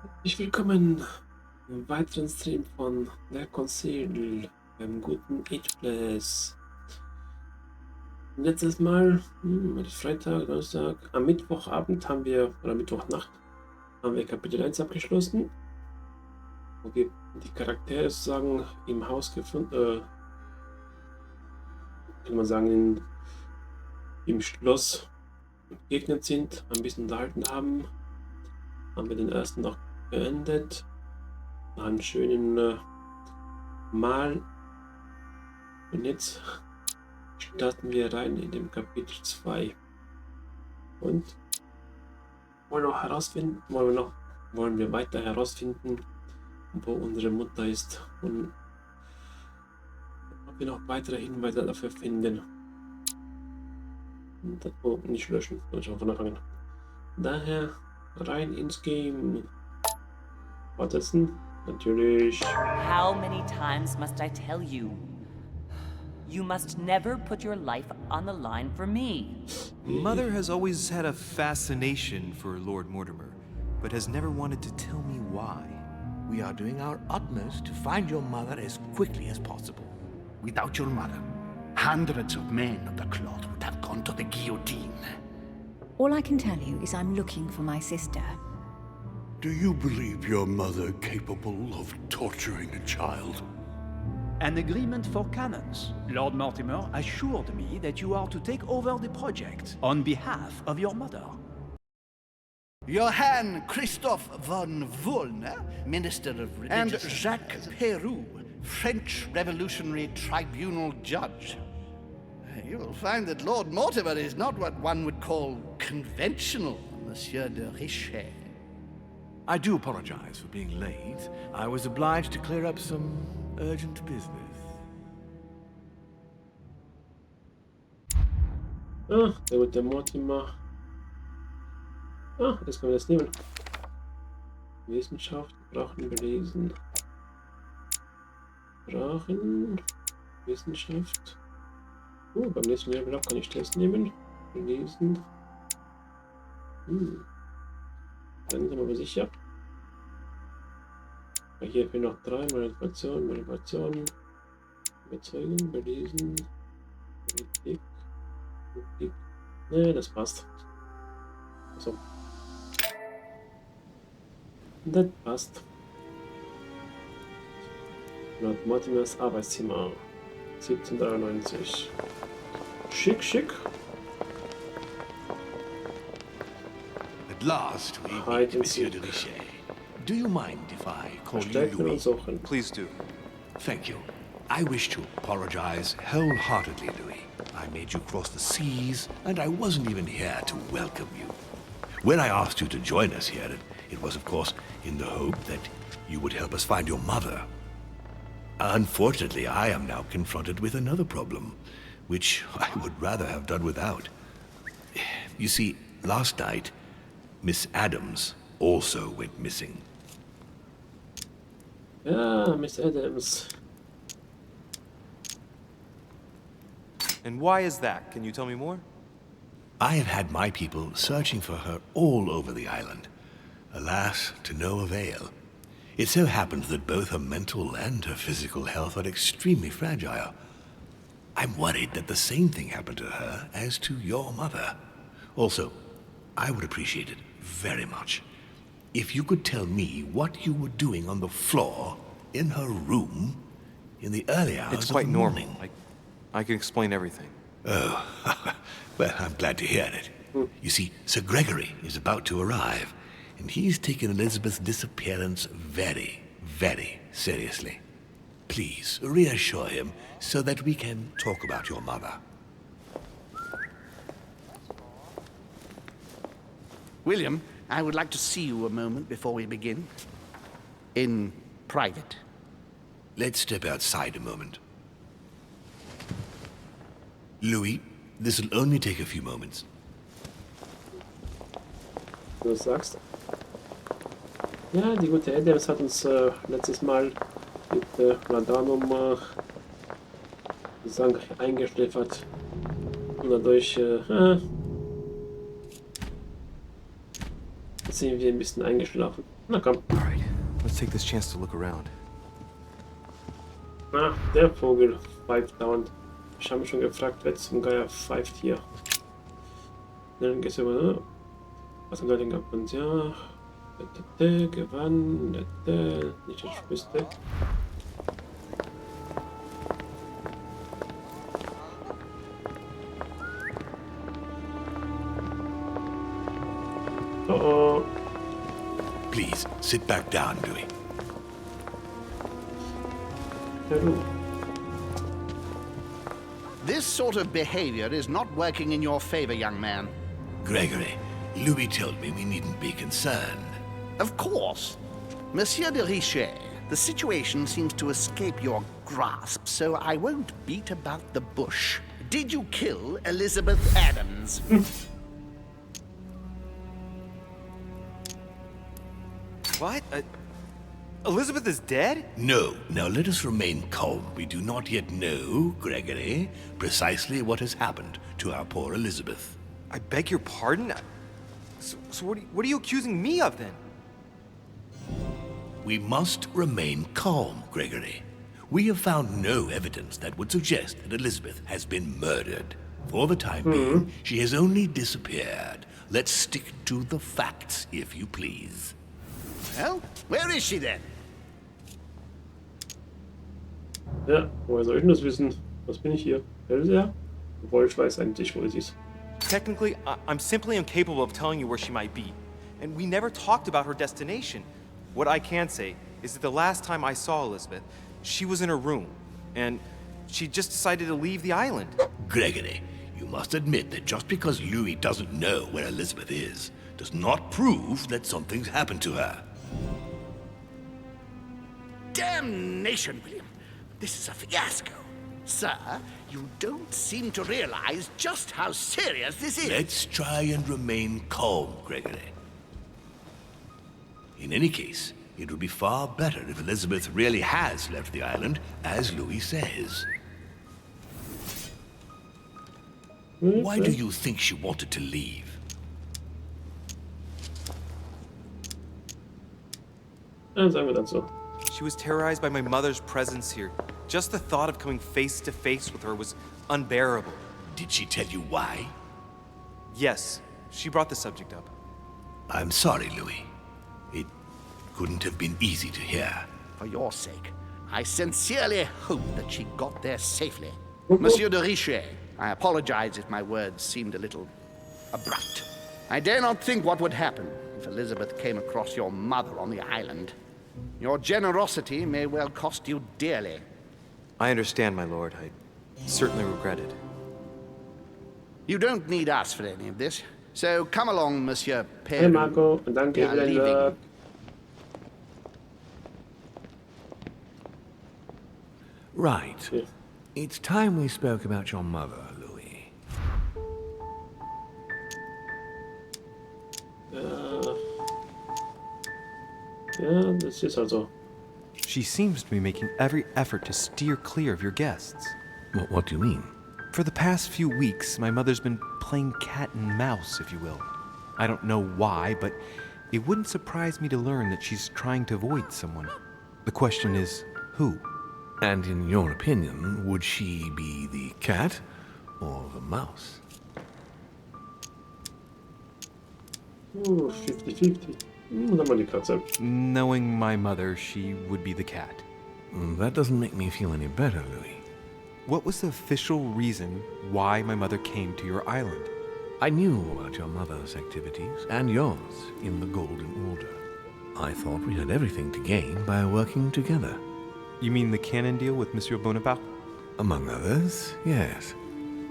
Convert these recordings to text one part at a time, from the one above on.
Herzlich willkommen im weiteren Stream von der Konzil beim guten Eat Place. Letztes Mal, Freitag, Donnerstag, am Mittwochabend haben wir, oder Mittwochnacht, haben wir Kapitel 1 abgeschlossen, wo wir die Charaktere sozusagen im Haus gefunden, kann man sagen, im Schloss begegnet sind, ein bisschen unterhalten haben. Haben wir den ersten noch beendet. Nach einem schönen Mahl. Und jetzt starten wir rein in dem Kapitel 2 und wollen wir weiter herausfinden, wo unsere Mutter ist und ob wir noch weitere Hinweise dafür finden. Oh, nicht löschen, schon von Anfang an. Daher rein ins Game. Fortsetzen, natürlich. How many times must I tell you? You must never put your life on the line for me. Mother has always had a fascination for Lord Mortimer, but has never wanted to tell me why. We are doing our utmost to find your mother as quickly as possible. Without your mother, hundreds of men of the cloth would have gone to the guillotine. All I can tell you is I'm looking for my sister. Do you believe your mother capable of torturing a child? An agreement for cannons. Lord Mortimer assured me that you are to take over the project on behalf of your mother. Johann Christoph von Wollner, Minister of Religious... And Jacques Peroux, French Revolutionary Tribunal Judge. You will find that Lord Mortimer is not what one would call conventional, Monsieur de Richet. I do apologize for being late. I was obliged to clear up some urgent business. Ah, der gute Mortimer. Ah, das können wir jetzt nehmen. Wissenschaft brauchen wir lesen. Brauchen Wissenschaft. Beim nächsten Level kann ich das nehmen. Lesen. Dann sind wir aber sicher. Hier fehlen noch 3. Manipulation, Überzeugung, belesen, Politik. Ne, das passt. So. Das passt. Lord Mortimers Arbeitszimmer. 1793. Schick, schick. At last we Hide meet and Monsieur seek. de Richet. Do you mind if I call you Verstärken und Louis? suchen. Please do. Thank you. I wish to apologize wholeheartedly, Louis. I made you cross the seas, and I wasn't even here to welcome you. When I asked you to join us here, it was, of course, in the hope that you would help us find your mother. Unfortunately, I am now confronted with another problem, which I would rather have done without. You see, last night, Miss Adams also went missing. Ja, Miss Adams. And why is that? Can you tell me more? I have had my people searching for her all over the island. Alas, to no avail. It so happens that both her mental and her physical health are extremely fragile. I'm worried that the same thing happened to her as to your mother. Also, I would appreciate it very much if you could tell me what you were doing on the floor in her room in the early hours It's of quite the normal. morning. I can explain everything. Oh, well, I'm glad to hear it. You see, Sir Gregory is about to arrive, and he's taken Elizabeth's disappearance very, very seriously. Please reassure him so that we can talk about your mother. William, I would like to see you a moment before we begin. In private. Let's step outside a moment. Louis, this will only take a few moments. Du sagst. Ja, die gute Adams hat uns letztes Mal mit Laudanum sozusagen eingeschläfert. Und dadurch sind wir ein bisschen eingeschlafen. Na komm. Alright, let's take this chance to look around. Na, der Vogel pfeift dauernd. Ich habe mich schon gefragt, wer zum Geier pfeift hier. Dann geht's über, ne? Was sind Leute ab und ja. Gewann. Nicht das Spiste. Oh oh. Please, sit back down, Louis. This sort of behavior is not working in your favor, young man. Gregory, Louis told me we needn't be concerned. Of course. Monsieur de Richet, the situation seems to escape your grasp, so I won't beat about the bush. Did you kill Elizabeth Adams? What? Elizabeth is dead? No, now let us remain calm. We do not yet know, Gregory, precisely what has happened to our poor Elizabeth. I beg your pardon? So what are you accusing me of then? We must remain calm, Gregory. We have found no evidence that would suggest that Elizabeth has been murdered. For the time being, she has only disappeared. Let's stick to the facts, if you please. Well, where is she then? Ja, woher soll ich denn das wissen? Was bin ich hier? Hellseher? Obwohl ich weiß eigentlich, wo sie ist. Technically, I'm simply incapable of telling you where she might be. And we never talked about her destination. What I can say is that the last time I saw Elizabeth, she was in her room. And she just decided to leave the island. Gregory, you must admit that just because Louis doesn't know where Elizabeth is, does not prove that something's happened to her. Damnation, William. This is a fiasco. Sir, you don't seem to realize just how serious this is. Let's try and remain calm, Gregory. In any case, it would be far better if Elizabeth really has left the island, as Louis says. Why do you think she wanted to leave? Ja, sagen wir dann so. She was terrorized by my mother's presence here. Just the thought of coming face to face with her was unbearable. Did she tell you why? Yes, she brought the subject up. I'm sorry, Louis. It couldn't have been easy to hear. For your sake, I sincerely hope that she got there safely. Monsieur de Richet, I apologize if my words seemed a little abrupt. I dare not think what would happen if Elizabeth came across your mother on the island. Your generosity may well cost you dearly. I understand, my lord. I certainly regret it. You don't need us for any of this. So come along, Monsieur Hey Perrin. Marco, und dann We geht are wieder in leaving. der... Right. Ja. It's time we spoke about your mother, Louis. Ja, das ist also. She seems to be making every effort to steer clear of your guests. What do you mean? For the past few weeks, my mother's been playing cat and mouse, if you will. I don't know why, but it wouldn't surprise me to learn that she's trying to avoid someone. The question is, who? And in your opinion, would she be the cat or the mouse? 50-50. Dann mal die Katze. Knowing my mother, she would be the cat. That doesn't make me feel any better, Louis. What was the official reason why my mother came to your island? I knew about your mother's activities and yours in the Golden Order. I thought we had everything to gain by working together. You mean the canon deal with Monsieur Bonaparte? Among others, yes.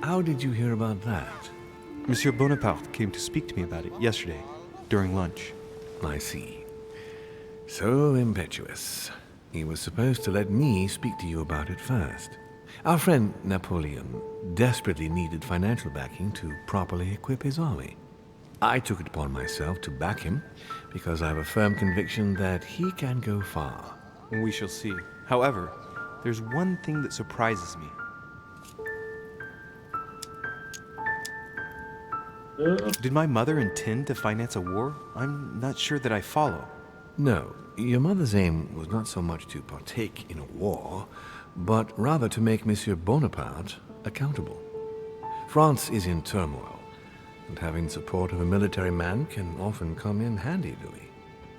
How did you hear about that? Monsieur Bonaparte came to speak to me about it yesterday, during lunch. I see. So impetuous. He was supposed to let me speak to you about it first. Our friend Napoleon desperately needed financial backing to properly equip his army. I took it upon myself to back him because I have a firm conviction that he can go far. We shall see. However, there's one thing that surprises me. Ja, Did my mother intend to finance a war? I'm not sure that I follow. No, your mother's aim was not so much to partake in a war, but rather to make Monsieur Bonaparte accountable. France is in turmoil, and having the support of a military man can often come in handy, Louis.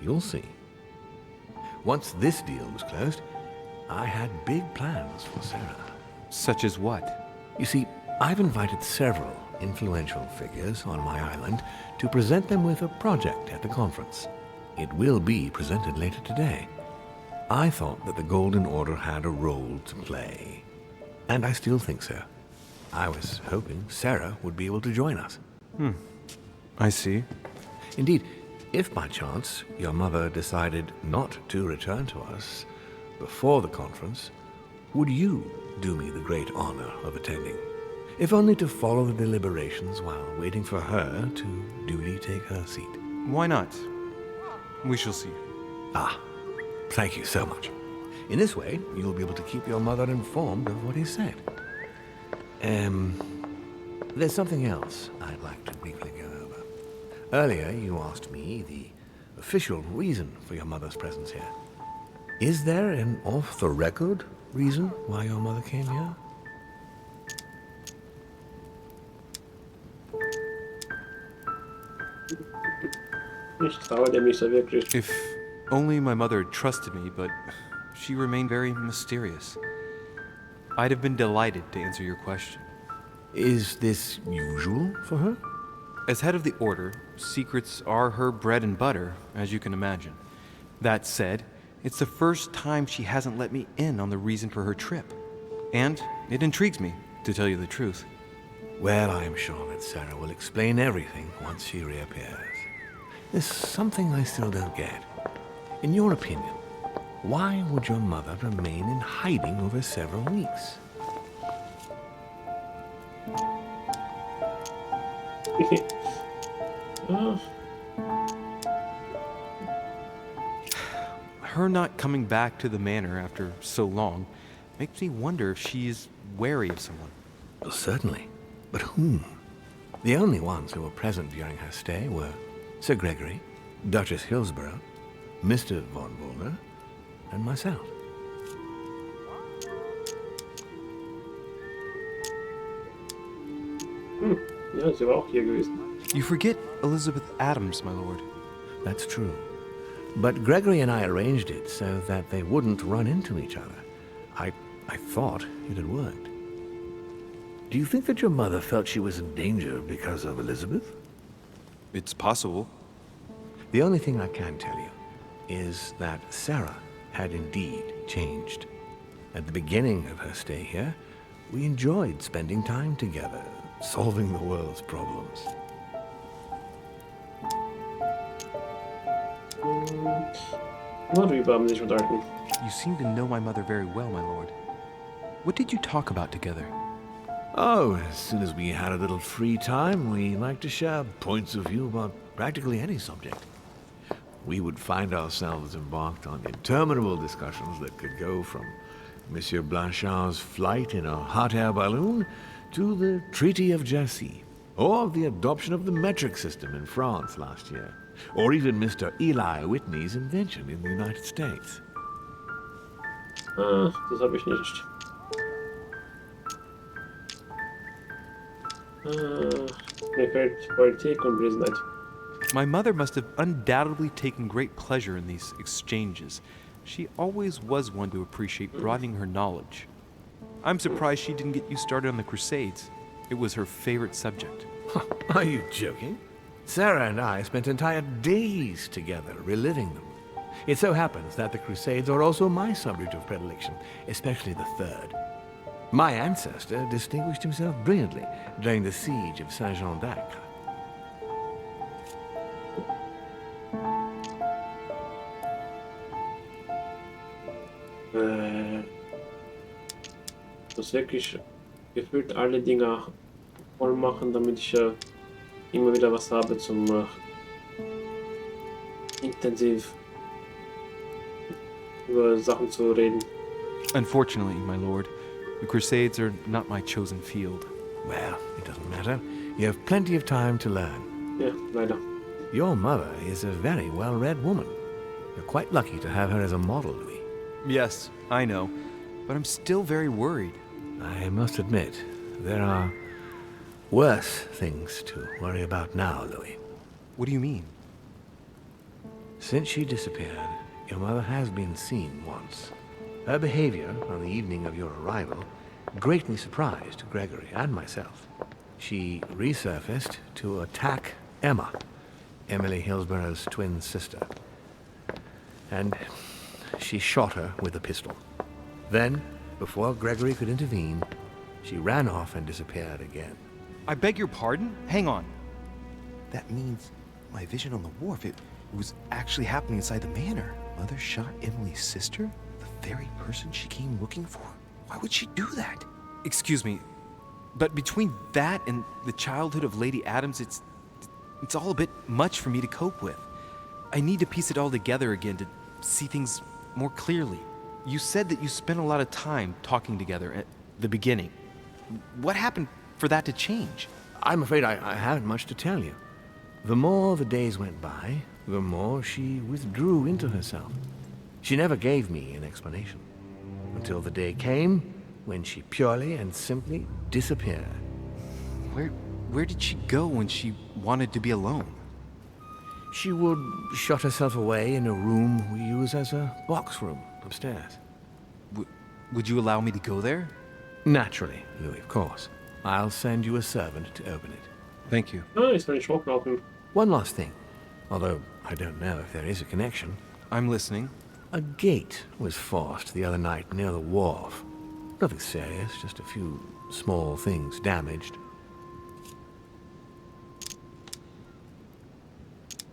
You'll see. Once this deal was closed, I had big plans for Sarah. Such as what? You see, I've invited several influential figures on my island to present them with a project at the conference. It will be presented later today. I thought that the Golden Order had a role to play, and I still think so. I was hoping Sarah would be able to join us. I see. Indeed, if by chance your mother decided not to return to us before the conference, would you do me the great honor of attending? If only to follow the deliberations while waiting for her to duly take her seat. Why not? We shall see. Ah, thank you so much. In this way, you'll be able to keep your mother informed of what is said. There's something else I'd like to briefly go over. Earlier, you asked me the official reason for your mother's presence here. Is there an off-the-record reason why your mother came here? Ich traue dem nicht so wirklich. If only my mother had trusted me, but she remained very mysterious. I'd have been delighted to answer your question. Is this usual for her? As head of the Order, secrets are her bread and butter, as you can imagine. That said, it's the first time she hasn't let me in on the reason for her trip. And it intrigues me, to tell you the truth. Well, I am sure that Sarah will explain everything once she reappears. There's something I still don't get. In your opinion, why would your mother remain in hiding over several weeks? Her not coming back to the manor after so long makes me wonder if she is wary of someone. Well, certainly. But whom? The only ones who were present during her stay were Sir Gregory, Duchess Hillsborough, Mr. von Wollner, and myself. Ja, sie war auch hier gewesen. You forget Elizabeth Adams, my lord. That's true. But Gregory and I arranged it so that they wouldn't run into each other. I thought it had worked. Do you think that your mother felt she was in danger because of Elizabeth? It's possible. The only thing I can tell you is that Sarah had indeed changed. At the beginning of her stay here, we enjoyed spending time together, solving the world's problems. Worüber haben Sie sich unterhalten? You seem to know my mother very well, my lord. What did you talk about together? Oh, as soon as we had a little free time, we liked to share points of view about practically any subject. We would find ourselves embarked on interminable discussions that could go from Monsieur Blanchard's flight in a hot air balloon to the Treaty of Jersey, or the adoption of the metric system in France last year, or even Mr. Eli Whitney's invention in the United States. Ah, das habe ich nicht. Mir fällt Politik und Wesenheit. My mother must have undoubtedly taken great pleasure in these exchanges. She always was one to appreciate broadening her knowledge. I'm surprised she didn't get you started on the Crusades. It was her favorite subject. Are you joking? Sarah and I spent entire days together reliving them. It so happens that the Crusades are also my subject of predilection, especially the third. My ancestor distinguished himself brilliantly during the siege of Saint-Jean d'Acre. Das wirklich gefühlt alle Dinger voll machen, damit ich immer wieder was habe zum intensiv über Sachen zu reden. Unfortunately, my lord, the Crusades are not my chosen field. Well, it doesn't matter. You have plenty of time to learn. Ja, leider. Your mother is a very well-read woman. You're quite lucky to have her as a model, Louis. Yes, I know, but I'm still very worried. I must admit, there are worse things to worry about now, Louis. What do you mean? Since she disappeared, your mother has been seen once. Her behavior on the evening of your arrival greatly surprised Gregory and myself. She resurfaced to attack Emma, Emily Hillsborough's twin sister. And she shot her with a pistol. Then, before Gregory could intervene, she ran off and disappeared again. I beg your pardon? Hang on. That means my vision on the wharf, it was actually happening inside the manor. Mother shot Emily's sister? The very person she came looking for? Why would she do that? Excuse me, but between that and the childhood of Lady Adams, it's all a bit much for me to cope with. I need to piece it all together again to see things more clearly. You said that you spent a lot of time talking together at the beginning. What happened for that to change? I'm afraid I haven't much to tell you. The more the days went by, the more she withdrew into herself. She never gave me an explanation. Until the day came when she purely and simply disappeared. Where did she go when she wanted to be alone? She would shut herself away in a room we use as a box room upstairs. Would you allow me to go there? Naturally, Louis, of course. I'll send you a servant to open it. Thank you. Nice, very short open. One last thing, although I don't know if there is a connection. I'm listening. A gate was forced the other night near the wharf. Nothing serious, just a few small things damaged.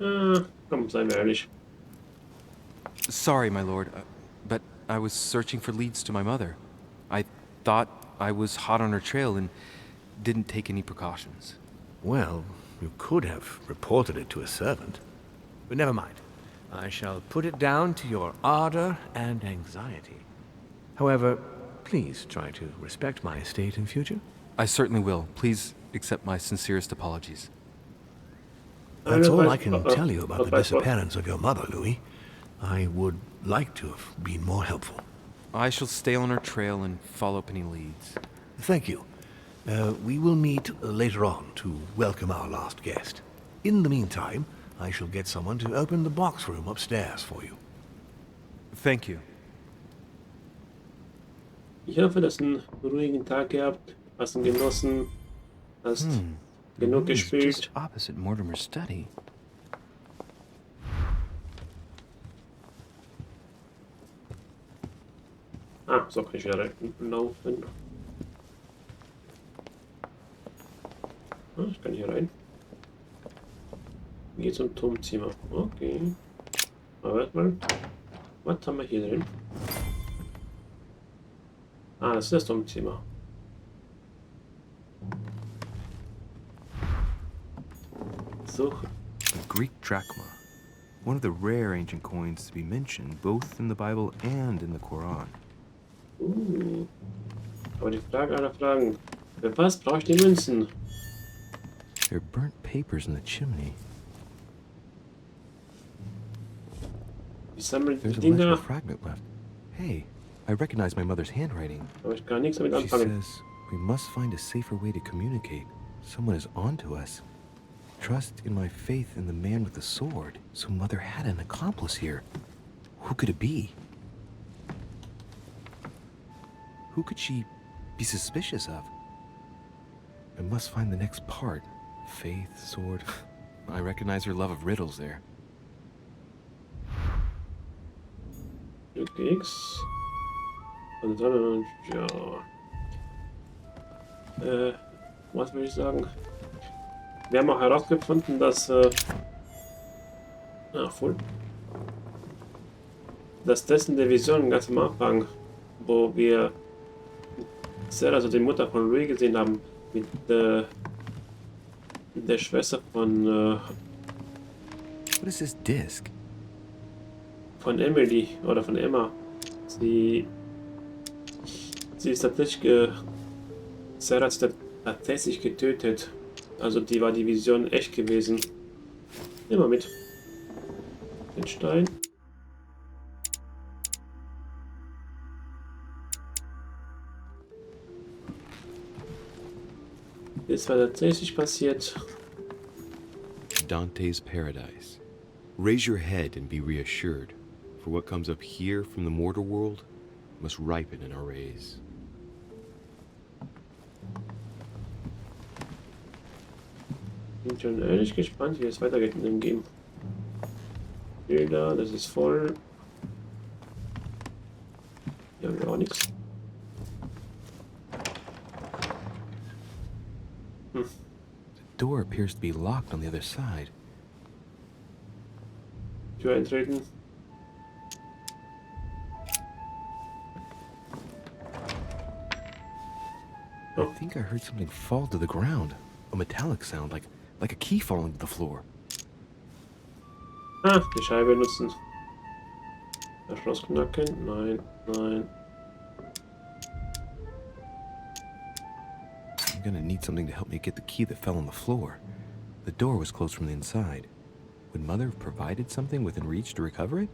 Komm, seien wir ehrlich. Sorry, my lord, but I was searching for leads to my mother. I thought I was hot on her trail and didn't take any precautions. Well, you could have reported it to a servant. But never mind. I shall put it down to your ardor and anxiety. However, please try to respect my estate in future. I certainly will. Please accept my sincerest apologies. That's all I can tell you about the disappearance of your mother, Louis. I would like to have been more helpful. I shall stay on her trail and follow up any leads. Thank you. We will meet later on to welcome our last guest. In the meantime, I shall get someone to open the box room upstairs for you. Thank you. Ich hoffe, du hast einen ruhigen Tag gehabt, hast ihn genossen, hast genug gespielt. Just opposite Mortimer's study. Ah, so kann ich wieder reinlaufen. Ah, ich kann hier rein. Geht zum Turmzimmer. Okay. Aber warte mal. Was haben wir hier drin? Ah, das ist das Turmzimmer. Suche. A Greek drachma. One of the rare ancient coins to be mentioned both in the Bible and in the Quran. Aber die Frage aller Fragen. Für was brauche ich die Münzen? There are burnt papers in the chimney. Ich sammle die There's a Dinger, legible fragment left. Hey, I recognize my mother's handwriting. aber ich kann nichts damit She anfangen. says we must find a safer way to communicate. Someone is on to us. Trust in my faith in the man with the sword. So mother had an accomplice here. Who could it be? Who could she be suspicious of? I must find the next part. Faith, sword. I recognize her love of riddles there. Du kriegst. Und dann, ja. Was will ich sagen? Wir haben auch herausgefunden, dass. Voll. Dass dessen der Vision ganz am Anfang, wo wir Sarah, also die Mutter von Louis, gesehen haben, mit der Schwester von. What is this disc? Von Emily oder von Emma. Sie ist tatsächlich. Sarah hat sie tatsächlich getötet. Also die war die Vision echt gewesen. Immer mit. Den Stein. Das war tatsächlich passiert. Dante's paradise. Raise your head and be reassured, for what comes up here from the mortal world must ripen in our rays. Bin schon ehrlich gespannt, wie es weitergeht in dem Game. Bilder, das ist voll. Hier haben wir auch nichts. The door appears to be locked on the other side. Tür eintreten. I think I heard something fall to the ground. A metallic sound, like a key falling to the floor. Ah, die Scheibe nutzen. Das Schloss knacken. Nein, nein. I'm gonna need something to help me get the key that fell on the floor. The door was closed from the inside. Would Mother have provided something within reach to recover it?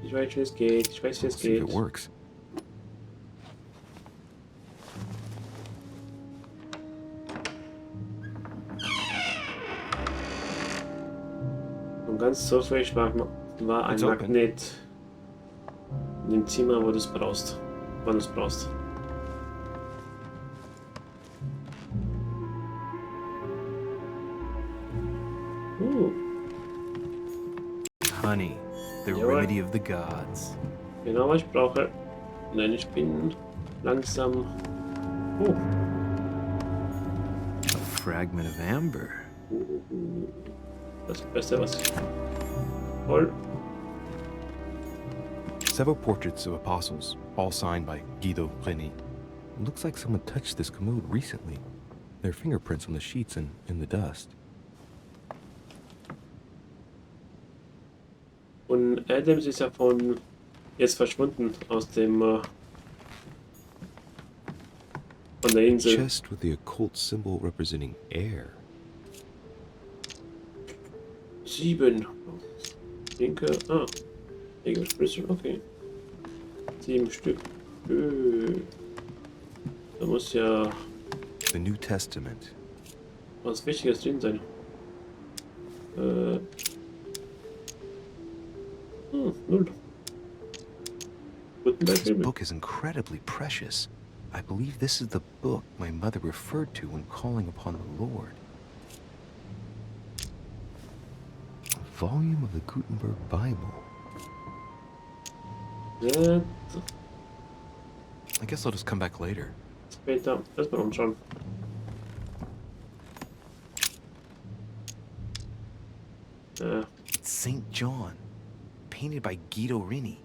Ich weiß, wie es geht. Ich weiß, wie es See if geht. it works. Und ganz zufällig war ein It's open. Magnet in dem Zimmer, wo du es brauchst. Wann du es brauchst. Honey, the Jawohl. remedy of the gods. Genau, was ich brauche. Denn ich bin langsam. Oh. A fragment of amber. Das Beste, was ich. Voll. Several portraits of apostles, all signed by Guido Reni. Looks like someone touched this commode recently. There are fingerprints on the sheets and in the dust. Und Adams ist ja von jetzt verschwunden aus dem von der Insel. Chest with the occult symbol representing air. 7. Linke. Ah. Linke Schlüssel, okay. 7 Stück. Da muss ja The New Testament. was Wichtiges drin sein. Null. This Gutenberg. book is incredibly precious. I believe this is the book my mother referred to when calling upon the Lord. A volume of the Gutenberg Bible. Ja, I guess I'll just come back later. später. Erstmal umschauen. Ja. It's St. John, painted by Guido Reni.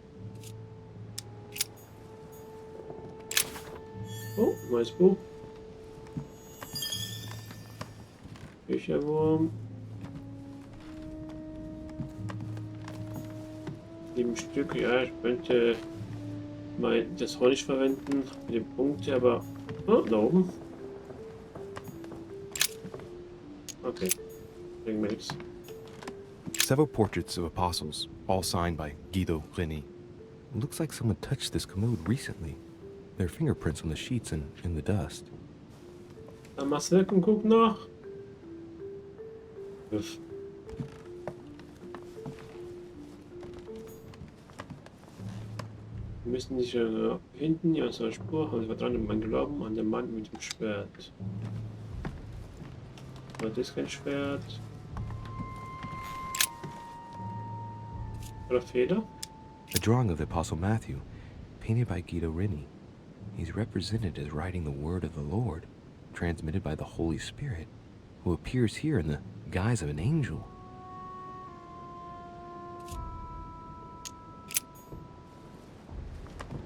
Oh, neues Buch. Bücherwurm. 7 Stück, ja, ich könnte mal das Honig verwenden, die Punkte, aber... Oh, da oben. Okay, bringt mir nichts. Several portraits of apostles, all signed by Guido Reni. Looks like someone touched this commode recently. There are fingerprints on the sheets and in the dust. Dann mach's weg und guck nach. Uff. Wir müssen nicht hinten hier aus der Spur haben. Ich war dran in meinem Glauben an den Mann mit dem Schwert. Aber das ist kein Schwert. Oder Feder? A drawing of the Apostle Matthew, painted by Guido Reni. He's represented as writing the word of the Lord, transmitted by the Holy Spirit, who appears here in the guise of an angel.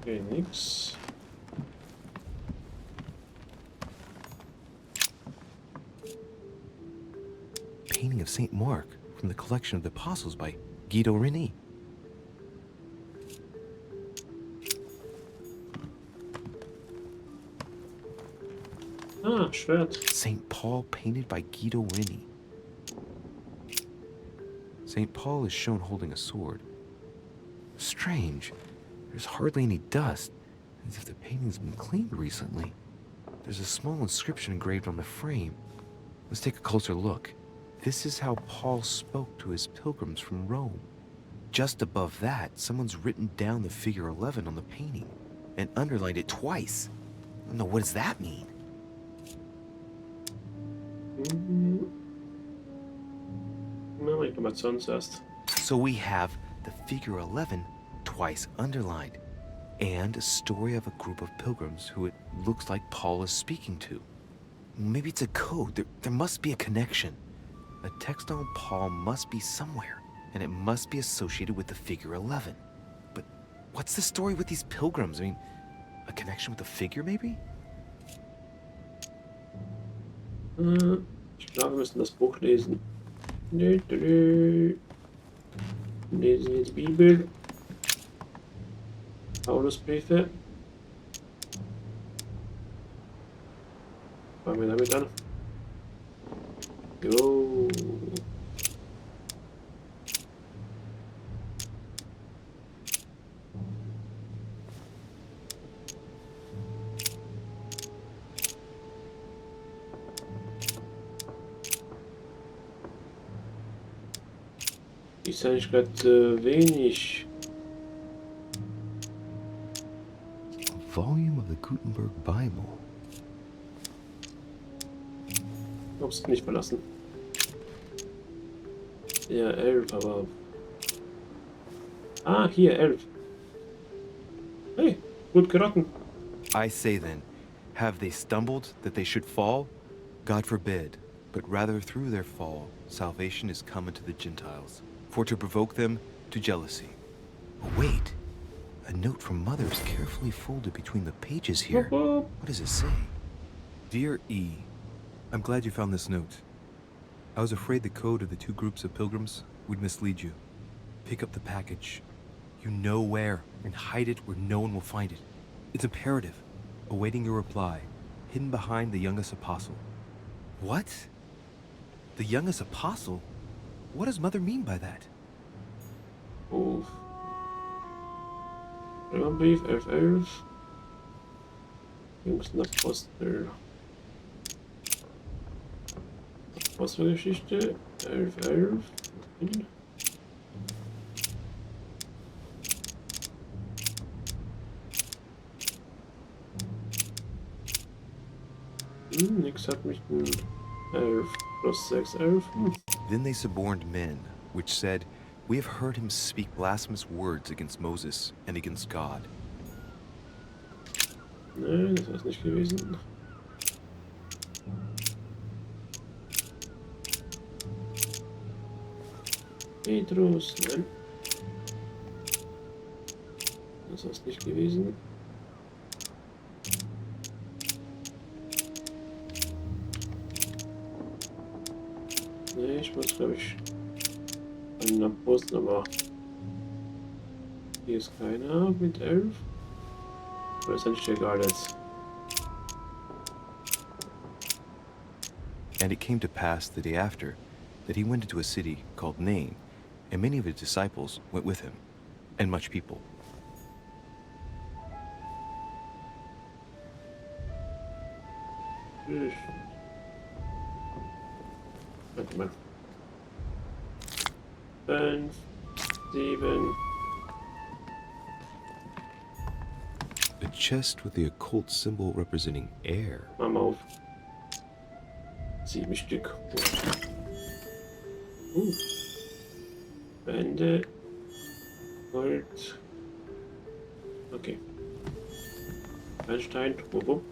Okay, nix. Painting of St. Mark from the collection of the apostles by Guido Reni. Ah, Schwert. St. Paul painted by Guido Reni. St. Paul is shown holding a sword. Strange. There's hardly any dust, as if the painting's been cleaned recently. There's a small inscription engraved on the frame. Let's take a closer look. This is how Paul spoke to his pilgrims from Rome. Just above that, someone's written down the figure 11 on the painting and underlined it twice. No, what does that mean? Na, Information zuerst. So we have the figure 11 twice underlined, and a story of a group of pilgrims who it looks like Paul is speaking to. Maybe it's a code. There must be a connection. A text on Paul must be somewhere, and it must be associated with the figure 11. But what's the story with these pilgrims? I mean, a connection with the figure, maybe? Ich glaube, wir müssen das Buch lesen. Lesen jetzt Bibel. Paulusbriefe. Fangen wir damit an. Jo. Ist eigentlich gerade wenig. A volume of the Gutenberg Bible. Hab's nicht verlassen. Ja, 11, aber. Ah, hier, 11. Hey, gut geraten. I say then, have they stumbled that they should fall? God forbid, but rather through their fall, salvation is come unto the Gentiles, for to provoke them to jealousy. Oh, wait, a note from Mother is carefully folded between the pages here. What does it say? Dear E, I'm glad you found this note. I was afraid the code of the two groups of pilgrims would mislead you. Pick up the package. You know where, and hide it where no one will find it. It's imperative, awaiting your reply, hidden behind the youngest apostle. What? The youngest apostle? What does Mother mean by that? Oh. Römerbrief 11.11. Jüngsten Apostel. Apostelgeschichte 11.11. Nix hat mich 11 plus 6, 11. Then they suborned men, which said, We have heard him speak blasphemous words against Moses and against God. Nee, das war's nicht gewesen. Petrus, nein. Das war's nicht gewesen. Nee, ich muss, glaube ich, einen Apostel, aber hier ist keiner mit 11. Oder ist eigentlich egal jetzt? And it came to pass the day after that he went into a city called Nain, and many of his disciples went with him, and much people. Warte mal. 5, 7. A chest with the occult symbol representing air. Mach mal auf. 7 Stück. Bände. Gold. Okay. Einstein. Wupp.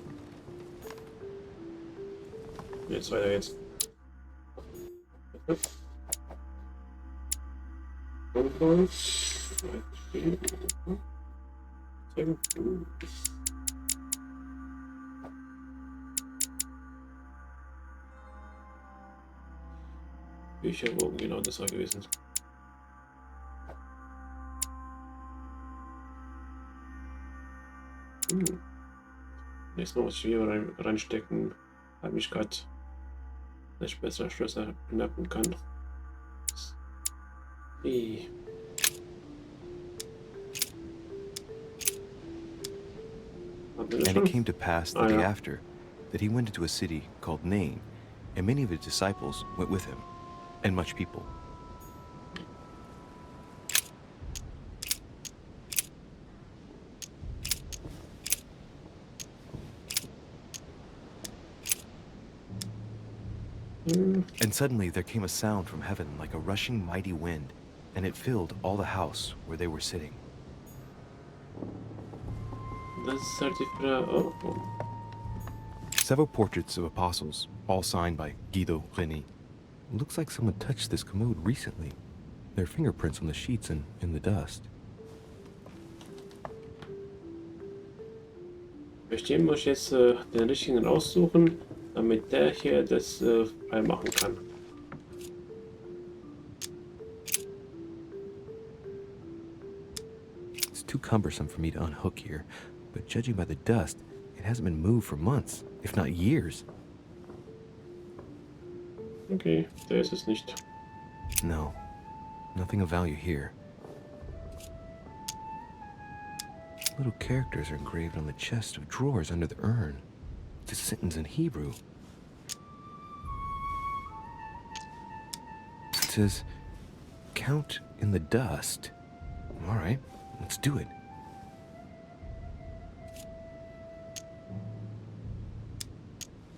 Jetzt weiter jetzt. Bücherbogen, genau, das war gewesen. Nächstes Mal muss ich wieder reinstecken, weil ich gerade nicht besser Schlösser knappen kann. And it came to pass the day after that he went into a city called Nain, and many of his disciples went with him, and much people. And suddenly there came a sound from heaven like a rushing mighty wind, and it filled all the house where they were sitting. Das ist halt die Frage. Oh, oh. Several portraits of apostles, all signed by Guido Reni. Looks like someone touched this commode recently. There are fingerprints on the sheets and in the dust. Bestimmt muss ich jetzt den richtigen raussuchen, damit der hier das frei machen kann. It's too cumbersome for me to unhook here, but judging by the dust, it hasn't been moved for months, if not years. Okay, der ist es nicht. No, nothing of value here. Little characters are engraved on the chest of drawers under the urn. It's a sentence in Hebrew. It says, "Count in the dust." All right, let's do it.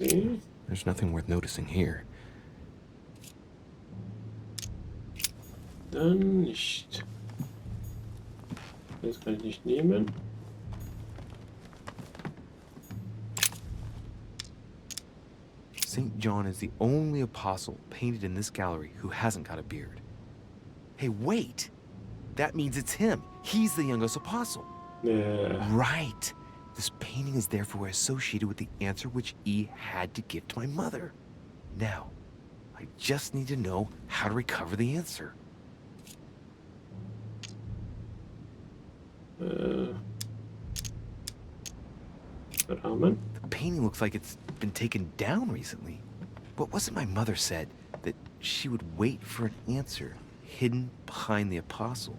Okay. There's nothing worth noticing here. Dann nicht. Das kann ich nicht nehmen. St. John is the only apostle painted in this gallery who hasn't got a beard. Hey, wait! That means it's him. He's the youngest apostle. Right. This painting is therefore associated with the answer which E had to give to my mother. Now, I just need to know how to recover the answer. Rahmen. The painting looks like it's been taken down recently. But wasn't my mother said that she would wait for an answer hidden behind the apostle?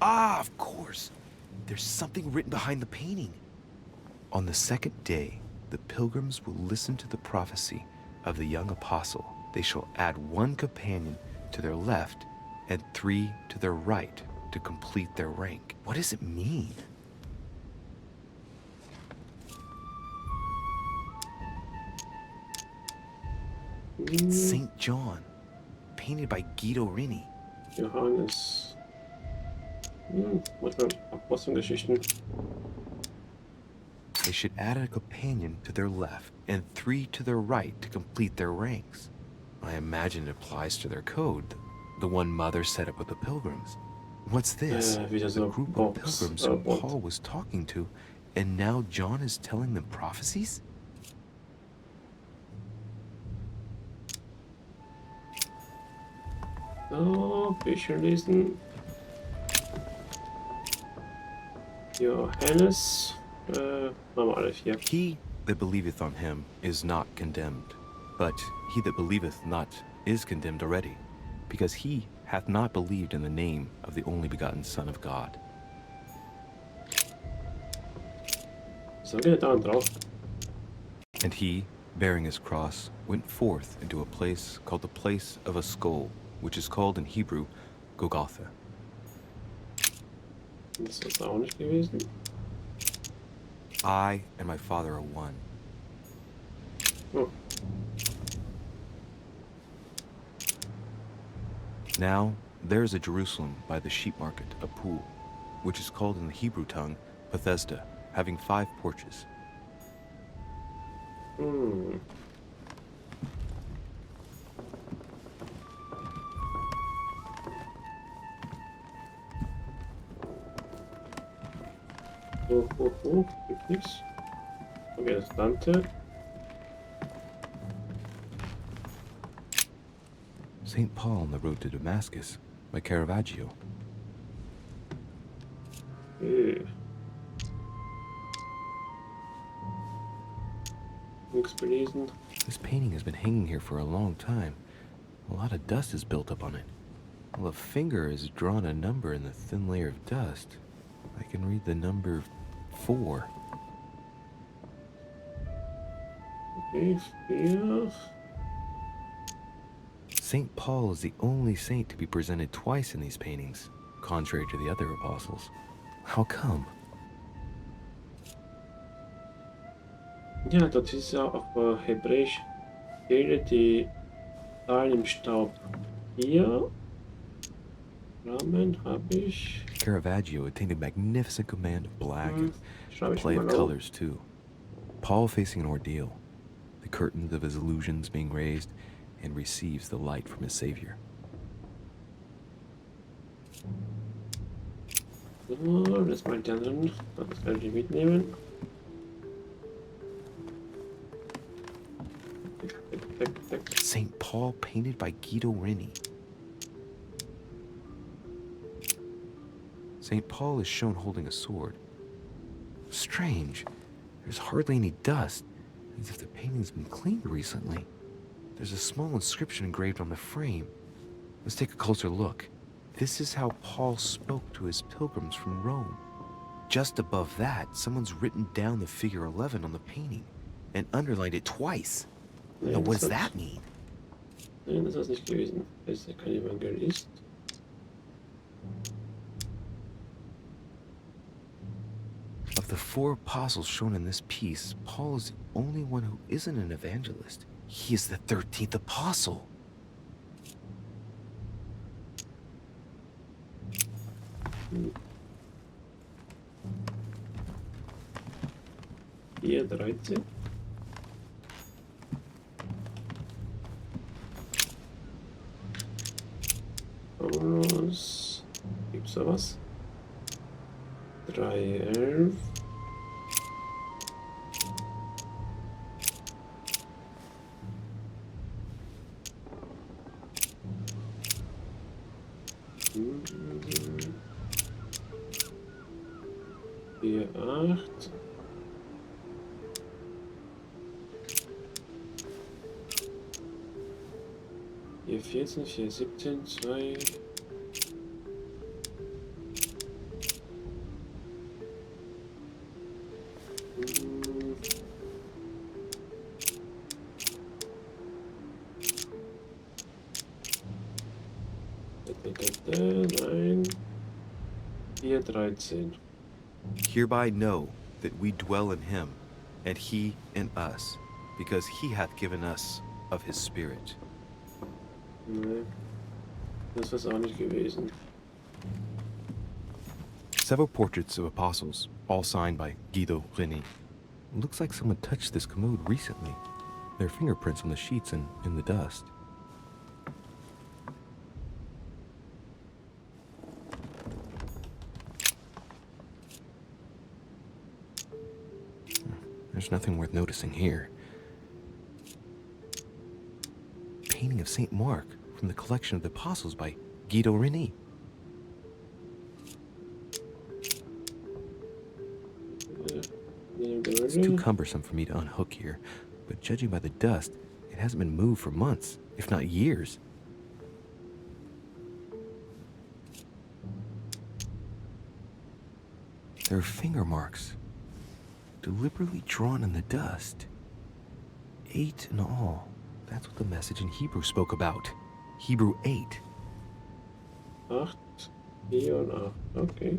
Ah, of course. There's something written behind the painting. On the second day, the pilgrims will listen to the prophecy of the young apostle. They shall add one companion to their left and 3 to their right to complete their rank. What does it mean? It's St. John, painted by Guido Reni. Johannes. Manchmal Apostelgeschichten. They should add a companion to their left and 3 to their right to complete their ranks. I imagine it applies to their code, the one Mother set up with the pilgrims. What's this? Wieder The so group of Box, pilgrims who Bond. Paul was talking to, and now John is telling them prophecies? So, Bücher lesen. Johannes. Machen wir alle 4. He that believeth on him is not condemned, but he that believeth not is condemned already, because he hath not believed in the name of the only begotten Son of God. So, geht da drauf. And he, bearing his cross, went forth into a place called the place of a skull, which is called in Hebrew Golgotha. Das ist auch nicht gewesen. I and my Father are one. Oh. Now there is a Jerusalem by the sheep market, a pool, which is called in the Hebrew tongue Bethesda, having 5 porches. Gibt nichts. Okay, das ist Dante. St. Paul on the road to Damascus by Caravaggio. Nichts belesen. This painting has been hanging here for a long time. A lot of dust is built up on it. Well, a finger has drawn a number in the thin layer of dust. I can read the number 4. Okay, 4. St. Paul is the only saint to be presented twice in these paintings, contrary to the other apostles. How come? Ja, dort ist ja auf Hebräisch die Zahlen im Staub. Hier, Rahmen habe ich. Caravaggio attained a magnificent command of black and Schreibe ich play mal of auf. colors too. Paul facing an ordeal, the curtains of his illusions being raised, and receives the light from his Savior. So, das mal die anderen. Das kann ich mitnehmen. St. Paul painted by Guido Reni. St. Paul is shown holding a sword. Strange. There's hardly any dust, as if the painting's been cleaned recently. There's a small inscription engraved on the frame. Let's take a closer look. This is how Paul spoke to his pilgrims from Rome. Just above that, someone's written down the figure 11 on the painting and underlined it twice. Now, what does that mean? Nein, das war es nicht gewesen. Weil es ja kein Evangelist. Of the 4 apostles shown in this piece, Paul is the only one who isn't an evangelist. He is the 13th apostle. Hier 13. Paulus. Gibt's da was? 3,11. Vier, 8. Hier 14, hier 17, 2. Nein. Hier 13. Hereby know that we dwell in him, and he in us, because he hath given us of his Spirit. Nee. Das war's auch nicht gewesen. Several portraits of apostles, all signed by Guido Reni. Looks like someone touched this commode recently. There are fingerprints on the sheets and in the dust. There's nothing worth noticing here. Painting of St. Mark from the collection of the apostles by Guido Reni. It's too cumbersome for me to unhook here, but judging by the dust, it hasn't been moved for months, if not years. There are finger marks, deliberately drawn in the dust. 8 in all. That's what the message in Hebrew spoke about. Hebrew 8. 8, 4 und 8. Okay.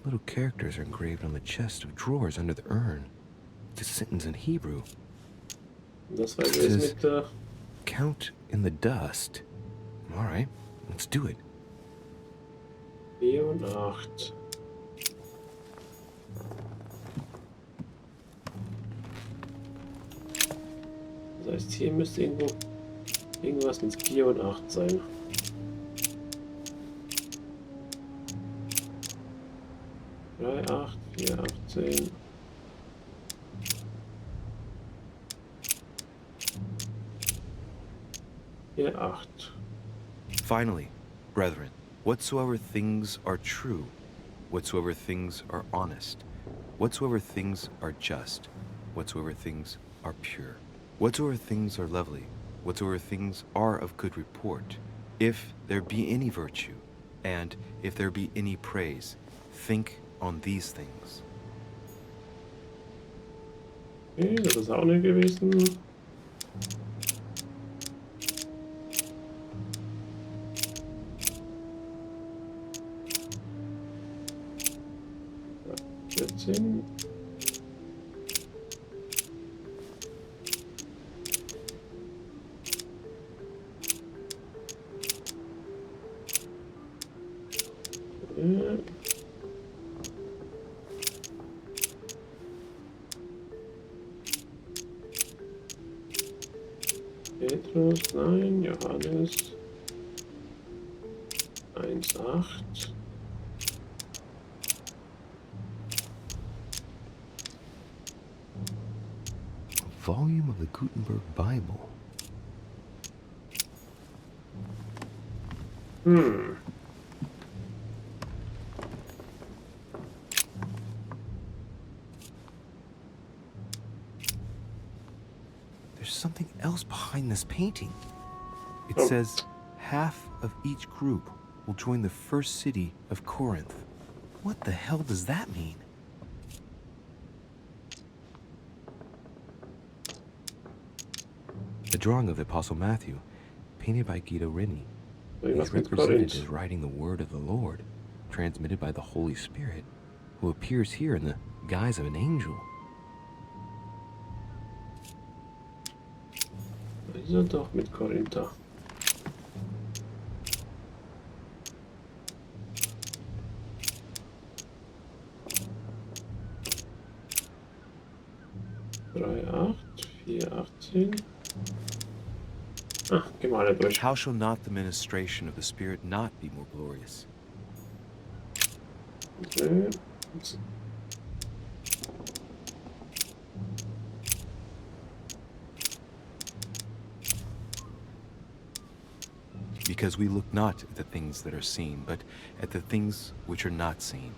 Little characters are engraved on the chest of drawers under the urn. It's a sentence in Hebrew. Das war It jetzt says, mit der. count in the dust. All right, let's do it. 4 und 8. Das heißt, hier müsste irgendwas mit 4 und 8 sein. Drei, 8, 4, 18. Hier 8. Finally, brethren, whatsoever things are true, whatsoever things are honest, whatsoever things are just, whatsoever things are pure, whatsoever things are lovely, whatsoever things are of good report, if there be any virtue, and if there be any praise, think on these things. Okay, das ist auch nicht gewesen. Ja, 14. Petrus, nein, Johannes 1,8. Volume of the Gutenberg Bible. There's something else behind this painting. It says, half of each group will join the first city of Corinth. What the hell does that mean? A drawing of the Apostle Matthew, painted by Guido Reni. He's represented as writing the word of the Lord, transmitted by the Holy Spirit, who appears here in the guise of an angel. Ist er doch mit Korinther. Ah, geh mal alle durch. How shall not the ministration of the Spirit not be more glorious? Okay. Because we look not at the things that are seen, but at the things which are not seen.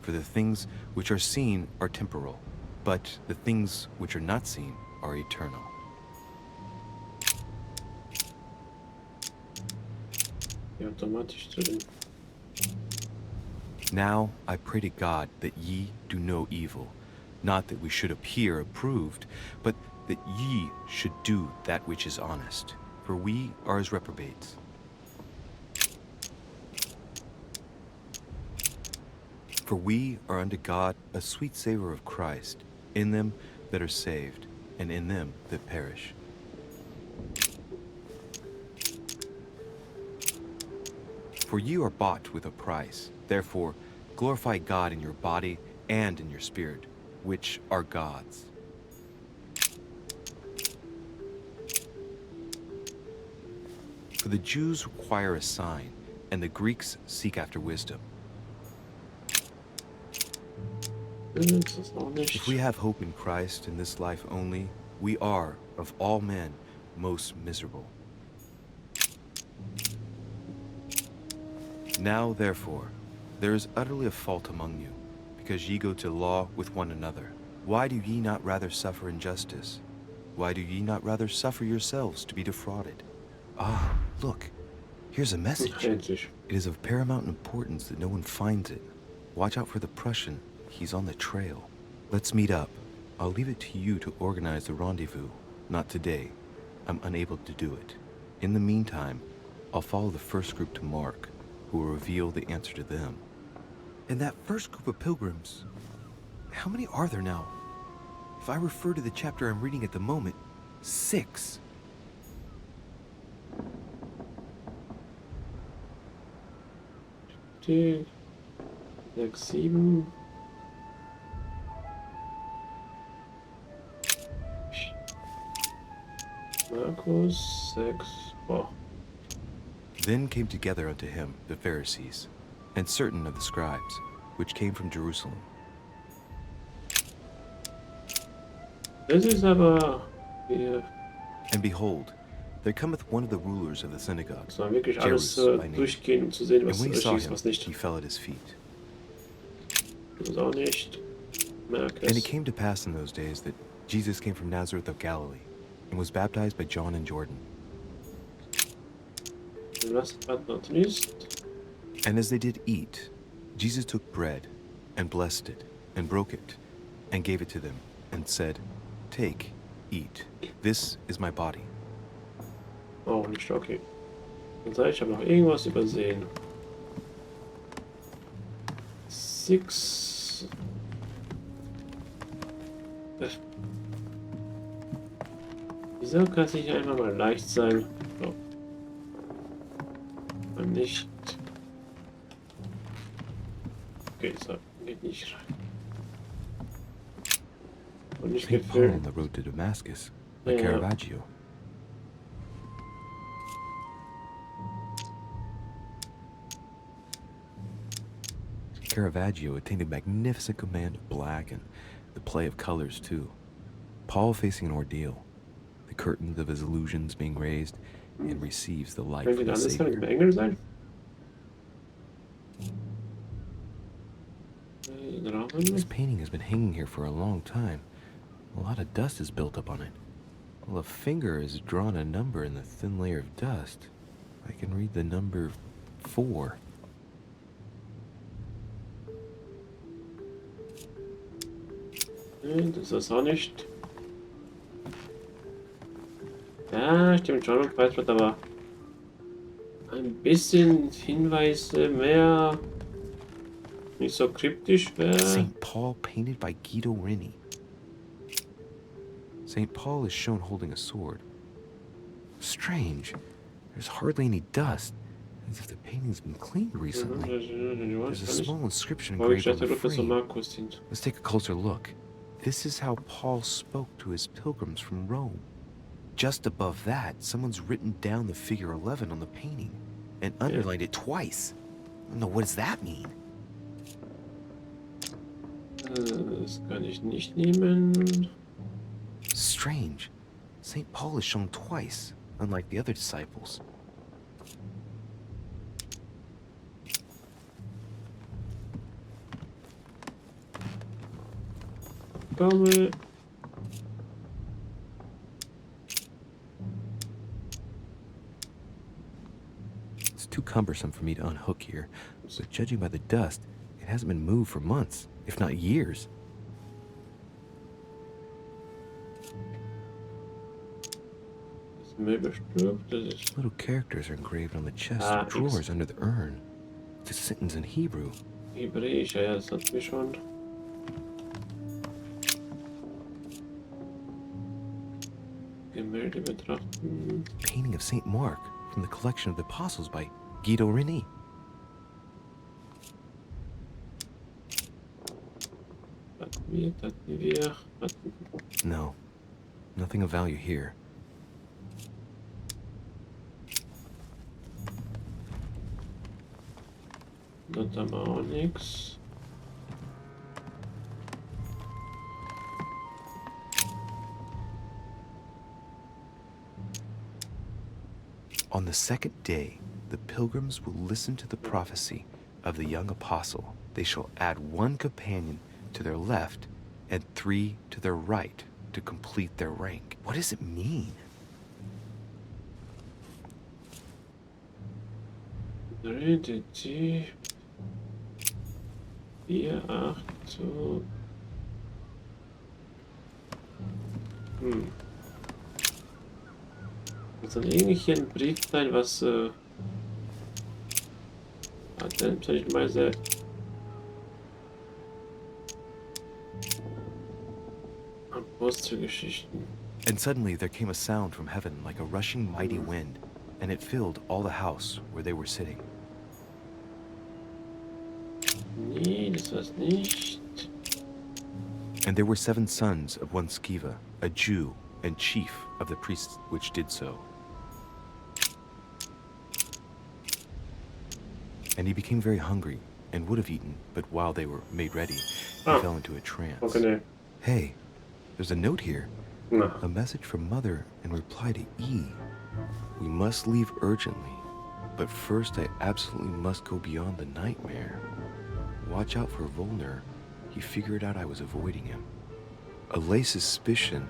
For the things which are seen are temporal, but the things which are not seen are eternal. Ja, automatisch drin. Now I pray to God that ye do no evil, not that we should appear approved, but that ye should do that which is honest. For we are as reprobates. For we are unto God a sweet savor of Christ, in them that are saved, and in them that perish. For you are bought with a price. Therefore, glorify God in your body and in your spirit, which are God's. For the Jews require a sign, and the Greeks seek after wisdom. If we have hope in Christ in this life only, we are, of all men, most miserable. Now, therefore, there is utterly a fault among you, because ye go to law with one another. Why do ye not rather suffer injustice? Why do ye not rather suffer yourselves to be defrauded? Ah, look, here's a message. It is of paramount importance that no one finds it. Watch out for the Prussian. He's on the trail. Let's meet up. I'll leave it to you to organize the rendezvous. Not today. I'm unable to do it. In the meantime, I'll follow the first group to Mark, who will reveal the answer to them. And that first group of pilgrims, how many are there now? If I refer to the chapter I'm reading at the moment, 6. Die 6, 7. Markus 6. Oh. Then came together unto him the Pharisees, and certain of the scribes, which came from Jerusalem. Das ist aber hier. And behold, there cometh one of the rulers of the synagogue, Das war wirklich alles Jairus by name. durchgehen, um zu sehen, was And when he saw richtig ist, him, was nicht. he fell at his feet. Das ist auch nicht. Merk And es. it came to pass in those days that Jesus came from Nazareth of Galilee, and was baptized by John in Jordan. Last but not least. And as they did eat, Jesus took bread, and blessed it, and broke it, and gave it to them, and said, Take, eat. This is my body. Auch nicht, okay. Dann sage ich, habe noch irgendwas übersehen. 6. Wieso kann es nicht einfach mal leicht sein? So. Und nicht. Okay, so. Geht nicht rein. Und nicht St. Paul on gefüllt. the road to Damascus, by Yeah. Caravaggio. Caravaggio attained a magnificent command of black and the play of colors too. Paul facing an ordeal, the curtains of his illusions being raised, and receives the light Könnte from the alles kann Savior. im Engel sein? This painting has been hanging here for a long time. A lot of dust is built up on it. Well, a finger has drawn a number in the thin layer of dust. I can read the number 4. Nee, das ist das auch nicht. Ja, stimmt schon, weiß wird aber ein bisschen Hinweise mehr nicht so kryptisch wäre. St. Paul painted by Guido Reni. St. Paul is shown holding a sword. Strange. There's hardly any dust, as if the painting's been cleaned recently. There's a small inscription engraved on the frame. Let's take a closer look. This is how Paul spoke to his pilgrims from Rome. Just above that, someone's written down the figure 11 on the painting and underlined it twice. No, what does that mean? Das kann ich nicht nehmen. Strange. St. Paul is shown twice, unlike the other disciples. Komme. It's too cumbersome for me to unhook here, but judging by the dust, it hasn't been moved for months, if not years. Das Möbelstück, das ist. Little characters are engraved on the chest Ah, and drawers under the urn. It's a sentence in Hebrew. Hebräisch, ja, das hatten wir schon. Gemälde betrachten. Painting of St. Mark from the collection of the Apostles by Guido Reni. Hatten wir. No, nothing of value here. Dort haben wir auch nichts. On the second day, the pilgrims will listen to the prophecy of the young apostle. They shall add 1 companion to their left and 3 to their right to complete their rank. What does it mean? DT 4, 8, so. Muss dann irgendwie hier ein Brief sein, was Adventsweise Apostelgeschichten. And suddenly there came a sound from heaven like a rushing mighty wind, and it filled all the house where they were sitting. Nee, das war's nicht. And there were 7 sons of one Sceva, a Jew and chief of the priests which did so. And he became very hungry and would have eaten, but while they were made ready, he fell into a trance. Okay. Hey, there's a note here. Na. A message from Mother in reply to E. We must leave urgently, but first I absolutely must go beyond the nightmare. Watch out for Volner. He figured out I was avoiding him. Allay suspicion.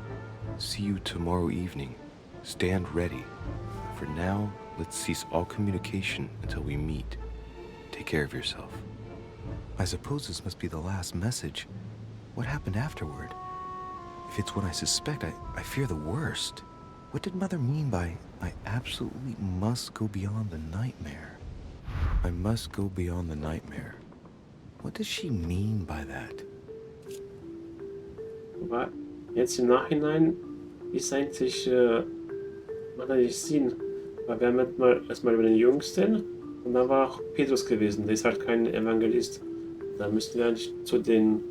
See you tomorrow evening. Stand ready. For now, let's cease all communication until we meet. Take care of yourself. I suppose this must be the last message. What happened afterward? If it's what I suspect, I fear the worst. What did Mother mean by, I absolutely must go beyond the nightmare? I must go beyond the nightmare. What does she mean by that? Aber jetzt im Nachhinein ist eigentlich, macht eigentlich Sinn. Weil wir haben jetzt mal erstmal über den Jüngsten und dann war auch Petrus gewesen. Der ist halt kein Evangelist. Da müssten wir eigentlich zu den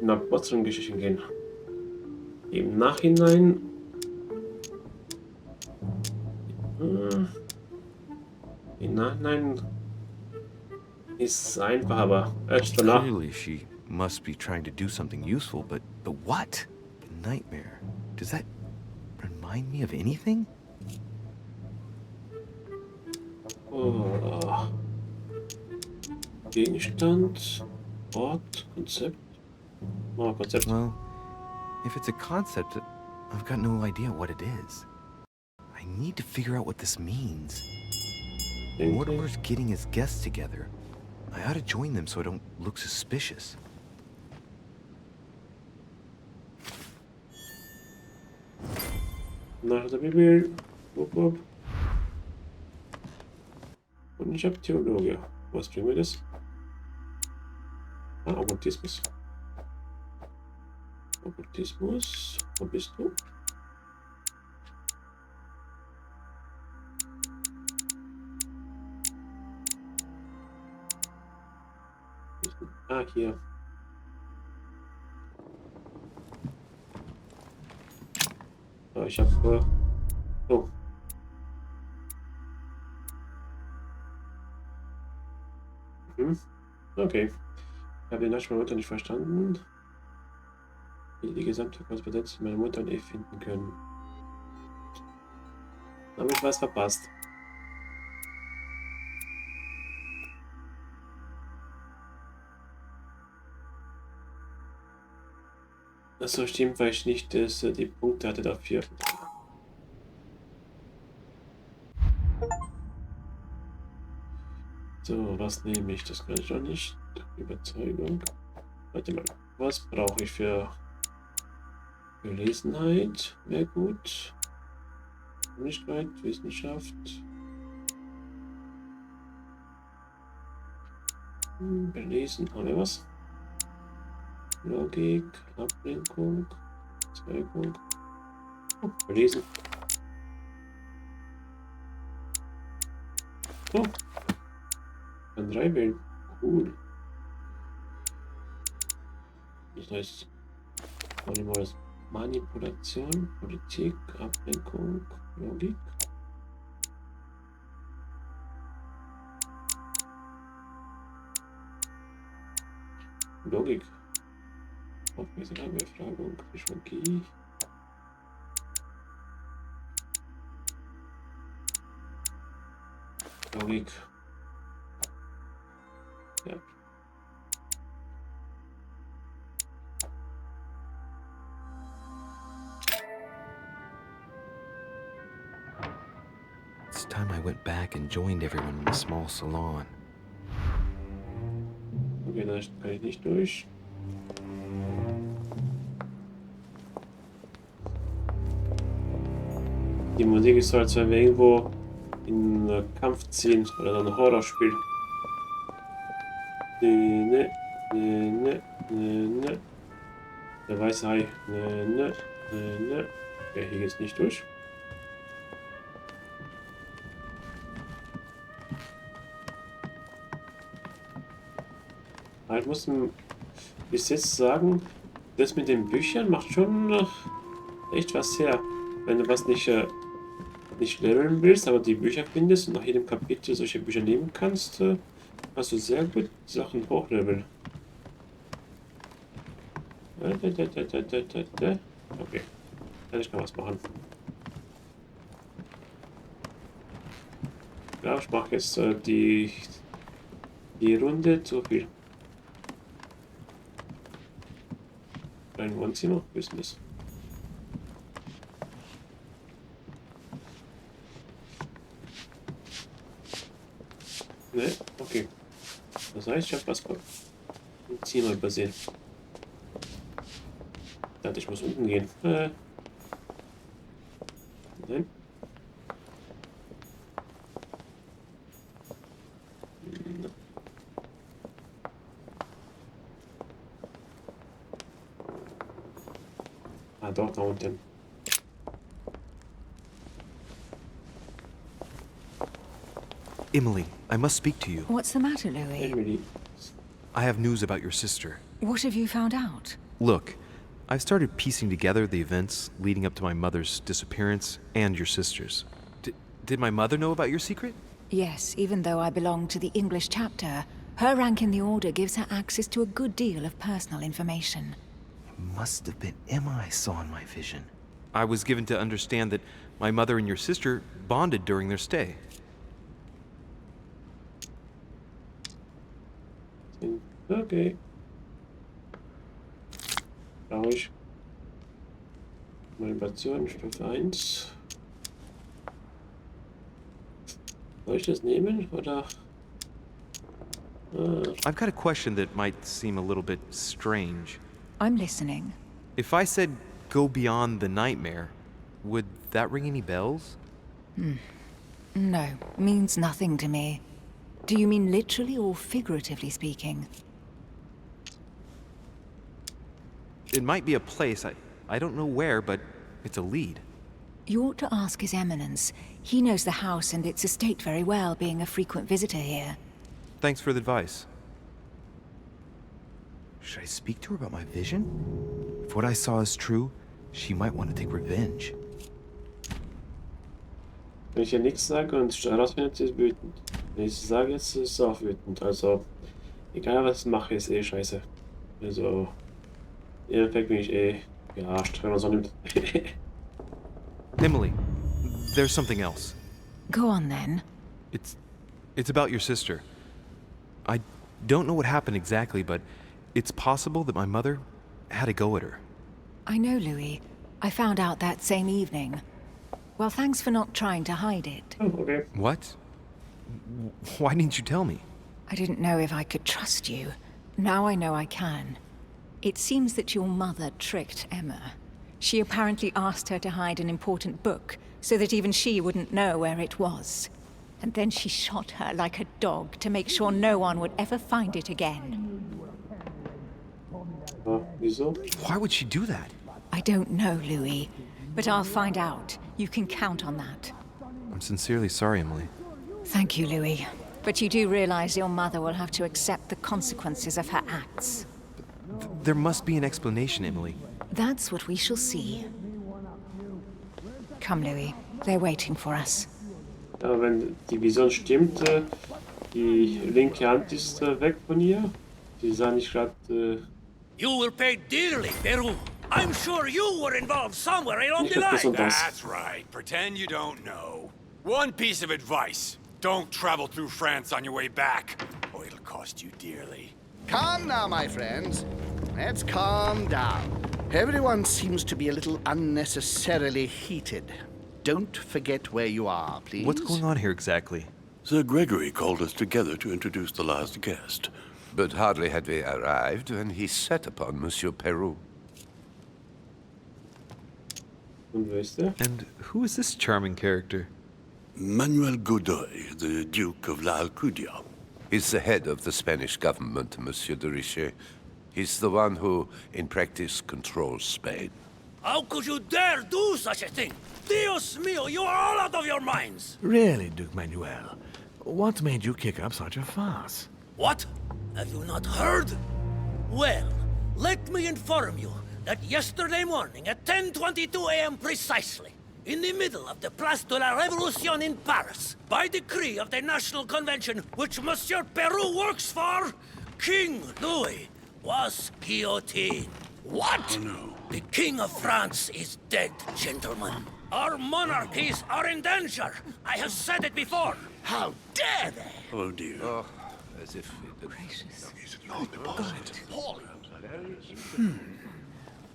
Apostelgeschichten gehen. Im Nachhinein ist es einfach, aber erst danach. Clearly, she must be trying to do something useful, but what? The nightmare. Does that remind me of anything? Oh. Gegenstand, Ort, Konzept. Oh, Konzept. Well, if it's a concept, I've got no idea what it is. I need to figure out what this means. Mortimer's getting his guests together. I ought to join them so I don't look suspicious. Nach der Bibel. Wupp, wupp. Und ich habe Theologie. Was bringt mir das? Ah, Okkultismus. Okkultismus. Wo bist du? Ah, hier. Ah, ich habe... oh. Okay. Ich habe den Namen meiner Mutter nicht verstanden. Wie die gesamte Korrespondenz meiner Mutter und ich finden können. Habe ich was verpasst? Achso, stimmt, weil ich nicht die Punkte hatte dafür. So, was nehme ich? Das kann ich doch nicht. Überzeugung. Warte mal, was brauche ich für Gelesenheit? Wäre gut. Frömmigkeit, Wissenschaft. Belesen, haben wir was? Logik, Ablenkung, Überzeugung. Oh, belesen. Oh, kann 3 wählen. Cool. Das heißt, Manipulation, Politik, Ablenkung, Logik. Logik. Aufmerksamkeit, Befragung, Psychologie. Logik. Ja. It's time I went back and joined everyone in the small salon. Okay, da kann ich nicht durch. Die Musik ist so, als wenn wir irgendwo in einen Kampf ziehen oder ein Horrorspiel. Ne, ne, ne, ne, ne. Der weiße Hai. Ne, ne, ne, ne. Okay, hier geht's nicht durch. Ich muss bis jetzt sagen, das mit den Büchern macht schon echt was her. Wenn du was nicht lernen willst, aber die Bücher findest und nach jedem Kapitel solche Bücher nehmen kannst, hast du sehr gut Sachen hochleveln. Okay, ich kann was machen. Ja, ich mache jetzt die Runde zu viel. Ein Wohnzimmer, wissen das. Ne, okay. Das heißt, ich habe was vom Zimmer übersehen. dachte, ich muss unten gehen. Nein. Ah, doch, da unten. Emily, I must speak to you. What's the matter, Louis? Emily. I have news about your sister. What have you found out? Look, I've started piecing together the events leading up to my mother's disappearance and your sister's. Did my mother know about your secret? Yes, even though I belong to the English chapter, her rank in the Order gives her access to a good deal of personal information. Must have been Emma I saw in my vision. I was given to understand that my mother and your sister bonded during their stay. Okay. Brauche ich Manipulation, Stufe 1. Soll ich das nehmen, oder? I've got a question that might seem a little bit strange. I'm listening. If I said go beyond the nightmare, would that ring any bells? No, means nothing to me. Do you mean literally or figuratively speaking? It might be a place, I don't know where, but it's a lead. You ought to ask His Eminence. He knows the house and its estate very well, being a frequent visitor here. Thanks for the advice. Should I speak to her about my vision? If what I saw is true, she might want to take revenge. Wenn ich ja nichts sage und herausfindet, sie ist wütend. Wenn ich sage, jetzt ist sie auch wütend. Also, egal was ich mache, ist eh scheiße. Also, im Endeffekt bin ich eh gearscht, wenn man so nimmt. Emily, there's something else. Go on then. It's about your sister. I don't know what happened exactly, but it's possible that my mother had a go at her. I know, Louis. I found out that same evening. Well, thanks for not trying to hide it. Oh, okay. What? Why didn't you tell me? I didn't know if I could trust you. Now I know I can. It seems that your mother tricked Emma. She apparently asked her to hide an important book, so that even she wouldn't know where it was. And then she shot her like a dog to make sure no one would ever find it again. Wieso? Why would she do that? I don't know, Louis. But I'll find out. You can count on that. I'm sincerely sorry, Emily. Thank you, Louis. But you do realize your mother will have to accept the consequences of her acts. There must be an explanation, Emily. That's what we shall see. Come, Louis. They're waiting for us. Ja, wenn die Vision stimmt, die linke Hand ist weg von ihr. Die sah nicht gerade. You will pay dearly, Peru. I'm sure you were involved somewhere along the line. That's right. Pretend you don't know. One piece of advice. Don't travel through France on your way back, or it'll cost you dearly. Calm now, my friends. Let's calm down. Everyone seems to be a little unnecessarily heated. Don't forget where you are, please. What's going on here exactly? Sir Gregory called us together to introduce the last guest. But hardly had we arrived when he set upon Monsieur Peru. And who is this charming character? Manuel Godoy, the Duke of La Alcudia. He's the head of the Spanish government, Monsieur de Richet. He's the one who, in practice, controls Spain. How could you dare do such a thing? Dios mío, you are all out of your minds! Really, Duke Manuel? What made you kick up such a fuss? What? Have you not heard? Well, let me inform you that yesterday morning at 10:22 a.m. precisely, in the middle of the Place de la Révolution in Paris, by decree of the National Convention which Monsieur Peru works for, King Louis was guillotined. What? Oh, no. The King of France is dead, gentlemen. Our monarchies are in danger. I have said it before. How dare they? Oh dear. Oh, as if it...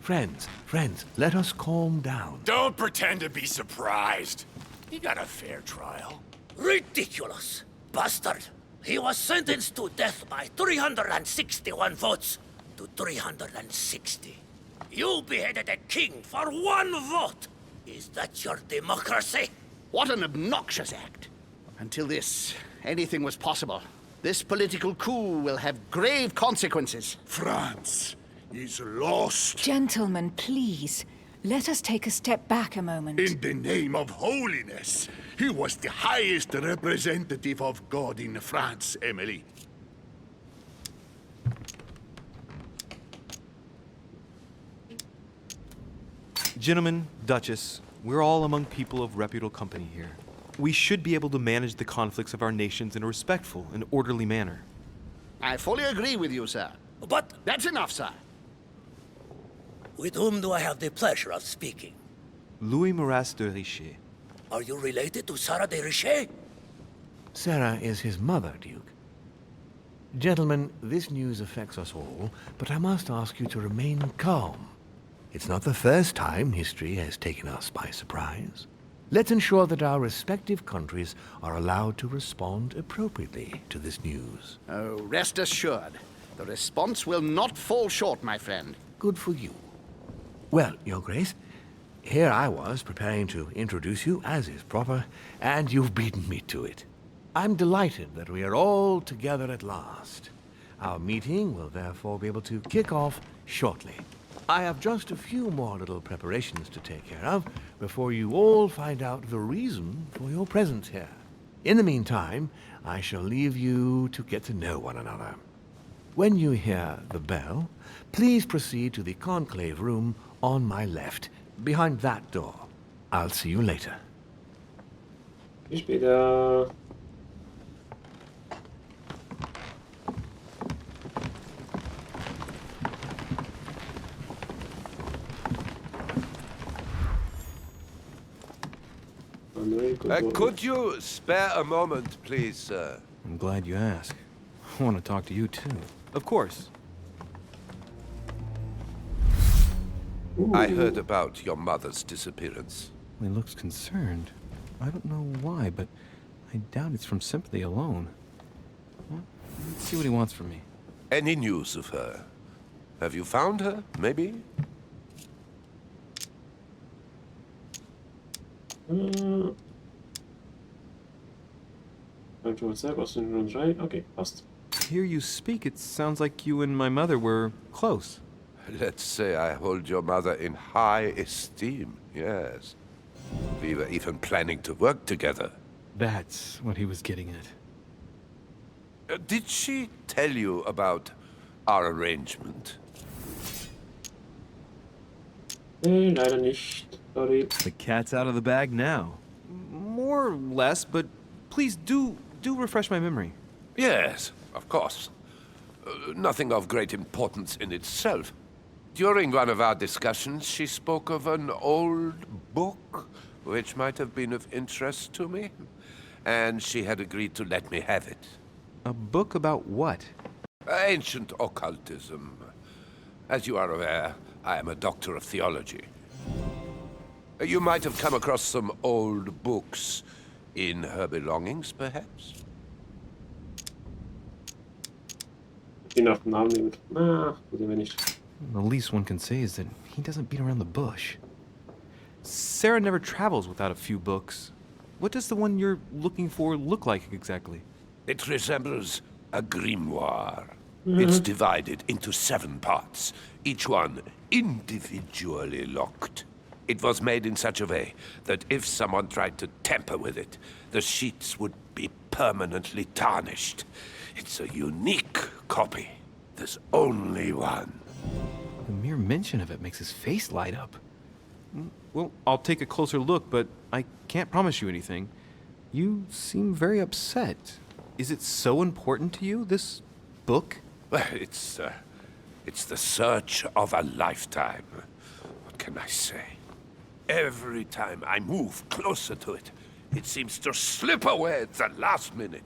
Friends, let us calm down. Don't pretend to be surprised. He got a fair trial. Ridiculous! Bastard! He was sentenced to death by 361 votes to 360. You beheaded a king for one vote! Is that your democracy? What an obnoxious act. Until anything was possible. This political coup will have grave consequences. France is lost. Gentlemen, please. Let us take a step back a moment. In the name of holiness. He was the highest representative of God in France, Emily. Gentlemen, Duchess, we're all among people of reputable company here. We should be able to manage the conflicts of our nations in a respectful and orderly manner. I fully agree with you, sir. But That's enough, sir. with whom do I have the pleasure of speaking? Louis Maras de Richer. Are you related to Sarah de Richer? Sarah is his mother, Duke. Gentlemen, this news affects us all, but I must ask you to remain calm. It's not the first time history has taken us by surprise. Let's ensure that our respective countries are allowed to respond appropriately to this news. Oh, rest assured. The response will not fall short, my friend. Good for you. Well, Your Grace, here I was preparing to introduce you as is proper, and you've beaten me to it. I'm delighted that we are all together at last. Our meeting will therefore be able to kick off shortly. I have just a few more little preparations to take care of before you all find out the reason for your presence here. In the meantime, I shall leave you to get to know one another. When you hear the bell, please proceed to the conclave room on my left, behind that door. I'll see you later. Bis später. Could you spare a moment, please, sir? I'm glad you asked. I want to talk to you, too. Of course. I heard about your mother's disappearance. He looks concerned. I don't know why, but I doubt it's from sympathy alone. Well, let's see what he wants from me. Any news of her? Have you found her, maybe? Okay, passt. Hear you speak, it sounds like you and my mother were close. Let's say I hold your mother in high esteem, yes. We were even planning to work together. That's what he was getting at. Did she tell you about our arrangement? Nee, leider nicht. Sorry. The cat's out of the bag now. More or less, but please do refresh my memory. Yes, of course. Nothing of great importance in itself. During one of our discussions, she spoke of an old book, which might have been of interest to me, and she had agreed to let me have it. A book about what? Ancient occultism. As you are aware, I am a doctor of theology. You might have come across some old books in her belongings, perhaps? Die nach dem Namen nehmen. Na, gut, wenn nicht. The least one can say is that he doesn't beat around the bush. Sarah never travels without a few books. What does the one you're looking for look like exactly? It resembles a grimoire. It's divided into 7 parts, each one individually locked. It was made in such a way that if someone tried to tamper with it, the sheets would be permanently tarnished. It's a unique copy. There's only one. The mere mention of it makes his face light up. Well, I'll take a closer look, but I can't promise you anything. You seem very upset. Is it so important to you, this book? Well, it's the search of a lifetime. What can I say? Every time I move closer to it, it seems to slip away at the last minute.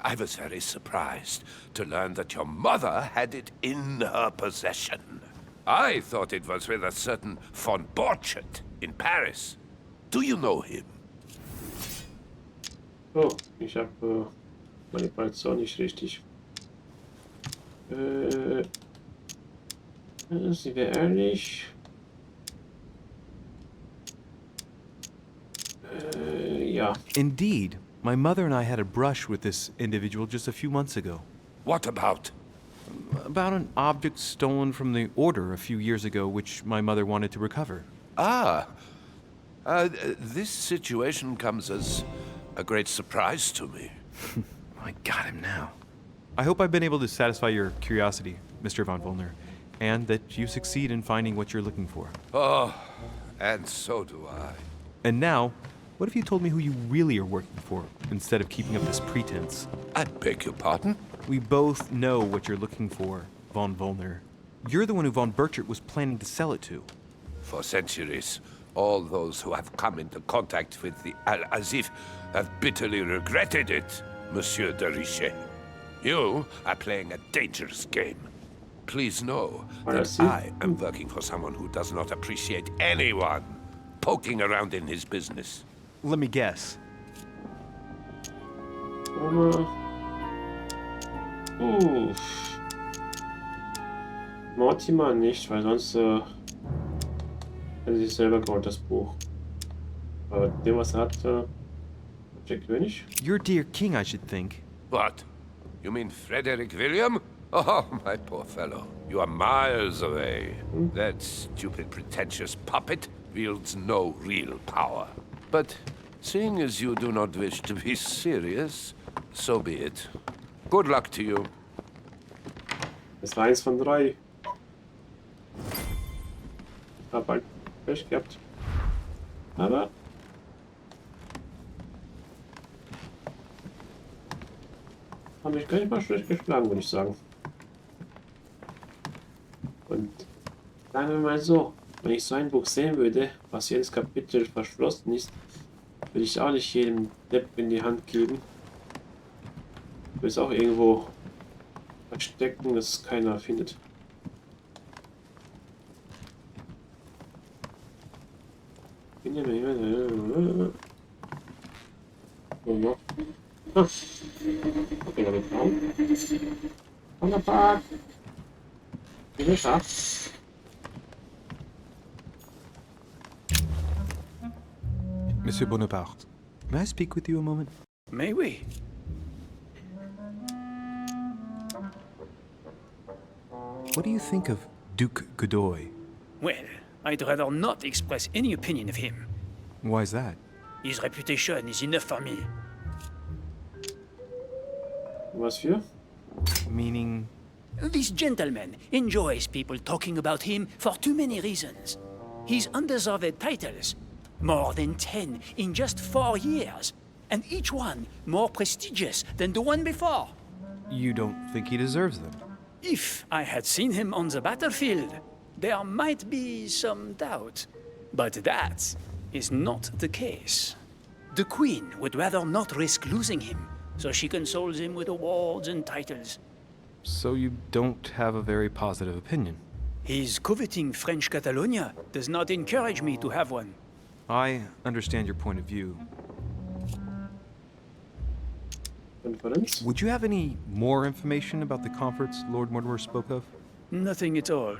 I was very surprised to learn that your mother had it in her possession. I thought it was with a certain von Borchardt in Paris. Do you know him? Oh, ich habe Manipulation nicht richtig. Sind wir ehrlich? Ja. Indeed. My mother and I had a brush with this individual just a few months ago. What about? About an object stolen from the Order a few years ago, which my mother wanted to recover. Ah. This situation comes as a great surprise to me. I got him now. I hope I've been able to satisfy your curiosity, Mr. von Wollner, and that you succeed in finding what you're looking for. Oh, and so do I. And now, what if you told me who you really are working for, instead of keeping up this pretense? I beg your pardon? We both know what you're looking for, von Wollner. You're the one who von Burchard was planning to sell it to. For centuries, all those who have come into contact with the Al-Azif have bitterly regretted it, Monsieur de Richet. You are playing a dangerous game. Please know that I am working for someone who does not appreciate anyone poking around in his business. Let me guess. Mortimer nicht, weil sonst hätte sich selber geholt, das Buch. Aber dem, was er hat, der König. Your dear king, I should think. What? You mean Frederick William? Oh, my poor fellow. You are miles away. That stupid, pretentious puppet wields no real power. But seeing as you do not wish to be serious, so be it. Good luck to you. Das war 1 von 3. Hab halt Pech gehabt. Aber habe ich gar nicht mal schlecht geschlagen, würde ich sagen. Und sagen wir mal so, wenn ich so ein Buch sehen würde, was jedes Kapitel verschlossen ist, würde ich auch nicht jedem Depp in die Hand geben. Ich will es auch irgendwo verstecken, dass es keiner findet. Okay, damit Raum. Wunderbar. Geschafft. Monsieur Bonaparte, may I speak with you a moment? May we? What do you think of Duke Godoy? Well, I'd rather not express any opinion of him. Why is that? His reputation is enough for me. Was für? Meaning? This gentleman enjoys people talking about him for too many reasons. His undeserved titles, more than 10 in just 4 years, and each one more prestigious than the one before. You don't think he deserves them? If I had seen him on the battlefield, there might be some doubt. But that is not the case. The Queen would rather not risk losing him, so she consoles him with awards and titles. So you don't have a very positive opinion? His coveting French Catalonia does not encourage me to have one. I understand your point of view. Conference? Would you have any more information about the conference Lord Mortimer spoke of? Nothing at all.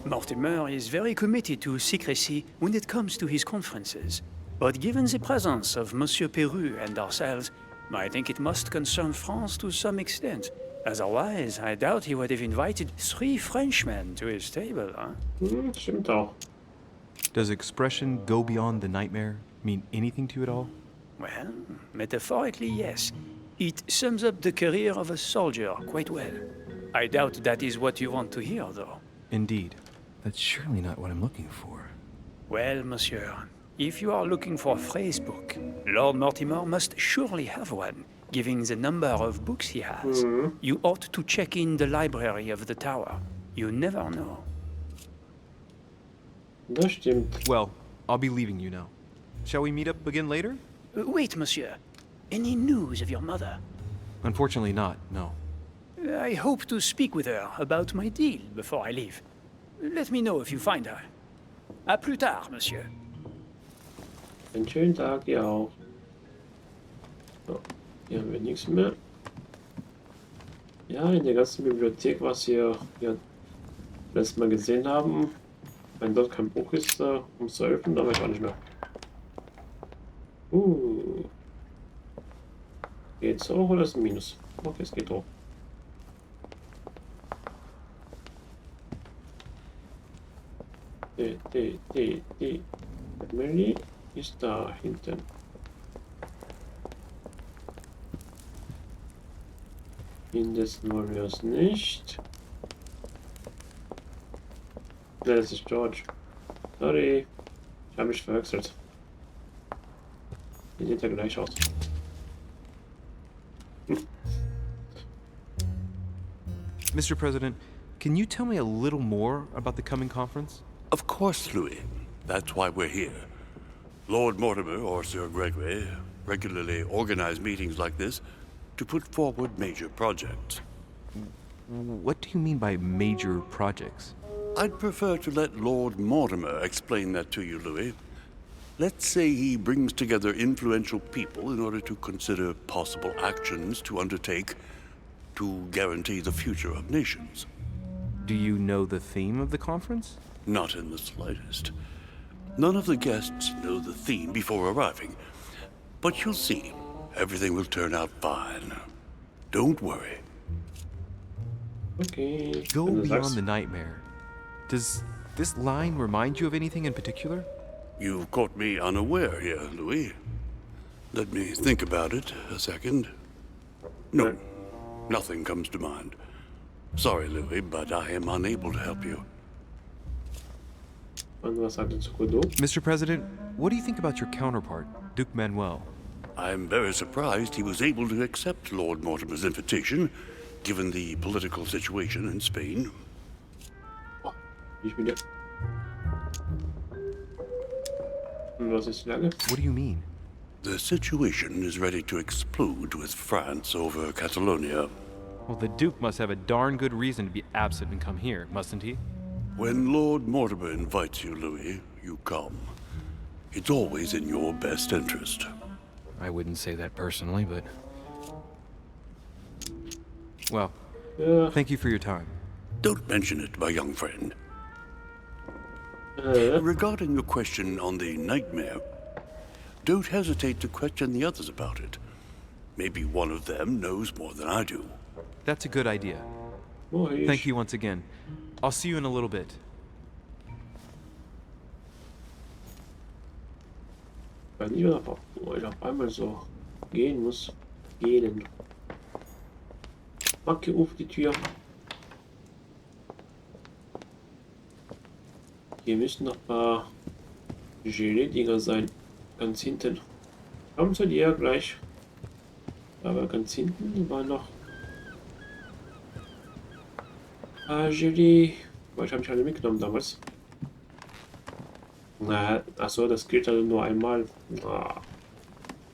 Mortimer is very committed to secrecy when it comes to his conferences. But given the presence of Monsieur Peru and ourselves, I think it must concern France to some extent. Otherwise, I doubt he would have invited 3 Frenchmen to his table, huh? Stimmt auch. Does expression "go beyond the nightmare" mean anything to you at all? Well, metaphorically, yes. It sums up the career of a soldier quite well. I doubt that is what you want to hear, though. Indeed. That's surely not what I'm looking for. Well, monsieur, if you are looking for a phrase book, Lord Mortimer must surely have one, given the number of books he has. You ought to check in the library of the tower. You never know. Das stimmt. Well, I'll be leaving you now. Shall we meet up again later? Wait, monsieur. Any news of your mother? Unfortunately not, no. I hope to speak with her about my deal before I leave. Let me know if you find her. À plus tard, monsieur. Einen schönen Tag, ihr auch. So, hier haben wir nichts mehr. Ja, in der ganzen Bibliothek, was hier letztes Mal gesehen haben. Wenn dort kein Buch ist, um zu öffnen, dann weiß ich auch nicht mehr. Geht's hoch oder ist ein Minus? Okay, es geht hoch. Die Emily ist da hinten. Hindessen wollen wir es nicht. Ne, das ist George. Sorry. Ich habe mich verwechselt. Die sieht ja gleich aus. Mr. President, can you tell me a little more about the coming conference? Of course, Louis. That's why we're here. Lord Mortimer or Sir Gregory regularly organize meetings like this to put forward major projects. What do you mean by major projects? I'd prefer to let Lord Mortimer explain that to you, Louis. Let's say he brings together influential people in order to consider possible actions to undertake to guarantee the future of nations. Do you know the theme of the conference? Not in the slightest. None of the guests know the theme before arriving. But you'll see, everything will turn out fine. Don't worry. Okay. Go beyond the nightmare. Does this line remind you of anything in particular? You've caught me unaware here, Louis. Let me think about it a second. No, nothing comes to mind. Sorry, Louis, but I am unable to help you. Mr. President, what do you think about your counterpart, Duke Manuel? I'm very surprised he was able to accept Lord Mortimer's invitation, given the political situation in Spain. What do you mean? The situation is ready to explode with France over Catalonia. Well, the Duke must have a darn good reason to be absent and come here, mustn't he? When Lord Mortimer invites you, Louis, you come. It's always in your best interest. I wouldn't say that personally, but... Well, thank you for your time. Don't mention it, my young friend. Regarding your question on the nightmare, don't hesitate to question the others about it. Maybe one of them knows more than I do. That's a good idea. Thank you once again. I'll see you in a little bit. Weil ich auf einmal so gehen muss. Gehen. Macke auf die Tür. Hier müssen noch ein paar Gelee-Dinger sein. Ganz hinten. Kommen zu dir gleich. Aber ganz hinten war noch Gelee. Ich habe mich alle mitgenommen damals. Na, achso, das gilt also nur einmal. Ah,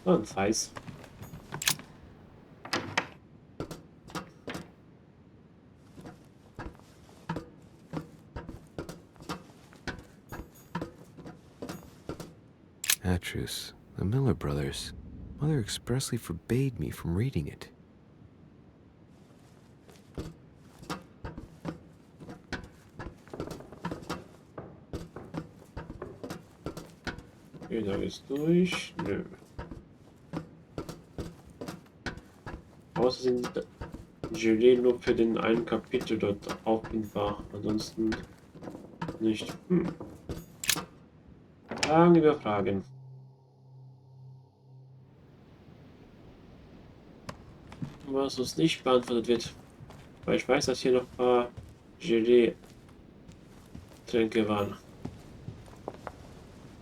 ein Scheiß. Atrus, the Miller brothers. Mother expressly forbade me from reading it. Okay, da geht's durch. Nö. Außer sind Gelee nur für den einen Kapitel dort auffindbar. Ansonsten nicht. Fragen über Fragen. Was uns nicht beantwortet wird. Weil ich weiß, dass hier noch ein paar Gelee-Tränke waren.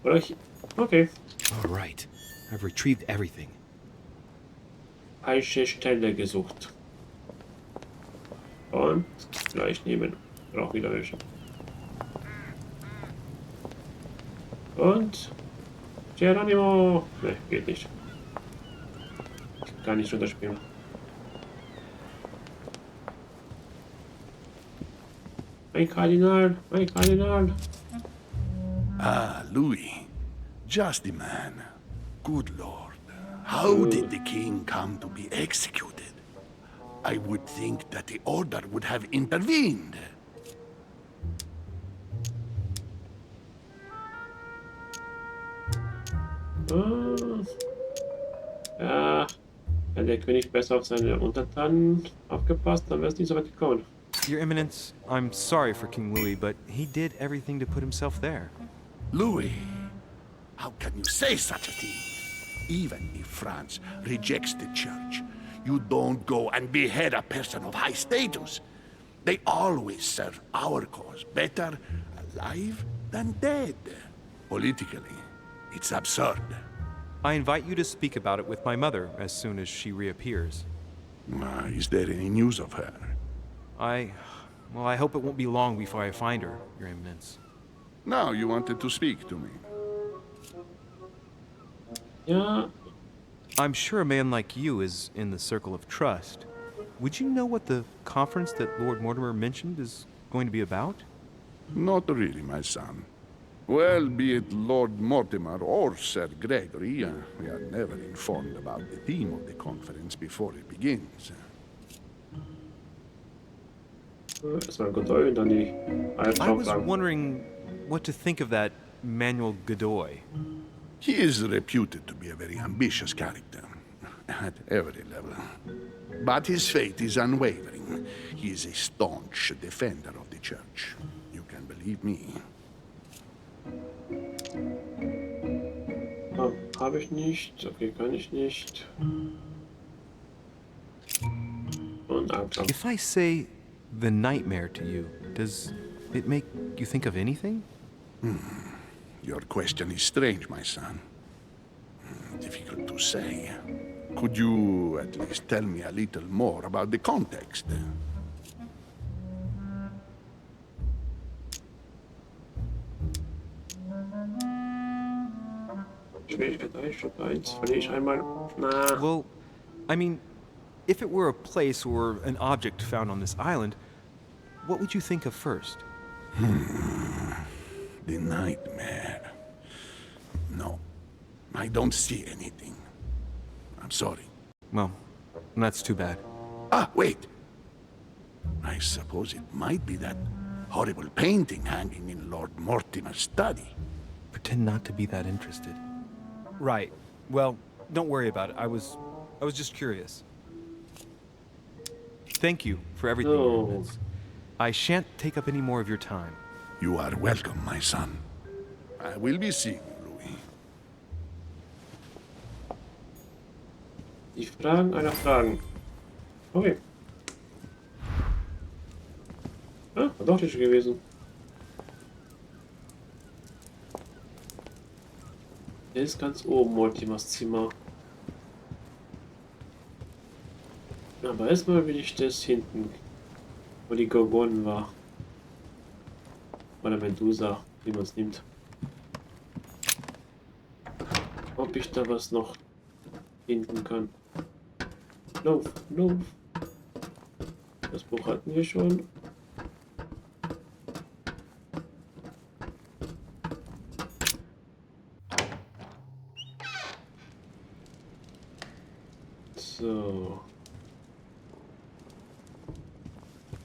Oder ich... Okay. All right. I've retrieved everything. Falsche Stelle gesucht. Und gleich nehmen. Braucht wieder welche. Und Geronimo. Ne, geht nicht. Ich kann nicht runterspielen. Mein Kardinal, mein Kardinal. Ah, Louis. Just the man. Good Lord. How did the king come to be executed? I would think that the order would have intervened. Ja, hätte der König besser auf seine Untertanen aufgepasst, dann wäre es nicht so weit gekommen. Your Eminence, I'm sorry for King Louis, but he did everything to put himself there. Louis, how can you say such a thing? Even if France rejects the church, you don't go and behead a person of high status. They always serve our cause better alive than dead. Politically, it's absurd. I invite you to speak about it with my mother as soon as she reappears. Is there any news of her? Well, I hope it won't be long before I find her, Your Eminence. Now you wanted to speak to me. Ja, I'm sure a man like you is in the circle of trust. Would you know what the conference that Lord Mortimer mentioned is going to be about? Not really, my son. Well, be it Lord Mortimer or Sir Gregory, we are never informed about the theme of the conference before it begins. erstmal Godoy und dann die I was Altfragen. wondering what to think of that Manuel Godoy. He is reputed to be a very ambitious character, at every level. But his faith is unwavering. He is a staunch defender of the church. You can believe me. Oh, habe ich nicht. Okay, kann ich nicht. Und Albtraum. If I say the nightmare to you, does it make you think of anything? Your question is strange, my son. Difficult to say. Could you at least tell me a little more about the context? Schwierigkeit 1, Stufe 1. Verliere ich einmal. Na. Well, I mean, if it were a place or an object found on this island, what would you think of first? The nightmare. No, I don't see anything. I'm sorry. Well, that's too bad. Ah, wait. I suppose it might be that horrible painting hanging in Lord Mortimer's study. Pretend not to be that interested. Right. Well, don't worry about it. I was just curious. Thank you for everything, Your Eminence. I shan't take up any more of your time. You are welcome, my son. I will be seeing you, Louis. Die Fragen einer Fragen. Okay. Ah, war doch nicht gewesen. Der ist ganz oben, Mortimers Zimmer. Aber erstmal will ich das hinten, wo die Gorgonen war. Oder Medusa, wie man es nimmt. Ob ich da was noch finden kann. Lauf, lauf. Das Buch hatten wir schon. So.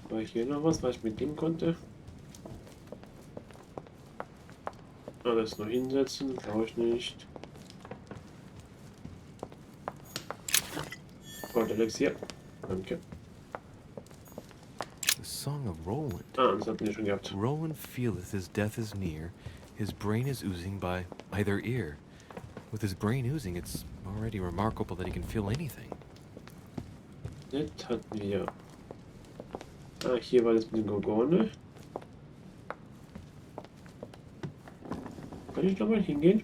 War hier noch was ich mitnehmen konnte? Alles nur hinsetzen, brauche ich nicht. Gold-Elixier. Danke. The Song of Roland. Ah, das hatten wir schon gehabt. Roland feeleth his death is near. His brain is oozing by either ear. With his brain oozing, it's already remarkable that he can feel anything. Das hatten wir. Ah, hier war das mit den Gorgone. Kann ich nochmal hingehen?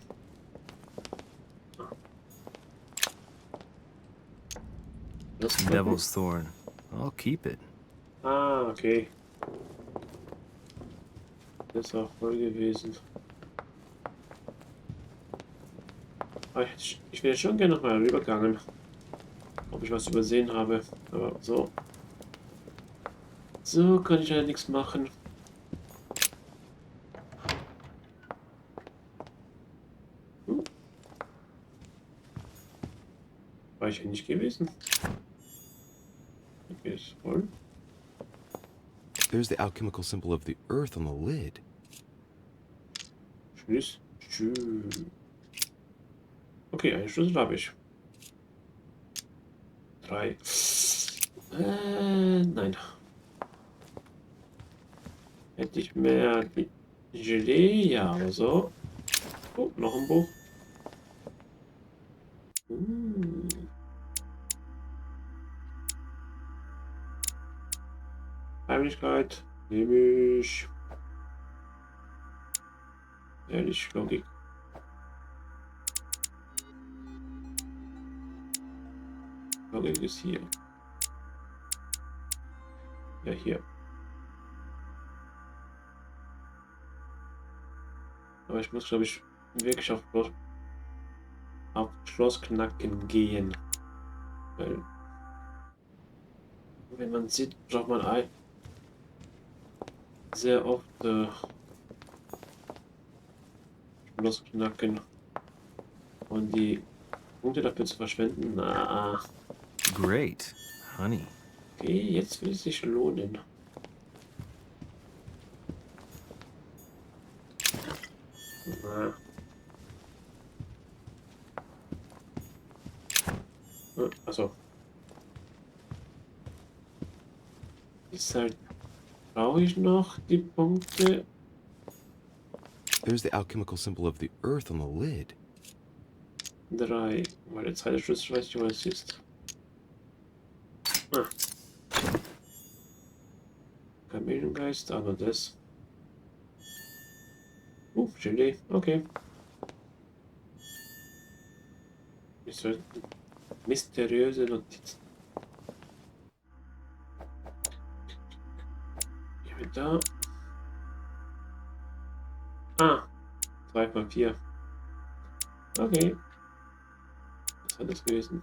Das Devil's Thorn. I'll keep it. Ah, okay. Das ist auch voll gewesen. Ah, ich wäre schon gerne nochmal rübergegangen. Ob ich was übersehen habe. Aber so. So kann ich ja nichts machen. War ich hier nicht gewesen? Okay, ist voll. There's the alchemical symbol of the earth on the lid. Tschüss. Tschüss. Okay, einen Schlüssel habe ich. 3. Nein. Hätte ich mehr Gelee? Ja, aber so. Oh, noch ein Buch. Heimlichkeit. Nehme ich. Ehrlich, Logik. Logik ist hier. Ja, hier. Aber ich muss, glaube ich, wirklich auf Schlossknacken gehen. Weil, wenn man sieht, braucht man sehr oft Schlossknacken. Und die Punkte dafür zu verschwenden, na. Great, honey. Okay, jetzt will es sich lohnen. Na. Also. Ist halt. Brauche ich noch die Punkte? There's the alchemical symbol of the earth on the lid. 3. Weil der zweite Schlüssel weiß ich, was es ist. Ah. Kameliengeist, aber das. Gelee, okay. Mysteriöse Notizen. Hier da. Ah, 2 von 4. Okay. Was hat das gewesen?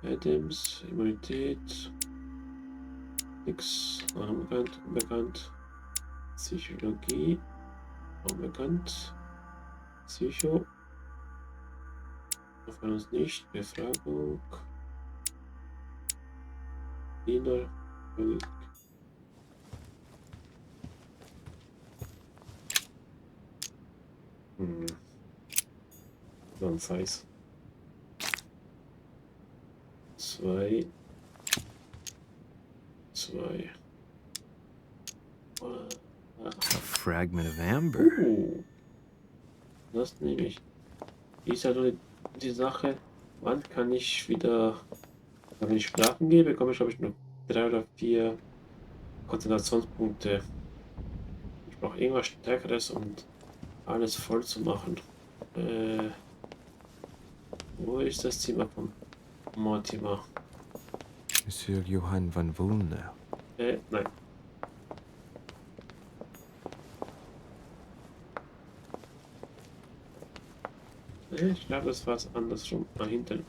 Adams, Immunität. Nix. Unbekannt. Unbekannt. Psychologie. Unbekannt. Psycho. Auf uns nicht. Befragung. Diener. Logik. Ganz heiß. 2. 2. A fragment of amber. Das nehme ich. Ist ja nur die Sache, wann kann ich wieder, wenn ich schlafen gehe, bekomme ich, glaube ich, nur 3 oder 4 Konzentrationspunkte. Ich brauche irgendwas Stärkeres, um alles voll zu machen. Wo ist das Zimmer von Mortimer? Monsieur Johann van Wulner. Nein. Ich glaube, das war es andersrum. Da hinten.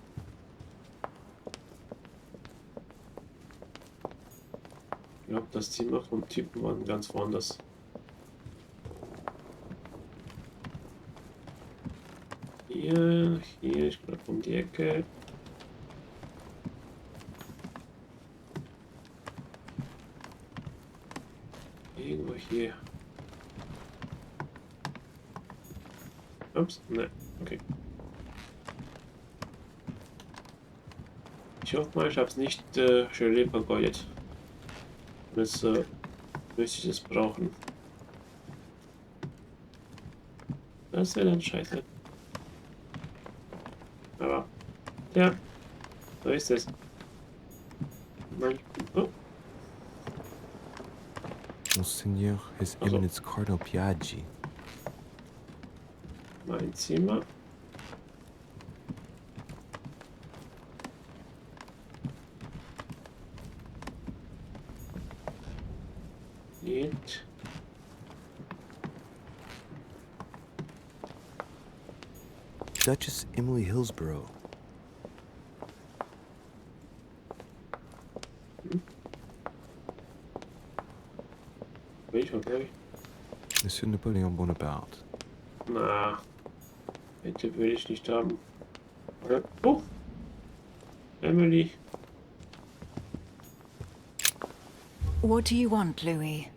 Ich glaube, das Zimmer vom Typen war ganz woanders. Hier, ich glaube um die Ecke. Irgendwo hier. Ups, ne, okay. Ich hoffe mal, ich habe es nicht Gelee vergeudet. Jetzt müsste ich es brauchen. Das wäre dann scheiße. Aber, ja, so ist es. Oh. Monseigneur, His Eminence Cardinal Piaggi. Mein Zimmer. Geht. Duchess Emily Hillsborough. Okay. Monsieur Napoleon Bonaparte. Na, bitte will ich nicht haben. Oh, Emily. What do you want, Louis?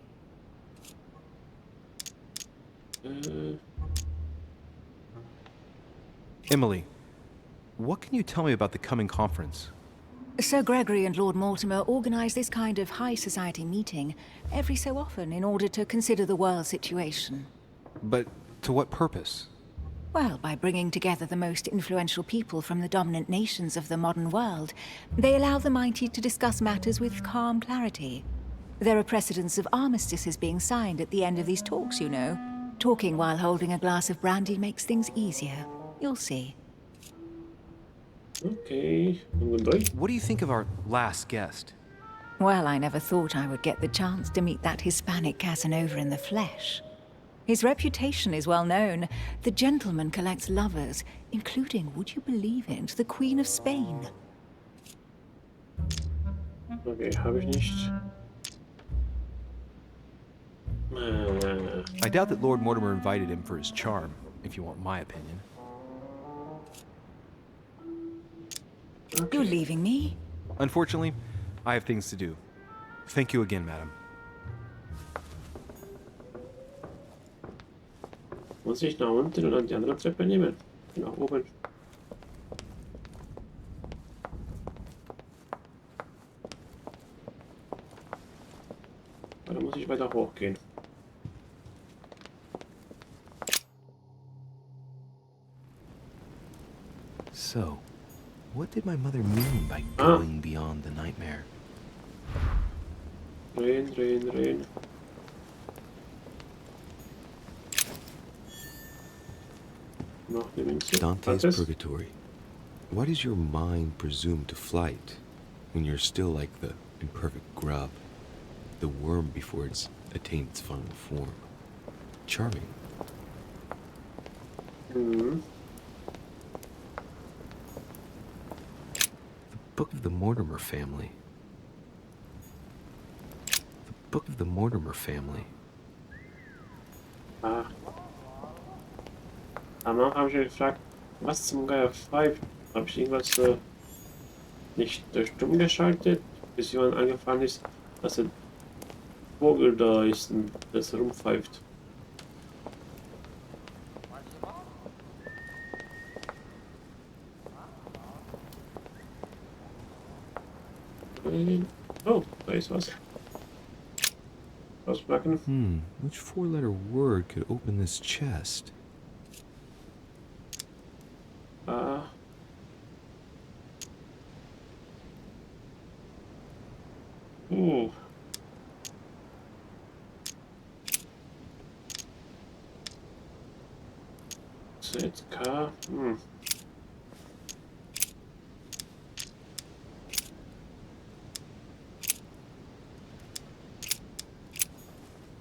Emily, what can you tell me about the coming conference? Sir Gregory and Lord Mortimer organize this kind of high society meeting every so often in order to consider the world situation. But to what purpose? Well, by bringing together the most influential people from the dominant nations of the modern world, they allow the mighty to discuss matters with calm clarity. There are precedents of armistices being signed at the end of these talks, you know. Talking while holding a glass of brandy makes things easier. You'll see. Okay, gut. What do you think of our last guest? Well, I never thought I would get the chance to meet that Hispanic Casanova in the flesh. His reputation is well known. The gentleman collects lovers, including, would you believe it, the Queen of Spain. Okay, habe ich nicht. I doubt that Lord Mortimer invited him for his charm, if you want my opinion. You're leaving me? Unfortunately, I have things to do. Thank you again, madam. Muss ich nach unten oder die andere Treppe nehmen? Nach oben. Oder muss ich weiter hochgehen? So, what did my mother mean by going beyond the nightmare? Drehen. Noch eine Münze. Dante's Purgatory. Why does your mind presume to flight when you're still like the imperfect grub, the worm before it's attained its final form? Charming. Mhm. The Book of the Mortimer family. The Book of the Mortimer family. Ah. Am Anfang habe ich mich gefragt, was zum Geier pfeift. Habe ich irgendwas nicht stumm geschaltet, bis jemand angefallen ist, dass der Vogel da ist und das rumpfeift. Oh, da ist was. Auspacken. Which four-letter word could open this chest? ZK.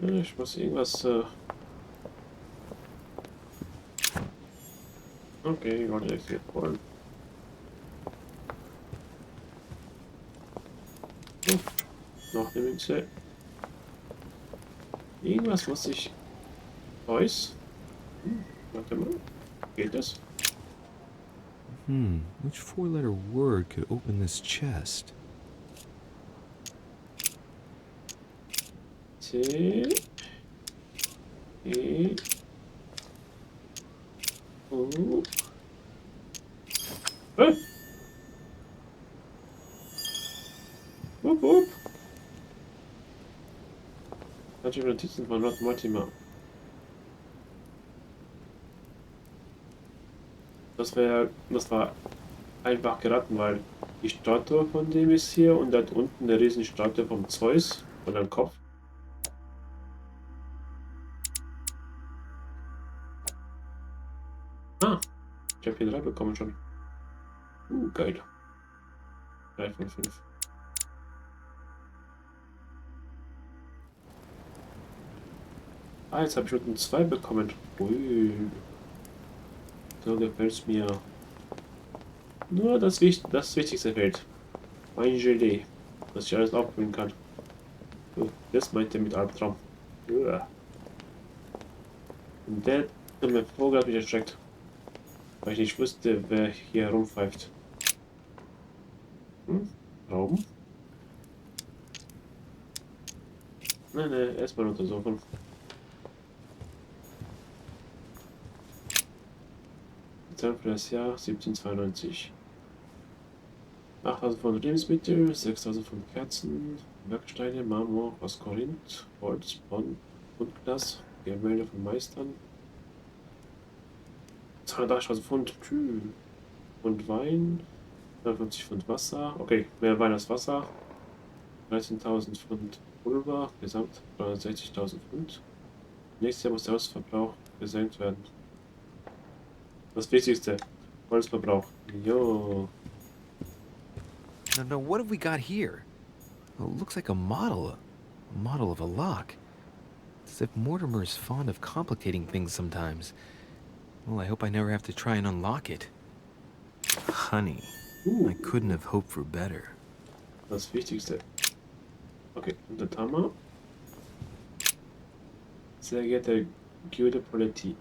Ich muss irgendwas. Okay, ich wollte jetzt hier holen. Noch eine Münze. Irgendwas muss ich. Weiß. Warte mal. Geht das? Which four-letter word could open this chest? C. E. U. Wupp, wupp. Manche Notizen von Lord Mortimer. Das war einfach geraten, weil die Statue von dem ist hier und dort unten eine riesen Statue vom Zeus von dem Kopf. Ich habe hier 3 bekommen schon. Geil. 3 von 5. Jetzt habe ich unten 2 bekommen. Ui. So gefällt es mir. Nur das Wichtigste fehlt. Mein Gelee. Dass ich alles aufbringen kann. So, das meint er mit Albtraum. Ja. Und der dumme Vogel hat mich erschreckt. Weil ich nicht wusste, wer hier herumpfeift. Raum? Nein, erstmal untersuchen. Return für das Jahr 1792. 8000 Pfund Lebensmittel, 6000 Pfund Kerzen, Werksteine, Marmor aus Korinth, Holz, Buntglas, Gemälde von Meistern, 280.000 Pfund Tü und Wein, 52 Pfund Wasser, okay, mehr Wein als Wasser, 13.000 Pfund Pulver, gesamt 360.000 Pfund. Nächstes Jahr muss der Holzverbrauch gesenkt werden. Das Wichtigste, Holzverbrauch. Jo. No, what have we got here? Oh, it looks like a model of a lock. It's as if Mortimer is fond of complicating things sometimes. Well, I hope I never have to try and unlock it. Honey, I couldn't have hoped for better. Das Wichtigste. Okay, und das haben wir. Sehr geehrter Guido Poletti.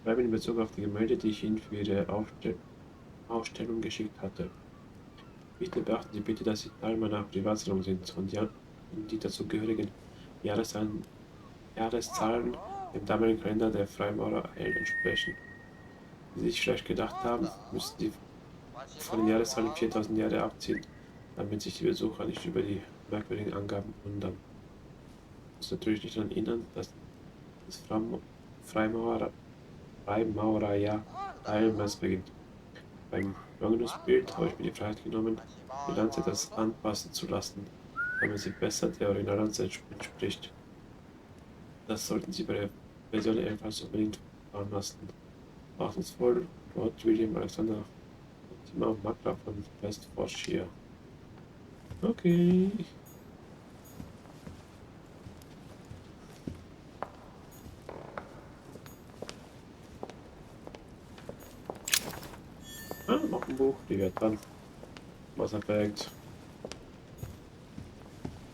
Schreibe in Bezug auf die Gemälde, die ich Ihnen für Ihre Ausstellung geschickt hatte. Bitte beachten Sie bitte, dass sie Teil meiner Privatsammlung sind und die dazugehörigen Jahreszahlen dem damaligen Kalender der Freimaurer entsprechen. Wie Sie sich vielleicht gedacht haben, müssen Sie von den Jahreszahlen 4000 Jahre abziehen, damit sich die Besucher nicht über die merkwürdigen Angaben wundern. Ich muss natürlich nicht daran erinnern, dass das Freimaurerjahr Eilenmess beginnt. Beim Longinus-Bild habe ich mir die Freiheit genommen, die Lanze etwas anpassen zu lassen, damit sie besser der Originallanze entspricht. Das sollten Sie bei der Version ebenfalls unbedingt veranlassen. Achtungsvoll, Lord William Alexander Optima Makler von Westforshire. Okay. Noch ein Buch, die wird dran. Wasserfakt.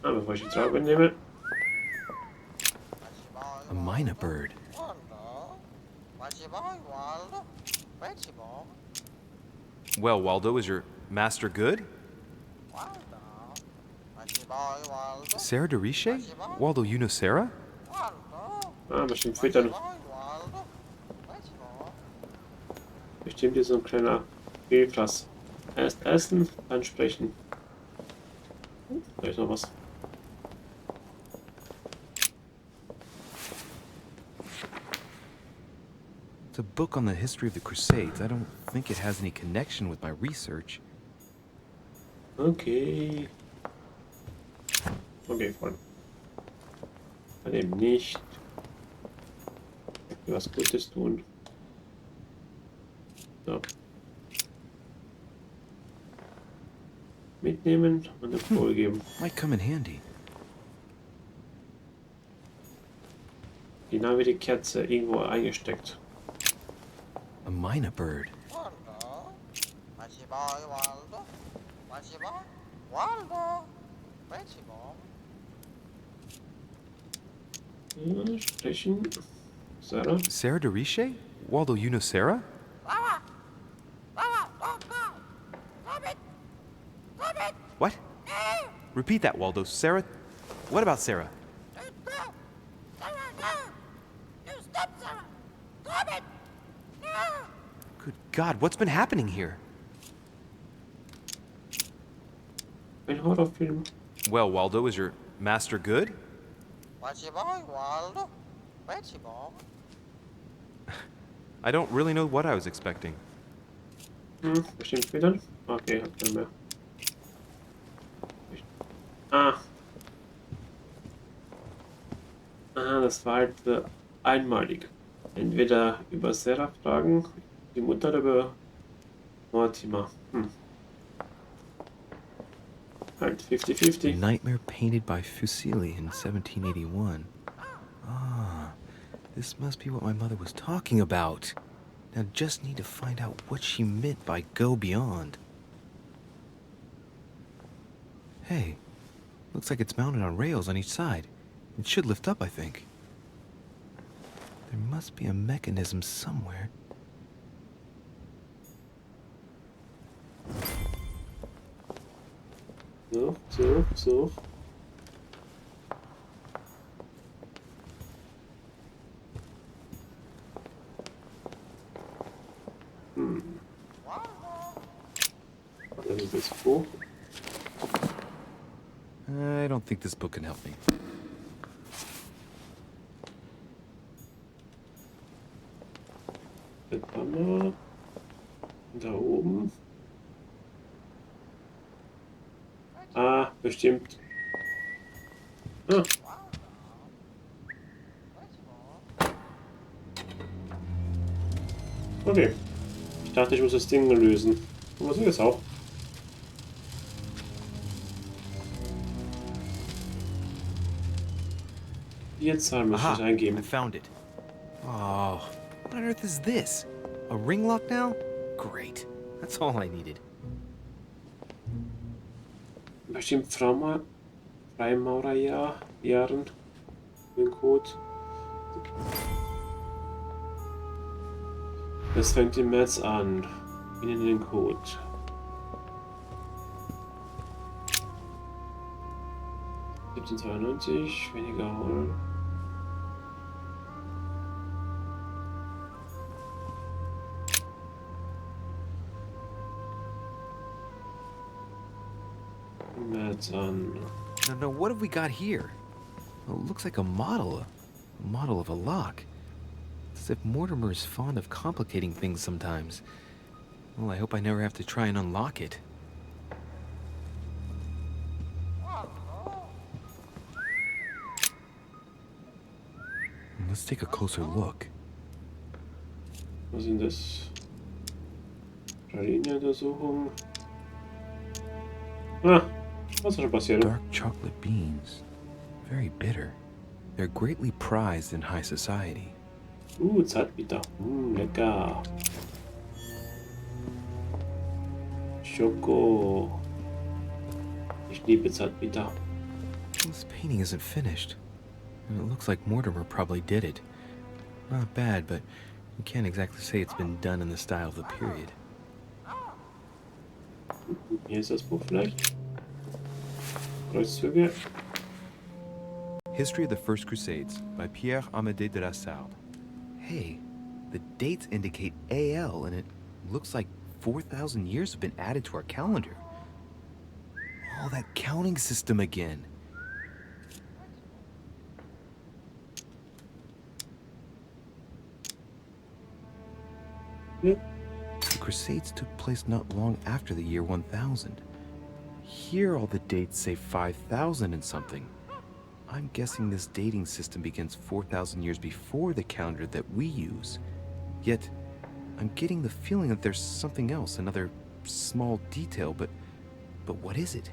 Bevor ich die Traube nehme. A minor bird. Well, Waldo, is your master good? Sarah de Riche? Waldo, you know Sarah? Bestimmt füttern. Bestimmt ist so ein kleiner Fehlfass. Erst essen, dann sprechen. Vielleicht noch was. It's a book on the history of the Crusades. I don't think it has any connection with my research. Okay. Okay, Freunde. Dann eben nicht. Was Gutes tun. So. Mitnehmen und eine Probe geben. Might come in handy. Genau wie die Kerze irgendwo eingesteckt. A minor bird. Ja, sprechen. Sarah. Sarah de Riche? Waldo, you know Sarah? What? Repeat that, Waldo. Sarah? What about Sarah? Good God, what's been happening here? Ein Horrorfilm. Well, Waldo, is your master good? I don't really know what I was expecting. Bestimmt füttern. Okay, hat keinen mehr. Das war halt einmalig. Entweder über Sarah fragen, die Mutter oder über Mortimer. Halt 50-50. Nightmare painted by Fuseli in 1781. Ah, this must be what my mother was talking about. Now just need to find out what she meant by go beyond. Hey, looks like it's mounted on rails on each side. It should lift up, I think. There must be a mechanism somewhere. So. Info. I don't think this book can help me. Das haben wir. Da oben. Ah, bestimmt. Ah. Okay. Ich dachte, ich muss das Ding lösen. Aber so ist auch. Die Zahl muss ich eingeben. I found it. Oh, what on earth is this? A ring lock now? Great. That's all I needed. Bestimmt Freimaurerjahren. Den Code. Das fängt im März an. Ihnen den Code. $17,92, weniger holen. März an. No, what have we got here? Well, it looks like a model of a lock. It's as if Mortimer is fond of complicating things sometimes. Well, I hope I never have to try and unlock it. Let's take a closer look. Was ist das? Praline-Untersuchung. Ah, was ist schon passiert? Dark chocolate beans. Very bitter. They're greatly prized in high society. Zartbitter. Lecker. Schoko. Ich liebe Zartbitter. This painting isn't finished. And it looks like Mortimer probably did it. Not bad, but you can't exactly say it's been done in the style of the period. Hier ist das Buch vielleicht. Kreuzzüge. History of the First Crusades by Pierre Amédée de la Salle. Hey, the dates indicate AL, and it looks like 4,000 years have been added to our calendar. Oh, that counting system again. The Crusades took place not long after the year 1000. Here all the dates say 5,000 and something. I'm guessing this dating system begins 4,000 years before the calendar that we use. Yet, I'm getting the feeling that there's something else, another small detail, but what is it?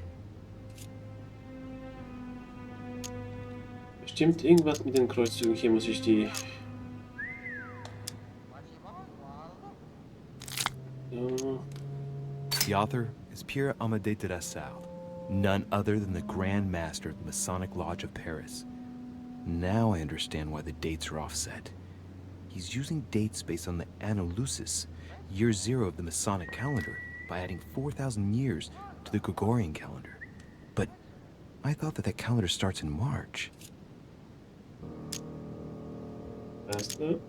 Bestimmt irgendwas mit den Kreuzzügen. Hier muss ich die... The author is Pierre Amédée de la Salle, none other than the Grand Master of the Masonic Lodge of Paris. Now I understand why the dates are offset. He's using dates based on the Anno Lucis, year 0 of the Masonic calendar, by adding 4,000 years to the Gregorian calendar. But I thought that calendar starts in March. Erste.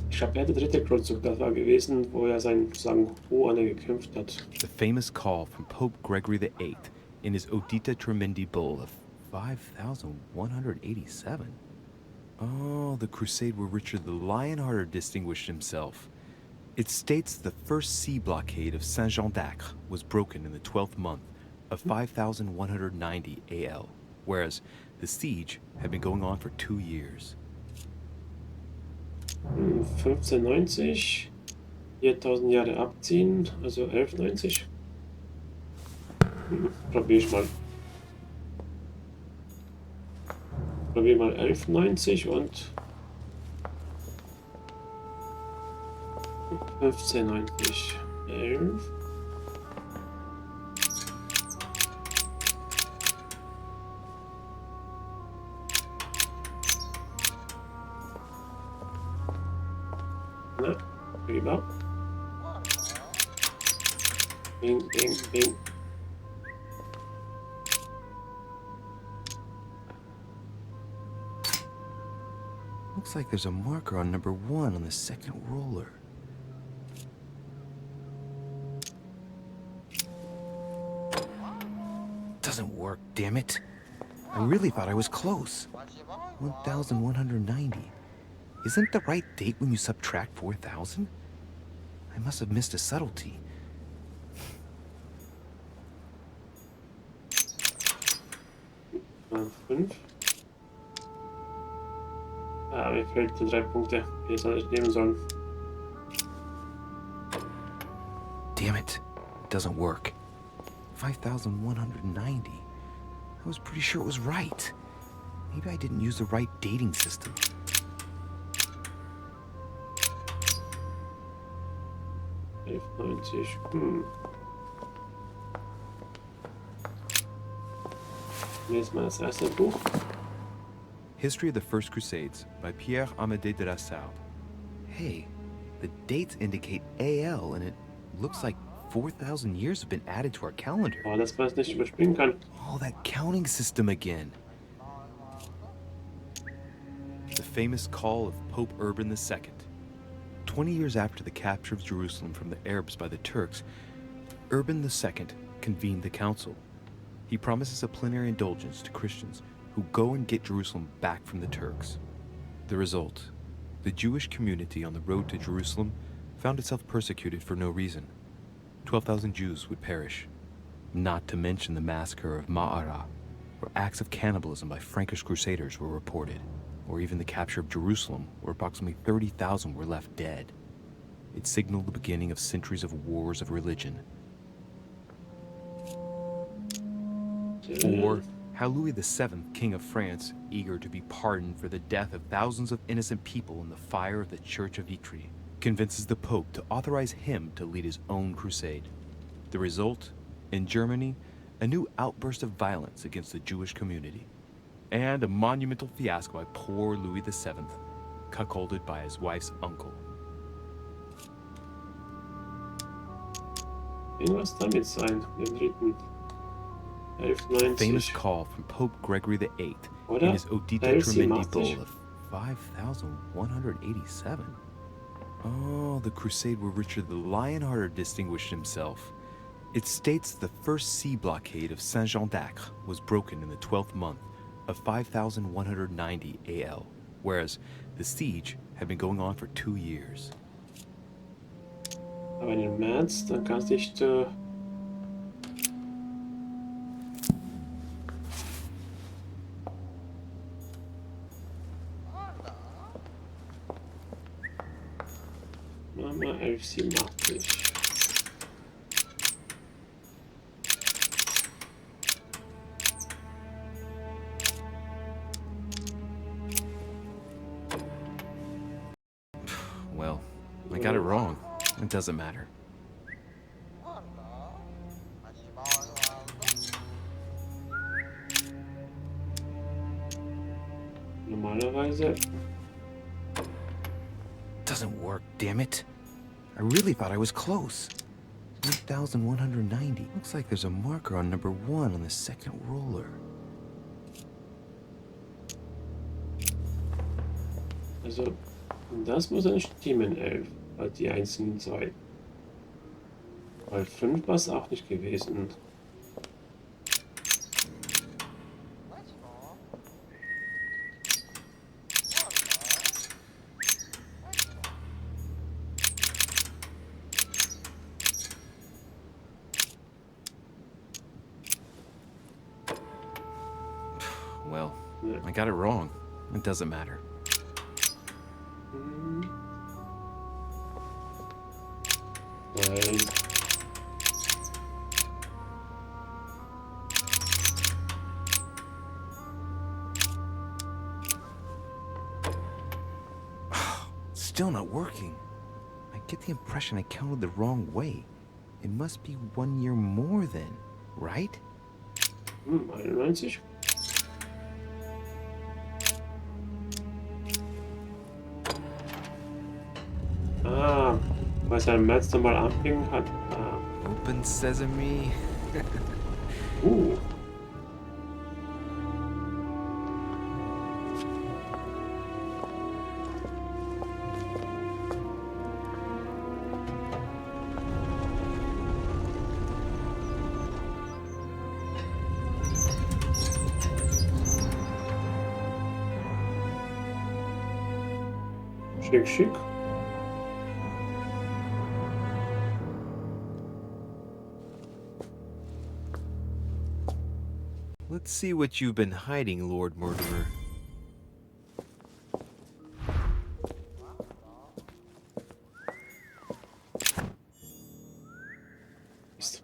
Ich glaube, der dritte Kreuzzug, das war gewesen, wo sein sozusagen Hohe gekämpft hat. The famous call from Pope Gregory VIII in his Audita Tremendi Bull of 5,187. Oh, the crusade where Richard the Lionhearted distinguished himself. It states the first sea blockade of Saint-Jean d'Acre was broken in the 12th month of 5,190 AL, whereas the siege had been going on for 2 years. 1590, 4000 Jahre abziehen, also 1190. Probier ich mal. Probier mal 1190 und 1590. 11. Na, prima. Bing, bing, bing. Looks like there's a marker on number 1 on the second roller. Doesn't work, damn it. I really thought I was close. 1,190. Isn't the right date when you subtract 4,000? I must have missed a subtlety. Fünf. Ah, mir fehlen die 3 Punkte, die jetzt nicht nehmen sollen. Damn it. It doesn't work. 5,190. I was pretty sure it was right. Maybe I didn't use the right dating system. Hier ist mal das erste Buch. History of the First Crusades by Pierre Amédée de la Salle. Hey, the dates indicate AL and it looks like 4,000 years have been added to our calendar. Oh, dass man es nicht überspringen kann. Oh, that counting system again. The famous call of Pope Urban II. 20 years after the capture of Jerusalem from the Arabs by the Turks, Urban II convened the council. He promises a plenary indulgence to Christians who go and get Jerusalem back from the Turks. The result, the Jewish community on the road to Jerusalem found itself persecuted for no reason. 12,000 Jews would perish, not to mention the massacre of Ma'ara, where acts of cannibalism by Frankish crusaders were reported, or even the capture of Jerusalem, where approximately 30,000 were left dead. It signaled the beginning of centuries of wars of religion. Or how Louis VII, King of France, eager to be pardoned for the death of thousands of innocent people in the fire of the Church of Vitry, convinces the Pope to authorize him to lead his own crusade. The result, in Germany, a new outburst of violence against the Jewish community, and a monumental fiasco by poor Louis VII, cuckolded by his wife's uncle. Irgendwas damit sein, den dritten. 1190. Famous call from Pope Gregory VIII Oder? in his Audita Tremendi Bull of 5,187. Oh, the crusade where Richard the Lionhearted distinguished himself. It states the first sea blockade of Saint-Jean d'Acre was broken in the 12th month of 5,190 AL, whereas the siege had been going on for 2 years. Aber in den März, dann kannst du nicht... Mama 1187. Well, I got it wrong. It doesn't matter. Normalerweise... Doesn't work, damn it. I really thought I was close. 1,190. Looks like there's a marker on number 1 on the second roller. Also, das muss dann stimmen, 11. Weil die einzelnen 2. Weil 5 war es auch nicht gewesen. Well, I got it wrong. It doesn't matter. Nein. Still not working. I get the impression I counted the wrong way. It must be 1 year more then, right? 91. Ah, weil es ja im März nochmal angefangen hat. Ah. Open sesame. Schick, schick. Let's see what you've been hiding, Lord Murderer. Mist.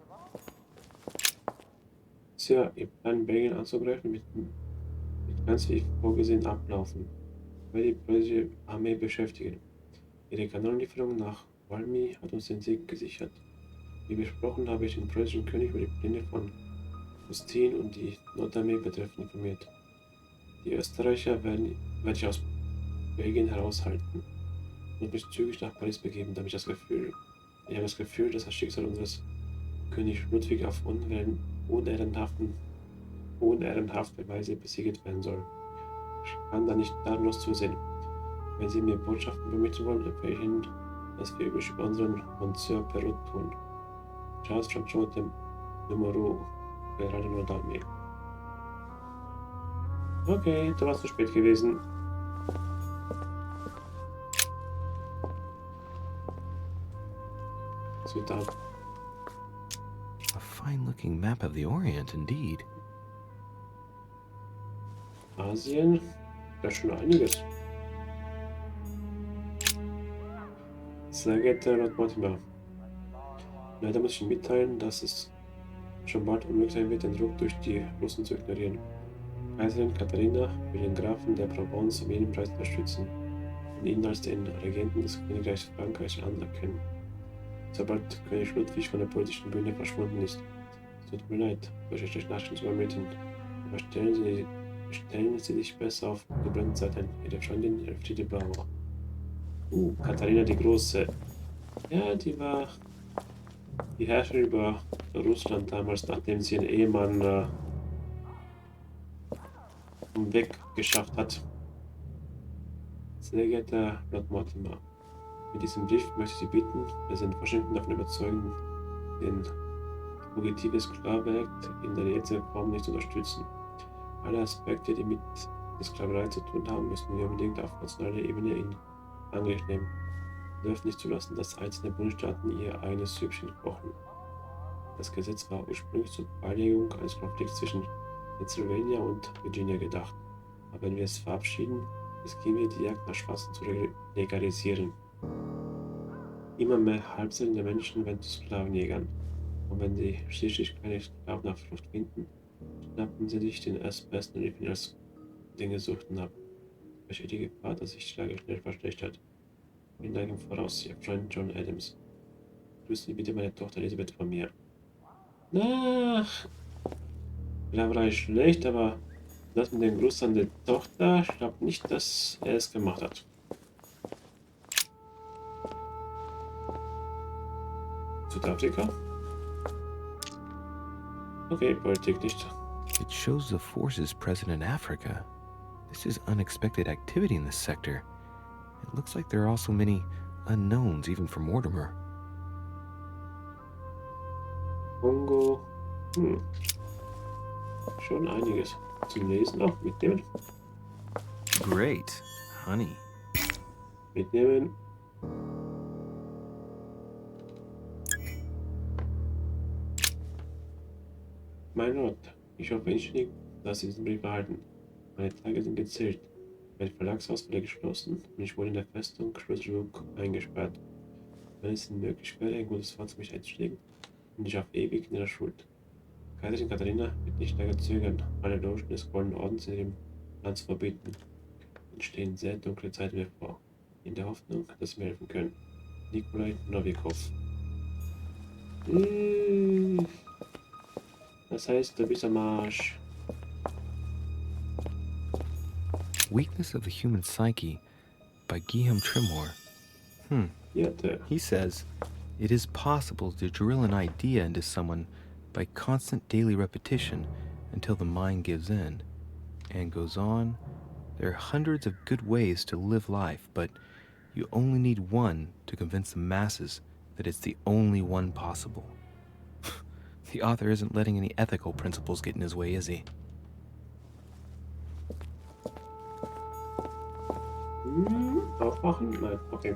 Tja, ihr Plan, Belgien anzugreifen, mit ganz wie vorgesehen ablaufen. Weil die preußische Armee beschäftigen. Ihre Kanonenlieferung nach Valmy hat uns den Sieg gesichert. Wie besprochen habe ich den preußischen König über die Pläne von Justin und die Nordarmee betreffend informiert. Die Österreicher werde ich aus Belgien heraushalten und mich zügig nach Paris begeben, damit ich habe das Gefühl, dass das Schicksal unseres Königs Ludwig auf unehrenhafte Weise besiegt werden soll. Ich kann da nicht tatenlos zusehen. Wenn Sie mir Botschaften übermitteln wollen, empfehle ich Ihnen, dass wir üblich über unseren Monsieur Perrault tun. Charles Franchot, dem Numero gerade nur Dame. Okay, da war es zu spät gewesen. Was wird da? A fine-looking map of the Orient, indeed. Asien? Da ist schon einiges. Sehr geehrter Lord Mortimer, leider muss ich Ihnen mitteilen, dass es schon bald unmöglich sein wird, den Druck durch die Russen zu ignorieren. Kaiserin Katharina will den Grafen der Provence um jeden Preis unterstützen und ihn als den Regenten des Königreichs Frankreich anerkennen. Sobald König Ludwig von der politischen Bühne verschwunden ist. Es tut mir leid, euch schlechte Nachrichten zu übermitteln, aber stellen Sie sich besser auf die Blendenzeit ein. Ihre Freundin Elfriede Bauer. Katharina die Große. Ja, die war die Herrscherin über Russland damals, nachdem sie ihren Ehemann weggeschafft hat. Sehr geehrter Lord Mortimer, mit diesem Brief möchte ich Sie bitten, Präsident Washington davon überzeugen, den fugitive Sklavenakt in der jetzigen Form nicht zu unterstützen. Alle Aspekte, die mit der Sklaverei zu tun haben, müssen wir unbedingt auf nationaler Ebene in Angriff nehmen. Wir dürfen nicht zulassen, dass einzelne Bundesstaaten ihr eigenes Süppchen kochen. Das Gesetz war ursprünglich zur Beilegung eines Konflikts zwischen Pennsylvania und Virginia gedacht. Aber wenn wir es verabschieden, riskieren wir, die Jagd nach Schwarzen zu legalisieren. Immer mehr halbsinnende Menschen werden zu Sklavenjägern. Und wenn sie schließlich keine Sklaven auf Flucht finden, schnappen sie sich den Erstbesten und riefen als Dinge suchten ab. Besteht die Gefahr, dass sich die Lage schnell verschlechtert. Vielen Dank im Voraus, Ihr Freund John Adams. Grüßen Sie bitte meine Tochter Elisabeth von mir. Nach. Sklaverei ist schlecht, aber das mit dem Gruß an die Tochter, ich glaube nicht, dass er es gemacht hat. Südafrika? Okay, Politik nicht. It shows the forces present in Africa. This is unexpected activity in this sector. It looks like there are also many unknowns, even for Mortimer. Kongo. Schon einiges zum Lesen auch mitnehmen. Great, honey. Mitnehmen. Mein Lord, ich hoffe inständig, dass Sie diesen Brief erhalten. Meine Tage sind gezählt. Mein Verlagshaus wurde geschlossen und ich wurde in der Festung Schlüsselburg eingesperrt. Wenn es Ihnen möglich wäre, ein gutes Wort für mich einzulegen, bin ich auf ewig in Ihrer Schuld. Kaiserin Katharina wird nicht lange zögern, alle Logen des Goldenen Ordens in dem Land zu verbieten. Uns stehen sehr dunkle Zeiten bevor, in der Hoffnung, dass Sie mir helfen können. Nikolai Novikov. Das heißt, du bist am Arsch. Weakness of the Human Psyche by Guillaume Trimore. He says, it is possible to drill an idea into someone by constant daily repetition until the mind gives in. And goes on, there are hundreds of good ways to live life, but you only need one to convince the masses that it's the only one possible. The author isn't letting any ethical principles get in his way, is he? Drauf machen? Nein, okay.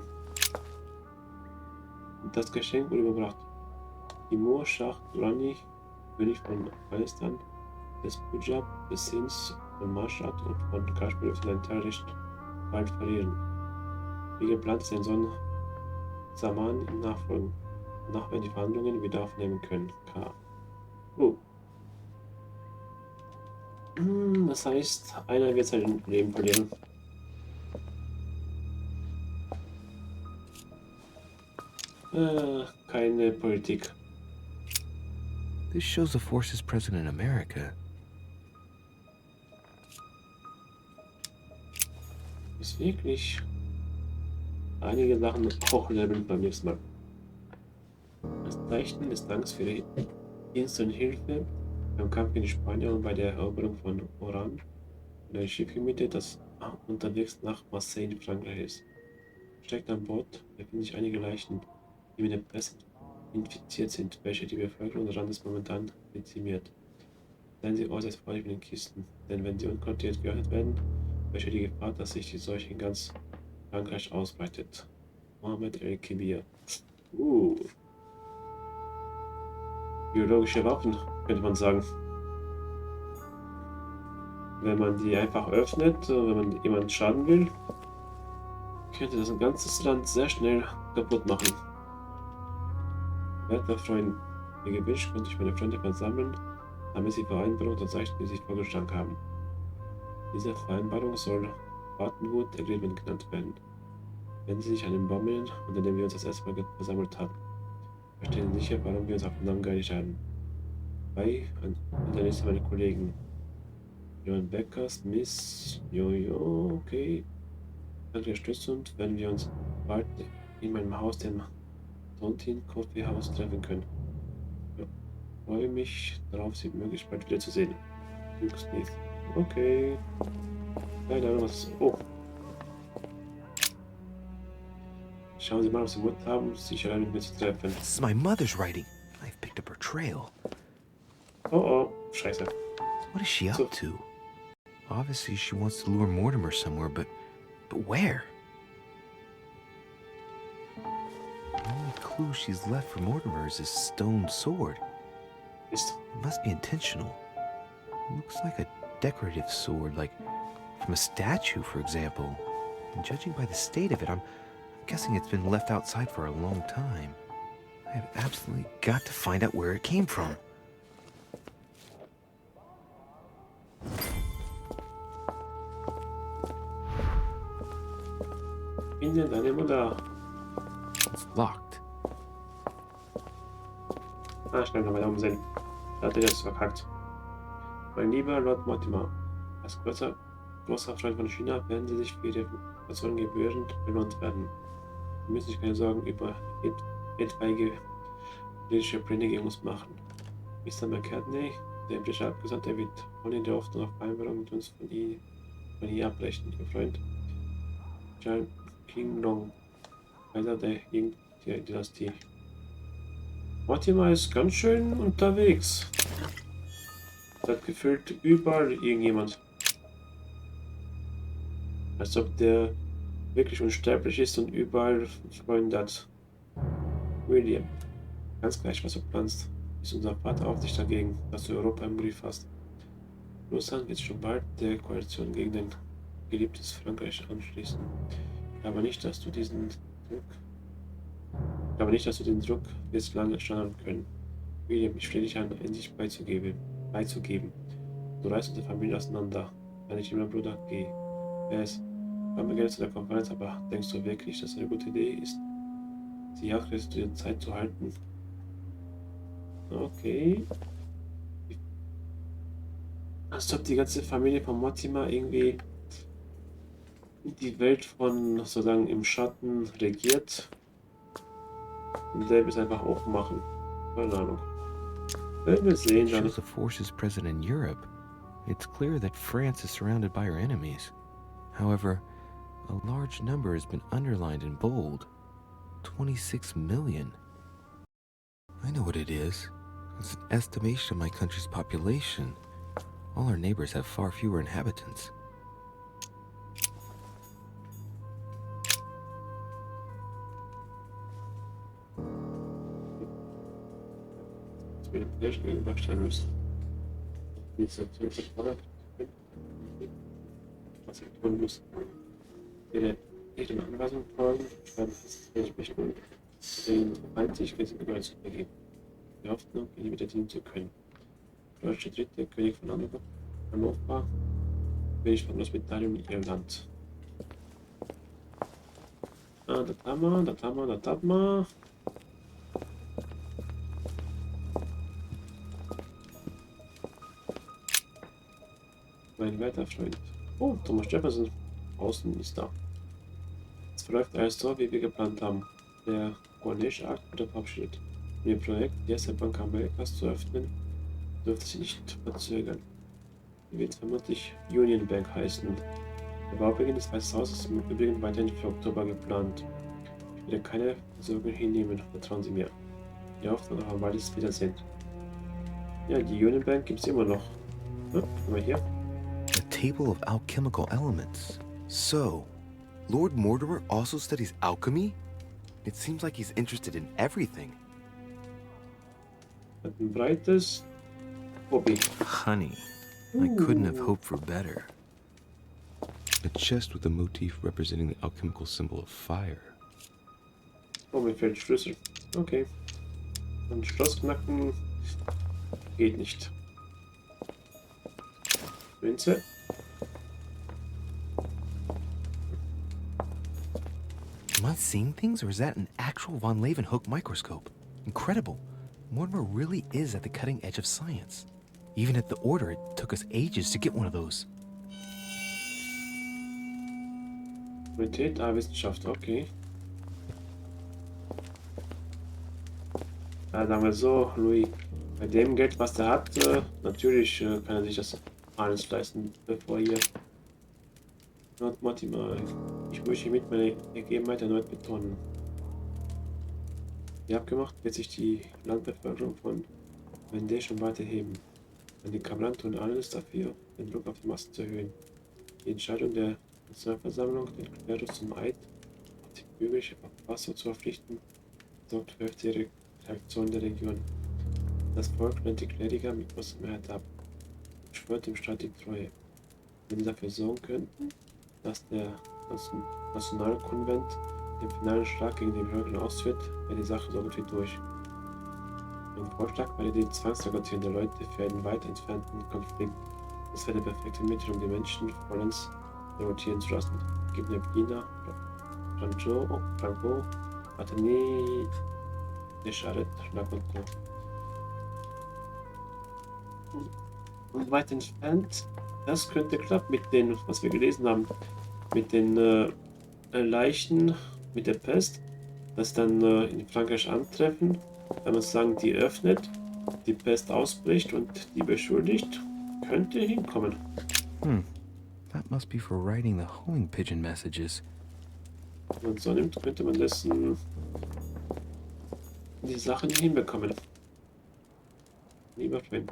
Und das Geschenk wurde überbracht. Timur Shah Durrani, König von Afghanistan, des Punjab, des Sinds, von Mashhad und von Kashmir dürfte sein Teilrecht bald verlieren. Wie geplant ist sein Sohn Zaman ihm nachfolgen. Danach werden die Verhandlungen wieder aufnehmen können. K. Das heißt, einer wird sein Leben verlieren. Keine Politik. This shows the forces present in America. Ist wirklich einige Sachen hochleveln beim nächsten Mal. Das Zeichen des Danks für die Dienste und Hilfe beim Kampf gegen die Spanier und bei der Eroberung von Oran und ein Schiff gemietet, das unterwegs nach Marseille in Frankreich ist. Steckt an Bord befinden sich einige Leichen, die mit der Pest infiziert sind, welche die Bevölkerung des Landes momentan dezimiert. Seien Sie äußerst vorsichtig mit den Kisten, denn wenn sie unkontrolliert geöffnet werden, besteht die Gefahr, dass sich die Seuche in ganz Frankreich ausbreitet. Mohammed El-Kibir. Biologische Waffen, könnte man sagen. Wenn man die einfach öffnet, wenn man jemanden schaden will, könnte das ein ganzes Land sehr schnell kaputt machen. Weiter Freunde, wie gewünscht, konnte ich meine Freunde versammeln, damit sie Vereinbarung unterzeichnen, die sich vorgeschlagen haben. Diese Vereinbarung soll Buttonwood Agreement genannt werden. Wenn Sie sich an den Baum erinnern, unter dem wir uns das erste Mal versammelt haben, verstehen Sie sicher, warum wir uns auf den Namen geeinigt haben. Und der nächste meine Kollegen. Johann Becker, Smith, Jojo, okay. Danke der Unterstützung, wenn wir uns bald in meinem Haus, dem Tontin Coffee House, treffen können. Ja, freue mich darauf, Sie möglichst bald wieder zu sehen. Luke Smith. Okay. Keine Ahnung, was. Oh. Schauen Sie mal, ob Sie Mut haben, sich alleine mit mir zu treffen. This is my mother's writing. I've picked up her trail. Oh, scheiße. What is she up to? Obviously, she wants to lure Mortimer somewhere, but where? The only clue she's left for Mortimer is his stone sword. It must be intentional. It looks like a decorative sword, like from a statue, for example. And judging by the state of it, I'm guessing it's been left outside for a long time. I have absolutely got to find out where it came from. Finde deine Mutter. It's locked. Schnell noch weiter umsehen. Da hat er das verkackt. Mein lieber Lord Mortimer, als großer Freund von China werden Sie sich für Ihre Informationen gebührend belohnt werden. Sie müssen sich keine Sorgen über etwaige politische Pläne gegen uns machen. Mr. McCartney, der britische Abgesandte, wird ohne die Hoffnung auf Vereinbarung mit uns von hier abbrechen. Ihr Freund John King Long, Kaiser der Dynastie. Mortimer ist ganz schön unterwegs. Es hat gefühlt überall irgendjemand. Als ob der wirklich unsterblich ist und überall Freunde hat. William, ganz gleich, was du planst, ist unser Vater auf dich dagegen, dass du Europa im Griff hast. Russland wird schon bald der Koalition gegen dein geliebtes Frankreich anschließen. Ich glaube nicht, dass du den Druck wirst lange standhalten können. William, ich flehe dich an, endlich beizugeben. Du reißt unsere Familie auseinander. Dein lieber Bruder, geh. Haben wir Geld zu der Konferenz, aber denkst du wirklich, dass es eine gute Idee ist, die Jagdreste zu der Zeit zu halten? Okay. Als ob die ganze Familie von Mortimer irgendwie die Welt von sozusagen im Schatten regiert. Und der will es einfach auch machen. Keine Ahnung. Werden wir sehen dann. Shows the forces present in Europe. It's clear that France is surrounded by her enemies. However, a large number has been underlined in bold. 26 million. I know what it is. It's an estimation of my country's population. All our neighbors have far fewer inhabitants. Vielleicht gegenüberstellen müssen. Was ich tun muss. Jede Anweisung folgen, schreiben entsprechend und den Einzigkeit überall zu begeben. Die Hoffnung, ihn wieder dienen zu können. Deutsche Dritte, König von Hannover, König von Großbritannien und Irland. Ah, das haben wir. Mein werter Freund. Oh, Thomas Jefferson außen ist da. Es verläuft alles so, wie wir geplant haben. Der Cornish-Akt wurde verabschiedet. Um ihr Projekt, die erste Bank Amerikas zu öffnen, dürfte sie nicht verzögern. Sie wird vermutlich Union Bank heißen. Der Baubeginn des Weißen Hauses ist im Übrigen weiterhin für Oktober geplant. Ich werde keine Versorgung hinnehmen, vertrauen Sie mir. Die Hoffnung auf ein baldiges Wiedersehen. Ja, die Union Bank gibt es immer noch. Ja, haben wir hier. A table of alchemical elements. So, Lord Mortimer also studies alchemy? It seems like he's interested in everything. Hat ein breites Hobby. Honey, I couldn't have hoped for better. A chest with a motif representing the alchemical symbol of fire. Oh, mir fehlt Schlüssel. Okay. Ein Schloss knacken geht nicht. Münze. Am I seeing things, or is that an actual von Leeuwenhoek microscope? Incredible. Mortimer really is at the cutting edge of science. Even at the Order, it took us ages to get one of those. Qualität, Wissenschaft, okay. Ja, sagen wir so, Louis, bei dem Geld, was er hat, natürlich kann er sich das alles leisten, bevor hier Lord Mortimer, ich möchte mit meiner Ergebenheit erneut betonen. Wie abgemacht wird sich die Landbevölkerung von Vendée schon weiter heben. Und die Kameraden tun alles dafür, den Druck auf die Massen zu erhöhen. Die Entscheidung der Nationalversammlung, den Klerus zum Eid auf die bürgerliche Verfassung zu verpflichten, sorgt für heftige Reaktionen der Region. Das Volk lehnt die Kleriker mit großer Mehrheit ab und schwört dem Staat die Treue. Wenn sie dafür sorgen könnten, dass der Nationalkonvent den finalen Schlag gegen die Bevölkerung ausführt, wäre die Sache so gut wie durch. Mein Vorschlag wäre die Zwangsrekrutierung der Leute für einen weit entfernten Konflikt. Das wäre der perfekte Mittel, um die Menschen vollends rekrutieren zu lassen. Gib mir Pina, Franco, Atene, Descharet, Laconto. Und weit entfernt, das könnte klappen mit den, was wir gelesen haben, mit den Leichen, mit der Pest, das dann in Frankreich antreffen, wenn man sagen, die öffnet, die Pest ausbricht und die beschuldigt, könnte hinkommen. That must be for writing the homing pigeon messages. Wenn man so nimmt, könnte man das die Sachen hinbekommen. Lieber Freund,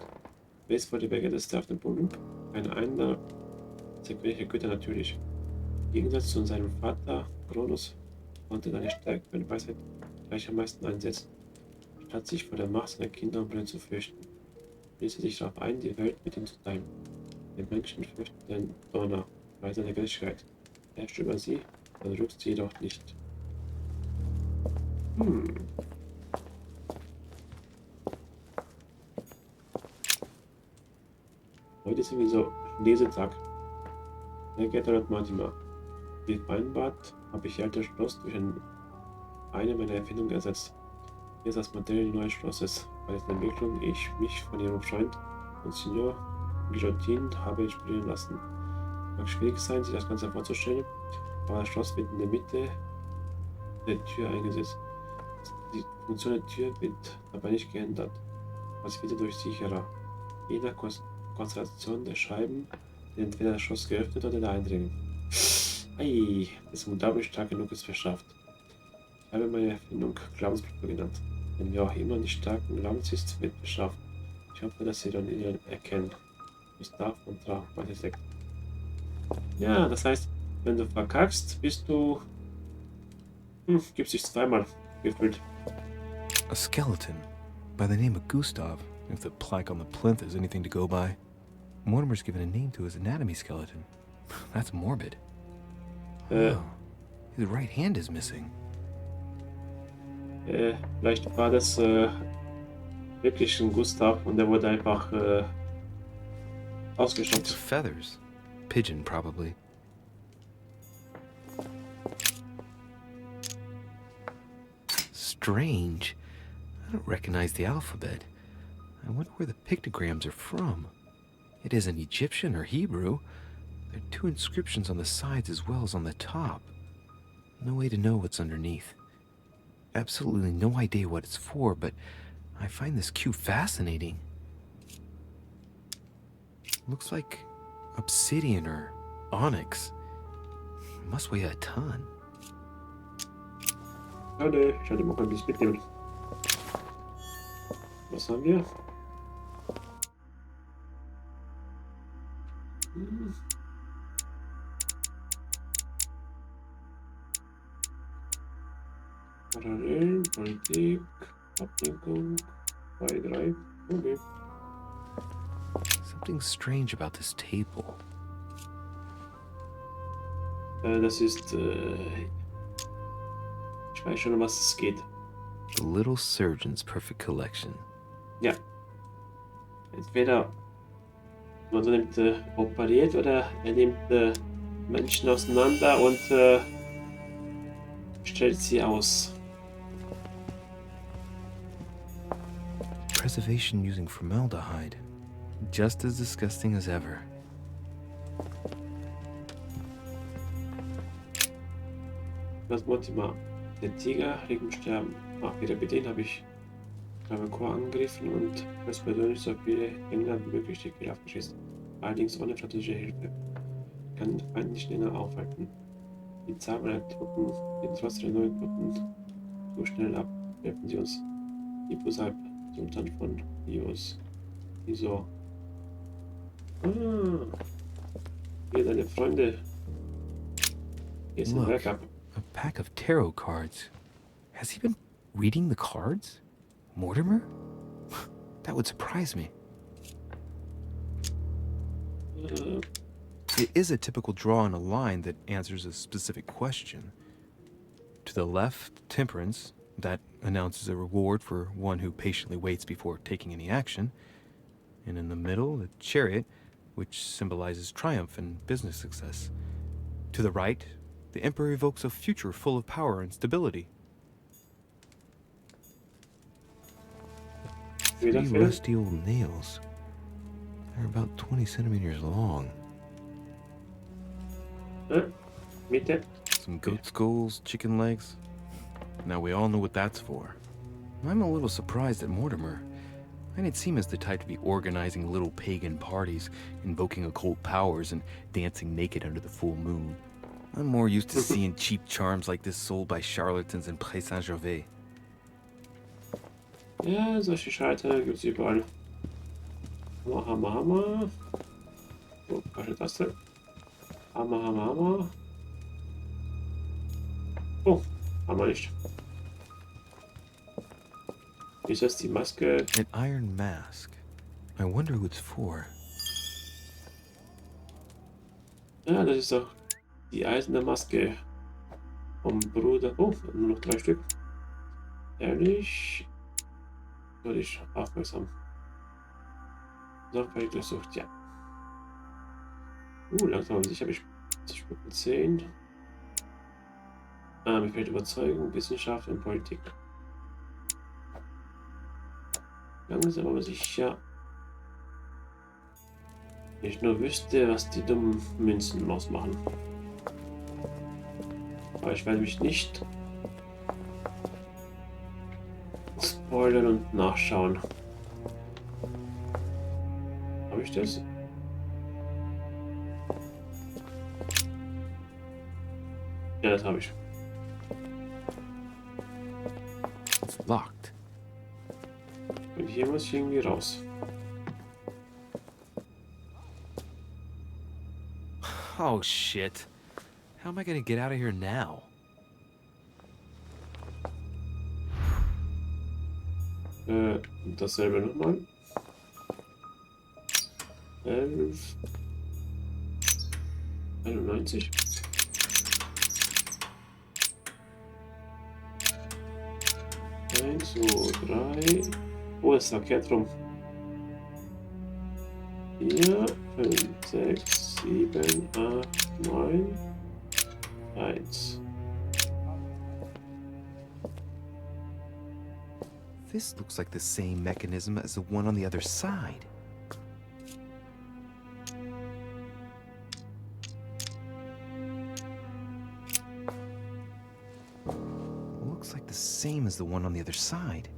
wer ist vor der Berge des Staff Bund? Einer der König Götter natürlich. Im Gegensatz zu seinem Vater Kronos konnte seine Stärke und Weisheit gleich am meisten einsetzen. Statt sich vor der Macht seiner Kinder und Brüder zu fürchten, ließ er sich darauf ein, die Welt mit ihm zu teilen. Die Menschen fürchten den Donner, bei seiner Gerechtigkeit. Er herrscht über sie, dann rückt sie jedoch nicht. Heute ist irgendwie so Lesetag. Sehr geehrter Lord Mortimer, wie vereinbart habe ich Ihr altes Schloss durch eine meiner Erfindungen ersetzt. Hier ist das Modell des neuen Schlosses, bei dessen Entwicklung ich mich von Ihrem Freund Monsignor Guillotine habe inspirieren lassen. Mag schwierig sein, sich das Ganze vorzustellen, aber das Schloss wird in der Mitte der Tür eingesetzt. Die Funktion der Tür wird dabei nicht geändert, aber sie wird dadurch sicherer. Je nach Konstellation der Scheiben wird entweder das Schloss geöffnet oder der Eindringen. Ei, das Modell stark genug ist verschafft. Ich habe meine Erfindung Glaubensprobe genannt. Wenn wir auch immer nicht starken Glaubens ist, wird beschafft. Ich hoffe, dass Sie dann Ihnen erkennen. Gustav und Tra, meine Sekt. Ja, das heißt, wenn du verkackst, bist du... gibst dich zweimal gefühlt. A skeleton by the name of Gustav. if the plaque on the plinth is anything to go by. Mortimer's given a name to his anatomy skeleton. That's morbid. Oh, his right hand is missing. Vielleicht war das wirklich ein Gustav und der wurde einfach It's ausgestopft. feathers. Pigeon, probably. Strange. I don't recognize the alphabet. I wonder where the pictograms are from. It isn't Egyptian or Hebrew. There are 2 inscriptions on the sides as well as on the top. No way to know what's underneath. Absolutely no idea what it's for, but I find this cube fascinating. Looks like obsidian or onyx. Must weigh a ton. Schade, ich hatte mal ein bisschen mitnehmen. Was haben wir? Parallelen, Politik, Ablenkung, 2, 3. Okay. Something strange about this table. Das ist. Ich weiß schon, um was es geht. The Little Surgeon's Perfect Collection. Ja. Entweder man nimmt operiert oder er nimmt Menschen auseinander und stellt sie aus. Preservation using formaldehyde. Just as disgusting as ever. Das Motima. Der Tiger liegt im Sterben. Wieder bei denen habe ich Travancore angegriffen und das persönlich so viele England wie möglich die Kiel abgeschissen. Allerdings ohne französische Hilfe. Ich kann den Feind nicht länger aufhalten. Die Zahl meiner Truppen geht trotz der neuen Truppen so schnell ab, helfen sie uns. Die Busalp, Sultan von Ios. Wieso? Hier deine Freunde. Hier ist ein Backup. A pack of tarot cards. Has he been reading the cards? Mortimer? That would surprise me. It is a typical draw on a line that answers a specific question. To the left, Temperance. That announces a reward for one who patiently waits before taking any action. And in the middle, the Chariot, which symbolizes triumph and business success. To the right, the Emperor evokes a future full of power and stability. 3 rusty old nails. They're about 20 centimeters long. Mitte. Some goat skulls, chicken legs. Now we all know what that's for. I'm a little surprised at Mortimer. I didn't seem as the type to be organizing little pagan parties, invoking occult powers, and dancing naked under the full moon. I'm more used to seeing cheap charms like this sold by charlatans in Pré Saint-Gervais. Ja, solche Schalter gibt es überall. Hammer, Hammer, Hammer. Oh, falsche Taste. Hammer, Hammer, Hammer. Oh, Hammer nicht. Ist das die Maske? An iron mask. I wonder who it's for. Ja, das ist doch die eiserne Maske vom Bruder. Oh, nur noch 3 Stück. Ehrlich. Soll ich aufmerksam. Sorgfältig durchsucht, ja. Langsam aber sicher habe ich 10. Mir fehlt Überzeugung, Wissenschaft und Politik. Langsam aber sicher. Wenn ich nur wüsste, was die dummen Münzen ausmachen. Aber ich werde mich nicht spoilern und nachschauen. Habe ich das? Ja, das habe ich. It's locked. Und hier muss ich irgendwie raus. Oh shit. How am I gonna get out of here now? Dasselbe nochmal. 11. 91. Eins, zwei, drei. Oh, ist verkehrt rum. 4, 5, 6, 7, 8, 9, 1. This looks like the same mechanism as the one on the other side. Looks like the same as the one on the other side.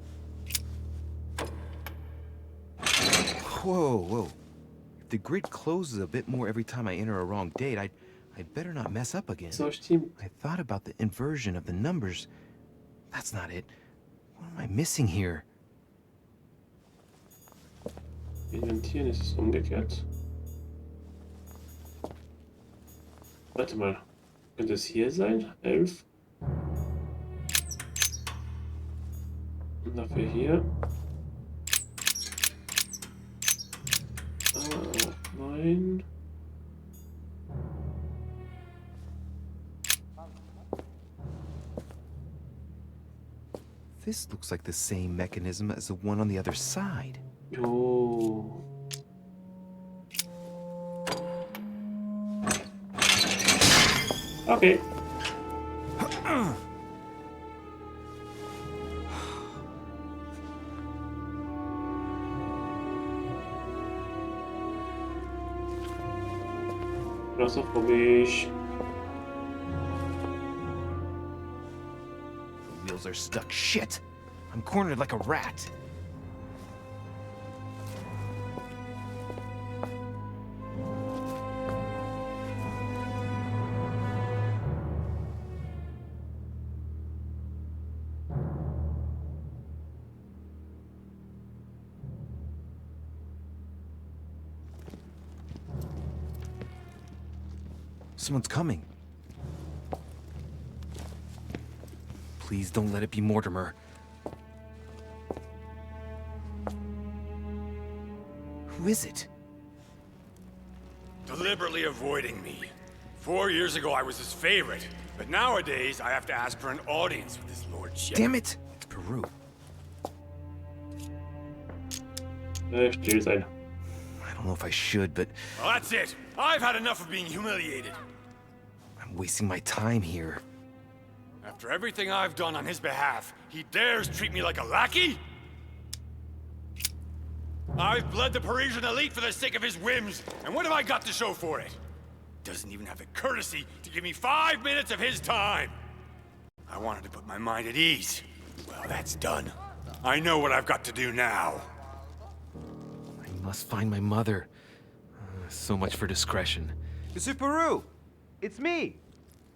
Whoa, whoa. If the grid closes a bit more every time I enter a wrong date, I'd better not mess up again. So stimmt. I thought about the inversion of the numbers. That's not it. What am I missing here? Inventieren ist es umgekehrt. Warte mal. Könnte es hier sein? 11. Und dafür hier. 9. This looks like the same mechanism as the one on the other side. Oh. Okay. Klaustrophobie. The wheels are stuck. Shit! I'm cornered like a rat. Someone's coming. Please don't let it be Mortimer. Who is it? Deliberately avoiding me. 4 years ago, I was his favorite. But nowadays, I have to ask for an audience with his lordship. Damn it! It's Peru. Still sein. I don't know if I should, but Well, that's it. I've had enough of being humiliated. I'm wasting my time here. After everything I've done on his behalf, he dares treat me like a lackey? I've bled the Parisian elite for the sake of his whims, and what have I got to show for it? Doesn't even have the courtesy to give me 5 minutes of his time. I wanted to put my mind at ease. Well, that's done. I know what I've got to do now. I must find my mother. So much for discretion. Monsieur Peru! It's me!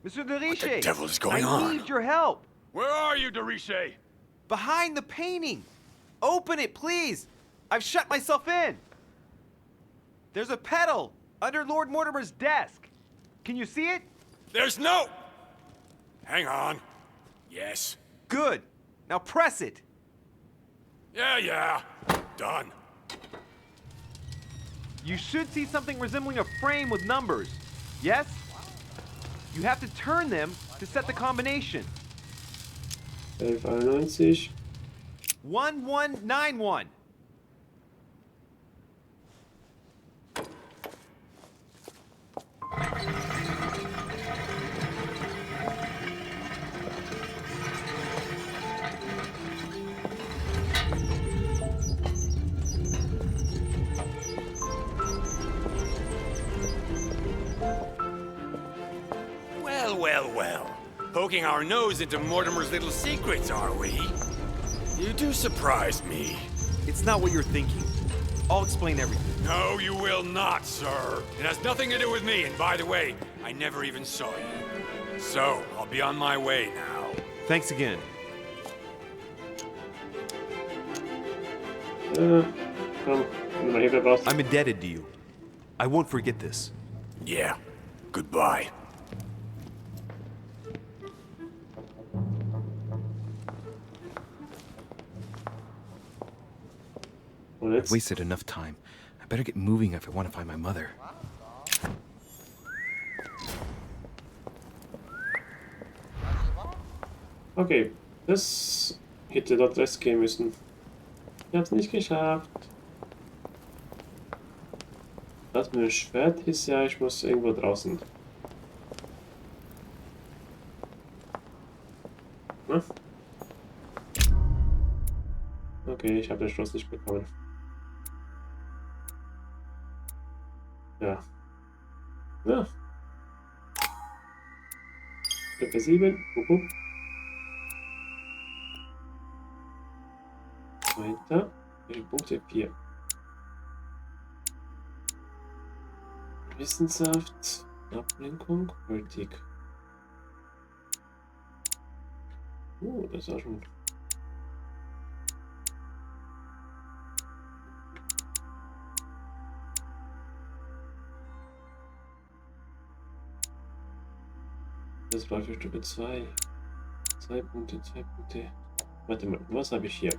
Monsieur de Riche! What the devil is going on? I need your help! Where are you, de Riche? Behind the painting! Open it, please! I've shut myself in! There's a pedal under Lord Mortimer's desk. Can you see it? There's no... Hang on. Yes. Good. Now press it. Yeah. Done. You should see something resembling a frame with numbers. Yes? You have to turn them to set the combination. 1191. 1191. Well. Poking our nose into Mortimer's little secrets, are we? You do surprise me. It's not what you're thinking. I'll explain everything. No, you will not, sir. It has nothing to do with me, and by the way, I never even saw you. So, I'll be on my way now. Thanks again. Komm, wenn man hier brauchst. I'm indebted to you. I won't forget this. Yeah. Goodbye. Und jetzt? Wasted enough time. I better get moving if I want to find my mother. Okay, das hätte dort Rest gehen müssen. Ich hab's nicht geschafft. Das mit dem Schwert ist ja, ich muss irgendwo draußen. Hm? Okay, ich habe den Schloss nicht bekommen. Ja. Ja. Stufe 7. Weiter. Punkte 4. Wissenschaft, Ablenkung, Politik. Das war schon. Das war für Stufe 2. 2 Punkte, 2 Punkte. Warte mal, was habe ich hier?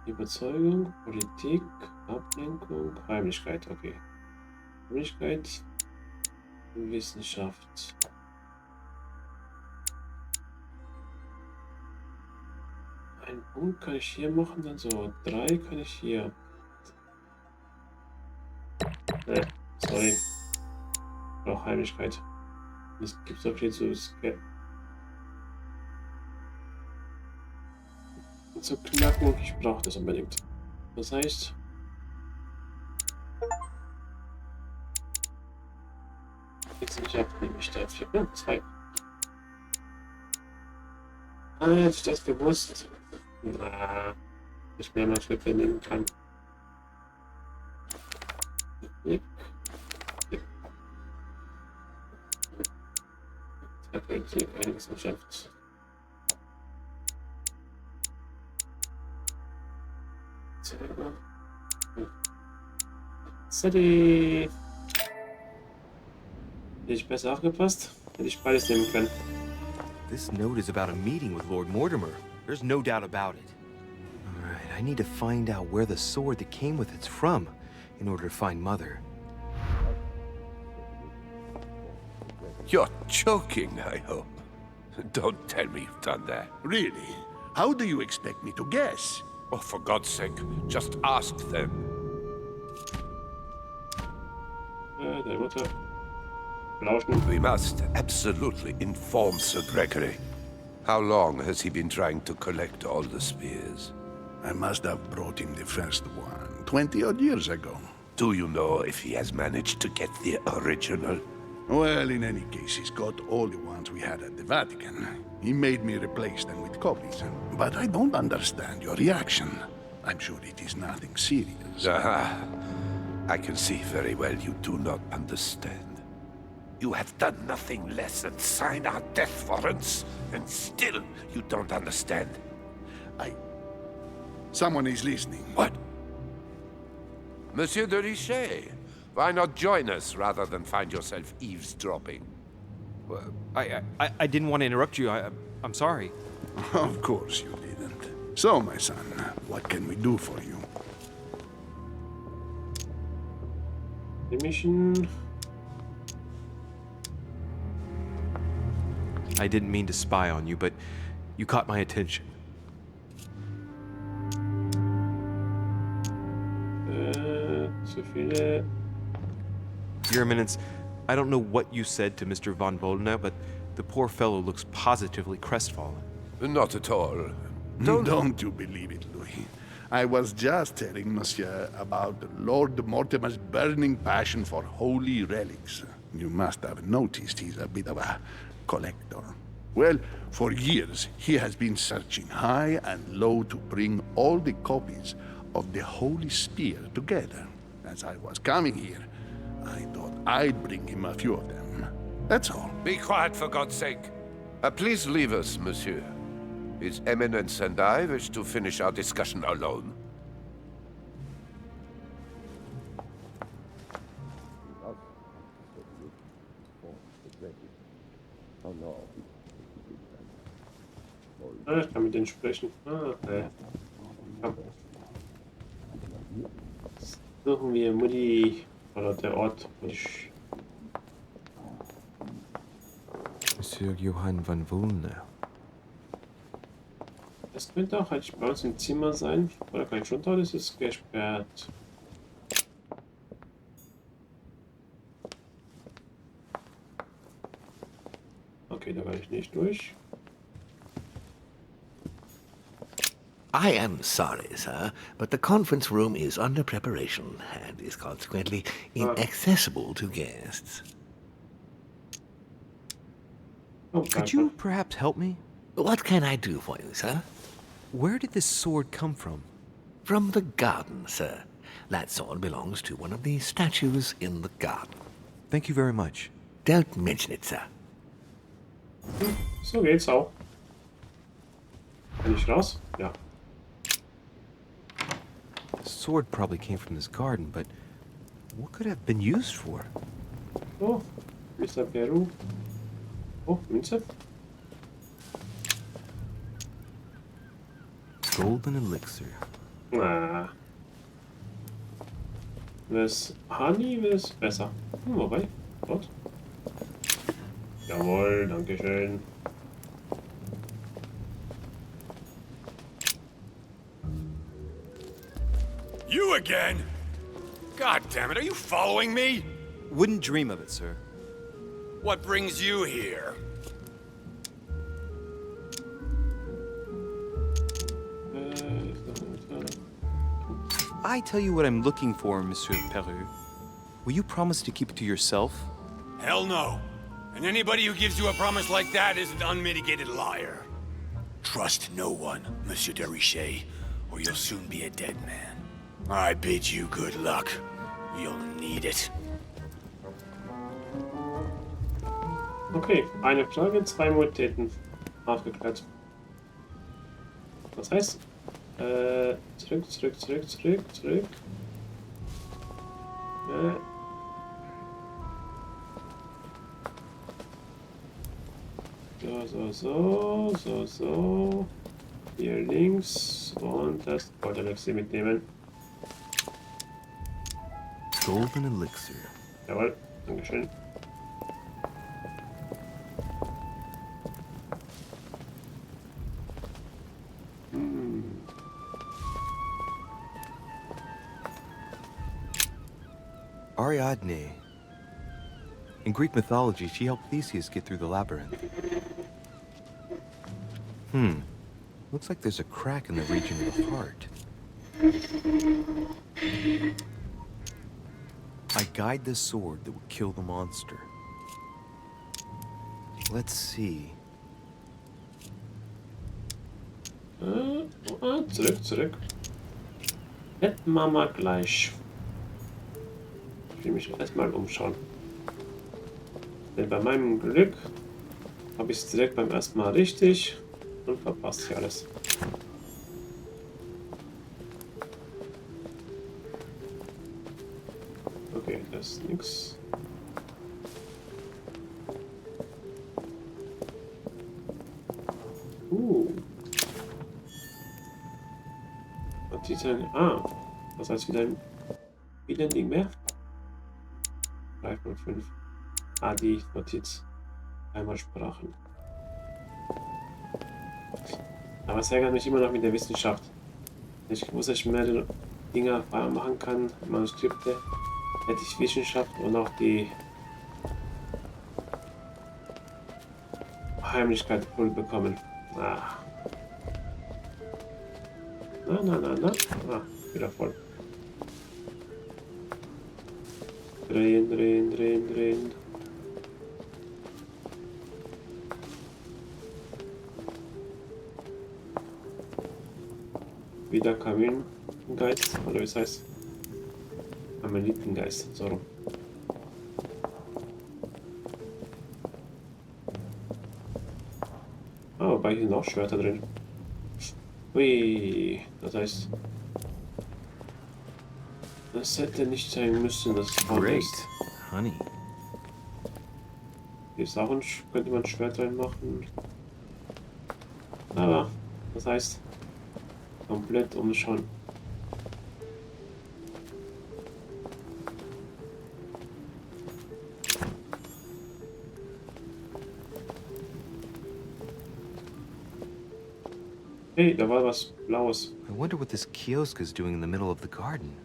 Überzeugung, Politik, Ablenkung, Heimlichkeit, okay. Heimlichkeit, Wissenschaft. Ein Punkt kann ich hier machen, dann so 3 kann ich hier. Sorry. Auch Heimlichkeit. Es gibt so viel zu knacken und ich brauche das unbedingt. Das heißt, jetzt nicht ab, nehme ich dafür. Ja, 2. Hätte ich das gewusst, ich mehrmals Schritte nehmen kann. Politik, eine Wissenschaft. Hätte ich besser aufgepasst, hätte ich beides nehmen können. This note is about a meeting with Lord Mortimer. There's no doubt about it. Alright, I need to find out where the sword that came with it's from in order to find Mother. You're joking, I hope. Don't tell me you've done that. Really? How do you expect me to guess? Oh, for God's sake, just ask them. Der Mutter. We must absolutely inform Sir Gregory. How long has he been trying to collect all the spears? I must have brought him the first one 20-odd years ago. Do you know if he has managed to get the original? Well, in any case, he's got all the ones we had at the Vatican. He made me replace them with copies. But I don't understand your reaction. I'm sure it is nothing serious. Aha. I can see very well you do not understand. You have done nothing less than sign our death warrants, and still you don't understand. Someone is listening. What? Monsieur de Richet, why not join us rather than find yourself eavesdropping? Well, I didn't want to interrupt you. I'm sorry. Of course you didn't. So, my son, what can we do for you? The mission. I didn't mean to spy on you, but you caught my attention. Zu viele. Your Eminence, I don't know what you said to Mr. von Boldner, but the poor fellow looks positively crestfallen. Not at all. Don't you believe it, Louis. I was just telling Monsieur about Lord Mortimer's burning passion for holy relics. You must have noticed he's a bit of a collector. Well, for years, he has been searching high and low to bring all the copies of the Holy Spear together. As I was coming here, I thought I'd bring him a few of them. That's all. Be quiet, for God's sake. Please leave us, monsieur. His Eminence and I wish to finish our discussion alone. Ich kann mit denen sprechen. Okay. Suchen wir Mutti oder der Ort, wo ich. Monsieur Johann van Vulner. Das könnte auch halt bei uns im Zimmer sein. Oder kein schon da, das ist gesperrt. Okay, da kann ich nicht durch. I am sorry, sir, but the conference room is under preparation and is consequently inaccessible to guests. Oh, Could you perhaps help me? What can I do for you, sir? Where did this sword come from? From the garden, sir. That sword belongs to one of the statues in the garden. Thank you very much. Don't mention it, sir. So geht's auch. Kann ich raus? Ja. The sword probably came from this garden, but what could it have been used for? Oh, Mr. Peru. Oh, Münze. Golden elixir. Ah. Wär's Honey, wär's besser. Wobei, dort. Jawohl, dankeschön. You again? God damn it, are you following me? Wouldn't dream of it, sir. What brings you here? I tell you what I'm looking for, Monsieur Peru. Will you promise to keep it to yourself? Hell no. And anybody who gives you a promise like that is an unmitigated liar. Trust no one, Monsieur de Richet, or you'll soon be a dead man. I bid you good luck. You'll need it. Okay, eine Frage, 2 Motetten aufgeklärt. Das heißt, zurück. So. Hier links und das Gold-Elixir mitnehmen. Golden elixir. Jawohl, dankeschön. Ariadne. In Greek mythology, she helped Theseus get through the labyrinth. Looks like there's a crack in the region of the heart. I guide the sword that will kill the monster. Let's see. Zurück. Hätten wir mal gleich. Ich will mich erstmal umschauen. Denn bei meinem Glück habe ich es direkt beim ersten Mal richtig und verpasst hier alles. Okay, das ist nix. Notizen. Das heißt wieder ein Ding mehr. 3.5. Die Notiz. Einmal Sprachen. Aber es ärgert mich immer noch mit der Wissenschaft. Wenn ich gewusst, dass ich mehrere Dinge machen kann, Manuskripte, hätte ich Wissenschaft und auch die Heimlichkeit voll bekommen. Na. Wieder voll. Drehen. Wieder Kamingeist, oder wie es heißt? Karmelitengeist, so rum. Wobei hier sind auch Schwerter drin. Ui, das heißt... Das hätte nicht sein müssen, dass es vorne ist. Honey. Hier ist auch könnte man ein Schwert reinmachen. Aber, das heißt... komplett umschauen. Hey, da war was Blaues. I wonder what this kiosk is doing in the middle of the garden.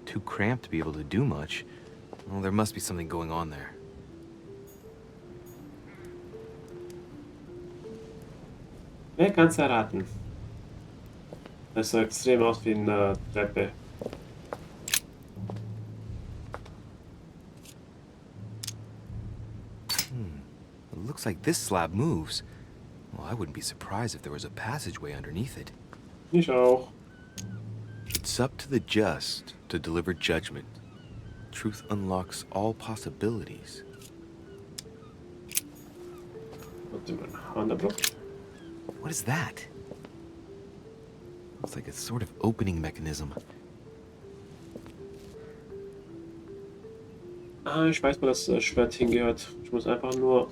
Too cramped to be able to do much. Well, there must be something going on there. Wer kann's erraten? Das sah extrem aus wie eine Treppe. It looks like this slab moves. Well, I wouldn't be surprised if there was a passageway underneath it. Ich auch. It's up to the just to deliver judgment. Truth unlocks all possibilities. Warte mal, Wanderblock. What is that? Looks like a sort of opening mechanism. Ah, ich weiß, wo das Schwert hingehört. Ich muss einfach nur...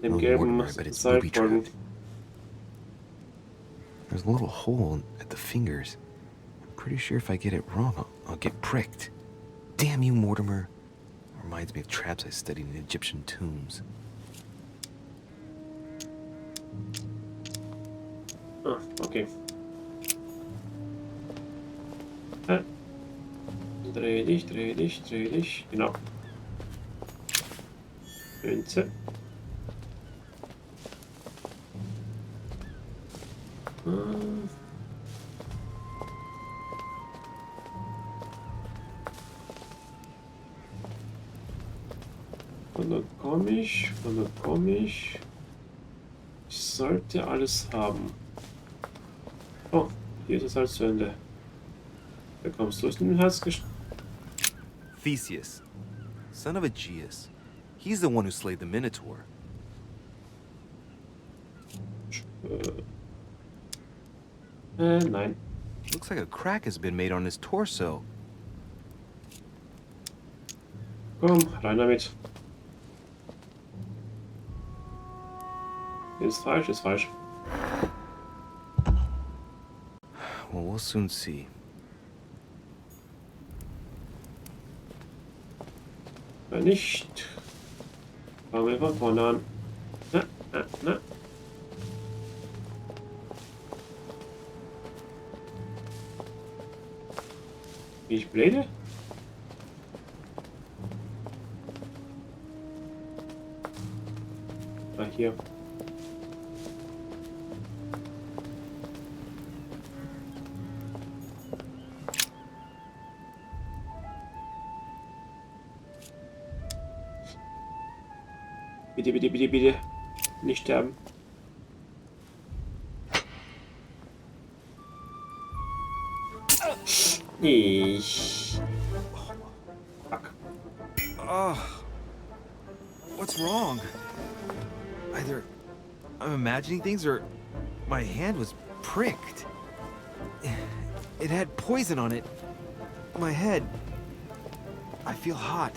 dem gelben Seil folgen. There's a little hole at the fingers. I'm pretty sure if I get it wrong, I'll get pricked. Damn you, Mortimer. Reminds me of traps I studied in Egyptian tombs. Ah, okay. Dreh dich, dreh dich, dreh dich. Genau. Münze. Von dort komme ich, von dort komme ich. Ich sollte alles haben. Oh, hier ist es halt zu Ende. Da kommst du aus dem Herz Theseus, son of Aegeus. He's the one who slayed the Minotaur. Nein. Looks like a crack has been made on his torso. Komm, rein damit. Ist falsch, ist falsch. Well, we'll soon see. Wenn nicht, fangen wir von vorne an. Na, na, na. Wie ich bläde? Ah, hier. Bitte, bitte, bitte, bitte. Nicht sterben. Ich. Fuck. What's wrong? Either I'm imagining things or my hand was pricked. It had poison on it. My head. I feel hot.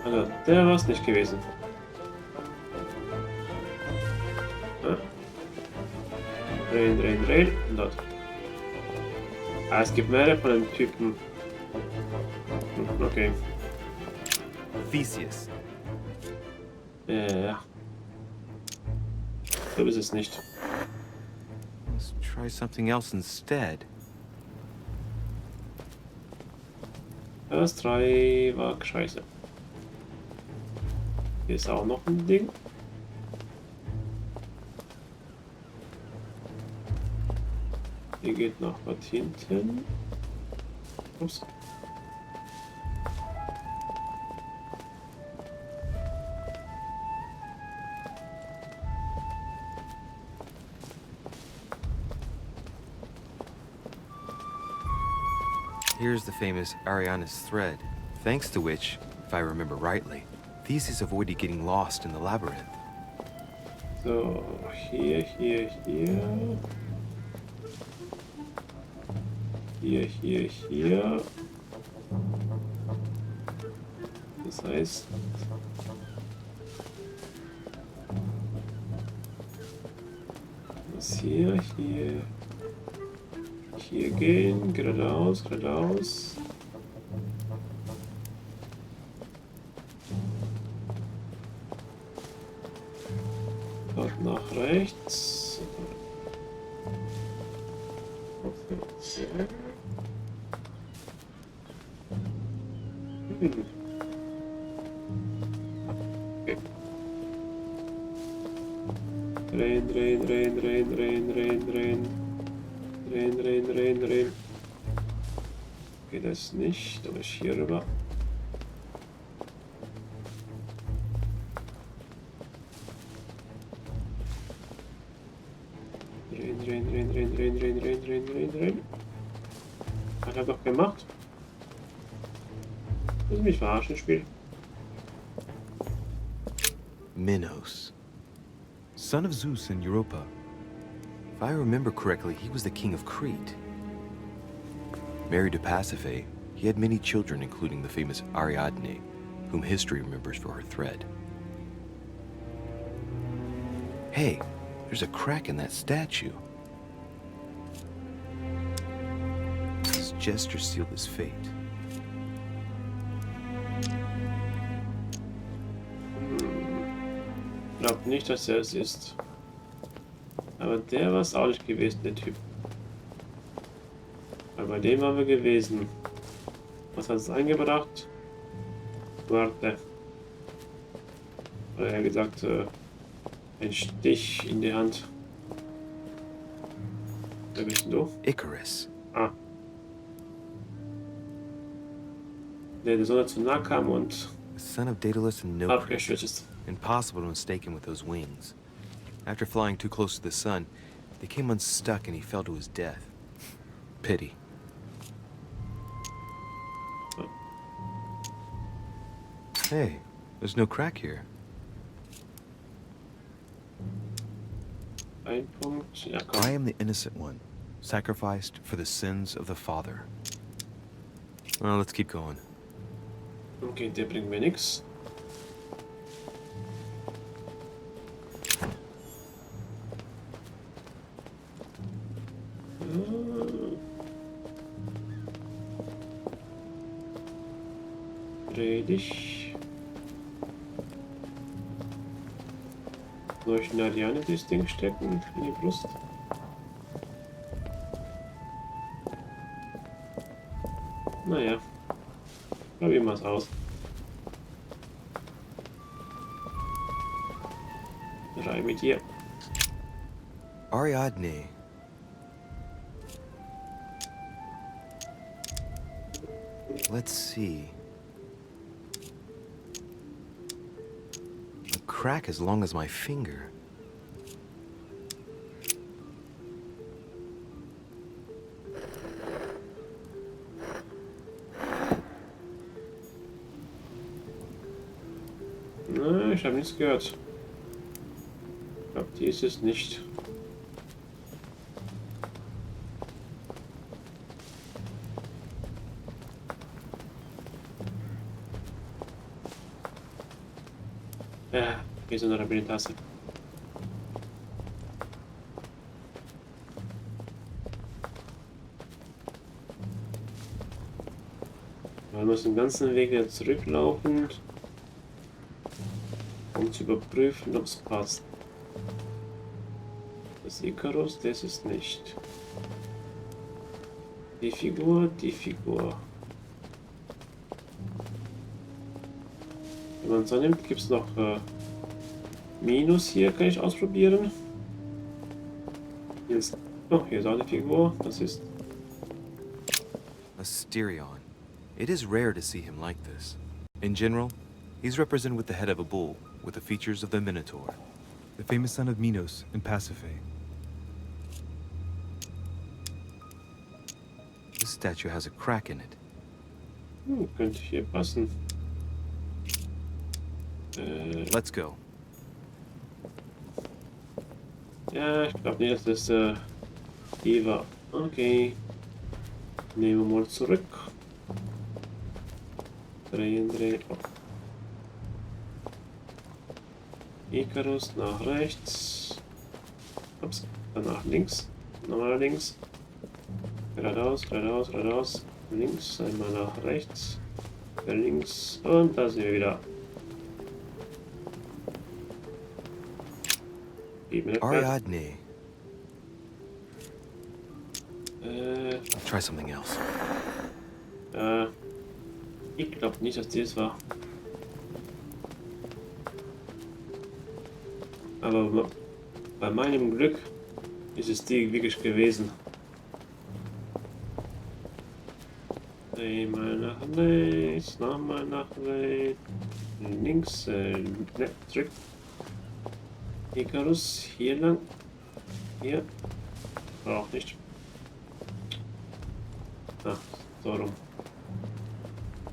Also, der war es nicht gewesen. Ja. Drehen, drehen, drehen. Und dort. Ah, es gibt mehrere von den Typen. Okay. Theseus. Ja. So ist es nicht. Let's try something else instead. Das 3 war scheiße. Hier ist auch noch ein Ding. Hier geht noch was hinten. Ups. Here's the famous Ariana's thread, thanks to which, if I remember rightly, Theseus avoided getting lost in the labyrinth. So, hier, hier, hier. Hier, hier, hier. Das heißt... Das hier, hier... Hier gehen, geradeaus, geradeaus. rechts. Okay. Drehen, drehen, drehen, drehen, drehen, drehen, drehen. Drehen, drehen, drehen, drehen. Okay, das nicht, aber ich hier rüber. Drehen, drehen, drehen, drehen, drehen, drehen, drehen, drehen, drehen, drehen. Hat er doch gemacht. Das ist mich verarschen, Spiel. Minos, son of Zeus and Europa. If I remember correctly, he was the king of Crete. Married to Pasiphae, he had many children, including the famous Ariadne, whom history remembers for her thread. Hey, there's a crack in that statue. His gesture sealed his fate. Ich glaube nicht, dass er es ist. Aber der war es auch nicht gewesen, der Typ. Weil bei dem waren wir gewesen. Was hat es eingebracht? Warte. Oder er gesagt, ein Stich in die Hand. Wer bist du? Icarus. Ah. Der Sonne zu nah kam und The son of Daedalus and Nocris. abgestürzt ist. Impossible to mistake him with those wings. After flying too close to the sun, they came unstuck and he fell to his death. Pity. Oh. Hey, there's no crack here. Ein Punkt. Ja, komm. I am the innocent one, sacrificed for the sins of the father. Well, let's keep going. Okay, der bringt mir nichts. Dreh dich. Soll ich in Ariane das Ding stecken in die Brust? Naja, probieren wir es aus. Rein mit dir. Ariadne. Let's see. A crack as long as my finger. Na, ich habe nichts gehört. Ich glaube, die ist es nicht. Ja, hier ist eine Rabinitasse. Wir müssen den ganzen Weg wieder zurücklaufen, um zu überprüfen, ob es passt. Das Icarus, das ist nicht. Die Figur, die Figur. Wenn man es annimmt, gibt es noch Minus hier, kann ich ausprobieren. Hier ist, oh, hier ist auch eine Figur, das ist Asterion. It is rare to see him like this. In general, he's represented with the head of a bull, with the features of the Minotaur. The famous son of Minos and Pasiphae. This statue has a crack in it. Könnte hier passen. Let's go. Ja, ich glaube nicht, dass das die war. Okay. Nehmen wir mal zurück. Drehen, drehen. Oh. Icarus nach rechts. Ups, danach links. Nochmal links. Geradeaus, geradeaus, geradeaus. Links, einmal nach rechts. Links und da sind wir wieder. Geben. Ariadne. I'll try something else. Ich glaube nicht, dass das war. Aber bei meinem Glück ist es die wirklich gewesen. Einmal nach rechts, nochmal nach rechts, links, zurück. Icarus, hier lang, hier, auch nicht. Ah, so rum.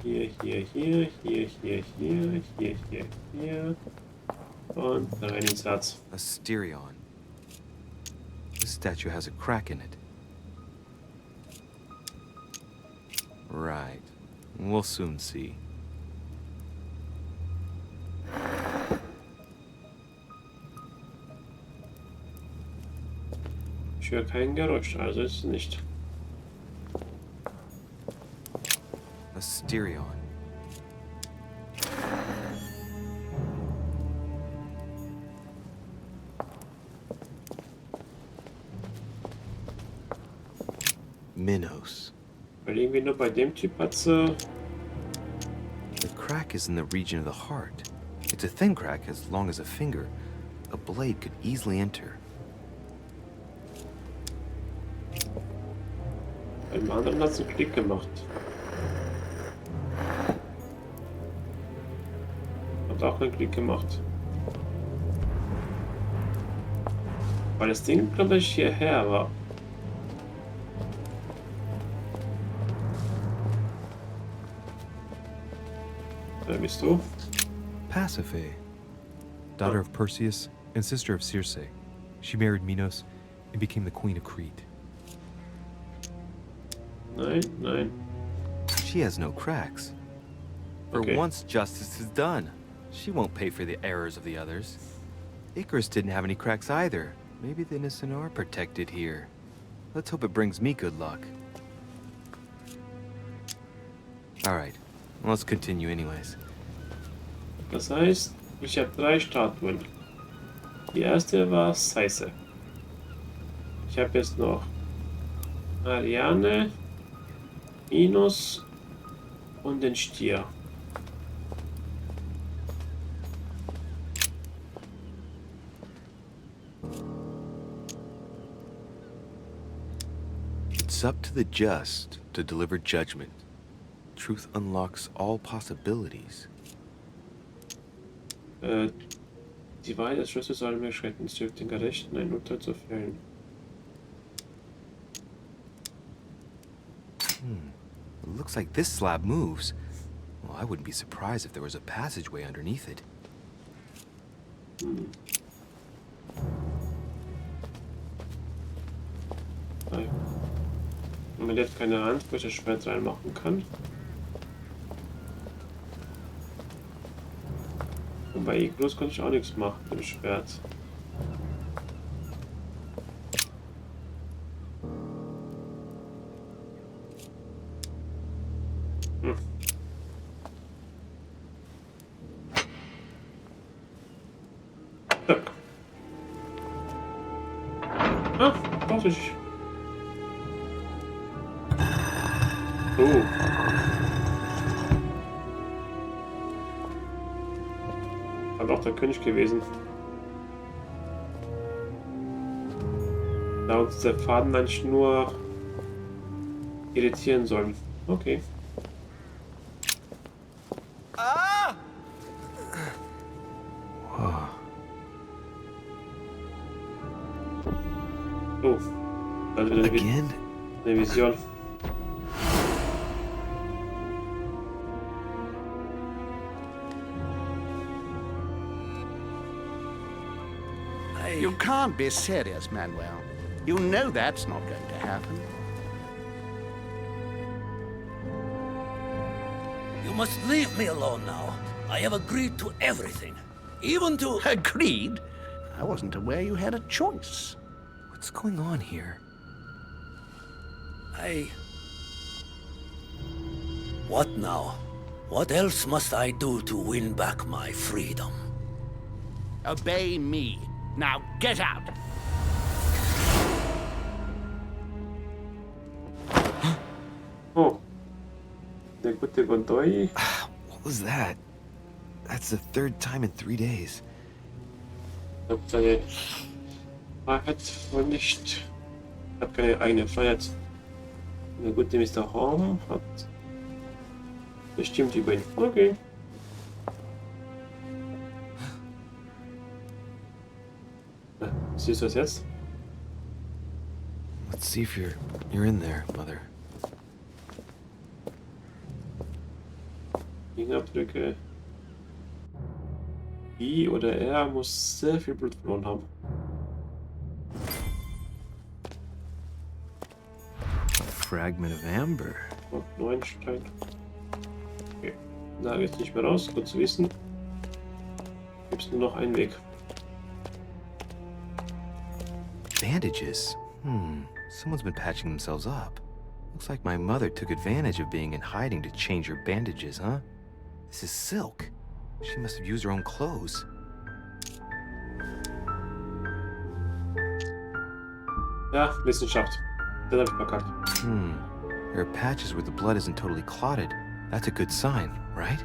Hier, hier, hier, hier, hier, hier, hier, hier, hier. Und rein ins Herz. Asterion. This statue has a crack in it. Right. We'll soon see. Ich höre kein Geräusch, also ist es nicht. Asterion. Minos. Weil irgendwie nur bei dem Typ hat's The crack is in the region of the heart. It's a thin crack as long as a finger. A blade could easily enter. beim anderen hat's einen Klick gemacht. Hat auch einen Klick gemacht. Weil das Ding, glaube ich, hierher war. Wer bist du? Pasiphae, daughter of Perseus and sister of Circe. She married Minos and became the queen of Crete. Nein, nein. She has no cracks. For Okay. once justice is done, she won't pay for the errors of the others. Icarus didn't have any cracks either. Maybe the innocent are protected here. Let's hope it brings me good luck. Alright, let's continue anyways. Das heißt, ich habe 3 Statuen. Die erste war Seise. Ich habe jetzt noch Ariane, Minos und den Stier. It's up to the just to deliver judgment. Truth unlocks all possibilities. Die Wahrheit des Schlüssels soll mir schrecken, es hilft den Gerechten, ein Urteil zu fällen. It looks like this slab moves. Well, I wouldn't be surprised if there was a passageway underneath it. Wenn man jetzt keine Hand, wo ich das Schwert reinmachen kann. Und bei Icarus konnte ich auch nichts machen mit dem Schwert. Zack. Ah, Vorsicht. War doch der König gewesen. Da uns der Faden eigentlich nur irritieren soll. Okay. Oh. Also eine Again? Eine Vision. You can't be serious, Manuel. You know that's not going to happen. You must leave me alone now. I have agreed to everything. Even to... Agreed? I wasn't aware you had a choice. What's going on here? What now? What else must I do to win back my freedom? Obey me. Now get out! Oh. Der gute Godoy. What was that? That's the third time in 3 days. Hat seine Freiheit wohl nicht. Hat keine eigene Freiheit. Der gute Mr. Horn hat bestimmt über ihn. Okay. Siehst du es jetzt? Let's see if you're in there, Mother. Fingerabdrücke. I oder er muss sehr viel Blut verloren haben. A fragment of amber. Oh, 9 Stein. Okay. Da geht's nicht mehr raus. Gut zu wissen. Gibt's nur noch einen Weg. Bandages? Someone's been patching themselves up. Looks like my mother took advantage of being in hiding to change her bandages, huh? This is silk. She must have used her own clothes. Ja, Wissenschaft. Den hab ich verkackt. There are patches where the blood isn't totally clotted. That's a good sign, right?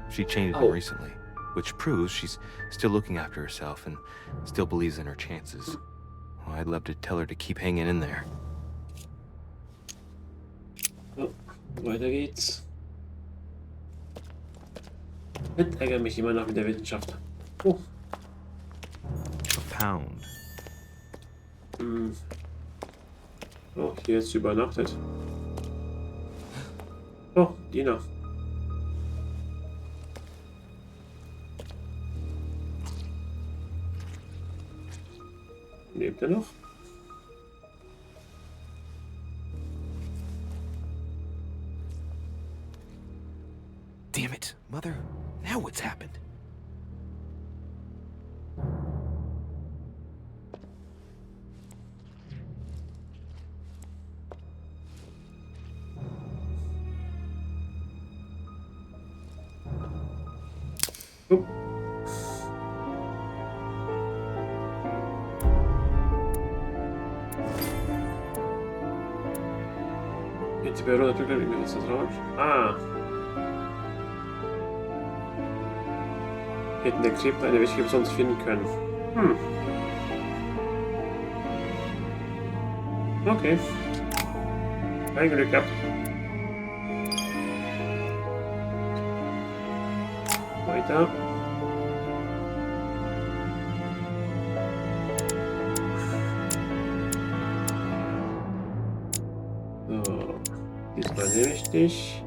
She changed them recently, which proves she's still looking after herself and still believes in her chances. Oh, I'd love to tell her to keep hanging in there. So, weiter geht's. Jetzt ärgere mich immer noch mit der Wissenschaft. Oh. A pound. Oh, hier ist übernachtet. Oh, Dina. Lebt er noch? Damn it, Mother. Now what's happened? Oh. Jetzt wäre natürlich mir was drauf. Ah. Hätten der Kleber eine welche sonst finden können. Okay. Kein Glück gehabt. Weiter. So. Diesmal nehme ich dich.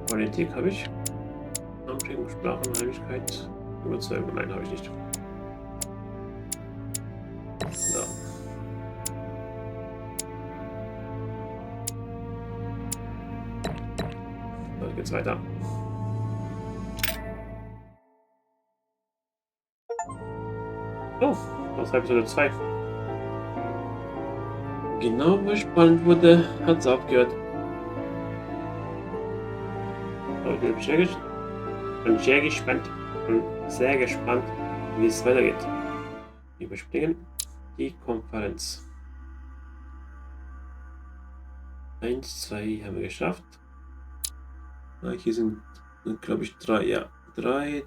Politik habe ich. Anprägung, Sprache, Heimlichkeit, Überzeugung. Nein, habe ich nicht. So. Dann geht's weiter. Oh, das Episode 2. Genau, wo spannend wurde, hat es aufgehört. Aber ich bin sehr gespannt und sehr gespannt, wie es weitergeht. Wir überspringen die Konferenz. 1, 2 haben wir geschafft. Ah, hier sind, glaube ich, 3. Ja, 3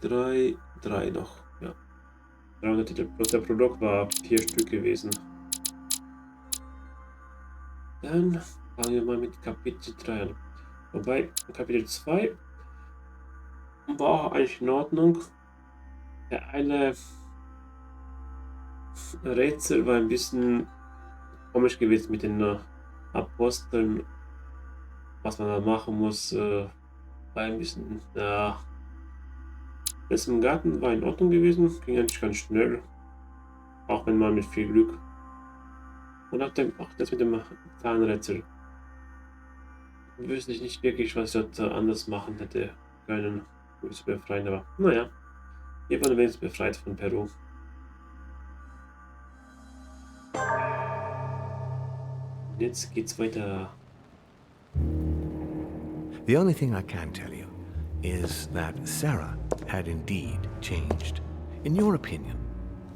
noch. Ja. 300 Titel plus der Produkt war 4 Stück gewesen. Dann fangen wir mal mit Kapitel 3 an. Wobei, Kapitel 2 war eigentlich in Ordnung. Der eine Rätsel war ein bisschen komisch gewesen mit den Aposteln. Was man da machen muss, war ein bisschen, ja. Das im Garten war in Ordnung gewesen, ging eigentlich ganz schnell. Auch wenn man mit viel Glück. Und auch das mit dem Zahnrätsel. Wüsste ich nicht wirklich, was ich dort anders machen hätte können, um mich zu befreien, aber naja. Wir wurden wenigstens befreit von Peru. Jetzt geht's weiter. The only thing I can tell you is that Sarah had indeed changed. In your opinion,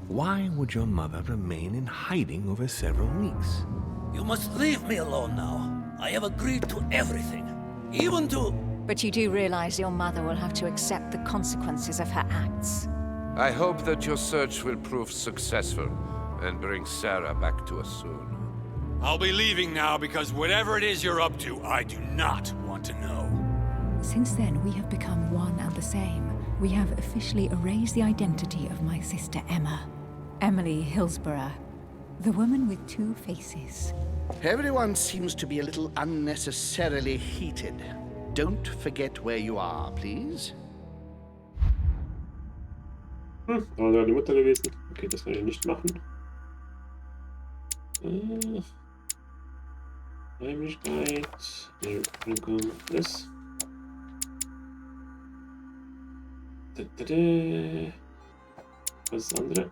Why would your mother remain in hiding over several weeks? You must leave me alone now. I have agreed to everything. Even to... But you do realize your mother will have to accept the consequences of her acts. I hope that your search will prove successful and bring Sarah back to us soon. I'll be leaving now because whatever it is you're up to, I do not want to know. Since then, we have become one and the same. We have officially erased the identity of my sister Emma. Emily Hillsborough. The woman with two faces. Everyone seems to be a little unnecessarily heated. Don't forget where you are, please. Aber da die Mutter gewesen. Okay, das kann ich nicht machen. Heimlichkeit. Willkommen. Das. Was ist das andere?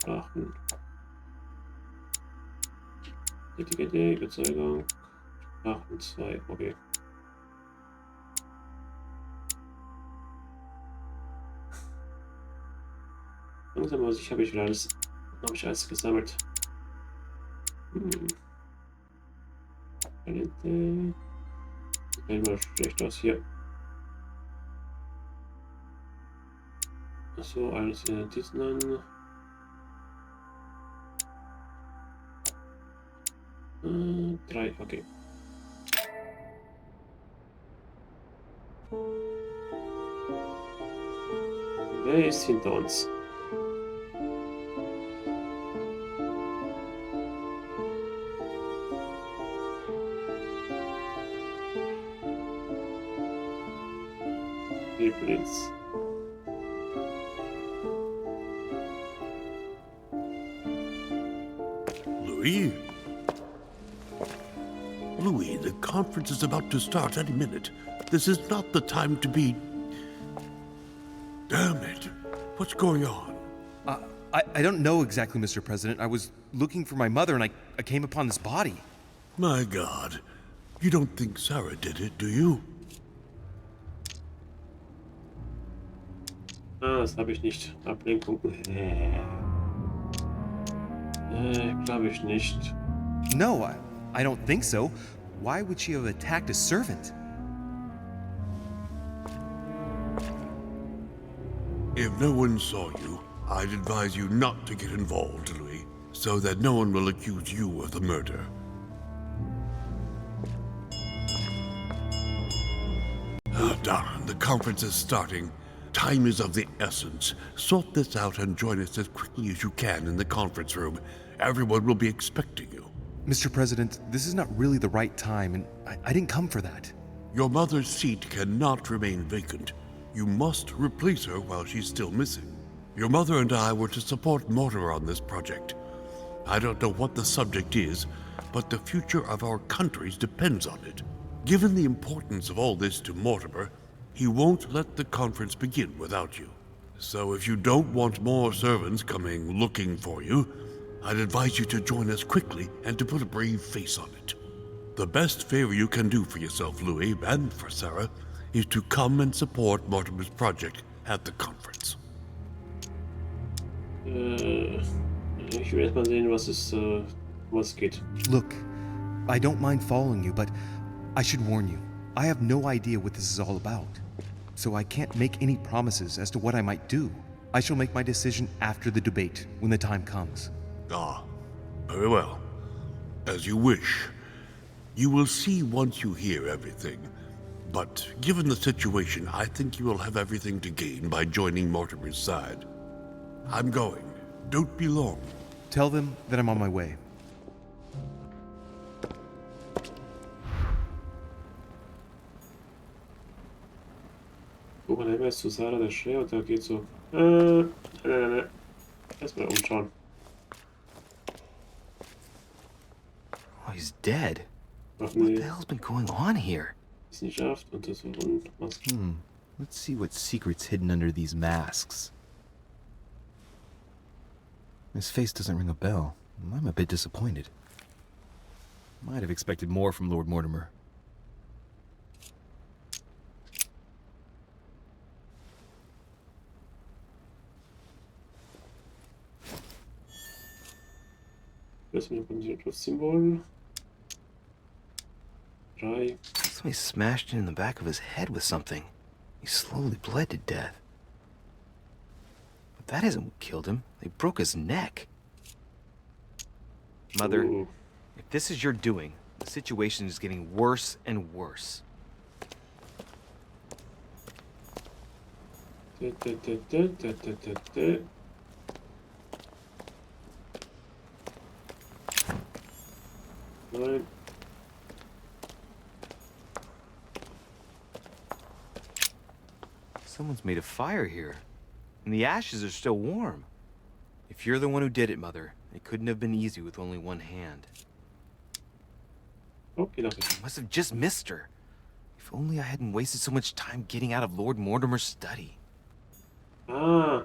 Sprachen. Etikette, Überzeugung. Sprachen 2. Okay. Langsam aber sicher habe ich wieder alles, gesammelt. Talente. Sieht mal schlecht aus hier. Achso, alles in Notizen an. Drei, okay. Wer ist hinter uns? Blitz. Louis? Louis, the conference is about to start any minute. This is not the time to be... Damn it. What's going on? I don't know exactly, Mr. President. I was looking for my mother and I came upon this body. My God. You don't think Sarah did it, do you? Das habe ich nicht. Ablenkung. Glaube ich nicht. No, I don't think so. Why would she have attacked a servant? If no one saw you, I'd advise you not to get involved, Louis, so that no one will accuse you of the murder. Darn, the conference is starting. Time is of the essence. Sort this out and join us as quickly as you can in the conference room. Everyone will be expecting you. Mr. President, this is not really the right time, and I didn't come for that. Your mother's seat cannot remain vacant. You must replace her while she's still missing. Your mother and I were to support Mortimer on this project. I don't know what the subject is, but the future of our countries depends on it. Given the importance of all this to Mortimer, he won't let the conference begin without you. So if you don't want more servants coming looking for you, I'd advise you to join us quickly and to put a brave face on it. The best favor you can do for yourself, Louis, and for Sarah, is to come and support Mortimer's project at the conference. Ich will erst mal sehen, was geht. Look, I don't mind following you, but I should warn you. I have no idea what this is all about, so I can't make any promises as to what I might do. I shall make my decision after the debate, when the time comes. Ah, very well. As you wish. You will see once you hear everything. But given the situation, I think you will have everything to gain by joining Mortimer's side. I'm going. Don't be long. Tell them that I'm on my way. Guck mal, der ist zu Sarah der Schwer und da geht so. Nein. Erstmal umschauen. Oh, he's dead. Ach What nee, the hell's been going on here? ist nicht schafft und das und was. Let's see what secret's hidden under these masks. His face doesn't ring a bell. I'm a bit disappointed. Might have expected more from Lord Mortimer. Das mit dem Plus-Symbol. 3. Somebody smashed in the back of his head with something. He slowly bled to death. But that isn't what killed him. They broke his neck. Mother, Ooh. if this is your doing, the situation is getting worse and worse. Nein. Someone's made a fire here, and the ashes are still warm. If you're the one who did it, Mother, it couldn't have been easy with only one hand. Okay, I must have just missed her. If only I hadn't wasted so much time getting out of Lord Mortimer's study. Ah,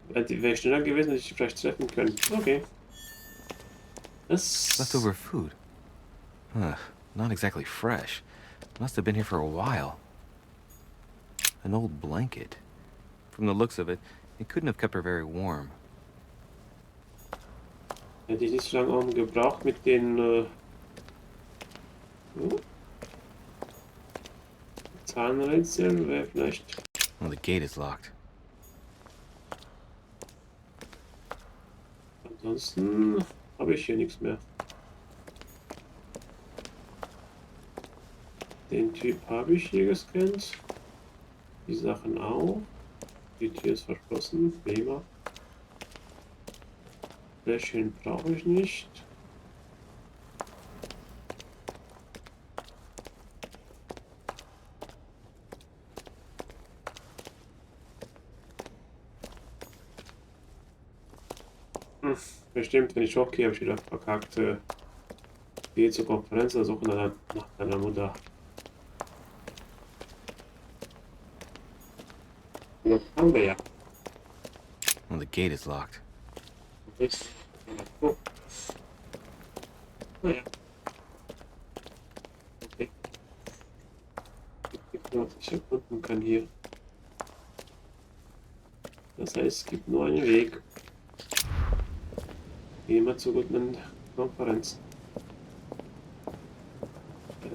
wäre ich schneller gewesen, hätte ich vielleicht treffen können. Okay. Das... Leftover food. Not exactly fresh. Must have been here for a while. An old blanket. From the looks of it, it couldn't have kept her very warm. Hätte ich nicht so lange gebraucht mit den Zahnrätsel, wäre vielleicht... Well, the gate is locked. Ansonsten habe ich hier nichts mehr. Den Typ habe ich hier gescannt. Die Sachen auch. Die Tür ist verschlossen. Prima. Fläschchen brauche ich nicht. Bestimmt, wenn ich hochgehe, habe ich wieder verkackt. Gehe zur Konferenz, suche nach deiner Mutter. Das haben wir ja. Well, the gate is locked. Oh. Naja. Okay. Ich was ich erkunden kann hier. Das heißt, es gibt nur einen Weg. Gehen wir zur guten Konferenz.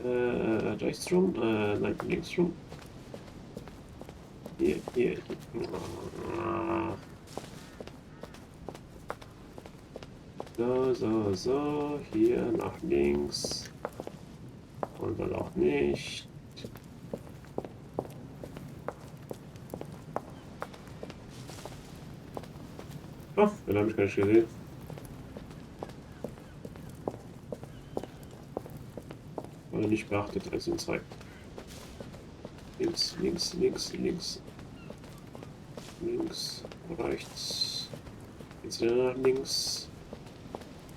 Rechts rum? Nein, links rum. Hier. So. Hier nach links. Und dann auch nicht. Oh, den habe ich gar nicht gesehen. Oder nicht beachtet, als in 2. Links, rechts. Jetzt wieder nach links.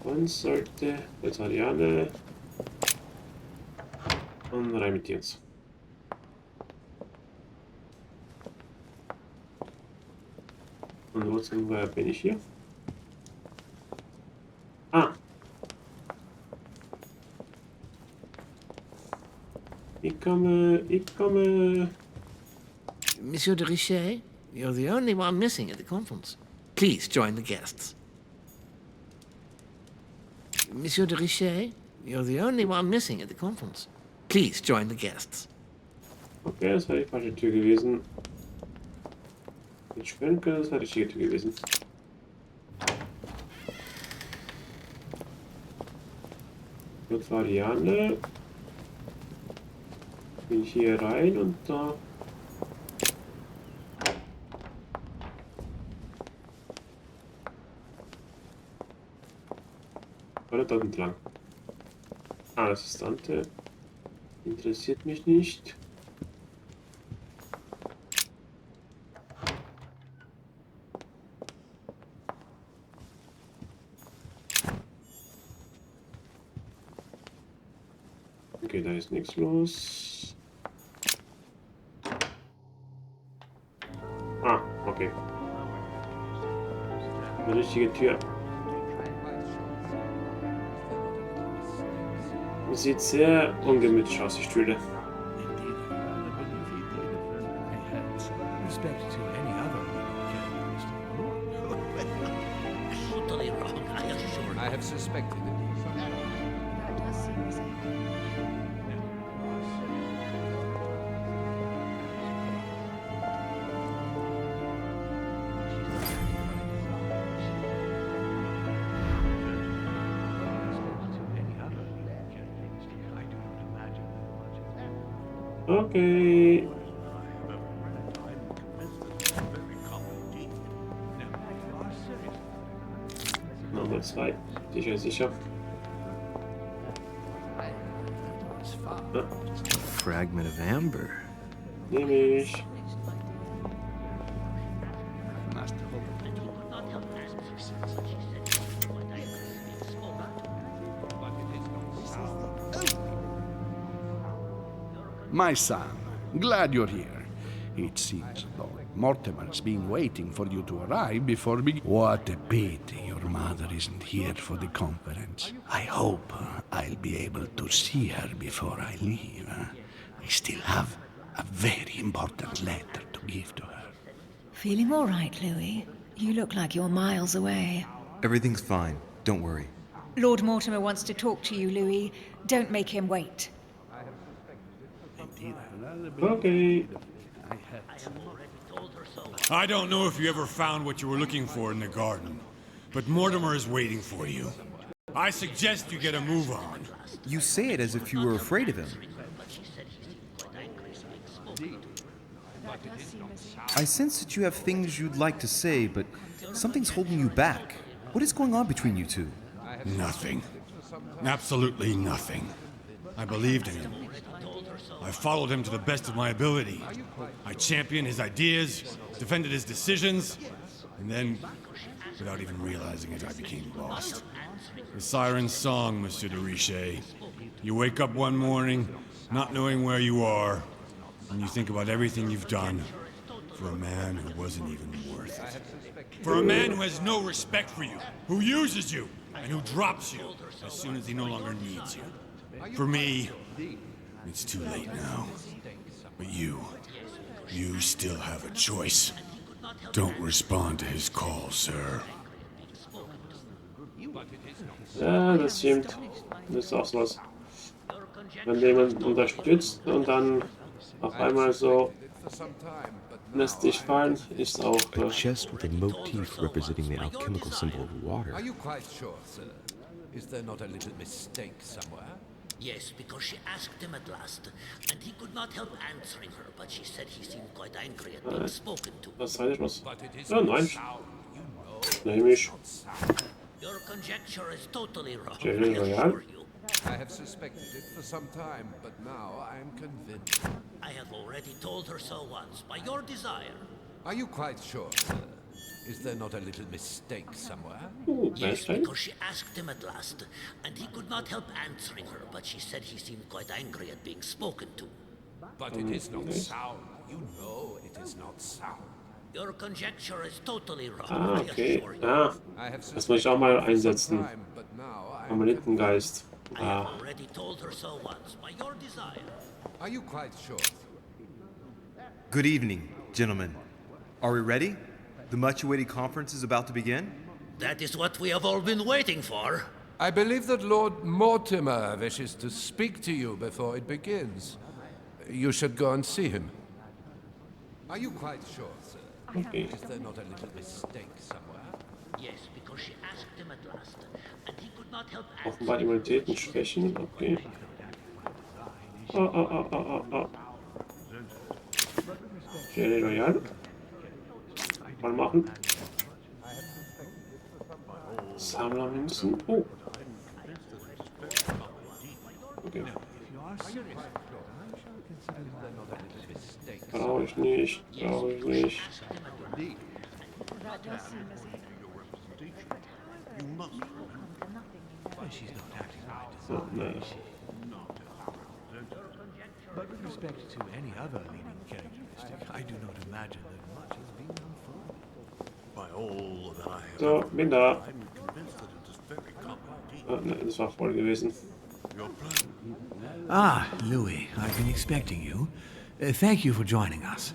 Und sollte Vegetarianer. Und rein mit uns. Und wo bin ich hier? Ah! Ich komme. Monsieur de Richet, you're the only one missing at the conference. Please join the guests. Monsieur de Richet, you're the only one missing at the conference. Please join the guests. Okay, das war die falsche Tür gewesen. Ich denke, das war die richtige Tür gewesen. Gut, Variante. Bin ich hier rein und da. Oder dort entlang. Ah, das ist Tante. Interessiert mich nicht. Okay, da ist nichts los. Ah, okay. Eine richtige Tür. Sieht sehr ungemütlich aus, die Stühle. Totally wrong, I assure you. I have suspected suspected it for some time. That does seem the same. Okay. Nummer 2. Sicher, sicher. Ja, A fragment of amber. nehme ich. My son, glad you're here. It seems Lord Mortimer's been waiting for you to arrive before What a pity your mother isn't here for the conference. I hope I'll be able to see her before I leave. I still have a very important letter to give to her. Feeling all right, Louis? You look like you're miles away. Everything's fine. Don't worry. Lord Mortimer wants to talk to you, Louis. Don't make him wait. Okay. I don't know if you ever found what you were looking for in the garden, but Mortimer is waiting for you. I suggest you get a move on. You say it as if you were afraid of him. I sense that you have things you'd like to say, but something's holding you back. What is going on between you two? Nothing. Absolutely nothing. I believed in him. I followed him to the best of my ability. I championed his ideas, defended his decisions, and then, without even realizing it, I became lost. The siren's song, Monsieur de Richet. You wake up one morning, not knowing where you are, and you think about everything you've done for a man who wasn't even worth it. For a man who has no respect for you, who uses you, and who drops you as soon as he no longer needs you. For me, it's too late now. But you still have a choice. Don't respond to his call, sir. Ja, das stimmt. Das ist auch sowas. Wenn jemand unterstützt und dann auf einmal so lässt sich fallen, ist auch. A chest with a motif representing the alchemical symbol of water. Are you quite sure, sir? Is there not a little mistake somewhere? Yes, because she asked him at last, and he could not help answering her, but she said he seemed quite angry at being spoken to. Was soll ich was? Ja, nein. Nehme ich. Your conjecture is totally wrong, Sehr I loyal. assure you. I have suspected it for some time, but now I am convinced. I have already told her so once, by your desire. Are you quite sure, sir? Is there not a little mistake somewhere? Yes, because she asked him at last, and he could not help answering her, but she said he seemed quite angry at being spoken to. But it is not sound. You know it is not sound. Your conjecture is totally wrong, Ah, I okay. assure you. Ah, das muss ich auch mal einsetzen. Amulettengeist. I have Ah, already told her so once, by your desire. Are you quite sure? Good evening, gentlemen. Are we ready? The much-awaited conference is about to begin? That is what we have all been waiting for. I believe that Lord Mortimer wishes to speak to you before it begins. You should go and see him. Are you quite sure, sir? okay. Is there not a little mistake somewhere? Yes, because she asked him at last, and he could not help Offenbar Immunitäten schwächen. Okay. Oh. Sehr loyal. Mal machen. Sammlermünzen. Oh. Okay. Brauche ich nicht. Brauche ich nicht. So, nein. But with respect to any other leading characteristic, I do not imagine that much has been unfolded. By all that I have So, bin da. I'm convinced that it is very common indeed. Ah, nein, das war voll gewesen. Your plan. Ah, Louis, I've been expecting you. Thank you for joining us.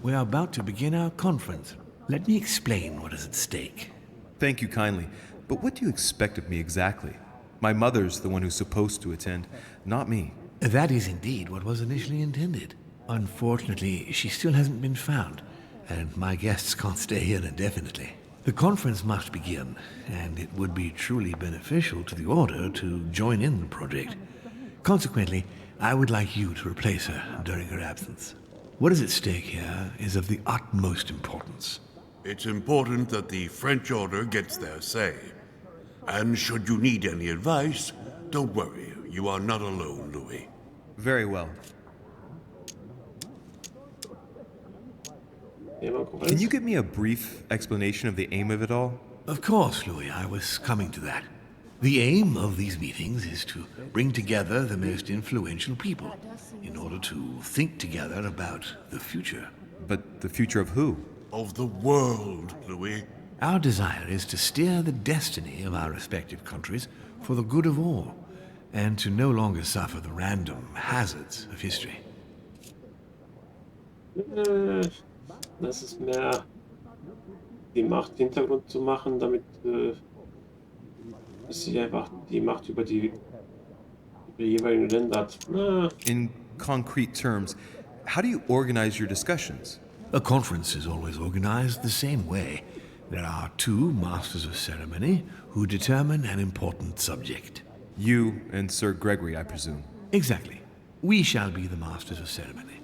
We are about to begin our conference. Let me explain what is at stake. Thank you kindly. But what do you expect of me exactly? My mother's the one who's supposed to attend, not me. That is indeed what was initially intended. Unfortunately, she still hasn't been found, and my guests can't stay here indefinitely. The conference must begin, and it would be truly beneficial to the Order to join in the project. Consequently, I would like you to replace her during her absence. What is at stake here is of the utmost importance. It's important that the French Order gets their say. And should you need any advice, don't worry. You are not alone, Louis. Very well. Can you give me a brief explanation of the aim of it all? Of course, Louis, I was coming to that. The aim of these meetings is to bring together the most influential people in order to think together about the future. But the future of who? Of the world, Louis. Our desire is to steer the destiny of our respective countries for the good of all, and to no longer suffer the random hazards of history. Das ist mehr die Macht im Hintergrund zu machen, damit sie einfach die Macht über die jeweiligen Länder hat. In concrete terms, how do you organize your discussions? A conference is always organized the same way. There are two masters of ceremony who determine an important subject. You and Sir Gregory, I presume. Exactly. We shall be the masters of ceremony.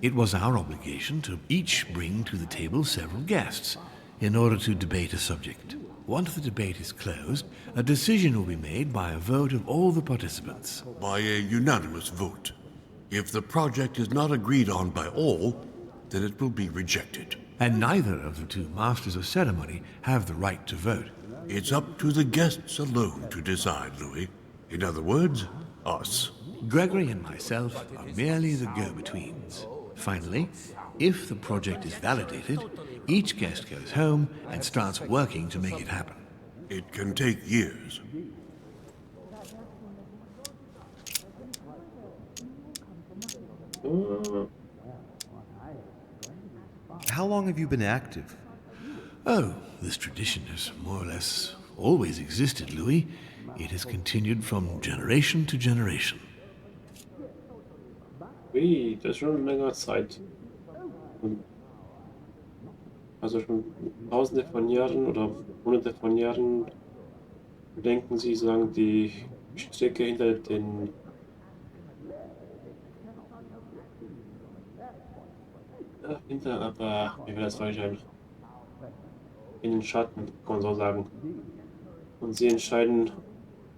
It was our obligation to each bring to the table several guests in order to debate a subject. Once the debate is closed, a decision will be made by a vote of all the participants. By a unanimous vote. If the project is not agreed on by all, then it will be rejected. And neither of the two masters of ceremony have the right to vote. It's up to the guests alone to decide, Louis. In other words, us. Gregory and myself are merely the go-betweens. Finally, if the project is validated, each guest goes home and starts working to make it happen. It can take years. How long have you been active? Oh, this tradition has more or less always existed, Louis. It has continued from generation to generation. Ui, das ist schon länger Zeit. Also schon tausende von Jahren oder hunderte von Jahren denken sie, sagen die Strecke hinter den aber wie will das falsch sein? In den Schatten, kann man so sagen. Und sie entscheiden,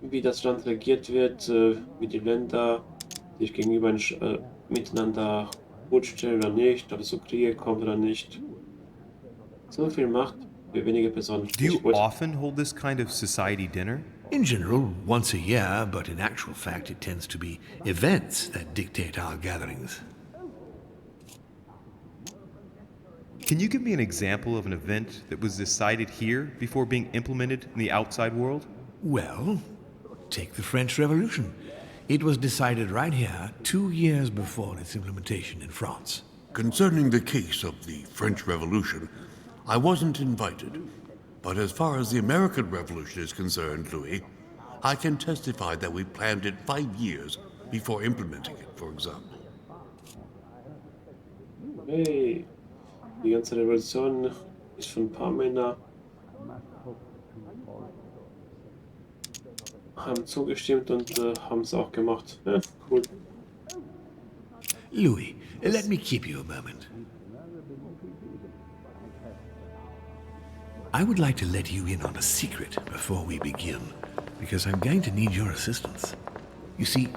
wie das Land regiert wird, wie die Länder sich gegenüber miteinander gut stellen oder nicht, ob es zu Kriege kommt oder nicht. So viel Macht für wenige Personen. Do you often hold this kind of society dinner? In general, once a year, but in actual fact it tends to be events that dictate our gatherings. Can you give me an example of an event that was decided here before being implemented in the outside world? Well, take the French Revolution. It was decided right here 2 years before its implementation in France. Concerning the case of the French Revolution, I wasn't invited. But as far as the American Revolution is concerned, Louis, I can testify that we planned it 5 years before implementing it, for example. Hey, die ganze Revolution ist von ein paar Männern haben zugestimmt und haben es auch gemacht. Ja, cool. Louis, let me keep you a moment. I would like to let you in on a secret before we begin, because I'm going to need your assistance. You see,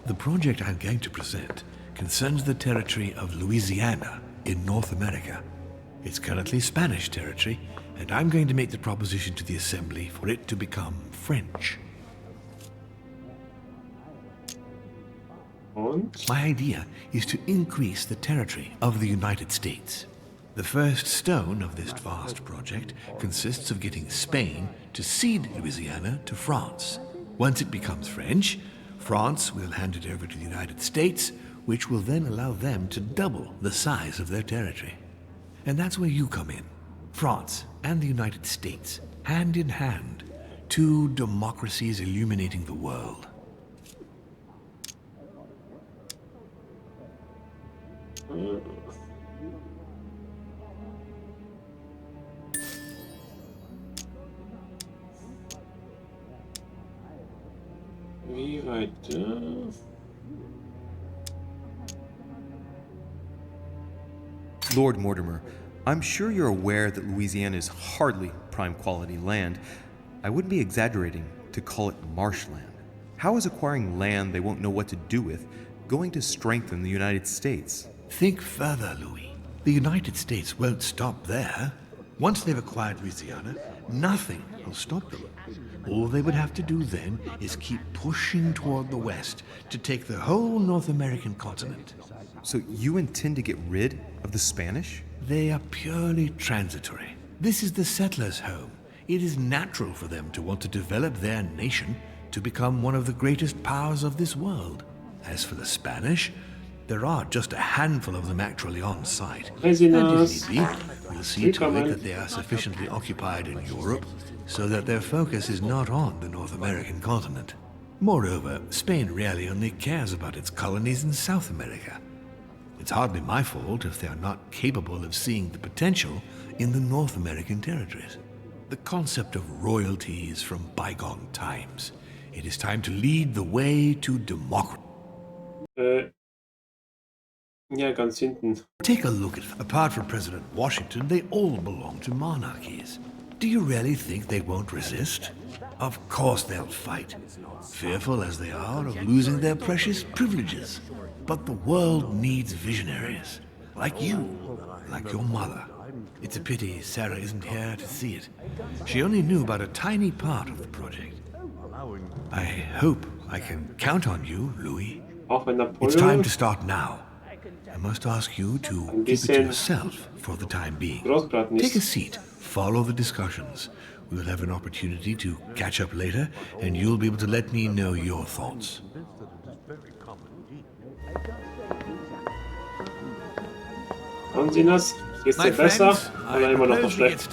the project I'm going to present concerns the territory of Louisiana in North America. It's currently Spanish territory, and I'm going to make the proposition to the Assembly for it to become French. Und? My idea is to increase the territory of the United States. The first stone of this vast project consists of getting Spain to cede Louisiana to France. Once it becomes French, France will hand it over to the United States, which will then allow them to double the size of their territory. And that's where you come in. France and the United States, hand in hand, two democracies illuminating the world. Wie weiter? Lord Mortimer, I'm sure you're aware that Louisiana is hardly prime quality land. I wouldn't be exaggerating to call it marshland. How is acquiring land they won't know what to do with going to strengthen the United States? Think further, Louis. The United States won't stop there. Once they've acquired Louisiana, nothing will stop them. All they would have to do then is keep pushing toward the west to take the whole North American continent. So you intend to get rid of the Spanish? They are purely transitory. This is the settlers' home. It is natural for them to want to develop their nation to become one of the greatest powers of this world. As for the Spanish, there are just a handful of them actually on site. And if need be, we'll see to it that they are sufficiently occupied in Europe so that their focus is not on the North American continent. Moreover, Spain really only cares about its colonies in South America. It's hardly my fault if they are not capable of seeing the potential in the North American territories. The concept of royalty is from bygone times. It is time to lead the way to democracy. Ja, ganz hinten. Take a look at it. Apart from President Washington, they all belong to monarchies. Do you really think they won't resist? Of course they'll fight, fearful as they are of losing their precious privileges. But the world needs visionaries, like you, like your mother. It's a pity Sarah isn't here to see it. She only knew about a tiny part of the project. I hope I can count on you, Louis. It's time to start now. I must ask you to keep it to yourself for the time being. Take a seat, follow the discussions. We'll have an opportunity to catch up later, and you'll be able to let me know your thoughts. Haben Sie das? Geht's dir besser? Oder immer noch schlecht?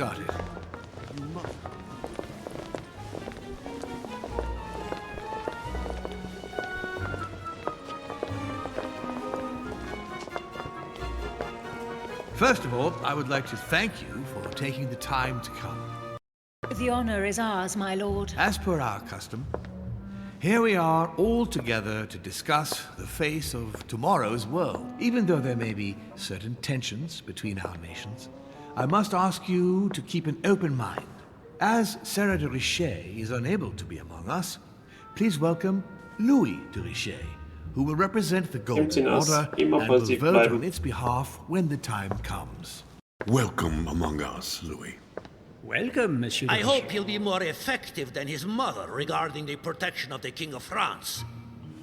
First of all, I would like to thank you for taking the time to come. The honor is ours, my lord. As per our custom, here we are all together to discuss the face of tomorrow's world. Even though there may be certain tensions between our nations, I must ask you to keep an open mind. As Sarah de Richet is unable to be among us, please welcome Louis de Richet, who will represent the Golden Order and will vote on its behalf when the time comes. Welcome among us, Louis. Welcome, Monsieur. I hope he'll be more effective than his mother regarding the protection of the King of France.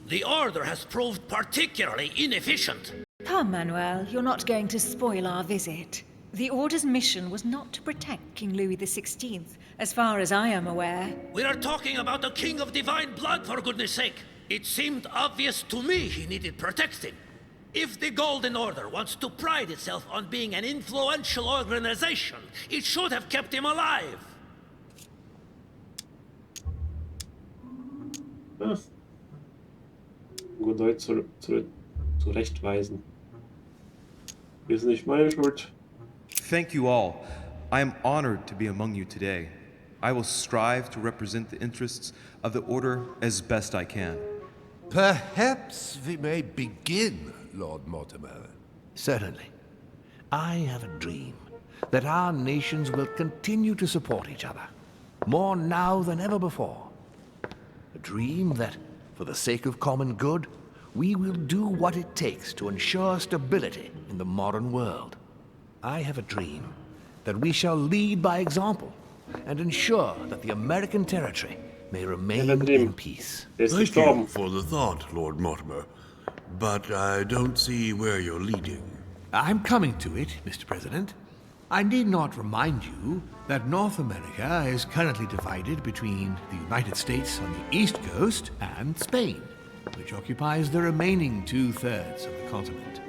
The Order has proved particularly inefficient. Come, Manuel, you're not going to spoil our visit. The Order's mission was not to protect King Louis XVI, as far as I am aware. We are talking about a king of divine blood, for goodness sake. It seemed obvious to me he needed protecting. If the Golden Order wants to pride itself on being an influential organization, it should have kept him alive. Ja. Godoy zurechtweisen. Ist nicht meine Schuld. Thank you all. I am honored to be among you today. I will strive to represent the interests of the Order as best I can. Perhaps we may begin, Lord Mortimer. Certainly. I have a dream that our nations will continue to support each other, more now than ever before. A dream that, for the sake of common good, we will do what it takes to ensure stability in the modern world. I have a dream that we shall lead by example and ensure that the American territory may remain in peace. Thank you for the thought, Lord Mortimer, but I don't see where you're leading. I'm coming to it, Mr. President. I need not remind you that North America is currently divided between the United States on the east coast and Spain, which occupies the remaining 2/3 of the continent.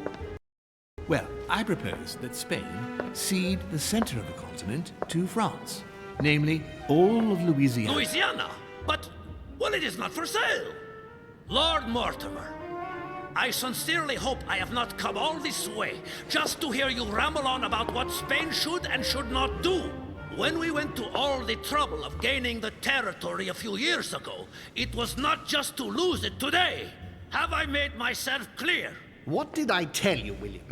Well, I propose that Spain cede the center of the continent to France. namely all of Louisiana. Louisiana? But, well, it is not for sale. Lord Mortimer, I sincerely hope I have not come all this way just to hear you ramble on about what Spain should and should not do. When we went to all the trouble of gaining the territory a few years ago, it was not just to lose it today. Have I made myself clear? What did I tell you, William?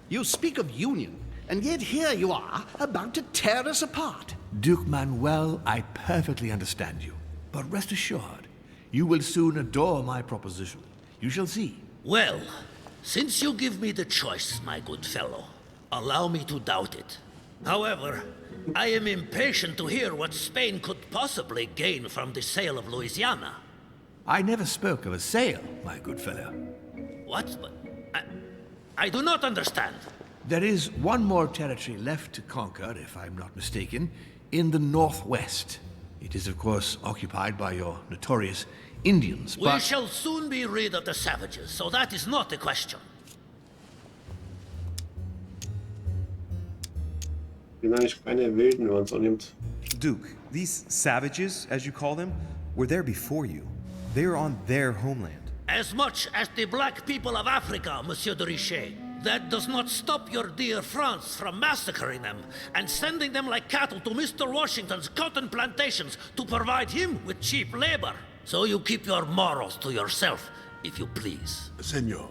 You speak of union, and yet here you are, about to tear us apart. Duke Manuel, I perfectly understand you. But rest assured, you will soon adore my proposition. You shall see. Well, since you give me the choice, my good fellow, allow me to doubt it. However, I am impatient to hear what Spain could possibly gain from the sale of Louisiana. I never spoke of a sale, my good fellow. What? I do not understand. There is one more territory left to conquer, if I'm not mistaken, in the northwest. It is, of course, occupied by your notorious Indians, but... We shall soon be rid of the savages, so that is not the question. Sind eigentlich keine Wilden, wenn man es so nimmt. Duke, these savages, as you call them, were there before you. They are on their homeland. As much as the black people of Africa, Monsieur de Richet. That does not stop your dear France from massacring them and sending them like cattle to Mr. Washington's cotton plantations to provide him with cheap labor. So you keep your morals to yourself, if you please. Senor,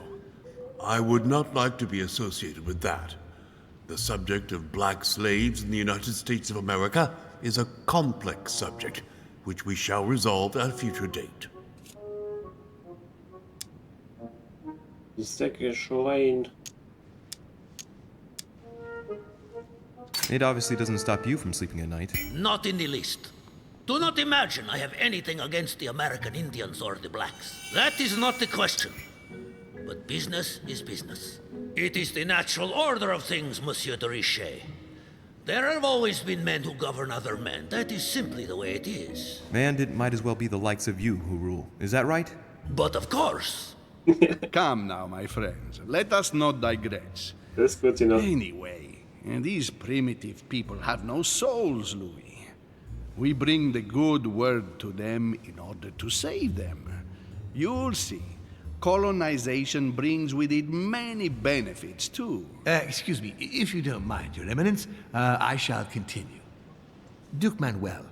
I would not like to be associated with that. The subject of black slaves in the United States of America is a complex subject, which we shall resolve at a future date. Die Säcke Schwein. It obviously doesn't stop you from sleeping at night. Not in the least. Do not imagine I have anything against the American Indians or the blacks. That is not the question. But business is business. It is the natural order of things, Monsieur de Richet. There have always been men who govern other men. That is simply the way it is. And it might as well be the likes of you who rule. Is that right? But of course. Come now, my friends. Let us not digress. Das ist gut enough. Anyway, these primitive people have no souls, Louis. We bring the good word to them in order to save them. You'll see. Colonization brings with it many benefits, too. Excuse me, if you don't mind, Your Eminence, I shall continue. Duke Manuel,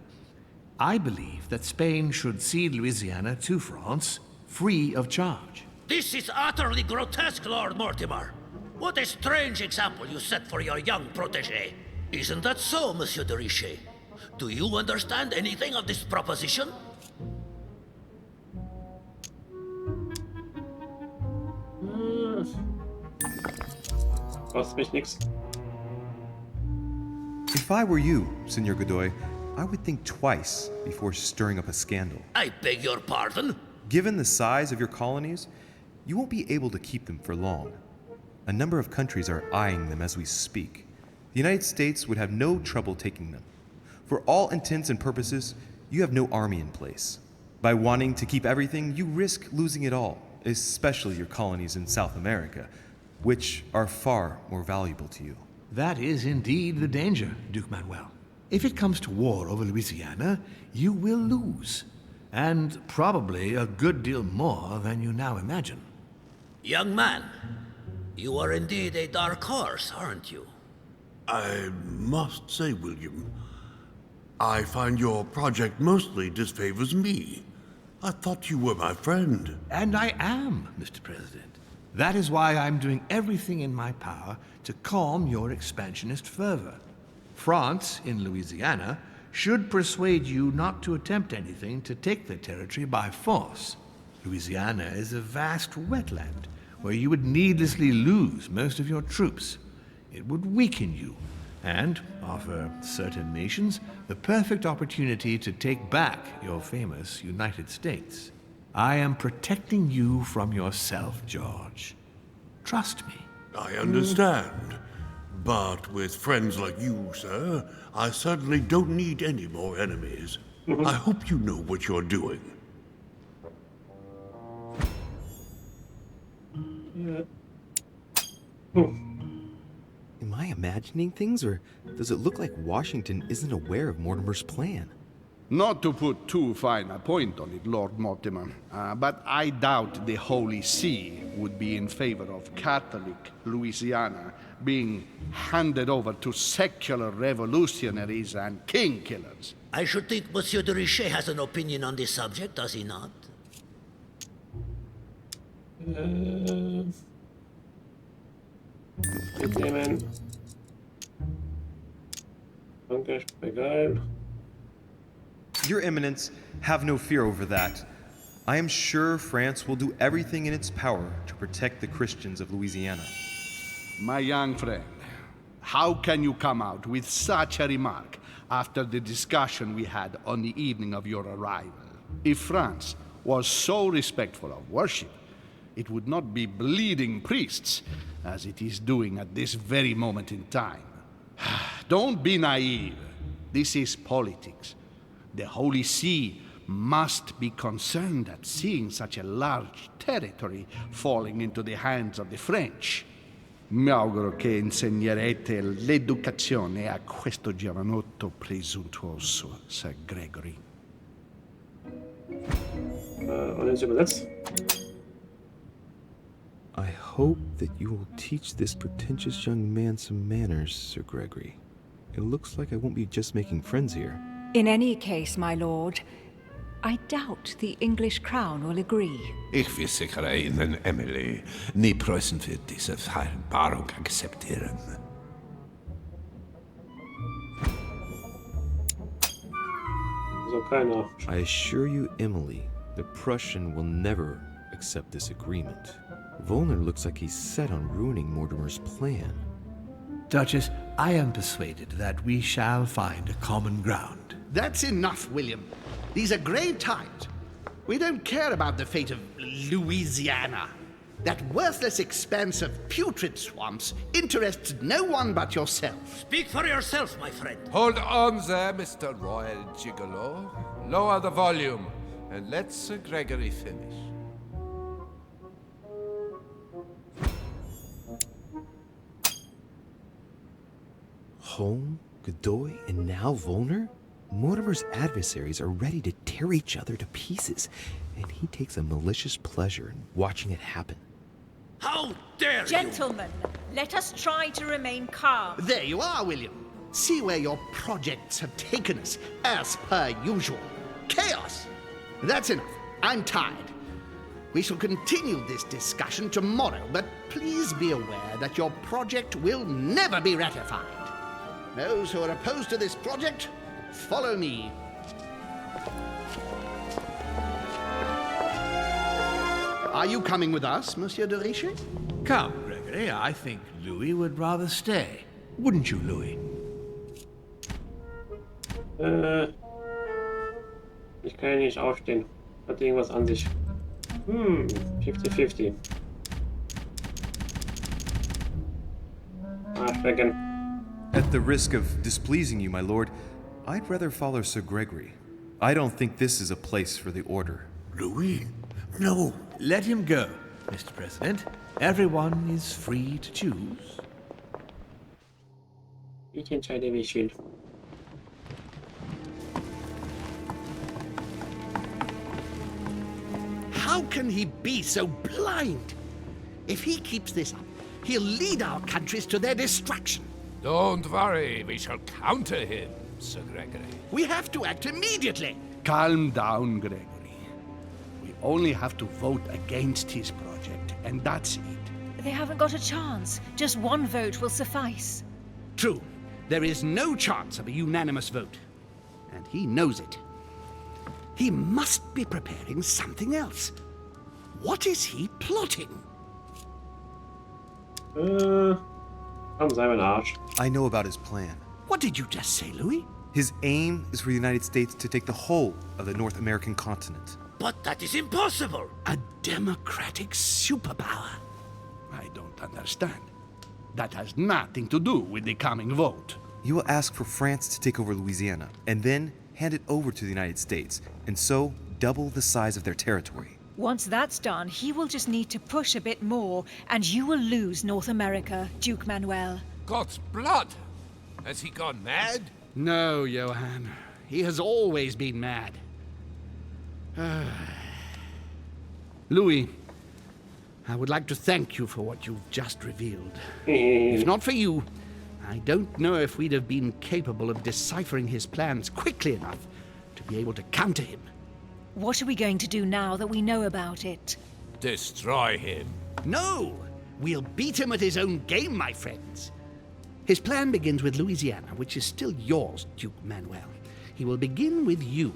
I believe that Spain should cede Louisiana to France free of charge. This is utterly grotesque, Lord Mortimer. What a strange example you set for your young protégé. Isn't that so, Monsieur de Richet? Do you understand anything of this proposition? Kostet mich nix. If I were you, Senor Godoy, I would think twice before stirring up a scandal. I beg your pardon? Given the size of your colonies, you won't be able to keep them for long. A number of countries are eyeing them as we speak. The United States would have no trouble taking them. For all intents and purposes, you have no army in place. By wanting to keep everything, you risk losing it all, especially your colonies in South America, which are far more valuable to you. That is indeed the danger, Duke Manuel. If it comes to war over Louisiana, you will lose. And probably a good deal more than you now imagine. Young man, you are indeed a dark horse, aren't you? I must say, William, I find your project mostly disfavors me. I thought you were my friend. And I am, Mr. President. That is why I'm doing everything in my power to calm your expansionist fervor. France, in Louisiana, should persuade you not to attempt anything to take the territory by force. Louisiana is a vast wetland where you would needlessly lose most of your troops. It would weaken you and offer certain nations the perfect opportunity to take back your famous United States. I am protecting you from yourself, George. Trust me. I understand. But with friends like you, sir, I certainly don't need any more enemies. I hope you know what you're doing. Am I imagining imagining things, or does it look like Washington isn't aware of Mortimer's plan? Not to put too fine a point on it, Lord Mortimer, but I doubt the Holy See would be in favor of Catholic Louisiana being handed over to secular revolutionaries and king killers. I should think Monsieur de Richet has an opinion on this subject, does he not? Mitnehmen. Frankreich, egal. Your Eminence, have no fear over that. I am sure France will do everything in its power to protect the Christians of Louisiana. My young friend, how can you come out with such a remark after the discussion we had on the evening of your arrival? If France was so respectful of worship, it would not be bleeding priests, as it is doing at this very moment in time. Don't be naive. This is politics. The Holy See must be concerned at seeing such a large territory falling into the hands of the French. Mi auguro che insegnerete l'educazione a questo giovanotto presuntuoso, Sir Gregory. Und jetzt übersetzt. I hope that you will teach this pretentious young man some manners, Sir Gregory. It looks like I won't be just making friends here. In any case, my lord, I doubt the English crown will agree. Ich versichere Ihnen, Emily, nie Preußen wird diese Vereinbarung akzeptieren. So keiner. I assure you, Emily, the Prussian will never accept this agreement. Volner looks like he's set on ruining Mortimer's plan. Duchess, I am persuaded that we shall find a common ground. That's enough, William. These are grave times. We don't care about the fate of Louisiana. That worthless expanse of putrid swamps interests no one but yourself. Speak for yourself, my friend. Hold on there, Mr. Royal Gigolo. Lower the volume, and let Sir Gregory finish. Holm, Godoy, and now Volner? Mortimer's adversaries are ready to tear each other to pieces, and he takes a malicious pleasure in watching it happen. How dare you! Gentlemen, let us try to remain calm. There you are, William. See where your projects have taken us, as per usual. Chaos! That's enough. I'm tired. We shall continue this discussion tomorrow, but please be aware that your project will never be ratified. Those who are opposed to this project, follow me. Are you coming with us, Monsieur de Richet? Come, Gregory, I think Louis would rather stay. Wouldn't you, Louis? Ich kann ja nicht aufstehen. Hat irgendwas an sich. 50-50. Arschlecken. At the risk of displeasing you, my lord, I'd rather follow Sir Gregory. I don't think this is a place for the Order. Louis? No. Let him go, Mr. President. Everyone is free to choose. Ich entscheide, wie ich will. How can he be so blind? If he keeps this up, he'll lead our countries to their destruction. Don't worry, we shall counter him, Sir Gregory. We have to act immediately. Calm down, Gregory. We only have to vote against his project, and that's it. They haven't got a chance. Just one vote will suffice. True. There is no chance of a unanimous vote. And he knows it. He must be preparing something else. What is he plotting? Komm, sei mein Arsch. I know about his plan. What did you just say, Louis? His aim is for the United States to take the whole of the North American continent. But that is impossible! A democratic superpower? I don't understand. That has nothing to do with the coming vote. He will ask for France to take over Louisiana, and then hand it over to the United States, and so double the size of their territory. Once that's done, he will just need to push a bit more, and you will lose North America, Duke Manuel. God's blood! Has he gone mad? No, Johann. He has always been mad. Louis, I would like to thank you for what you've just revealed. If not for you, I don't know if we'd have been capable of deciphering his plans quickly enough to be able to counter him. What are we going to do now that we know about it? Destroy him. No! We'll beat him at his own game, my friends. His plan begins with Louisiana, which is still yours, Duke Manuel. He will begin with you.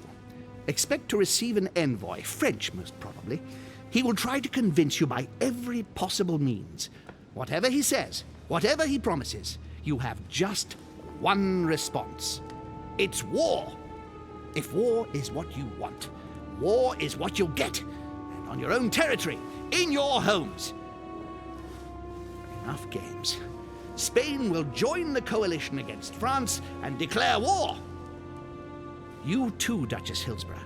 Expect to receive an envoy, French most probably. He will try to convince you by every possible means. Whatever he says, whatever he promises, you have just one response. It's war. If war is what you want, war is what you'll get. And on your own territory, in your homes. Enough games. Spain will join the coalition against France and declare war. You too, Duchess Hillsborough.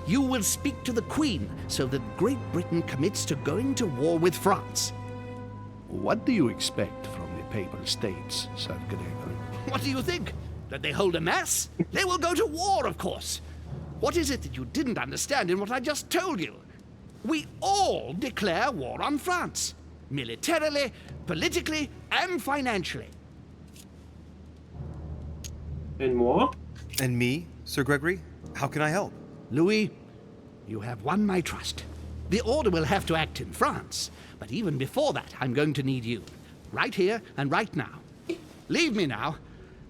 You will speak to the Queen so that Great Britain commits to going to war with France. What do you expect from the Papal States, Sir Gregor? What do you think? That they hold a mass? They will go to war, of course. What is it that you didn't understand in what I just told you? We all declare war on France. Militarily, politically, and financially. And more? And me, Sir Gregory? How can I help? Louis, you have won my trust. The Order will have to act in France, but even before that, I'm going to need you. Right here and right now. Leave me now.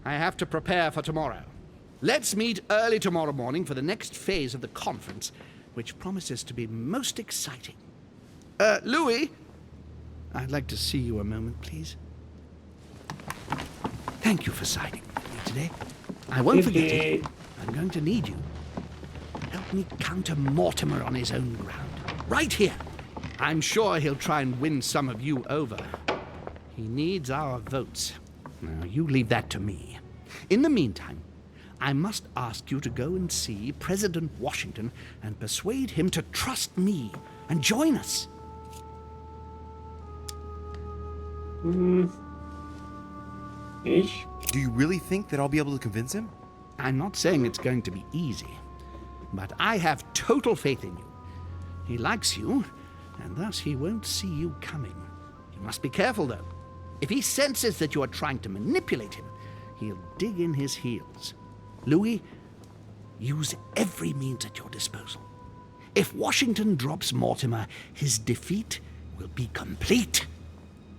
I have to prepare for tomorrow. Let's meet early tomorrow morning for the next phase of the conference, which promises to be most exciting. Louis, I'd like to see you a moment, please. Thank you for signing with me today. I won't forget it. I'm going to need you. Help me counter Mortimer on his own ground. Right here. I'm sure he'll try and win some of you over. He needs our votes. Now, you leave that to me. In the meantime, I must ask you to go and see President Washington and persuade him to trust me and join us. Ich? Do you really think that I'll be able to convince him? I'm not saying it's going to be easy, but I have total faith in you. He likes you, and thus he won't see you coming. You must be careful, though. If he senses that you are trying to manipulate him, he'll dig in his heels. Louis, use every means at your disposal. If Washington drops Mortimer, his defeat will be complete.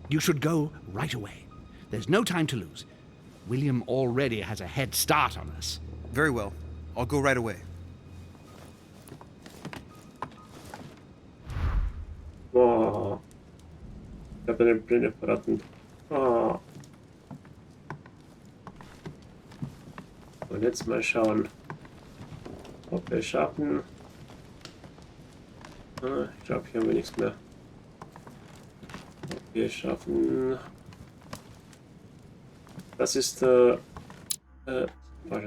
You should go right away. There's no time to lose. William already has a head start on us. Very well. I'll go right away. Boah. Ich habe deine Pläne verraten. Oh. Und jetzt mal schauen, ob wir es schaffen. Ich glaube, hier haben wir nichts mehr. Ob wir es schaffen. Das ist falsche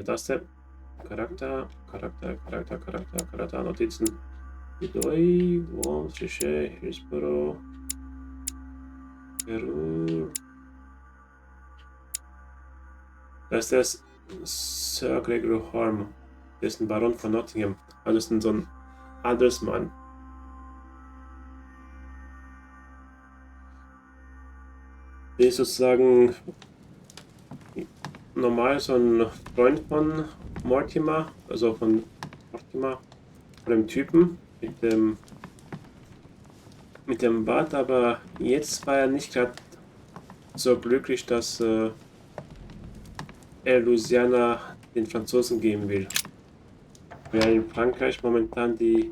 Taste. Charakter, Notizen. Idoi, Suche, Hillsborough, Peru. Das ist der Sir Gregory Horm. Der ist ein Baron von Nottingham. Also ist so ein Adelsmann. Der ist sozusagen normal so ein Freund von Mortimer, also von Mortimer, von dem Typen mit dem Bart, aber jetzt war er nicht gerade so glücklich, dass er Louisiana den Franzosen geben will. Weil in Frankreich momentan die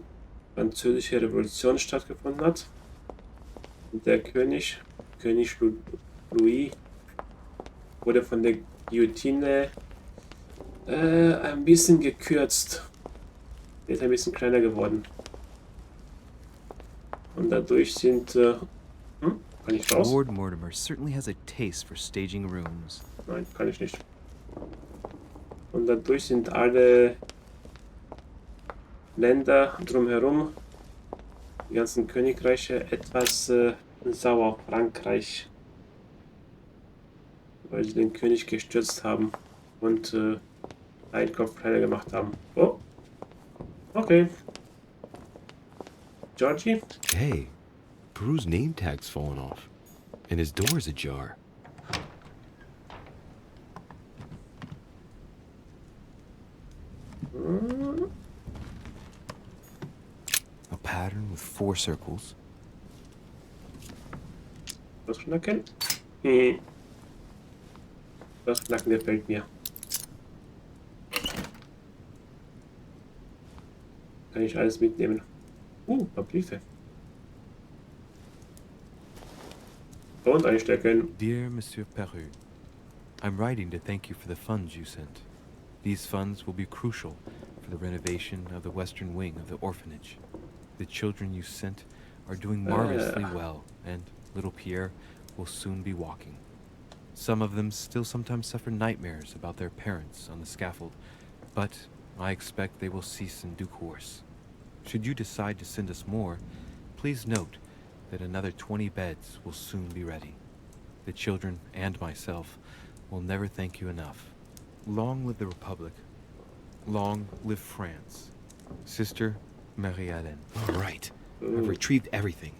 französische Revolution stattgefunden hat. Und der König Louis, wurde von der Guillotine ein bisschen gekürzt. Der ist ein bisschen kleiner geworden. Und dadurch sind... kann ich raus? Lord Mortimer certainly has a taste for staging rooms. Nein, kann ich nicht. Und dadurch sind alle Länder drumherum, die ganzen Königreiche, etwas sauer auf Frankreich. weil sie den König gestürzt haben und Einkopf kleiner gemacht haben. Oh, okay. Georgie? Hey, Peru's name tag's fallen off, and his door's ajar. A pattern with 4 circles. Das Knacken? Das Knacken gefällt mir. Kann ich alles mitnehmen. Briefe. Und einstecken. Dear Monsieur Peru, I'm writing to thank you for the funds you sent. These funds will be crucial for the renovation of the western wing of the orphanage. The children you sent are doing marvelously well, and little Pierre will soon be walking. Some of them still sometimes suffer nightmares about their parents on the scaffold, but I expect they will cease in due course. Should you decide to send us more, please note that another 20 beds will soon be ready. The children and myself will never thank you enough. Long live the Republic. Long live France. Sister Marie-Hélène. All right. I've retrieved everything.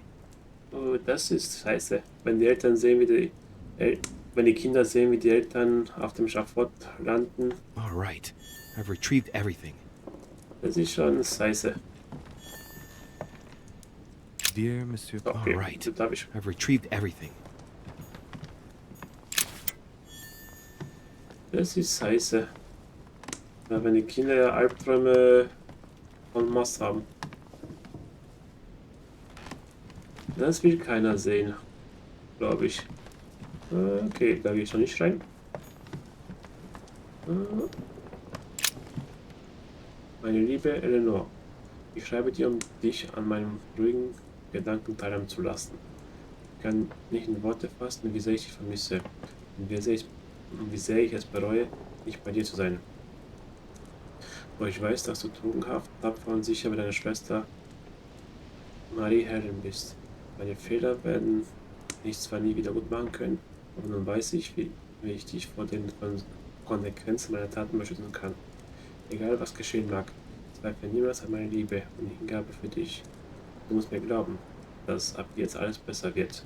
Oh, das ist scheiße. Wenn die Eltern sehen, wenn die Kinder sehen, wie die Eltern auf dem Schafott landen. All right. I've retrieved everything. Das ist schon scheiße. Dear Monsieur, okay, all right. Das hab ich. I've retrieved everything. Das ist scheiße. Ja, wenn die Kinder ja Albträume von Mass haben. Das will keiner sehen, glaube ich. Okay, da gehe ich noch nicht rein. Meine liebe Eleanor, ich schreibe dir, um dich an meinem ruhigen Gedanken teilhaben zu lassen. Ich kann nicht in Worte fassen, wie sehr ich dich vermisse und wie sehr ich es bereue, nicht bei dir zu sein. Aber ich weiß, dass du tugendhaft, tapfer und sicher bei deiner Schwester Marie-Hélène bist. Meine Fehler werden ich zwar nie wieder gut machen können, aber nun weiß ich, wie ich dich vor den Konsequenzen meiner Taten beschützen kann. Egal was geschehen mag, zweifle niemals an meine Liebe und Hingabe für dich. Du musst mir glauben, dass ab jetzt alles besser wird.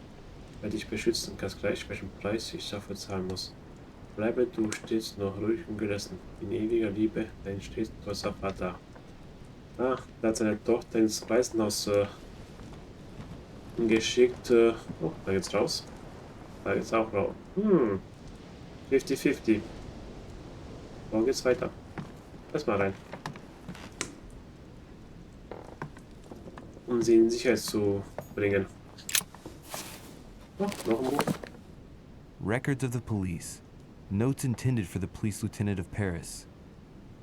Ich werde dich beschützen, ganz gleich welchen Preis ich dafür zahlen muss. Bleibe du stets noch ruhig und gelassen. In ewiger Liebe, dein stets treuer Vater. Da hat seine Tochter ins Waisenhaus geschickt. Oh, da geht's raus. Da geht's auch raus. 50-50. Wo geht's weiter? Lass mal rein. Um sie in Sicherheit zu bringen. Oh, noch ein Buch. Records of the police. Notes intended for the police lieutenant of Paris.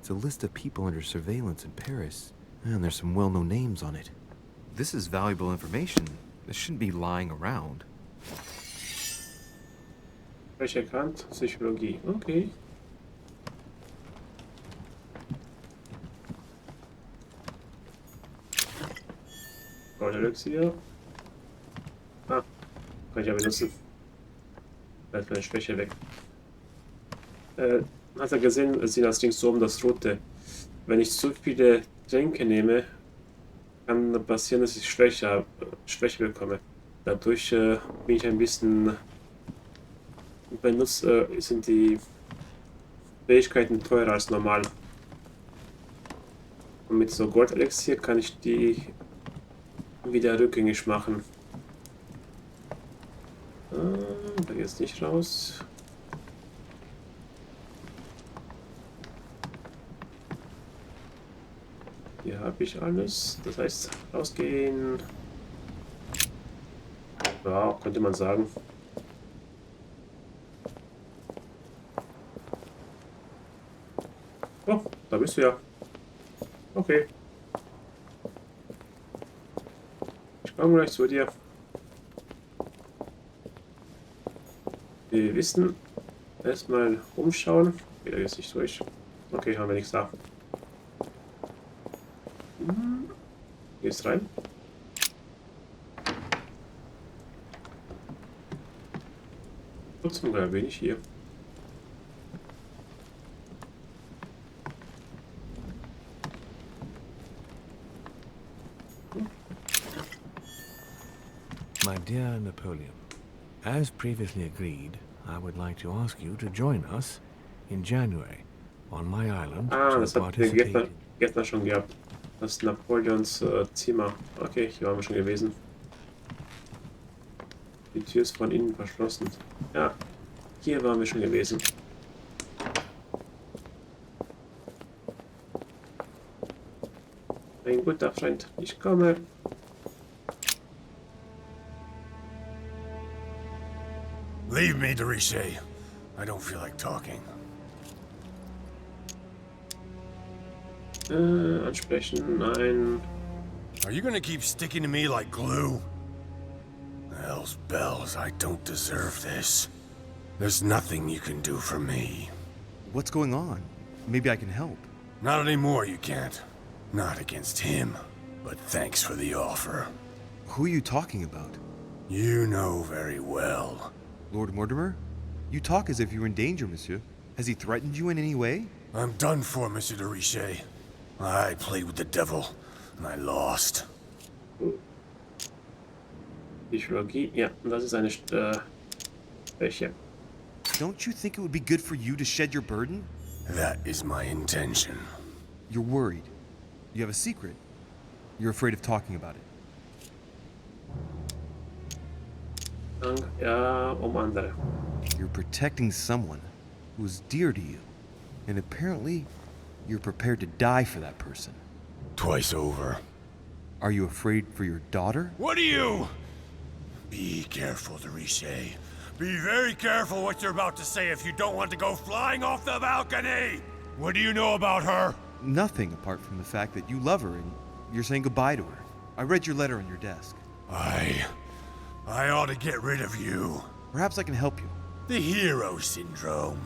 It's a list of people under surveillance in Paris. And there's some well-known names on it. This is valuable information. This shouldn't be lying around. Sprech erkannt. Psychologie. Okay. Goldelixier. Kann ich ja benutzen. Da ist meine Schwäche weg. Hat er gesehen, es sieht das Ding so um das Rote. Wenn ich zu viele Tränke nehme, kann passieren, dass ich Schwäche bekomme. Dadurch bin ich ein bisschen sind die Fähigkeiten teurer als normal. Und mit so Goldelixier kann ich die wieder rückgängig machen. Da geht es nicht raus. Hier habe ich alles. Das heißt, rausgehen. Ja, könnte man sagen. Oh, da bist du ja. Okay. Ich komme gleich zu dir. Wir wissen, erstmal umschauen. Wieder jetzt nicht durch. Okay, haben wir nichts da. Gehst rein. Trotzdem gar wenig hier. My dear Napoleon, as previously agreed, I would like to ask you to join us in January on my island Ah, to das hatten wir participate. gestern schon gehabt. Das ist Napoleons Zimmer. Okay, hier waren wir schon gewesen. Die Tür ist von innen verschlossen. Ja, hier waren wir schon gewesen. Ein guter Freund, ich komme. Leave me, de Riche. I don't feel like talking. Ansprechen, nein. Are you gonna keep sticking to me like glue? Hell's bells, I don't deserve this. There's nothing you can do for me. What's going on? Maybe I can help. Not anymore, you can't. Not against him. But thanks for the offer. Who are you talking about? You know very well. Lord Mortimer? You talk as if you were in danger, monsieur. Has he threatened you in any way? I'm done for, Monsieur de Riche. I played with the devil, and I lost. Psychologie, ja, das ist eine Schwäche. Don't you think it would be good for you to shed your burden? That is my intention. You're worried. You have a secret. You're afraid of talking about it. Ja, andere. You're protecting someone who is dear to you. And apparently, you're prepared to die for that person. Twice over. Are you afraid for your daughter? What are you? Be careful, de Riche. Be very careful what you're about to say if you don't want to go flying off the balcony! What do you know about her? Nothing apart from the fact that you love her and you're saying goodbye to her. I read your letter on your desk. I ought to get rid of you. Perhaps I can help you. The hero syndrome.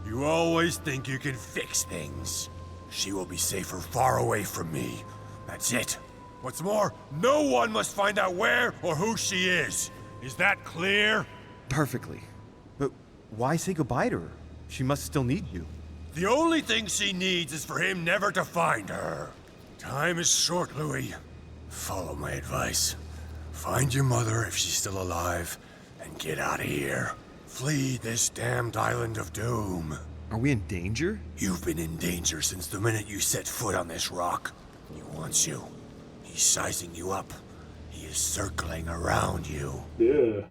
You always think you can fix things. She will be safer far away from me. That's it. What's more, no one must find out where or who she is. Is that clear? Perfectly. But why say goodbye to her? She must still need you. The only thing she needs is for him never to find her. Time is short, Louis. Follow my advice. Find your mother if she's still alive, and get out of here. Flee this damned island of doom. Are we in danger? You've been in danger since the minute you set foot on this rock. He wants you. He's sizing you up. He is circling around you. Yeah.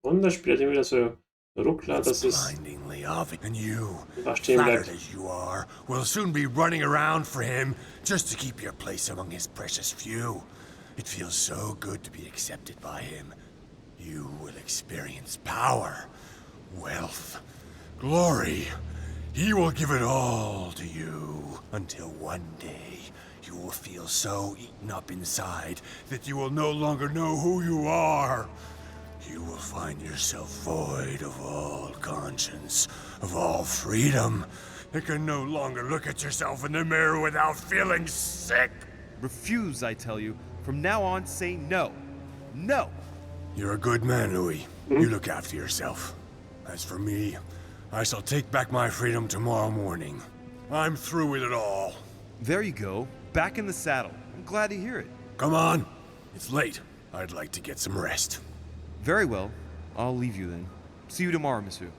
Und da spielt er wieder so Ruckler, das ist blindingly obvious. And you, einfach stehen flattered bleibt. as you are, will soon be running around for him just to keep your place among his precious few. It feels so good to be accepted by him. You will experience power, wealth, glory. He will give it all to you until one day you will feel so eaten up inside that you will no longer know who you are. You will find yourself void of all conscience, of all freedom, and can no longer look at yourself in the mirror without feeling sick. Refuse, I tell you. From now on, say no. No! You're a good man, Louis. You look after yourself. As for me, I shall take back my freedom tomorrow morning. I'm through with it all. There you go. Back in the saddle. I'm glad to hear it. Come on. It's late. I'd like to get some rest. Very well. I'll leave you then. See you tomorrow, monsieur.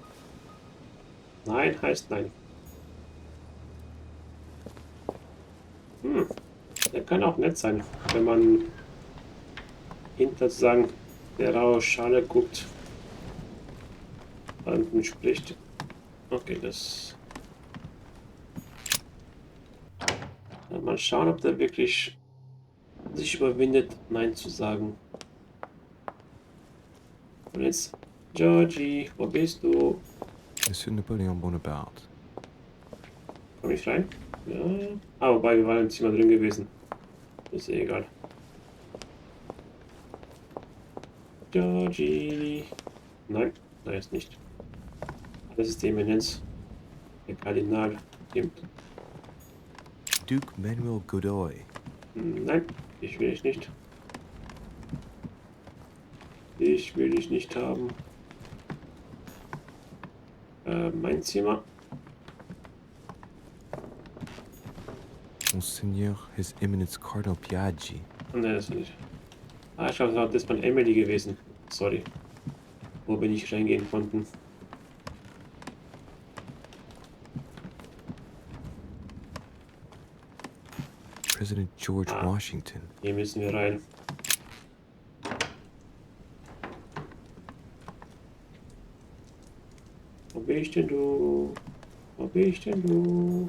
Nein heißt nein. Der kann auch nett sein, wenn man hinter sozusagen der raue Schale guckt und spricht. Okay, das. Mal schauen, ob der wirklich sich überwindet, Nein zu sagen. Und jetzt, Georgie, wo bist du? Monsieur Napoleon Bonaparte. Komm ich rein? Ja. Ah, wobei, wir waren im Zimmer drin gewesen. Ist eh egal. Georgie. Nein, da ist nicht. Das ist die Eminenz. Der Kardinal. Stimmt. Duke Manuel Godoy. Nein, ich will dich nicht. Ich will dich nicht haben. Mein Zimmer. Monseigneur His Eminence Cardinal Piaggi. Nein, das will ich. Ah, ich glaube, das war Emily gewesen. Sorry. Wo wir nicht reingehen konnten. President George Washington. Hier müssen wir rein. Wo bist denn du? Wo bist denn du?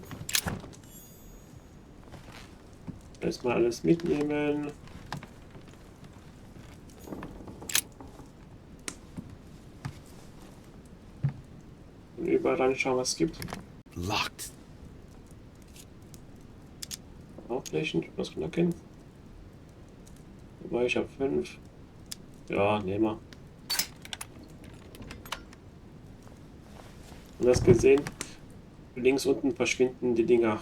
Erstmal alles mitnehmen. Und überall reinschauen, was es gibt. Locked. Aufblechen, was knacken. Wobei ich habe 5. Ja, nehmen wir. Und das gesehen, links unten verschwinden die Dinger.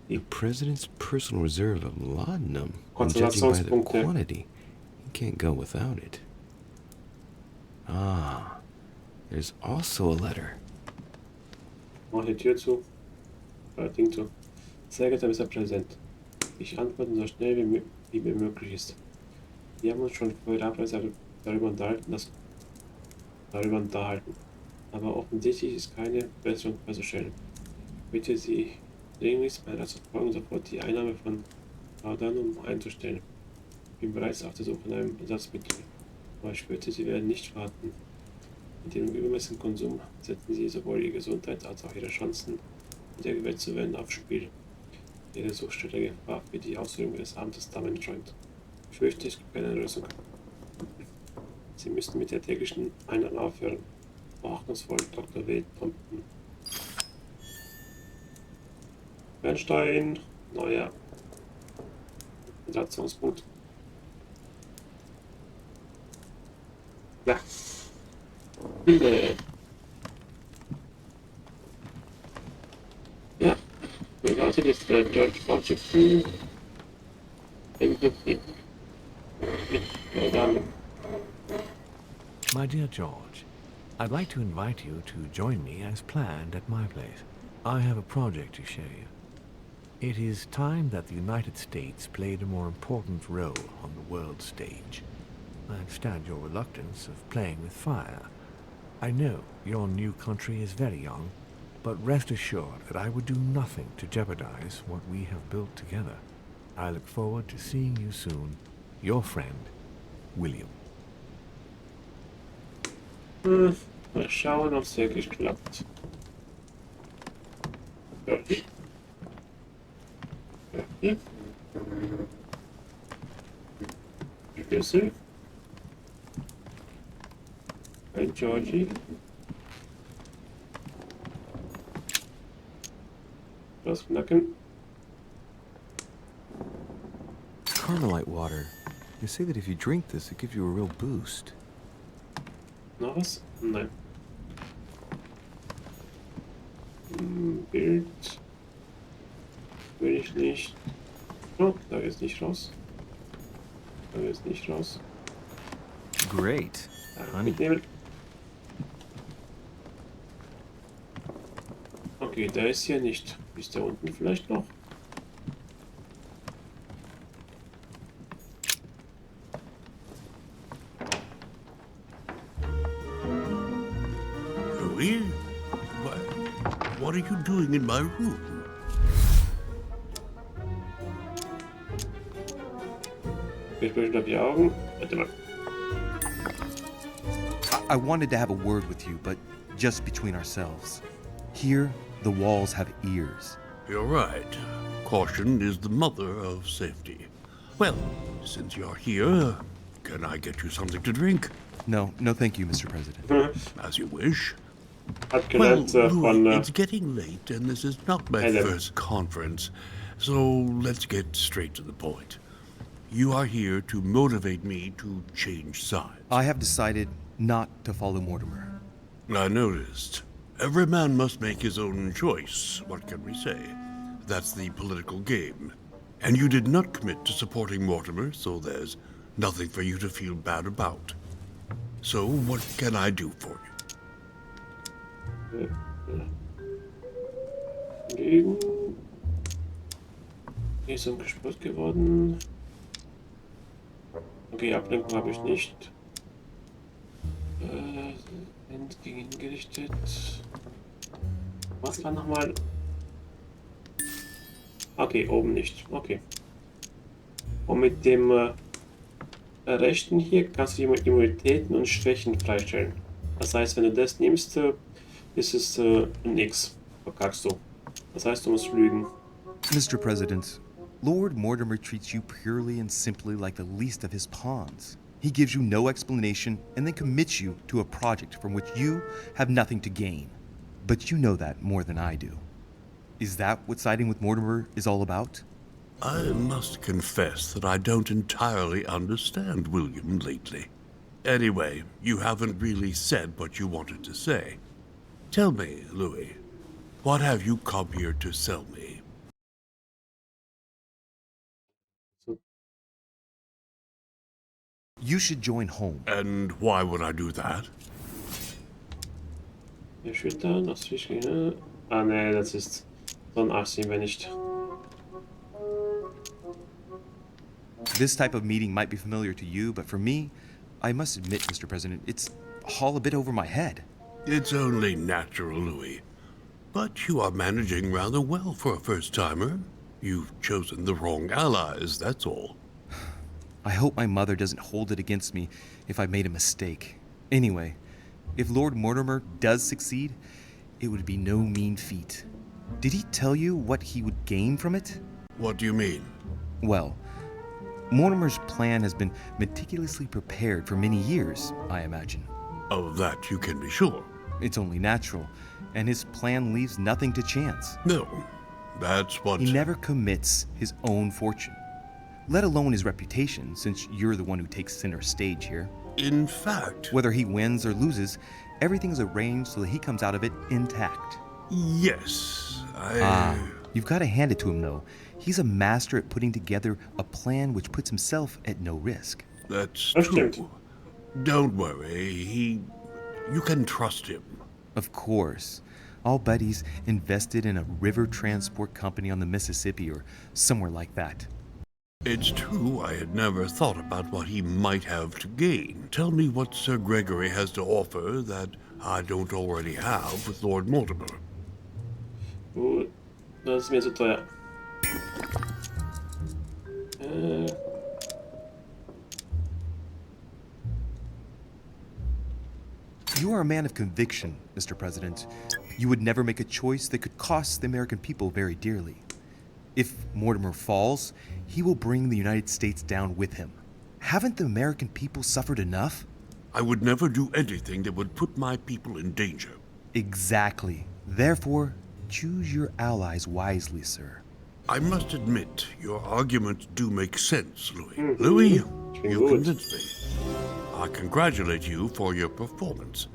The president's personal reserve of laudanum. And judging by the Konzentrationspunkte. quantity, you can't go without it. Ah, there's also a letter. Mach die Tür zu. Ding zu. Sehr geehrter Mr. Präsident. Ich antworte so schnell wie mir möglich ist. Wir haben uns schon vor der Abreise darüber unterhalten. Aber offensichtlich ist keine Besserung festzustellen. Bitte Sie dringlichst meiner Verfolgung sofort die Einnahme von Laudanum einzustellen. Ich bin bereits auf der Suche nach einem Ersatzmittel. Aber ich fürchte, Sie werden nicht warten. Mit Ihrem übermäßigen Konsum setzen Sie sowohl Ihre Gesundheit als auch Ihre Chancen, wiedergewählt zu werden, aufs Spiel. Ihre so stelle Gefahr für die Ausübung des Amtes damit scheint. Ich fürchte, es gibt keine Lösung. Sie müssten mit der täglichen Einnahme aufhören. Beachtungsvoll, Dr. W. Thompson. Bernstein, neuer Konzentrationspunkt. Ja. Ja. Wir warten jetzt George Washington im Prinzip mit Laudanum. My dear George, I'd like to invite you to join me as planned at my place. I have a project to show you. It is time that the United States played a more important role on the world stage. I understand your reluctance of playing with fire. I know your new country is very young, but rest assured that I would do nothing to jeopardize what we have built together. I look forward to seeing you soon. Your friend, William. Mal schauen, ob es wirklich klappt. Okay. Okay. Schlüssel. Ein Georgie. Was knacken. Carmelite water. They say that if you drink this, it gives you a real boost. Noch was? Nein. Bild. Will ich nicht. Oh, da geht's nicht raus. Da geht's nicht raus. Great. Honey. Mitnehmen. Okay, der ist hier nicht. Ist der unten vielleicht noch? Louis? What are you doing in my room? Ich möchte die Augen. Warte mal. I wanted to have a word with you, but just between ourselves. Here, the walls have ears. You're right. Caution is the mother of safety. Well, since you're here, can I get you something to drink? No, thank you, Mr. President. As you wish. Hat Well, gelernt Louis, it's getting late, and this is not my Hello. first conference, so let's get straight to the point. You are here to motivate me to change sides. I have decided not to follow Mortimer. I noticed. Every man must make his own choice. What can we say? That's the political game. And you did not commit to supporting Mortimer, so there's nothing for you to feel bad about. So, what can I do for you? Lügen. Hier ist ein Gespräch geworden. Okay, Ablenkung habe ich nicht. Gegen ihn gerichtet. Was war nochmal? Okay, oben nicht. Okay. Und mit dem rechten hier kannst du die Immunitäten und Schwächen freistellen. Das heißt, wenn du das nimmst, ist es ein X. Verkackst du. Das heißt, du musst lügen. Mr. President, Lord Mortimer treats you purely and simply like the least of his pawns. He gives you no explanation and then commits you to a project from which you have nothing to gain. But you know that more than I do. Is that what siding with Mortimer is all about? I must confess that I don't entirely understand William lately. Anyway, you haven't really said what you wanted to say. Tell me, Louis, what have you come here to sell me? You should join home. And why would I do that? Erschüttern, das Fischgene. Ah, nee, das ist so ein Arsch sehen wir nicht. This type of meeting might be familiar to you, but for me, I must admit, Mr. President, it's all a bit over my head. It's only natural, Louis. But you are managing rather well for a first-timer. You've chosen the wrong allies, that's all. I hope my mother doesn't hold it against me if I made a mistake. Anyway, if Lord Mortimer does succeed, it would be no mean feat. Did he tell you what he would gain from it? What do you mean? Well, Mortimer's plan has been meticulously prepared for many years, I imagine. Of that you can be sure. It's only natural, and his plan leaves nothing to chance. No, that's what... He never commits his own fortune, let alone his reputation, since you're the one who takes center stage here. In fact... Whether he wins or loses, everything's arranged so that he comes out of it intact. Yes, You've got to hand it to him, though. He's a master at putting together a plan which puts himself at no risk. That's true. Don't worry, you can trust him. Of course. I'll bet he's invested in a river transport company on the Mississippi or somewhere like that. It's true I had never thought about what he might have to gain. Tell me what Sir Gregory has to offer that I don't already have with Lord Mortimer. Das ist mir zu teuer. You are a man of conviction, Mr. President. You would never make a choice that could cost the American people very dearly. If Mortimer falls, he will bring the United States down with him. Haven't the American people suffered enough? I would never do anything that would put my people in danger. Exactly. Therefore, choose your allies wisely, sir. I must admit, your arguments do make sense, Louis. Louis, you convinced me. I congratulate you for your performance,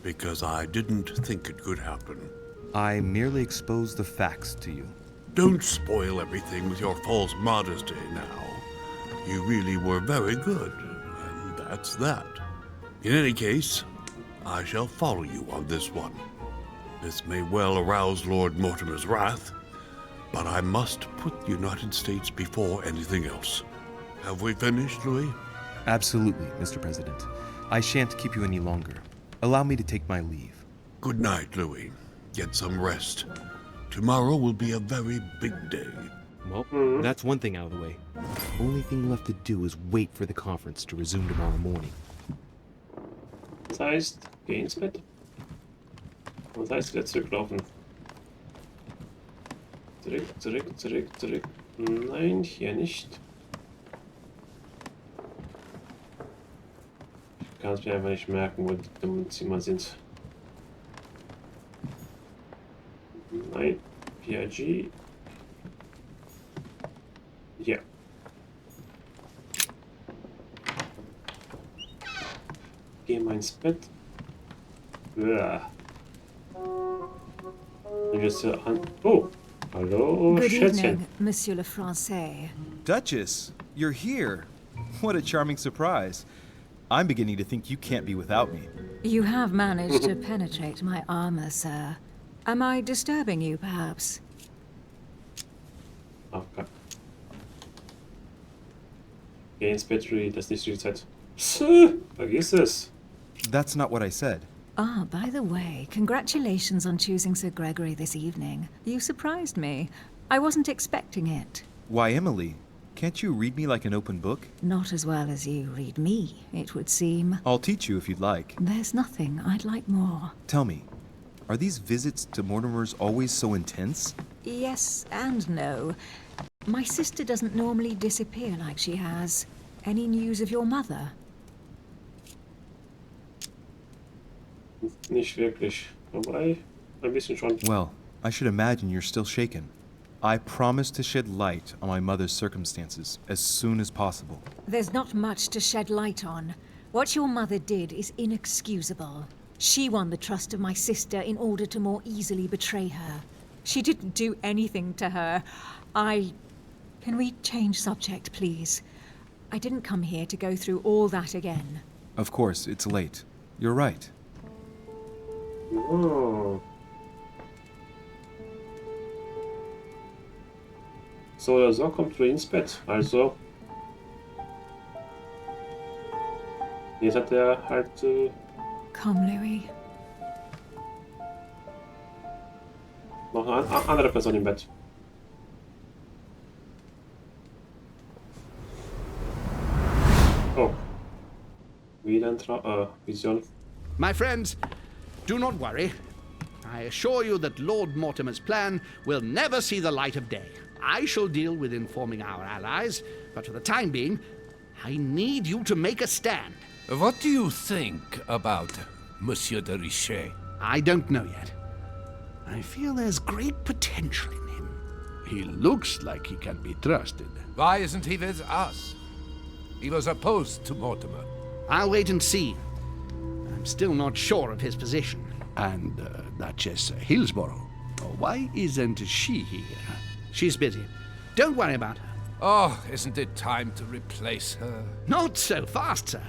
because I didn't think it could happen. I merely exposed the facts to you. Don't spoil everything with your false modesty now. You really were very good, and that's that. In any case, I shall follow you on this one. This may well arouse Lord Mortimer's wrath, but I must put the United States before anything else. Have we finished, Louis? Absolutely, Mr. President. I shan't keep you any longer. Allow me to take my leave. Good night, Louis. Get some rest. Tomorrow will be a very big day. Well, that's one thing out of the way. Only thing left to do is wait for the conference to resume tomorrow morning. Das heißt, geh ins Bett. Das heißt, wieder zurücklaufen. Zurück. Nein, hier nicht. Ich kann es mir einfach nicht merken, wo die dummen Zimmer sind. Nein, PIG. Ja. Geh mal ins Bett. Uah. Und jetzt an. Oh, hallo, Good Schätzchen. evening, Monsieur le Français. Duchess, you're here. What a charming surprise. I'm beginning to think you can't be without me. You have managed to penetrate my armor, sir. Am I disturbing you, perhaps? Okay. Gains Battery, das ist nicht die Zeit. Vergiss es. That's not what I said. Ah, by the way, congratulations on choosing Sir Gregory this evening. You surprised me. I wasn't expecting it. Why, Emily? Can't you read me like an open book? Not as well as you read me, it would seem. I'll teach you if you'd like. There's nothing I'd like more. Tell me, are these visits to Mortimer's always so intense? Yes and no. My sister doesn't normally disappear like she has. Any news of your mother? Nicht wirklich. Wobei, ein bisschen schon. Well, I should imagine you're still shaken. I promise to shed light on my mother's circumstances as soon as possible. There's not much to shed light on. What your mother did is inexcusable. She won the trust of my sister in order to more easily betray her. She didn't do anything to her. Can we change subject, please? I didn't come here to go through all that again. Of course, it's late. You're right. Oh. So oder so kommt Ray ins Bett. Also. Jetzt hat er halt. Come, Louis. Noch eine andere Person im Bett. Oh. Wieder ein Vision. My friends, do not worry. I assure you that Lord Mortimer's plan will never see the light of day. I shall deal with informing our allies, but for the time being, I need you to make a stand. What do you think about Monsieur de Richet? I don't know yet. I feel there's great potential in him. He looks like he can be trusted. Why isn't he with us? He was opposed to Mortimer. I'll wait and see. I'm still not sure of his position. And Duchess Hillsborough. Why isn't she here? She's busy. Don't worry about her. Oh, isn't it time to replace her? Not so fast, sir.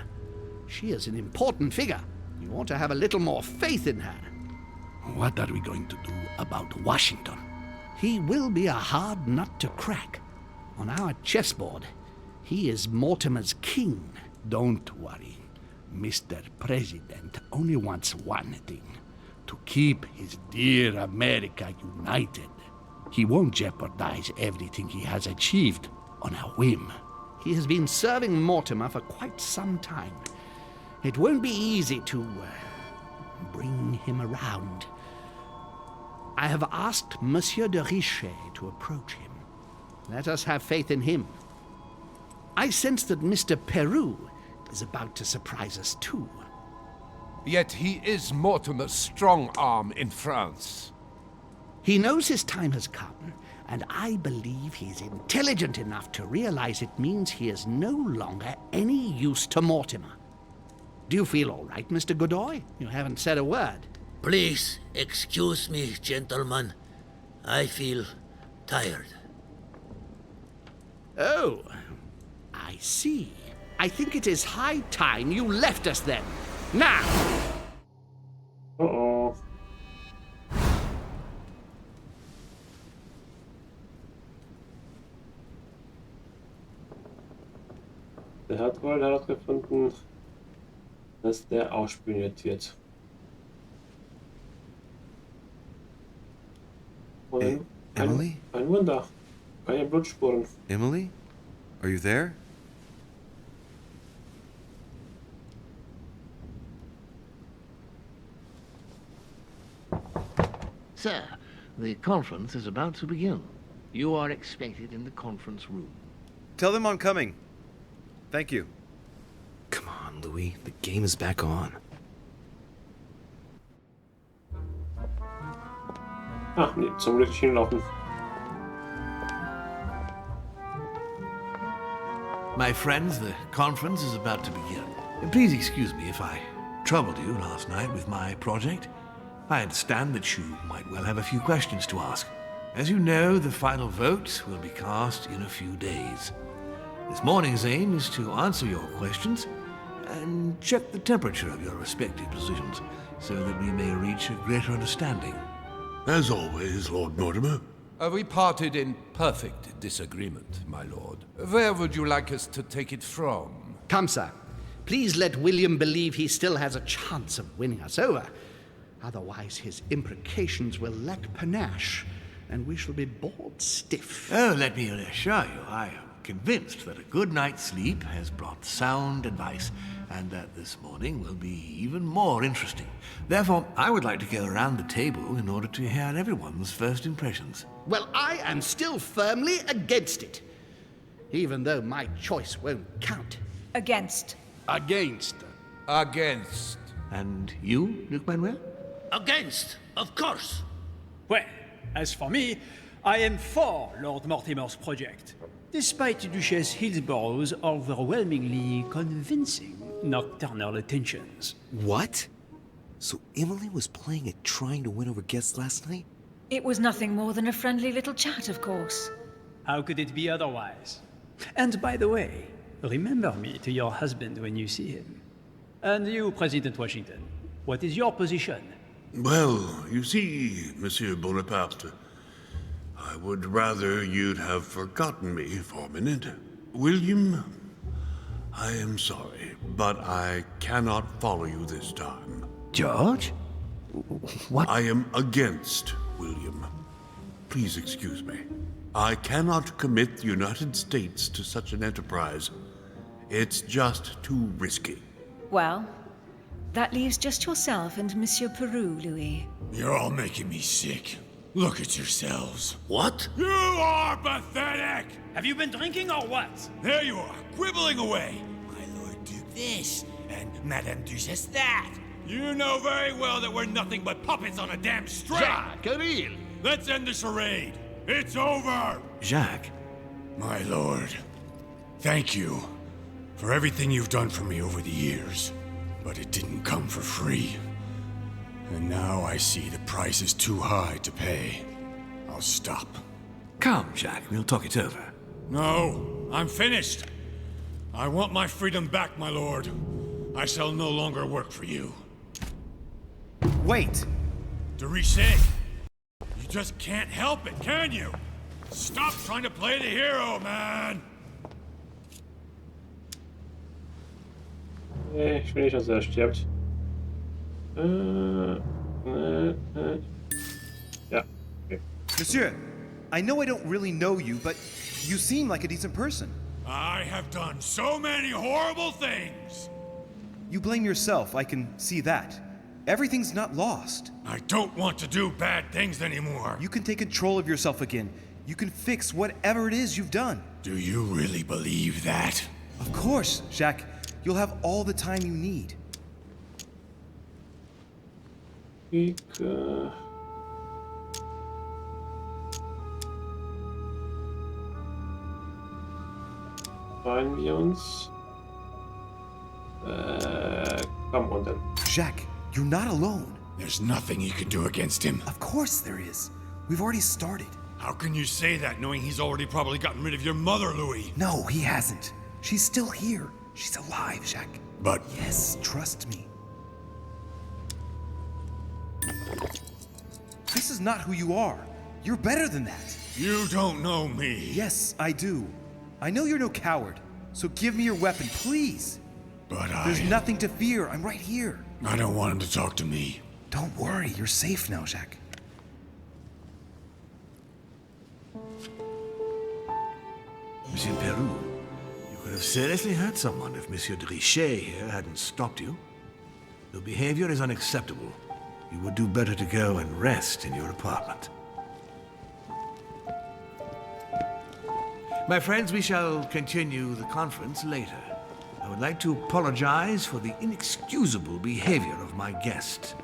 She is an important figure. You ought to have a little more faith in her. What are we going to do about Washington? He will be a hard nut to crack. On our chessboard, he is Mortimer's king. Don't worry. Mr. President only wants one thing. To keep his dear America united. He won't jeopardize everything he has achieved on a whim. He has been serving Mortimer for quite some time. It won't be easy to bring him around. I have asked Monsieur de Richet to approach him. Let us have faith in him. I sense that Mr. Peru is about to surprise us too. Yet he is Mortimer's strong arm in France. He knows his time has come, and I believe he is intelligent enough to realize it means he is no longer any use to Mortimer. Do you feel all right, Mr. Godoy? You haven't said a word. Please excuse me, gentlemen. I feel tired. Oh, I see. I think it is high time you left us then. Now! Uh-oh. Der hat wohl herausgefunden, dass der ausspioniert wird. Hey, Emily? Ein Wunder. Keine Blutspuren. Emily? Are you there? Sir, the conference is about to begin. You are expected in the conference room. Tell them I'm coming. Thank you. Come on, Louis. The game is back on. Ah, nee, zum Glück hinlaufen. My friends, the conference is about to begin. Please excuse me if I troubled you last night with my project. I understand that you might well have a few questions to ask. As you know, the final vote will be cast in a few days. This morning's aim is to answer your questions and check the temperature of your respective positions so that we may reach a greater understanding. As always, Lord Mortimer. We parted in perfect disagreement, my lord. Where would you like us to take it from? Come, sir. Please let William believe he still has a chance of winning us over. Otherwise, his imprecations will lack panache, and we shall be bored stiff. Oh, let me reassure you, I am convinced that a good night's sleep has brought sound advice, and that this morning will be even more interesting. Therefore, I would like to go around the table in order to hear everyone's first impressions. Well, I am still firmly against it, even though my choice won't count. Against. Against. Against. And you, Luc Manuel? Against, of course. Well, as for me, I am for Lord Mortimer's project, despite Duchess Hillsborough's overwhelmingly convincing nocturnal attentions. What? So Emily was playing at trying to win over guests last night? It was nothing more than a friendly little chat, of course. How could it be otherwise? And by the way, remember me to your husband when you see him. And you, President Washington, what is your position? Well, you see, Monsieur Bonaparte, I would rather you'd have forgotten me for a minute. William, I am sorry, but I cannot follow you this time. George? What? I am against William. Please excuse me. I cannot commit the United States to such an enterprise. It's just too risky. Well, that leaves just yourself and Monsieur Peru, Louis. You're all making me sick. Look at yourselves. What? You are pathetic! Have you been drinking or what? There you are, quibbling away. My Lord Duke this, and Madame Duchess that. You know very well that we're nothing but puppets on a damn string. Jacques, Camille. Let's end the charade. It's over! Jacques? My lord, thank you for everything you've done for me over the years. But it didn't come for free. And now I see the price is too high to pay. I'll stop. Come, Jacques, we'll talk it over. No, I'm finished. I want my freedom back, my lord. I shall no longer work for you. Wait! De Richet, you just can't help it, can you? Stop trying to play the hero, man! Ich will nicht, dass er stirbt. Ja, okay. Monsieur, I know I don't really know you, but you seem like a decent person. I have done so many horrible things! You blame yourself, I can see that. Everything's not lost. I don't want to do bad things anymore. You can take control of yourself again. You can fix whatever it is you've done. Do you really believe that? Of course, Jacques. You'll have all the time you need. Freuen wir uns. Komm runter. Jacques, you're not alone. There's nothing you can do against him. Of course there is. We've already started. How can you say that knowing he's already probably gotten rid of your mother, Louis? No, he hasn't. She's still here. She's alive, Jacques. But... Yes, trust me. This is not who you are. You're better than that. You don't know me. Yes, I do. I know you're no coward, so give me your weapon, please. But There's nothing to fear. I'm right here. I don't want him to talk to me. Don't worry. You're safe now, Jacques. Monsieur Peru, you could have seriously hurt someone if Monsieur de Richet here hadn't stopped you. Your behavior is unacceptable. You would do better to go and rest in your apartment. My friends, we shall continue the conference later. I would like to apologize for the inexcusable behavior of my guest.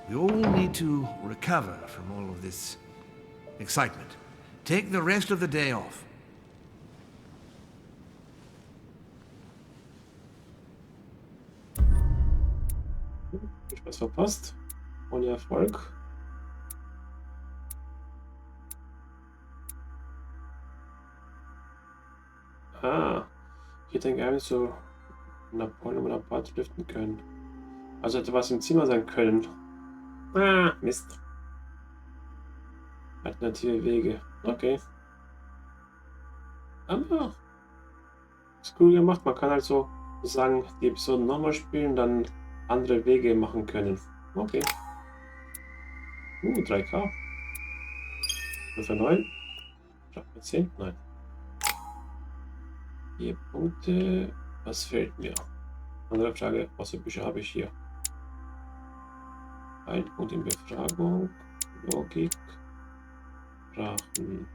We all need to recover from all of this excitement. Take the rest of the day off. Ich was verpasst. Ohne Erfolg. Ah, ich hätte ein Geheimnis zu Napoleon oder Bonaparte lüften können. Also hätte was im Zimmer sein können. Ah, Mist. Alternative Wege. Okay. Aber ist cool gemacht. Man kann halt so sozusagen die Episoden nochmal spielen, dann andere Wege machen können. Okay. 3K. Nur für 9. Schaffen wir 10? Nein. 4 Punkte. Was fehlt mir? Andere Frage. Was für Bücher habe ich hier? Ein Punkt in Befragung. Logik. Sprachen.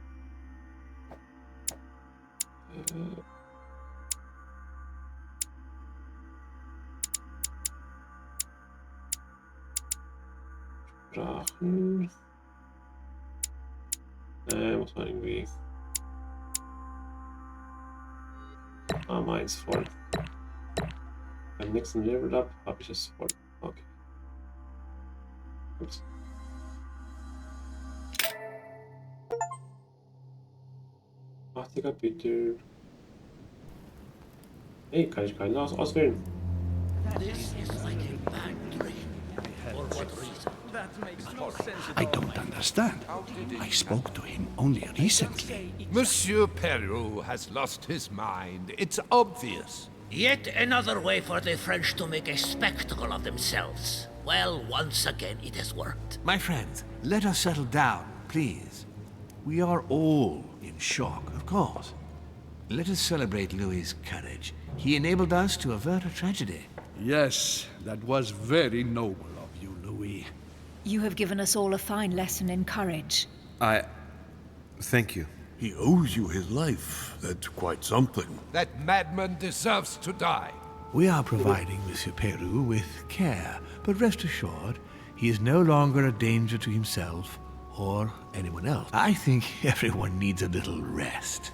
Sprachen. Muss man irgendwie. Meins voll. Beim nächsten Level Up habe ich es voll. Okay. Ups. Die Kapitel. Hey, kann ich keinen auswählen? This is like a bad dream. For what reason? That makes no sense. I don't understand. I spoke to him only recently. Monsieur Peru has lost his mind. It's obvious. Yet another way for the French to make a spectacle of themselves. Well, once again it has worked. My friends, let us settle down, please. We are all in shock, of course. Let us celebrate Louis's courage. He enabled us to avert a tragedy. Yes, that was very noble of you, Louis. You have given us all a fine lesson in courage. Thank you. He owes you his life. That's quite something. That madman deserves to die. We are providing Monsieur Peru with care, but rest assured, he is no longer a danger to himself or anyone else. I think everyone needs a little rest.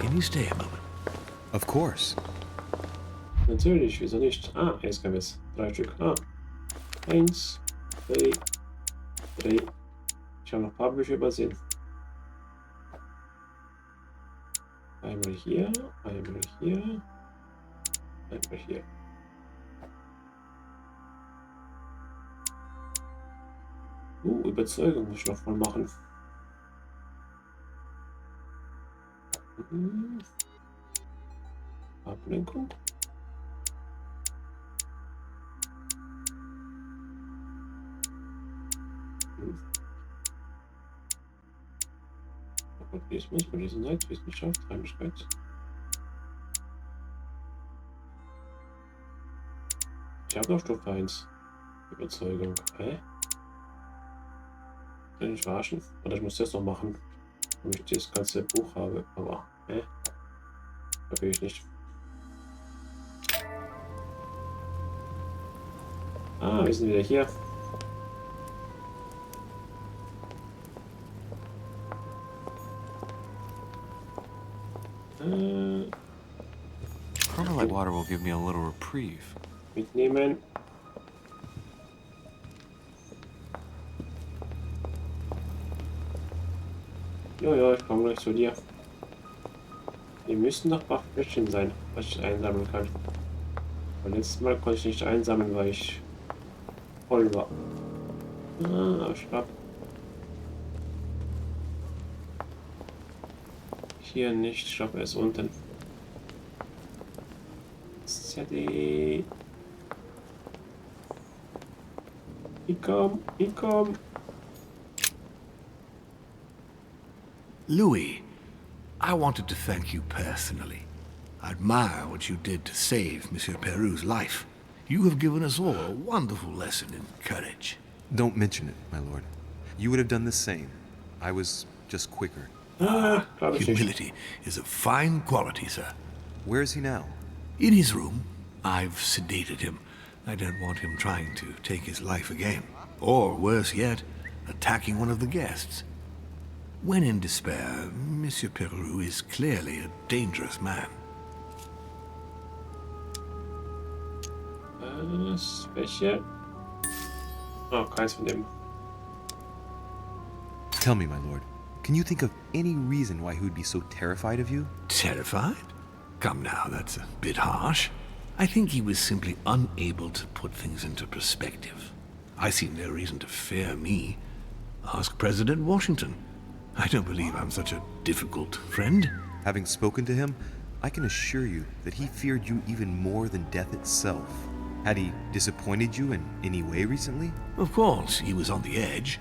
Can you stay a moment? Of course. Natürlich, wieso nicht? Jetzt können wir es. 3 Stück. 1, 2, 3. Ich habe noch ein paar Bücher übersehen. Einmal hier, einmal hier, einmal hier. Überzeugung muss ich noch voll machen. Ablenkung. Opportunismus, Bewesenheit, Wissenschaft, Heimlichkeit. Ich habe noch Stufe 1. Überzeugung. Hä? Kann ich verarschen? Oder ich muss das noch machen, damit ich das ganze Buch habe. Aber, hä? Da will ich nicht. Wir sind wieder hier. Chromalite water will give me a little reprieve. Mitnehmen. Ja, ich komme gleich zu dir. Hier müssen noch ein paar Fläschchen sein, was ich einsammeln kann. Beim letzten Mal konnte ich nicht einsammeln, weil ich voll war. Schnapp. Hier nicht, ich glaube, er ist unten. Steady. Ich komm. Louis, I wanted to thank you personally. I admire what you did to save Monsieur Peru's life. You have given us all a wonderful lesson in courage. Don't mention it, my lord. You would have done the same. I was just quicker. Humility is a fine quality, sir. Where is he now? In his room. I've sedated him. I don't want him trying to take his life again. Or, worse yet, attacking one of the guests. When in despair, Monsieur Peru is clearly a dangerous man. Welche? Keins von dem. Tell me, my lord, can you think of any reason why he would be so terrified of you? Terrified? Come now, that's a bit harsh. I think he was simply unable to put things into perspective. I see no reason to fear me. Ask President Washington. I don't believe I'm such a difficult friend. Having spoken to him, I can assure you that he feared you even more than death itself. Had he disappointed you in any way recently? Of course, he was on the edge.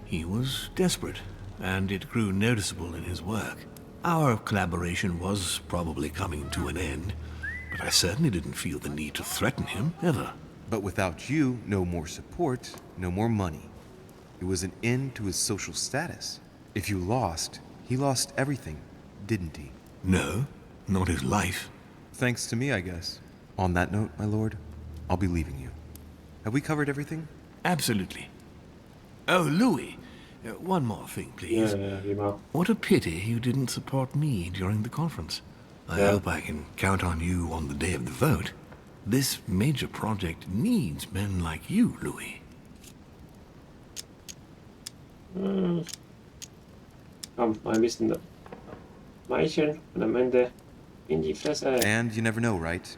He was desperate, and it grew noticeable in his work. Our collaboration was probably coming to an end, but I certainly didn't feel the need to threaten him, ever. But without you, no more support, no more money. It was an end to his social status. If you lost, he lost everything, didn't he? No, not his life. Thanks to me, I guess. On that note, my lord, I'll be leaving you. Have we covered everything? Absolutely. Oh, Louis, one more thing, please. Yeah, what a pity you didn't support me during the conference. I hope I can count on you on the day of the vote. This major project needs men like you, Louis. Komm, mal ein bisschen Weicheln und am Ende in die Fresse. And you never know, right?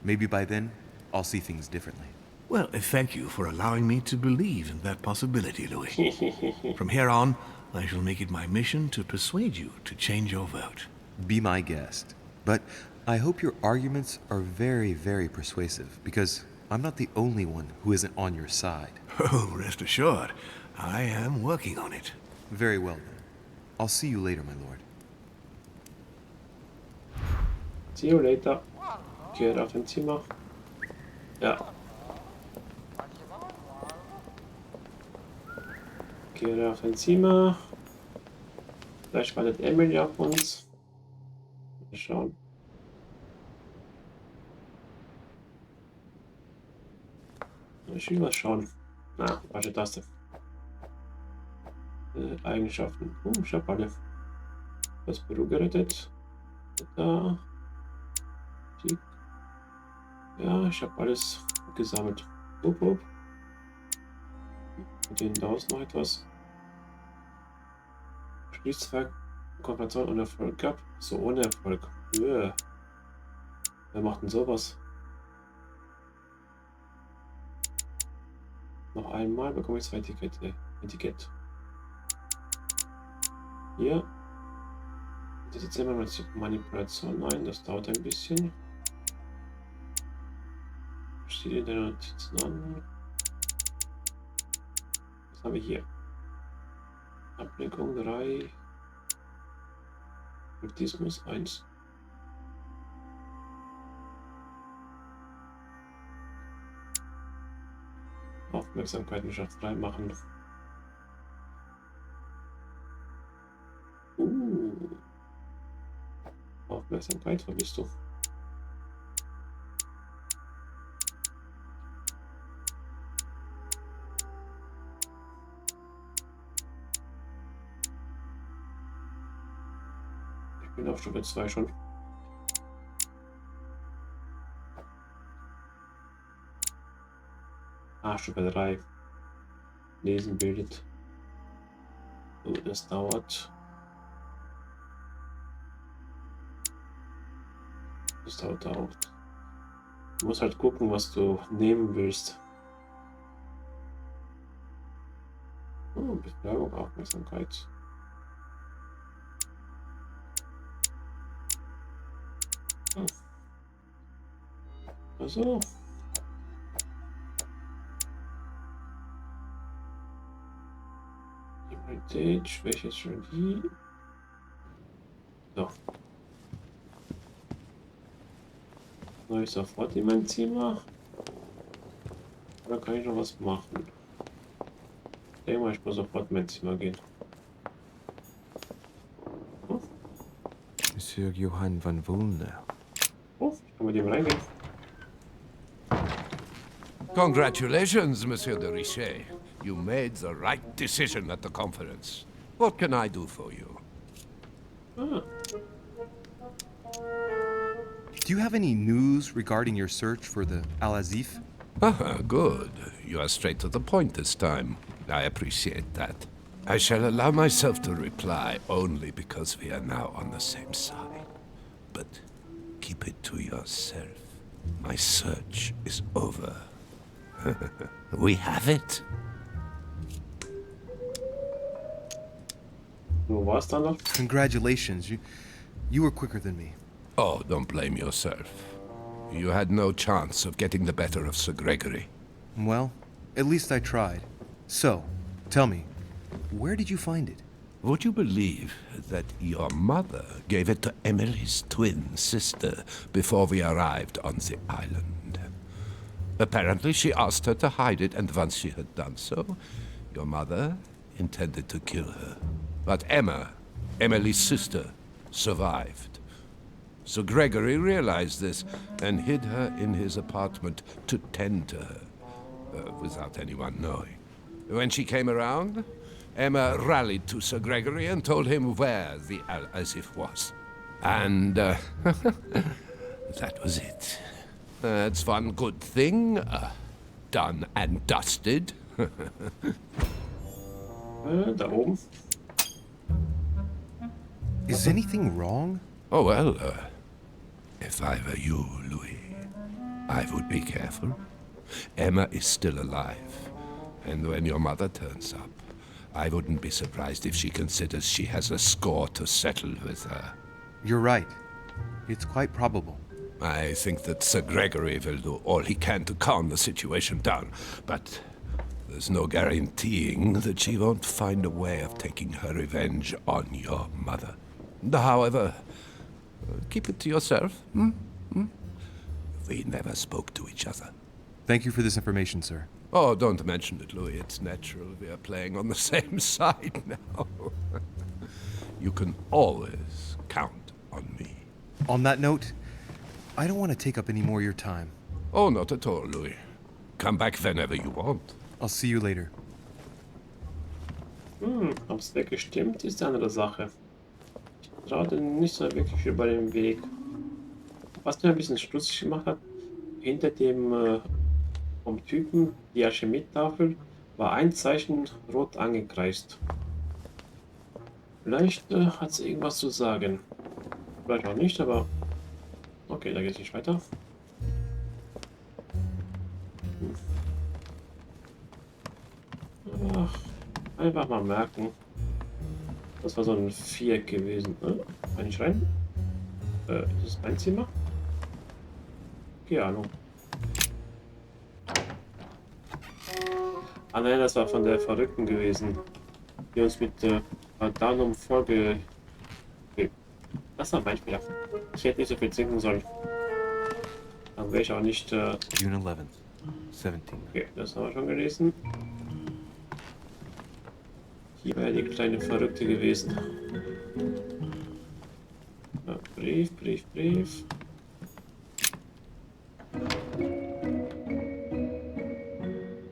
Maybe by then, I'll see things differently. Well, thank you for allowing me to believe in that possibility, Louis. From here on, I shall make it my mission to persuade you to change your vote. Be my guest. But I hope your arguments are very, very persuasive, because I'm not the only one who isn't on your side. Oh, rest assured, I am working on it. Very well, then. I'll see you later, my lord. See you later. Geht auf ein Zimmer. Ja. Geht auf ein Zimmer. Vielleicht wartet Emily auf uns. Mal schauen. Ich will mal schauen. Na, falsche Taste. Eigenschaften. Ich habe alle. Das Büro gerettet. Da. Ja, ich habe alles gesammelt. Upp, upp. Und denen da ist noch etwas. Schließfall, Kooperation ohne Erfolg gab. So ohne Erfolg. Wer macht denn sowas? Noch einmal bekomme ich 2 Etikett. Hier. Das ist immer Manipulation. Nein, das dauert ein bisschen. Steht in der Notizen an. Was haben wir hier? Ablenkung 3. Buddhismus 1. Aufmerksamkeit nicht frei machen. Aufmerksamkeit, wo bist du? Ich bin auf Stufe 2 schon. Stufe 3. Lesen bildet. So, das dauert. Das dauert auch. Du musst halt gucken, was du nehmen willst. Oh, Befragung, Aufmerksamkeit. Oh. Also. Immunität, Schwäche ist schon die. So. Soll ich sofort in mein Zimmer? Oder kann ich noch was machen? Ich denke mal, ich muss sofort in mein Zimmer gehen. Oh. Monsieur Johann van Wulner. Oh, ich kann mit ihm reingehen. Congratulations, Monsieur de Richet. You made the right decision at the conference. What can I do for you? Do you have any news regarding your search for the Al-Azif? Good. You are straight to the point this time. I appreciate that. I shall allow myself to reply only because we are now on the same side. But keep it to yourself. My search is over. We have it. Wo war's dann noch? Congratulations, you were quicker than me. Oh, don't blame yourself. You had no chance of getting the better of Sir Gregory. Well, at least I tried. So, tell me, where did you find it? Would you believe that your mother gave it to Emily's twin sister before we arrived on the island? Apparently, she asked her to hide it, and once she had done so, your mother intended to kill her. But Emma, Emily's sister, survived. So Gregory realized this and hid her in his apartment to tend to her, without anyone knowing. When she came around, Emma rallied to Sir Gregory and told him where the Al-Azif was. And that was it. That's one good thing. Done and dusted. Da oben. Is anything wrong? Oh, well, if I were you, Louis, I would be careful. Emma is still alive. And when your mother turns up, I wouldn't be surprised if she considers she has a score to settle with her. You're right. It's quite probable. I think that Sir Gregory will do all he can to calm the situation down, but there's no guaranteeing that she won't find a way of taking her revenge on your mother. However, keep it to yourself. We never spoke to each other. Thank you for this information, sir. Oh, don't mention it, Louis. It's natural. We are playing on the same side now. You can always count on me. On that note, I don't want to take up any more of your time. Oh, not at all, Louis. Come back whenever you want. I'll see you later. Ob es wirklich stimmt, ist eine andere Sache. Ich traute nicht so wirklich über den Weg. Was mir ein bisschen stutzig gemacht hat, hinter dem vom Typen, die Alchemietafel, war ein Zeichen rot angekreist. Vielleicht hat es irgendwas zu sagen. Vielleicht auch nicht, aber okay, da geht es nicht weiter. Ach, einfach mal merken. Das war so ein Viereck gewesen. Ne? Kann ich rein? Ist das mein Zimmer? Keine Ahnung. Ah nein, das war von der Verrückten gewesen, die uns mit Danum vorge... Okay. Das war mein Fehler. Ich hätte nicht so viel trinken sollen. Dann wäre ich auch nicht... June 11th, 17. Okay, das haben wir schon gelesen. Hier wäre die kleine Verrückte gewesen. Ja, Brief.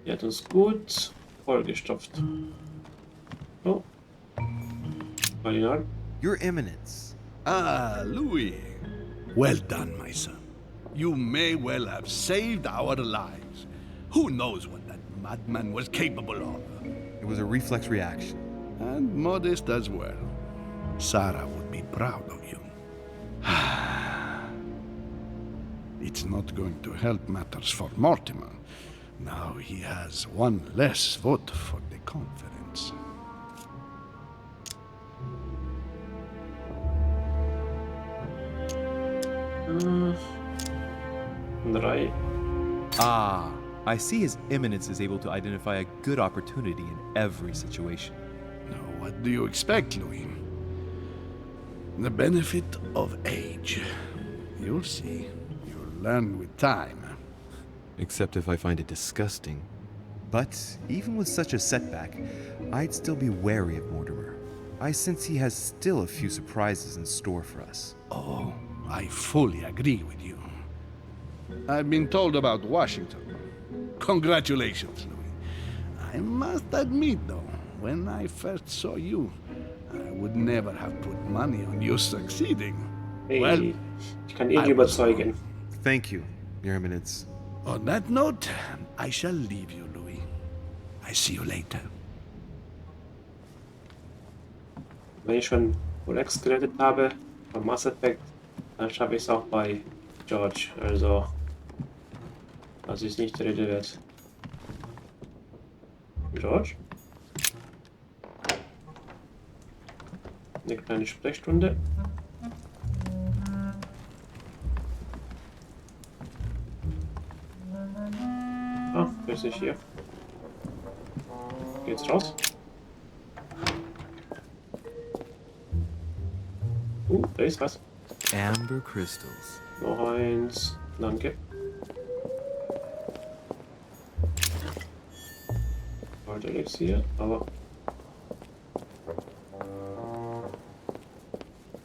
Die hat uns gut vollgestopft. Oh. Kardinal. Your Eminence. Ah, Louis. Well done, my son. You may well have saved our lives. Who knows what that madman was capable of? It was a reflex reaction. And modest as well. Sarah would be proud of you. It's not going to help matters for Mortimer. Now he has one less vote for the conference. Drei. Ah, I see His Eminence is able to identify a good opportunity in every situation. Now, what do you expect, Louis? The benefit of age. You'll see. You'll learn with time. Except if I find it disgusting. But even with such a setback, I'd still be wary of Mortimer. I sense he has still a few surprises in store for us. Oh, I fully agree with you. I've been told about Washington. Congratulations, Louis. I must admit, though, when I first saw you, I would never have put money on you succeeding. Hey, well, ich kann ihn überzeugen. Thank you, Your Eminence. On that note, I shall leave you, Louis. I see you later. Wenn ich schon Rex gerettet habe vom Mass Effect, dann schaffe ich es auch bei George. Also, das ist nicht Rede wert. George? Eine kleine Sprechstunde. Ah, wer ist nicht hier? Geht's raus? Da ist was. Amber crystals. Noch eins. Danke. Elixier, aber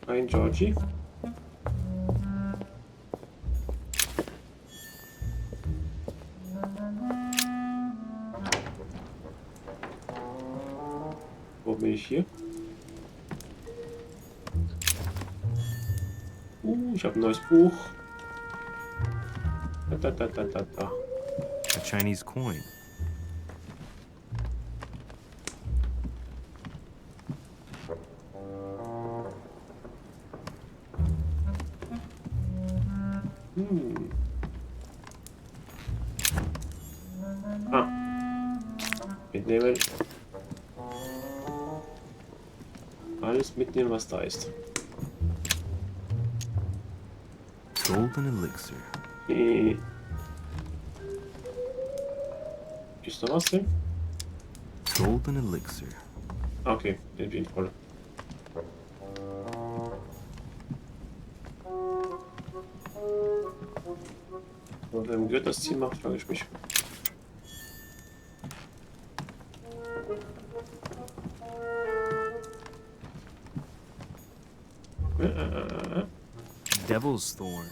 ein Georgie. Wo bin ich hier? Ich habe ein neues Buch. A Chinese coin. Mitnehmen. Alles mitnehmen, was da ist. Golden elixir. Ist da was drin? Golden elixir. Okay, den bin ich voll. Und wem gehört das Zimmer, frage ich mich. Devil's thorn.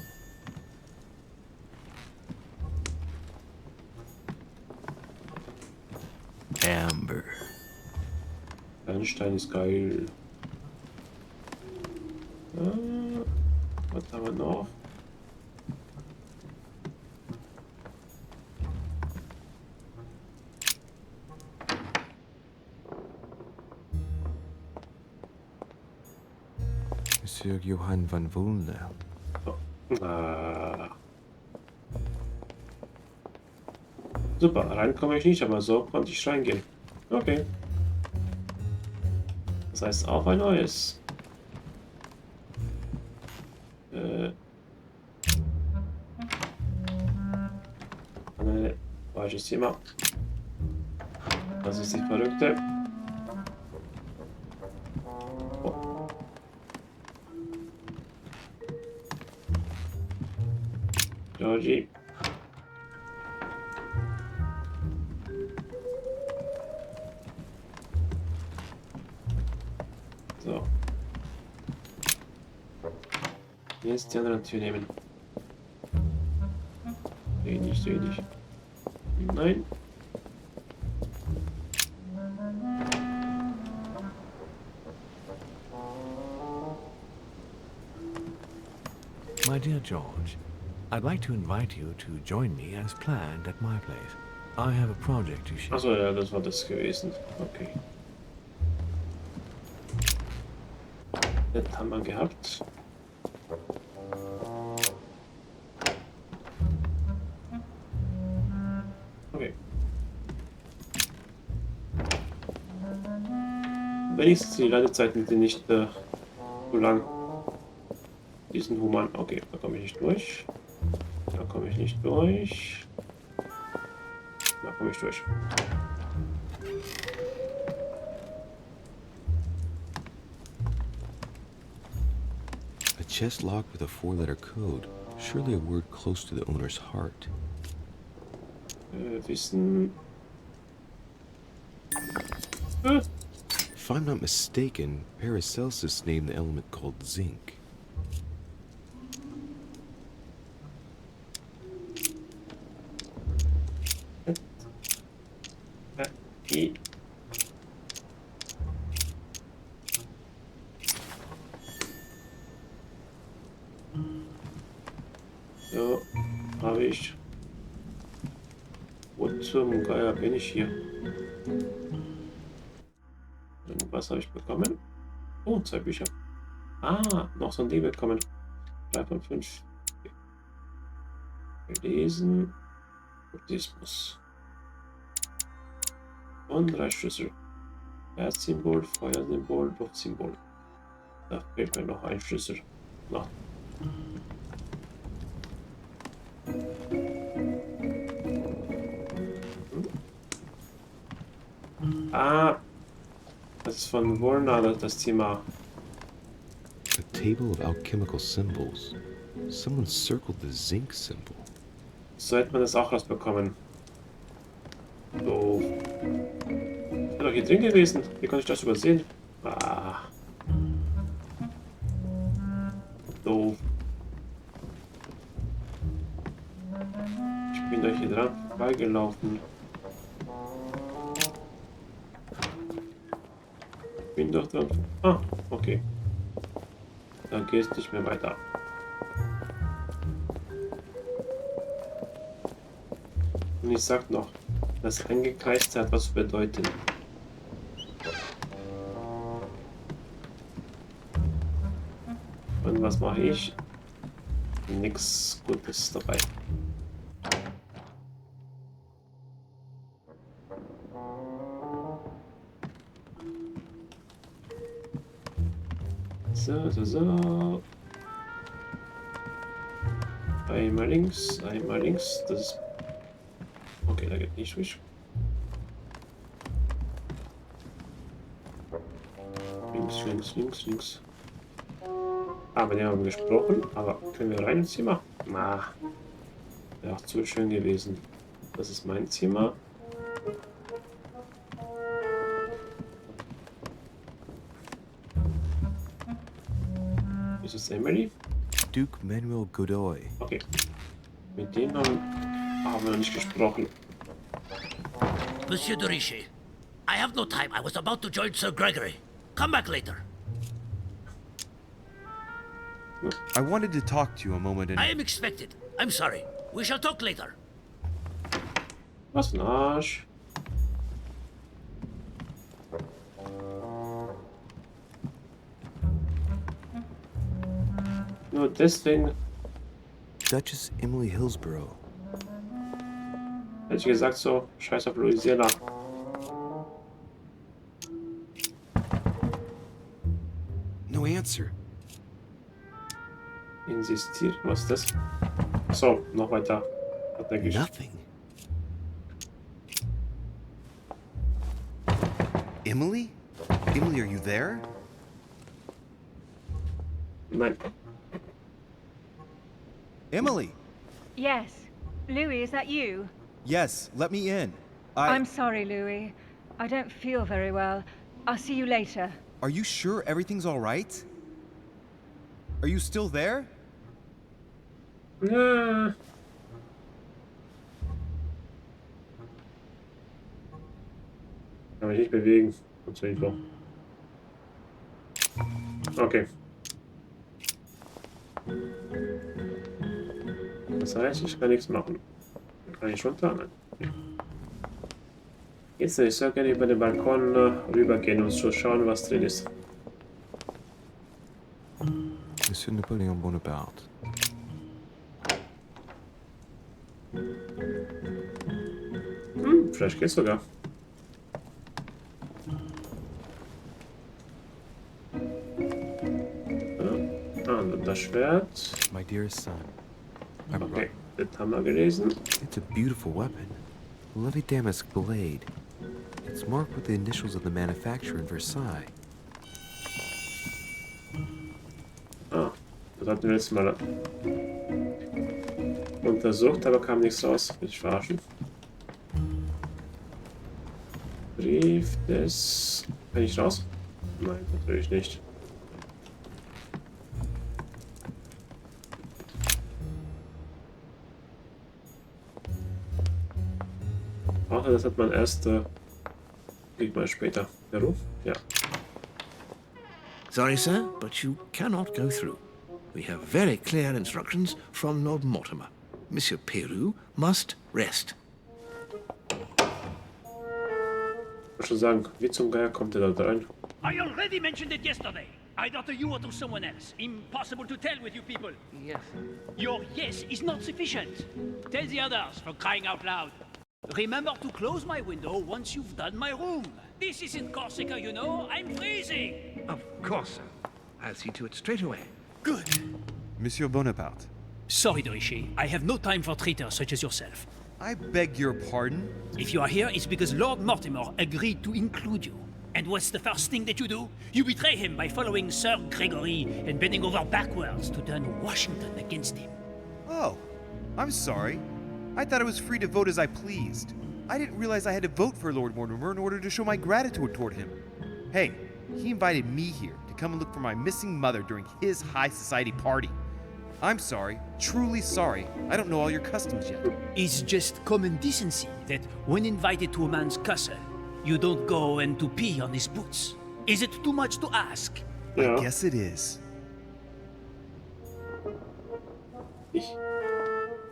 Amber. Bernstein ist geil. Was haben wir noch? Monsieur Johann van Vulner. Super, rein komme ich nicht, aber so konnte ich reingehen. Okay. Das heißt auch ein neues. Falsches Thema. Das ist die Verrückte. Oh. Georgie. So. Jetzt die andere Tür nehmen. Sehe nicht, sehe nicht. Nein. My dear George, I'd like to invite you to join me as planned at my place. I have a project to share. Achso, ja, das war das gewesen. Okay. Das haben wir gehabt. Okay. Wenigstens die Ladezeiten sind nicht zu lang. Die sind human. Okay, da komme ich nicht durch. Da komme ich nicht durch. Da komme ich durch. A chest locked with a 4-letter code. Surely a word close to the owner's heart. Wissen. If I'm not mistaken, Paracelsus named the element called zinc. So, habe ich. Wo zum Geier bin ich hier? Was habe ich bekommen? Oh, 2 Bücher. Ah, noch so ein Ding bekommen. 3 von 5. Gelesen. Buddhismus. Und 3 Schlüssel. Erzsymbol, Feuersymbol, Luftsymbol. Da fehlt mir noch ein Schlüssel. Na. Ah, das ist von Warner, das Thema. A table of alchemical symbols. Someone circled the zinc symbol. So hätte man das auch rausbekommen. So. Ich bin doch hier drin gewesen. Wie konnte ich das übersehen? Ah. So. Ich bin doch hier dran vorbeigelaufen. Bin doch dran. Ah, okay. Dann geht es nicht mehr weiter. Und ich sag noch, das Eingekreiste hat was zu bedeuten. Und was mache ich? Nix Gutes dabei. So. Einmal links. Das ist... Okay, da geht nicht durch. Links. Ah, mit dem haben wir gesprochen, aber können wir rein ins Zimmer? Na, wäre auch zu schön gewesen. Das ist mein Zimmer. Ist es Emily? Duke Manuel Godoy. Okay. Mit dem haben wir noch nicht gesprochen. Monsieur de Richet, I have no time. I was about to join Sir Gregory. Come back later. I wanted to talk to you a moment and... I am expected. I'm sorry. We shall talk later. Was ein Arsch. Nur deswegen... Duchess Emily Hillsborough. Hätte ich gesagt so, scheiß auf Louisiana. No answer. Insistiert, was ist das? So, noch weiter. Hat er Nothing. Emily? Emily, are you there? Nein. Emily! Yes. Louis, is that you? Yes, let me in. I'm sorry, Louis. I don't feel very well. I'll see you later. Are you sure everything's all right? Are you still there? Ja. Kann mich nicht bewegen. Und zur Info. Okay. Das heißt, ich kann nichts machen. Kann ich runter? Nein. Jetzt würde ich so gerne über den Balkon rübergehen und so schauen, was drin ist. Monsieur Napoleon Bonaparte. Vielleicht geht's sogar. Das Schwert. My dearest son. Okay, das haben wir gelesen. It's a beautiful weapon. Lovely damask blade. It's marked with the initials of the manufacturer in Versailles. Ah, das hatten wir letztes Mal untersucht, aber kam nichts raus. Will ich verarschen? Brief des... Kann ich raus? Nein, natürlich nicht. Ach, das hat man erst... Kriegt man später. Der Ruf? Ja. Sorry, sir, but you cannot go through. We have very clear instructions from Lord Mortimer. Monsieur Peru must rest. Ich muss schon sagen, wie zum Geier kommt der da rein? I already mentioned it yesterday. Either to you or to someone else. Impossible to tell with you people. Yes. Your yes is not sufficient. Tell the others, for crying out loud. Remember to close my window once you've done my room. This isn't Corsica, you know. I'm freezing. Of course, sir. I'll see to it straight away. Good. Monsieur Bonaparte. Sorry, Dorishi. I have no time for traitors such as yourself. I beg your pardon? If you are here, it's because Lord Mortimer agreed to include you. And what's the first thing that you do? You betray him by following Sir Gregory and bending over backwards to turn Washington against him. Oh, I'm sorry. I thought I was free to vote as I pleased. I didn't realize I had to vote for Lord Mortimer in order to show my gratitude toward him. Hey, he invited me here to come and look for my missing mother during his high society party. I'm sorry, truly sorry. I don't know all your customs yet. It's just common decency that when invited to a man's castle, you don't go and to pee on his boots. Is it too much to ask? I guess it is.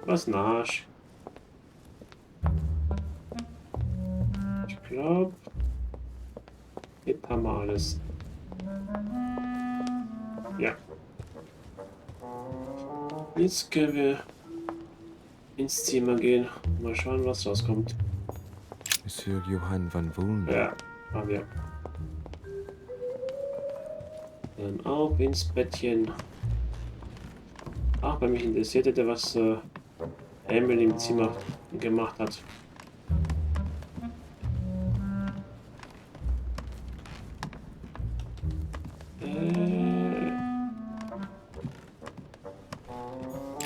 Was ein Arsch. Ich glaube, jetzt haben wir alles. Ja. Jetzt können wir ins Zimmer gehen. Mal schauen, was rauskommt. Monsieur Johann van Wolner. Ja, haben wir. Dann auch ins Bettchen. Ach, weil mich interessiert hätte, was Emily im Zimmer gemacht hat.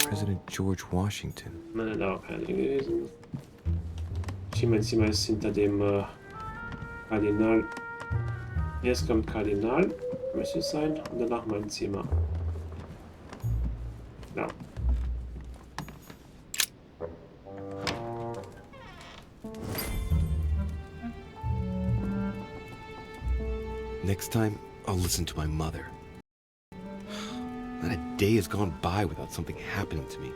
President George Washington. Nein, da auch keine gewesen. Mein Zimmer ist hinter dem Kardinal. Jetzt kommt Kardinal, müsste es sein, und danach mein Zimmer. Ja. Next time, I'll listen to my mother. Not a day has gone by without something happening to me.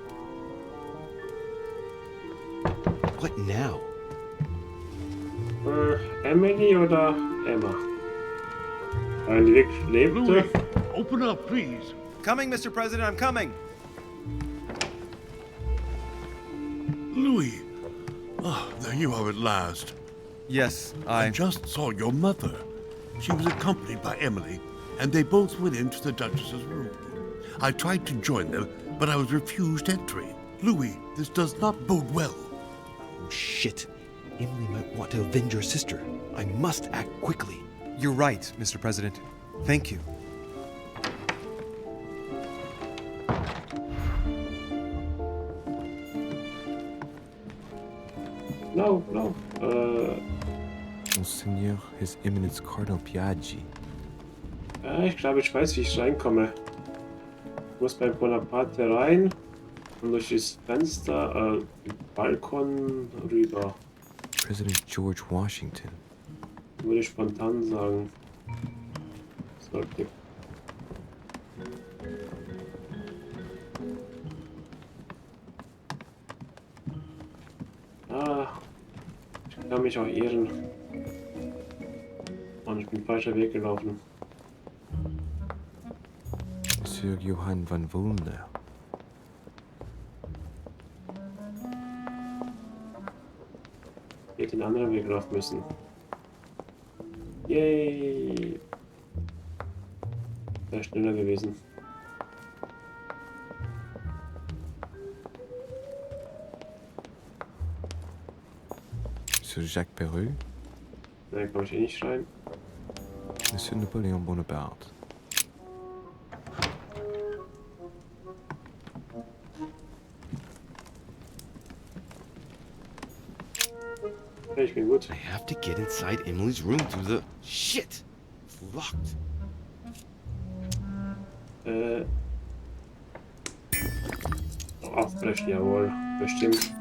What now? Emily oder Emma? Weil die wirklich lebte. Open up, please. Coming, Mr. President, I'm coming. Louis. Ah, there you are at last. Yes, I just saw your mother. She was accompanied by Emily, and they both went into the Duchess's room. I tried to join them, but I was refused entry. Louis, this does not bode well. Oh, shit. Emily might want to avenge her sister. I must act quickly. You're right, Mr. President. Thank you. No. Monseigneur, His Eminence Cardinal Piaggi. Ja, ich glaube, ich weiß, wie ich reinkomme. Ich muss bei Bonaparte rein und durch das Fenster, Balkon rüber. President George Washington. Würde ich spontan sagen. So, okay. Ah, ich kann mich auch irren. Und ich bin falscher Weg gelaufen. Monsieur Johann van Wolner. Ich hätte den anderen Weg laufen müssen. Yay! Wäre schneller gewesen. Monsieur Jacques Perru. Nein, komme ich hier nicht rein. Monsieur Napoléon Bonaparte. Ich bin gut. I have to get inside Emily's room through the... Shit! It's locked. Aufbrechen, jawohl. Bestimmt.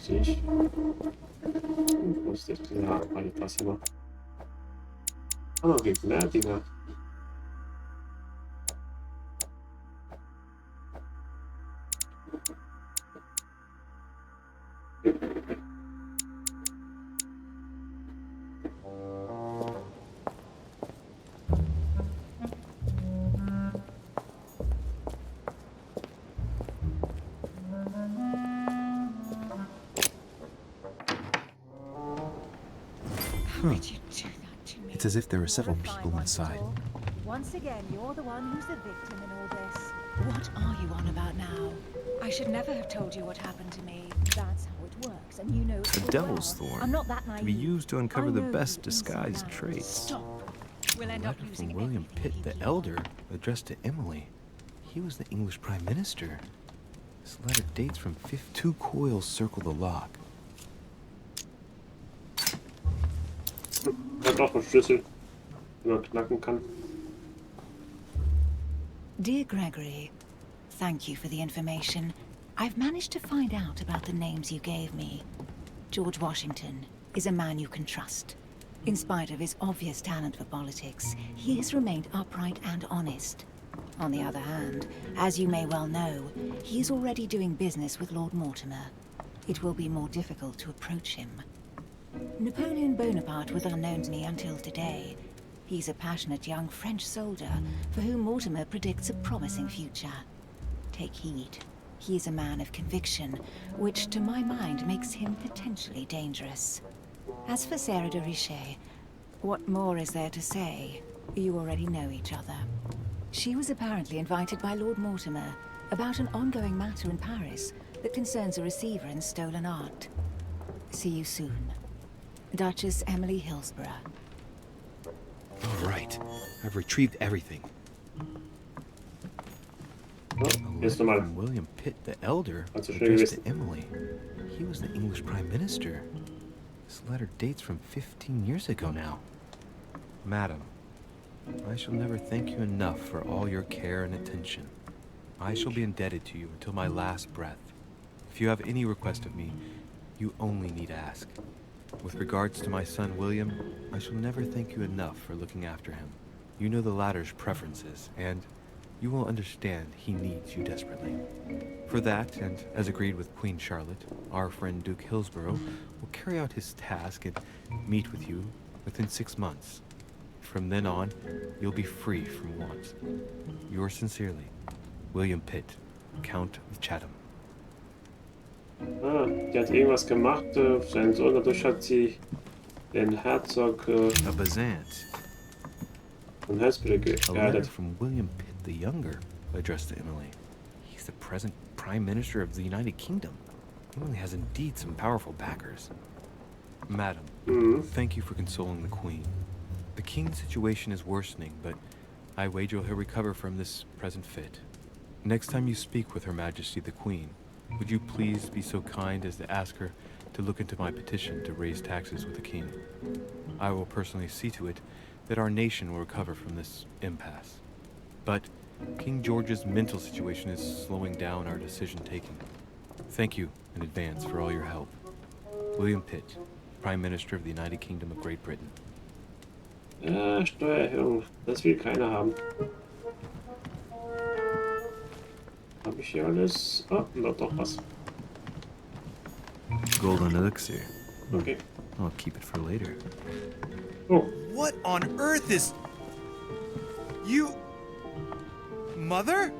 Richtig. Wo ist das? Ja, meine Tasse noch. Oh, gibt mehr Dinger. could you do that to me? It's as if there are several people inside. Once again, you're the one who's the victim in all this. What are you on about now? I should never have told you what happened to me. That's how it works, and you know it A full devil's well. thorn, I'm not that naive. to be used to uncover the I know best you can see disguised that. traits. Stop. We'll end A up letter losing from William everything Pitt if you the keep Elder, addressed to Emily. He was the English Prime Minister. This letter dates from 2 coils circle the lock. Er hat auch einen Schlüssel, den man knacken kann. Dear Gregory, thank you for the information. I've managed to find out about the names you gave me. George Washington is a man you can trust. In spite of his obvious talent for politics, he has remained upright and honest. On the other hand, as you may well know, he is already doing business with Lord Mortimer. It will be more difficult to approach him. Napoleon Bonaparte was unknown to me until today. He's a passionate young French soldier for whom Mortimer predicts a promising future. Take heed. He is a man of conviction, which to my mind makes him potentially dangerous. As for Sarah de Richet, what more is there to say? You already know each other. She was apparently invited by Lord Mortimer about an ongoing matter in Paris that concerns a receiver in stolen art. See you soon. Duchess Emily Hillsborough. All right, I've retrieved everything. Oh, jetzt nochmal. From William Pitt the Elder, Hat so schnell addressed gewesen. to Emily. He was the English Prime Minister. This letter dates from 15 years ago now. Madam, I shall never thank you enough for all your care and attention. I shall be indebted to you until my last breath. If you have any request of me, you only need ask. With regards to my son William, I shall never thank you enough for looking after him. You know the latter's preferences, and you will understand he needs you desperately. For that, and as agreed with Queen Charlotte, our friend Duke Hillsborough will carry out his task and meet with you within 6 months. From then on, you'll be free from want. Yours sincerely, William Pitt, Count of Chatham. Ah, die hat irgendwas gemacht für seinen Sohn, dadurch hat sie den Herzog Bazant. von Hillsborough A letter geheiratet. from William Pitt the Younger, addressed to Emily. He's the present Prime Minister of the United Kingdom. Emily has indeed some powerful backers. Madam, thank you for consoling the Queen. The King's situation is worsening, but I wager he'll recover from this present fit. Next time you speak with Her Majesty the Queen, would you please be so kind as to ask her to look into my petition to raise taxes with the King? I will personally see to it that our nation will recover from this impasse. But King George's mental situation is slowing down our decision-taking. Thank you in advance for all your help. William Pitt, Prime Minister of the United Kingdom of Great Britain. Ja, Steuererhöhung. Das will keiner haben. Habe ich hier alles? Oh, doch was. Golden elixir. Okay. I'll keep it for later. Oh. What on earth is... You... Mother?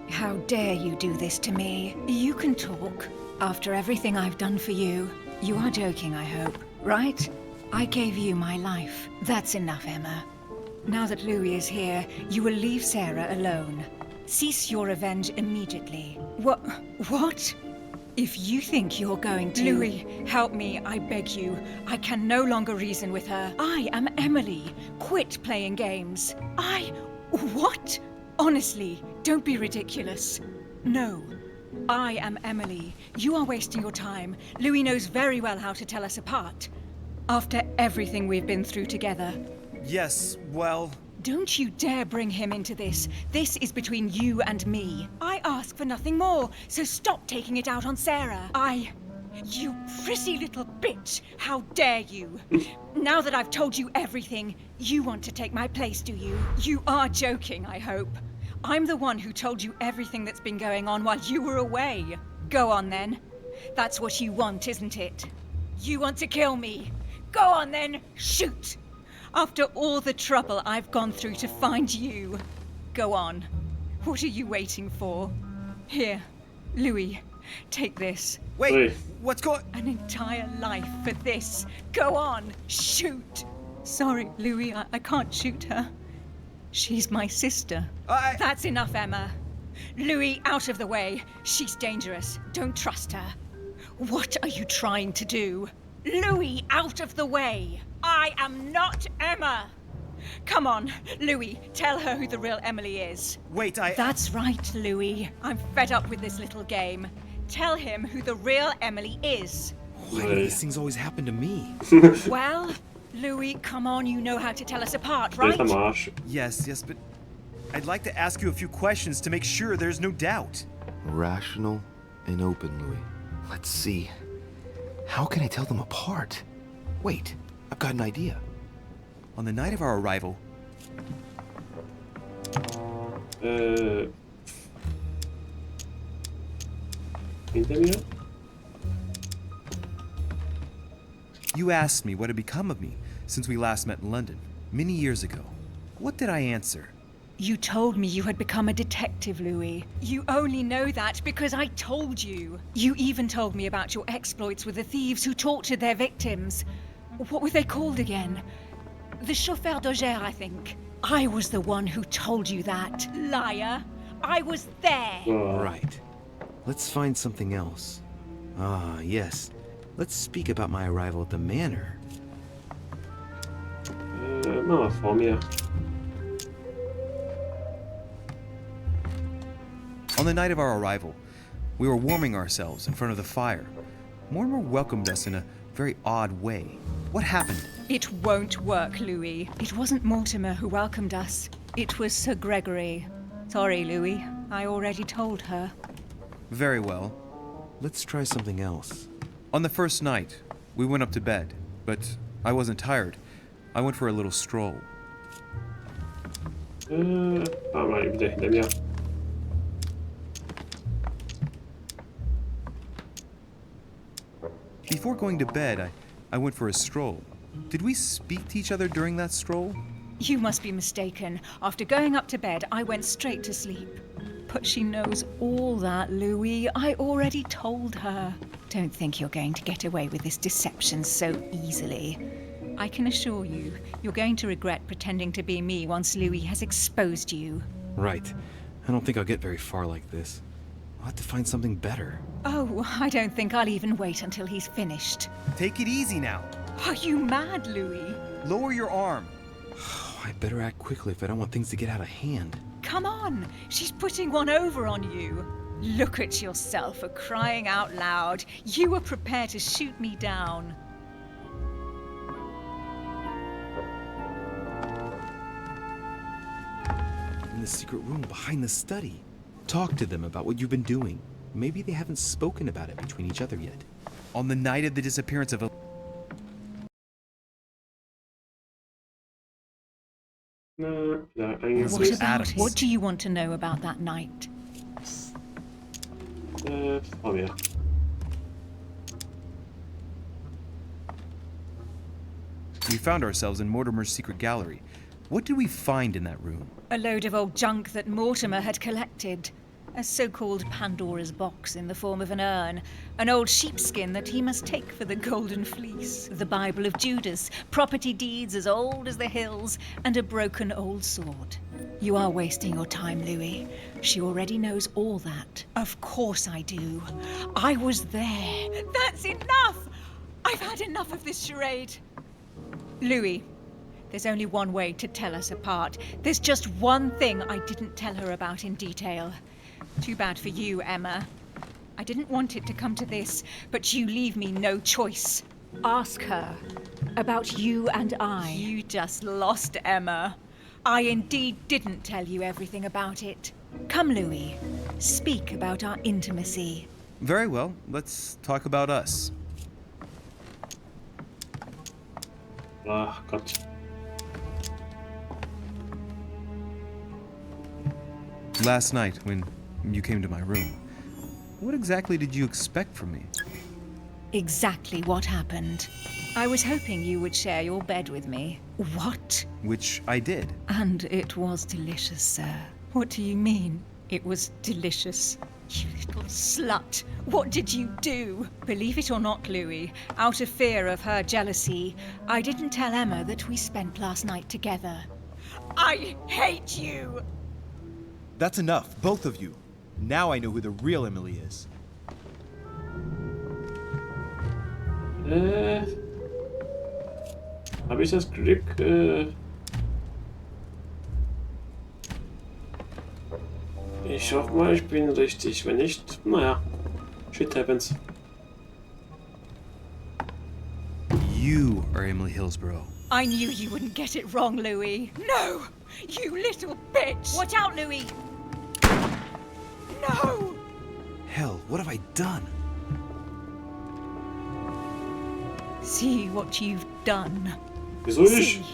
How dare you do this to me? You can talk. After everything I've done for you. You are joking, I hope, right? I gave you my life. That's enough, Emma. Now that Louis is here, you will leave Sarah alone. Cease your revenge immediately. What? If you think you're going to... Louis, help me, I beg you. I can no longer reason with her. I am Emily. Quit playing games. What? Honestly, don't be ridiculous. No. I am Emily. You are wasting your time. Louis knows very well how to tell us apart. After everything we've been through together. Yes, well... Don't you dare bring him into this. This is between you and me. I ask for nothing more, so stop taking it out on Sarah. You prissy little bitch! How dare you? Now that I've told you everything, you want to take my place, do you? You are joking, I hope. I'm the one who told you everything that's been going on while you were away. Go on then. That's what you want, isn't it? You want to kill me. Go on then, shoot! After all the trouble I've gone through to find you. Go on. What are you waiting for? Here, Louis, Take this. Wait, what's going... An entire life for this. Go on, shoot. Sorry, Louis, I can't shoot her. She's my sister. That's enough, Emma. Louis, out of the way. She's dangerous. Don't trust her. What are you trying to do? Louis, out of the way. I am not Emma. Come on, Louis, tell her who the real Emily is. Wait, That's right, Louis. I'm fed up with this little game. Tell him who the real Emily is. Why do these things always happen to me? Well, Louis, come on, you know how to tell us apart, right? Yes, but I'd like to ask you a few questions to make sure there's no doubt. Rational and open, Louis. Let's see. How can I tell them apart? Wait, I've got an idea. On the night of our arrival... Interview? You asked me what had become of me since we last met in London, many years ago. What did I answer? You told me you had become a detective, Louis. You only know that because I told you. You even told me about your exploits with the thieves who tortured their victims. What were they called again? The chauffeur d'Auger, I think. I was the one who told you that. Liar. I was there. Right. Let's find something else. Ah, yes. Let's speak about my arrival at the manor. Mamma får mer. On the night of our arrival, we were warming ourselves in front of the fire. Mortimer welcomed us in a very odd way. What happened? It won't work, Louis. It wasn't Mortimer who welcomed us. It was Sir Gregory. Sorry, Louis. I already told her. Very well. Let's try something else. On the first night, we went up to bed, but I wasn't tired. I went for a little stroll. Before going to bed, I went for a stroll. Did we speak to each other during that stroll? You must be mistaken. After going up to bed, I went straight to sleep. But she knows all that, Louis. I already told her. Don't think you're going to get away with this deception so easily. I can assure you, you're going to regret pretending to be me once Louis has exposed you. Right. I don't think I'll get very far like this. I'll have to find something better. Oh, I don't think I'll even wait until he's finished. Take it easy now. Are you mad, Louis? Lower your arm. I better act quickly if I don't want things to get out of hand. Come on, she's putting one over on you. Look at yourself for crying out loud. You were prepared to shoot me down. In the secret room behind the study. Talk to them about what you've been doing. Maybe they haven't spoken about it between each other yet. On the night of the disappearance of What about it? What do you want to know about that night? We found ourselves in Mortimer's secret gallery. What did we find in that room? A load of old junk that Mortimer had collected. A so-called Pandora's box in the form of an urn, an old sheepskin that he must take for the Golden Fleece, the Bible of Judas, property deeds as old as the hills, and a broken old sword. You are wasting your time, Louis. She already knows all that. Of course I do. I was there. That's enough! I've had enough of this charade. Louis, there's only one way to tell us apart. There's just one thing I didn't tell her about in detail. Too bad for you, Emma. I didn't want it to come to this, but you leave me no choice. Ask her about you and I. You just lost, Emma. I indeed didn't tell you everything about it. Come, Louis. Speak about our intimacy. Very well. Let's talk about us. Ah, Gott. Last night, when you came to my room, what exactly did you expect from me? Exactly what happened. I was hoping you would share your bed with me. What? Which I did. And it was delicious, sir. What do you mean, it was delicious? You little slut. What did you do? Believe it or not, Louis, out of fear of her jealousy, I didn't tell Emma that we spent last night together. I hate you! That's enough, both of you. Now I know who the real Emily is. Habe ich das Glück, ich hoffe mal, ich bin richtig. Wenn nicht, naja, shit happens. You are Emily Hillsborough. I knew you wouldn't get it wrong, Louis. No! You little bitch! Watch out, Louis! No! Hell, what have I done? See what you've done. Wieso ich? See.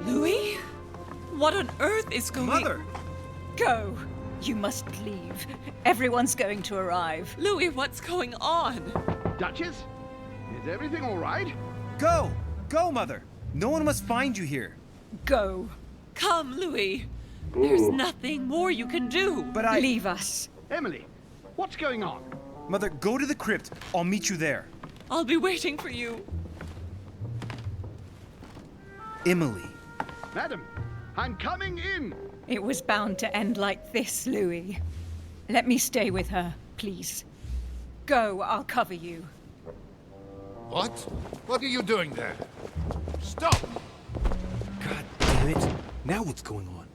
Louis? What on earth is going... Mother! Go! You must leave. Everyone's going to arrive. Louis, what's going on? Duchess? Is everything all right? Go! Go, Mother! No one must find you here. Go. Come, Louis. There's nothing more you can do. But I... Leave us. Emily, what's going on? Mother, go to the crypt. I'll meet you there. I'll be waiting for you. Emily. Madam, I'm coming in. It was bound to end like this, Louis. Let me stay with her, please. Go, I'll cover you. What? What are you doing there? Stop! God damn it. Now what's going on?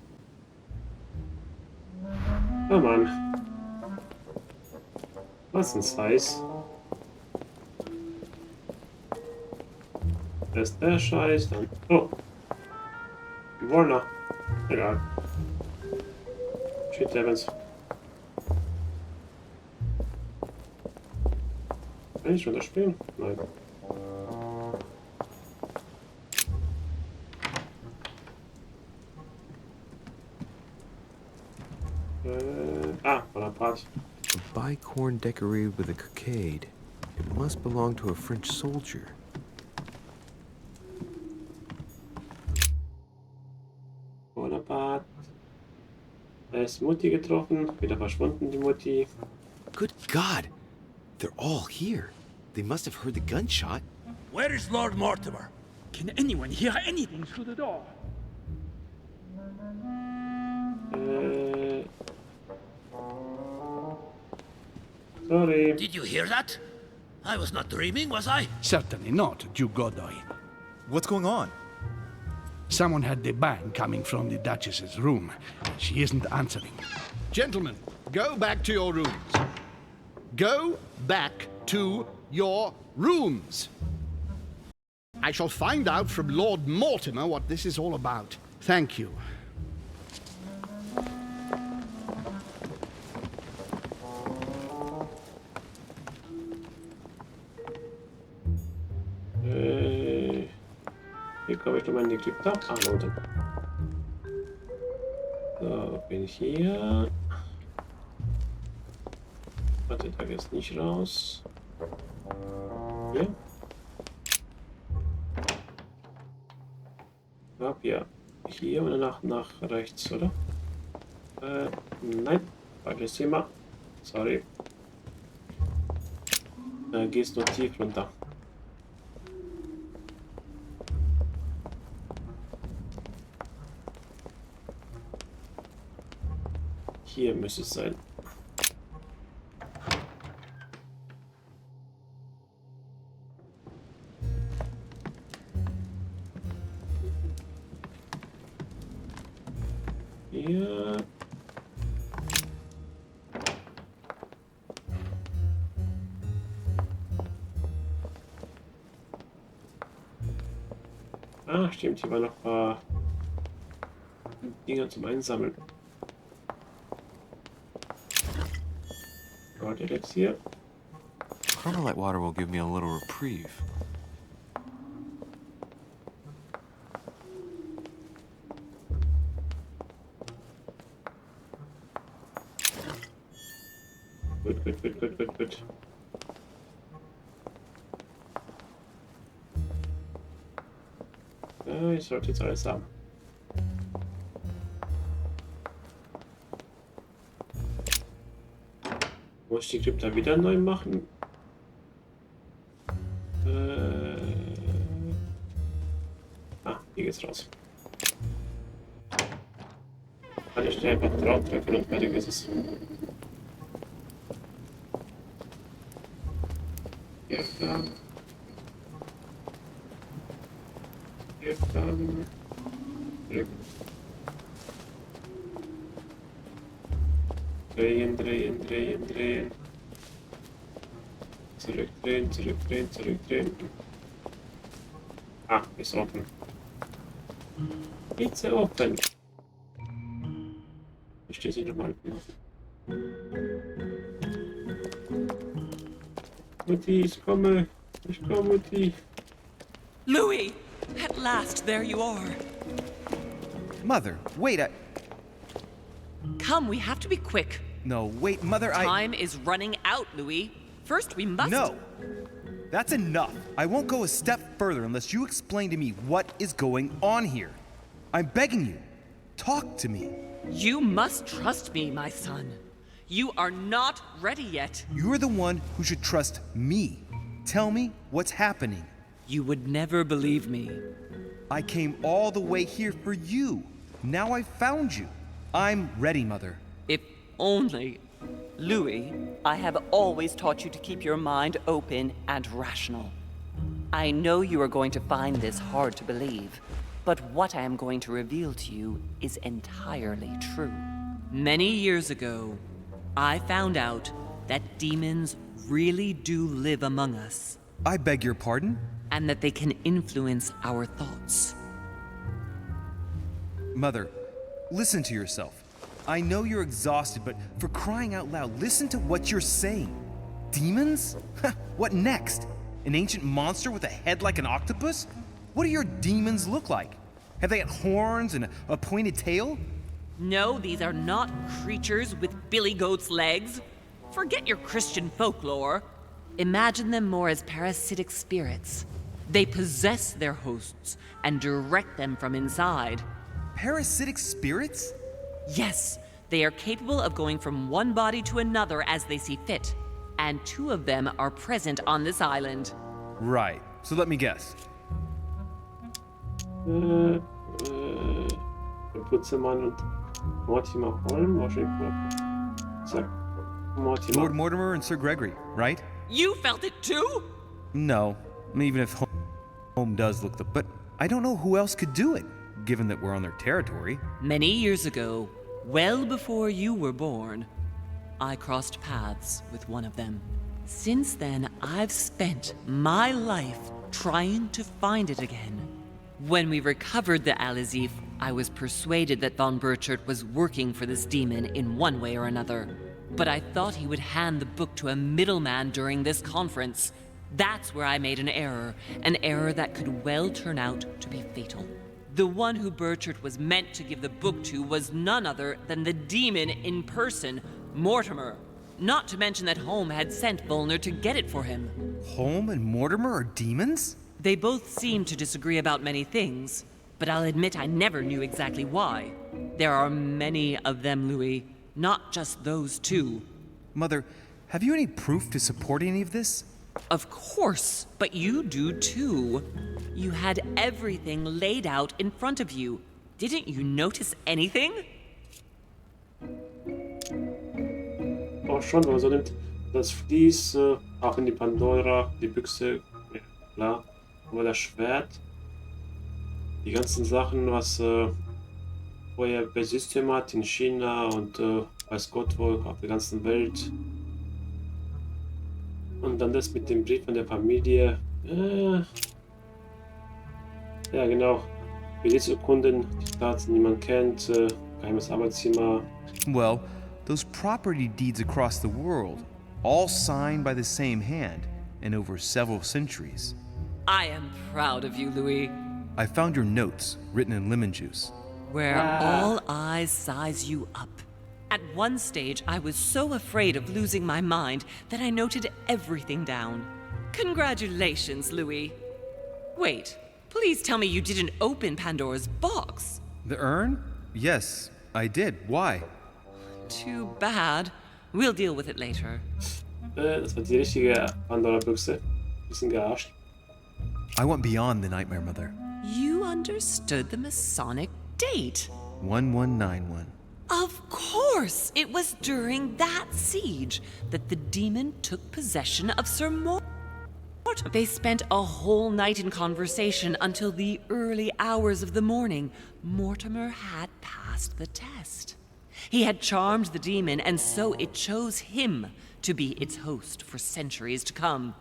Oh Mann. Was ein Scheiß. Erst der Scheiß, dann... Oh. Warner. Egal. Shit happens. Kann ich schon das spielen? Nein. Bonaparte. A bicorn decorated with a cockade. It must belong to a French soldier. Bonaparte. Da ist Mutti getroffen. Wieder verschwunden, die Mutti. Good God! They're all here. They must have heard the gunshot. Where is Lord Mortimer? Can anyone hear anything through the door? Sorry. Did you hear that? I was not dreaming, was I? Certainly not, Duke Godoy. What's going on? Someone had the bang coming from the Duchess's room. She isn't answering. Gentlemen, go back to your rooms. Go back to your rooms. I shall find out from Lord Mortimer what this is all about. Thank you. Wie komme ich nochmal in die Krypta? Ah, da unten. So, bin ich hier. Warte, da geht's nicht raus. Hier. Ab ja. Hier und danach nach rechts, oder? Nein. Falsches Thema. Sorry. Da geht's nur tief runter. Hier müsste es sein. Hier. Ah, stimmt, hier waren noch ein paar Dinger zum Einsammeln. Elixier. Chronolite water will give me a little reprieve. Gut. Ja, ich sollte jetzt alles haben. Muss ich die Krypta wieder neu machen? Hier geht's raus. Kann ich einfach drauf treffen und fertig ist es. Aufgaben. Zurück. Drehen. Zurückdrehen. Ist offen. It's open. Ich stehe sie nochmal. Mutti, ich komme, Mutti. Louis! At last, there you are. Mother, wait, Come, we have to be quick. No, wait, Mother, Time is running out, Louis. First, we must... No! That's enough. I won't go a step further unless you explain to me what is going on here. I'm begging you. Talk to me. You must trust me, my son. You are not ready yet. You're the one who should trust me. Tell me what's happening. You would never believe me. I came all the way here for you. Now I've found you. I'm ready, Mother. If only... Louis, I have always taught you to keep your mind open and rational. I know you are going to find this hard to believe, but what I am going to reveal to you is entirely true. Many years ago, I found out that demons really do live among us. I beg your pardon? And that they can influence our thoughts. Mother, listen to yourself. I know you're exhausted, but for crying out loud, listen to what you're saying. Demons? What next? An ancient monster with a head like an octopus? What do your demons look like? Have they got horns and a pointed tail? No, these are not creatures with billy goat's legs. Forget your Christian folklore. Imagine them more as parasitic spirits. They possess their hosts and direct them from inside. Parasitic spirits? Yes, they are capable of going from one body to another as they see fit. And 2 of them are present on this island. Right. So let me guess. Putzemann und Mortimer Holm, Mortimer. Lord Mortimer and Sir Gregory, right? You felt it too? No. Even if Holm does look but I don't know who else could do it, given that we're on their territory. Many years ago, well before you were born, I crossed paths with one of them. Since then, I've spent my life trying to find it again. When we recovered the Alizif, I was persuaded that von Burchard was working for this demon in one way or another. But I thought he would hand the book to a middleman during this conference. That's where I made an error that could well turn out to be fatal. The one who Burchard was meant to give the book to was none other than the demon in person, Mortimer. Not to mention that Holm had sent Volner to get it for him. Holm and Mortimer are demons? They both seem to disagree about many things, but I'll admit I never knew exactly why. There are many of them, Louis, not just those 2. Mother, have you any proof to support any of this? Of course, but you do too. You had everything laid out in front of you. Didn't you notice anything? Auch schon, wenn man so nimmt, das Vlies, auch in die Pandora, die Büchse, ja, klar, aber das Schwert, die ganzen Sachen, was vorher bei System hat in China und weiß Gott wo, auf der ganzen Welt. Und dann das mit dem Brief von der Familie. Ja, genau. Besitzurkunden, die Staaten, die man kennt, geheimes Arbeitszimmer. Well, those property deeds across the world, all signed by the same hand and over several centuries. I am proud of you, Louis. I found your notes written in lemon juice. Where all eyes size you up. At one stage, I was so afraid of losing my mind that I noted everything down. Congratulations, Louis. Wait, please tell me you didn't open Pandora's box. The urn? Yes, I did. Why? Too bad. We'll deal with it later. Das war die richtige Pandora-Büchse. Bisschen gearscht. I went beyond the nightmare, Mother. You understood the Masonic date. 1191. Of course! It was during that siege that the demon took possession of Sir Mortimer. They spent a whole night in conversation until the early hours of the morning. Mortimer had passed the test. He had charmed the demon, and so it chose him to be its host for centuries to come.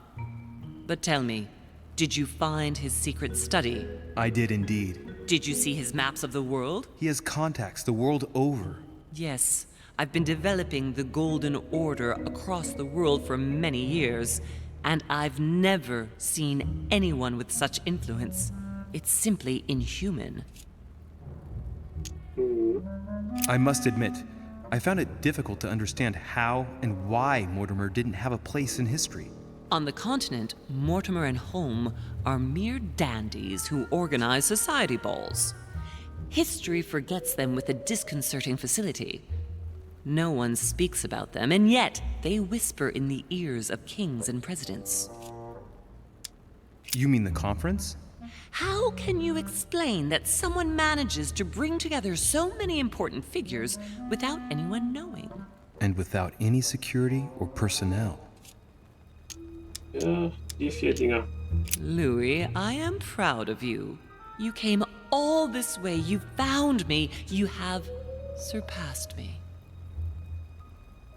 But tell me, did you find his secret study? I did indeed. Did you see his maps of the world? He has contacts the world over. Yes, I've been developing the Golden Order across the world for many years, and I've never seen anyone with such influence. It's simply inhuman. I must admit, I found it difficult to understand how and why Mortimer didn't have a place in history. On the continent, Mortimer and Holm are mere dandies who organize society balls. History forgets them with a disconcerting facility. No one speaks about them, and yet they whisper in the ears of kings and presidents. You mean the conference? How can you explain that someone manages to bring together so many important figures without anyone knowing? And without any security or personnel. Ja, die 4 Dinger. Louis, I am proud of you. You came all this way. You found me. You have surpassed me.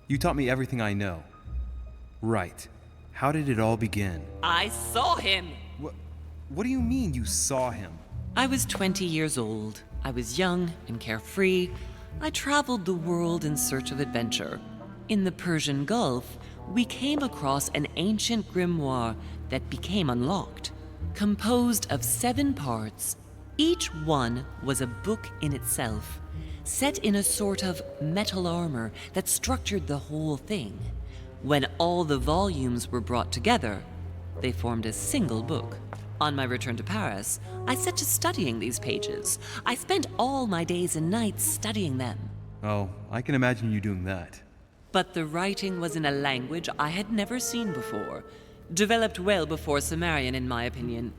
You taught me everything I know. Right. How did it all begin? I saw him. What do you mean you saw him? I was 20 years old. I was young and carefree. I traveled the world in search of adventure. In the Persian Gulf, we came across an ancient grimoire that became unlocked. Composed of 7 parts, each one was a book in itself, set in a sort of metal armor that structured the whole thing. When all the volumes were brought together, they formed a single book. On my return to Paris, I set to studying these pages. I spent all my days and nights studying them. Oh, I can imagine you doing that. But the writing was in a language I had never seen before, developed well before Sumerian, in my opinion.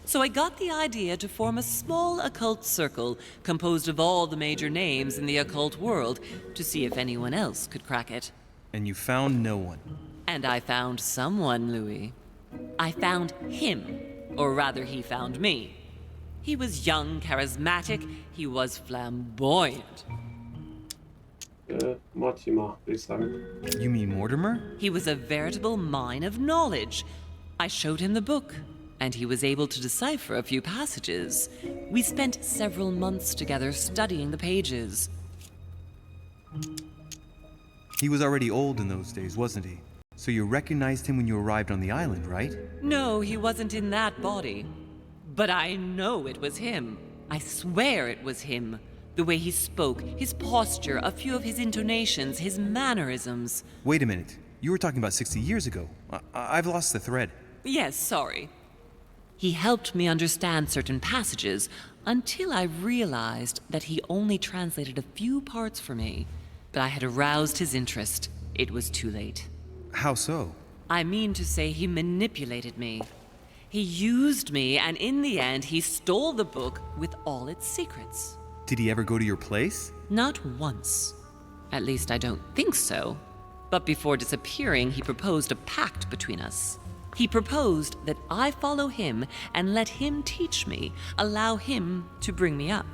So I got the idea to form a small occult circle composed of all the major names in the occult world to see if anyone else could crack it. And you found no one. And I found someone, Louis. I found him, or rather he found me. He was young, charismatic, he was flamboyant. Mortimer, würde ich sagen. You mean Mortimer? He was a veritable mine of knowledge. I showed him the book, and he was able to decipher a few passages. We spent several months together studying the pages. He was already old in those days, wasn't he? So you recognized him when you arrived on the island, right? No, he wasn't in that body. But I know it was him. I swear it was him. The way he spoke, his posture, a few of his intonations, his mannerisms. Wait a minute. You were talking about 60 years ago. I've lost the thread. Yes, sorry. He helped me understand certain passages until I realized that he only translated a few parts for me. But I had aroused his interest. It was too late. How so? I mean to say he manipulated me. He used me, and in the end, he stole the book with all its secrets. Did he ever go to your place? Not once. At least I don't think so. But before disappearing, he proposed a pact between us. He proposed that I follow him and let him teach me, allow him to bring me up.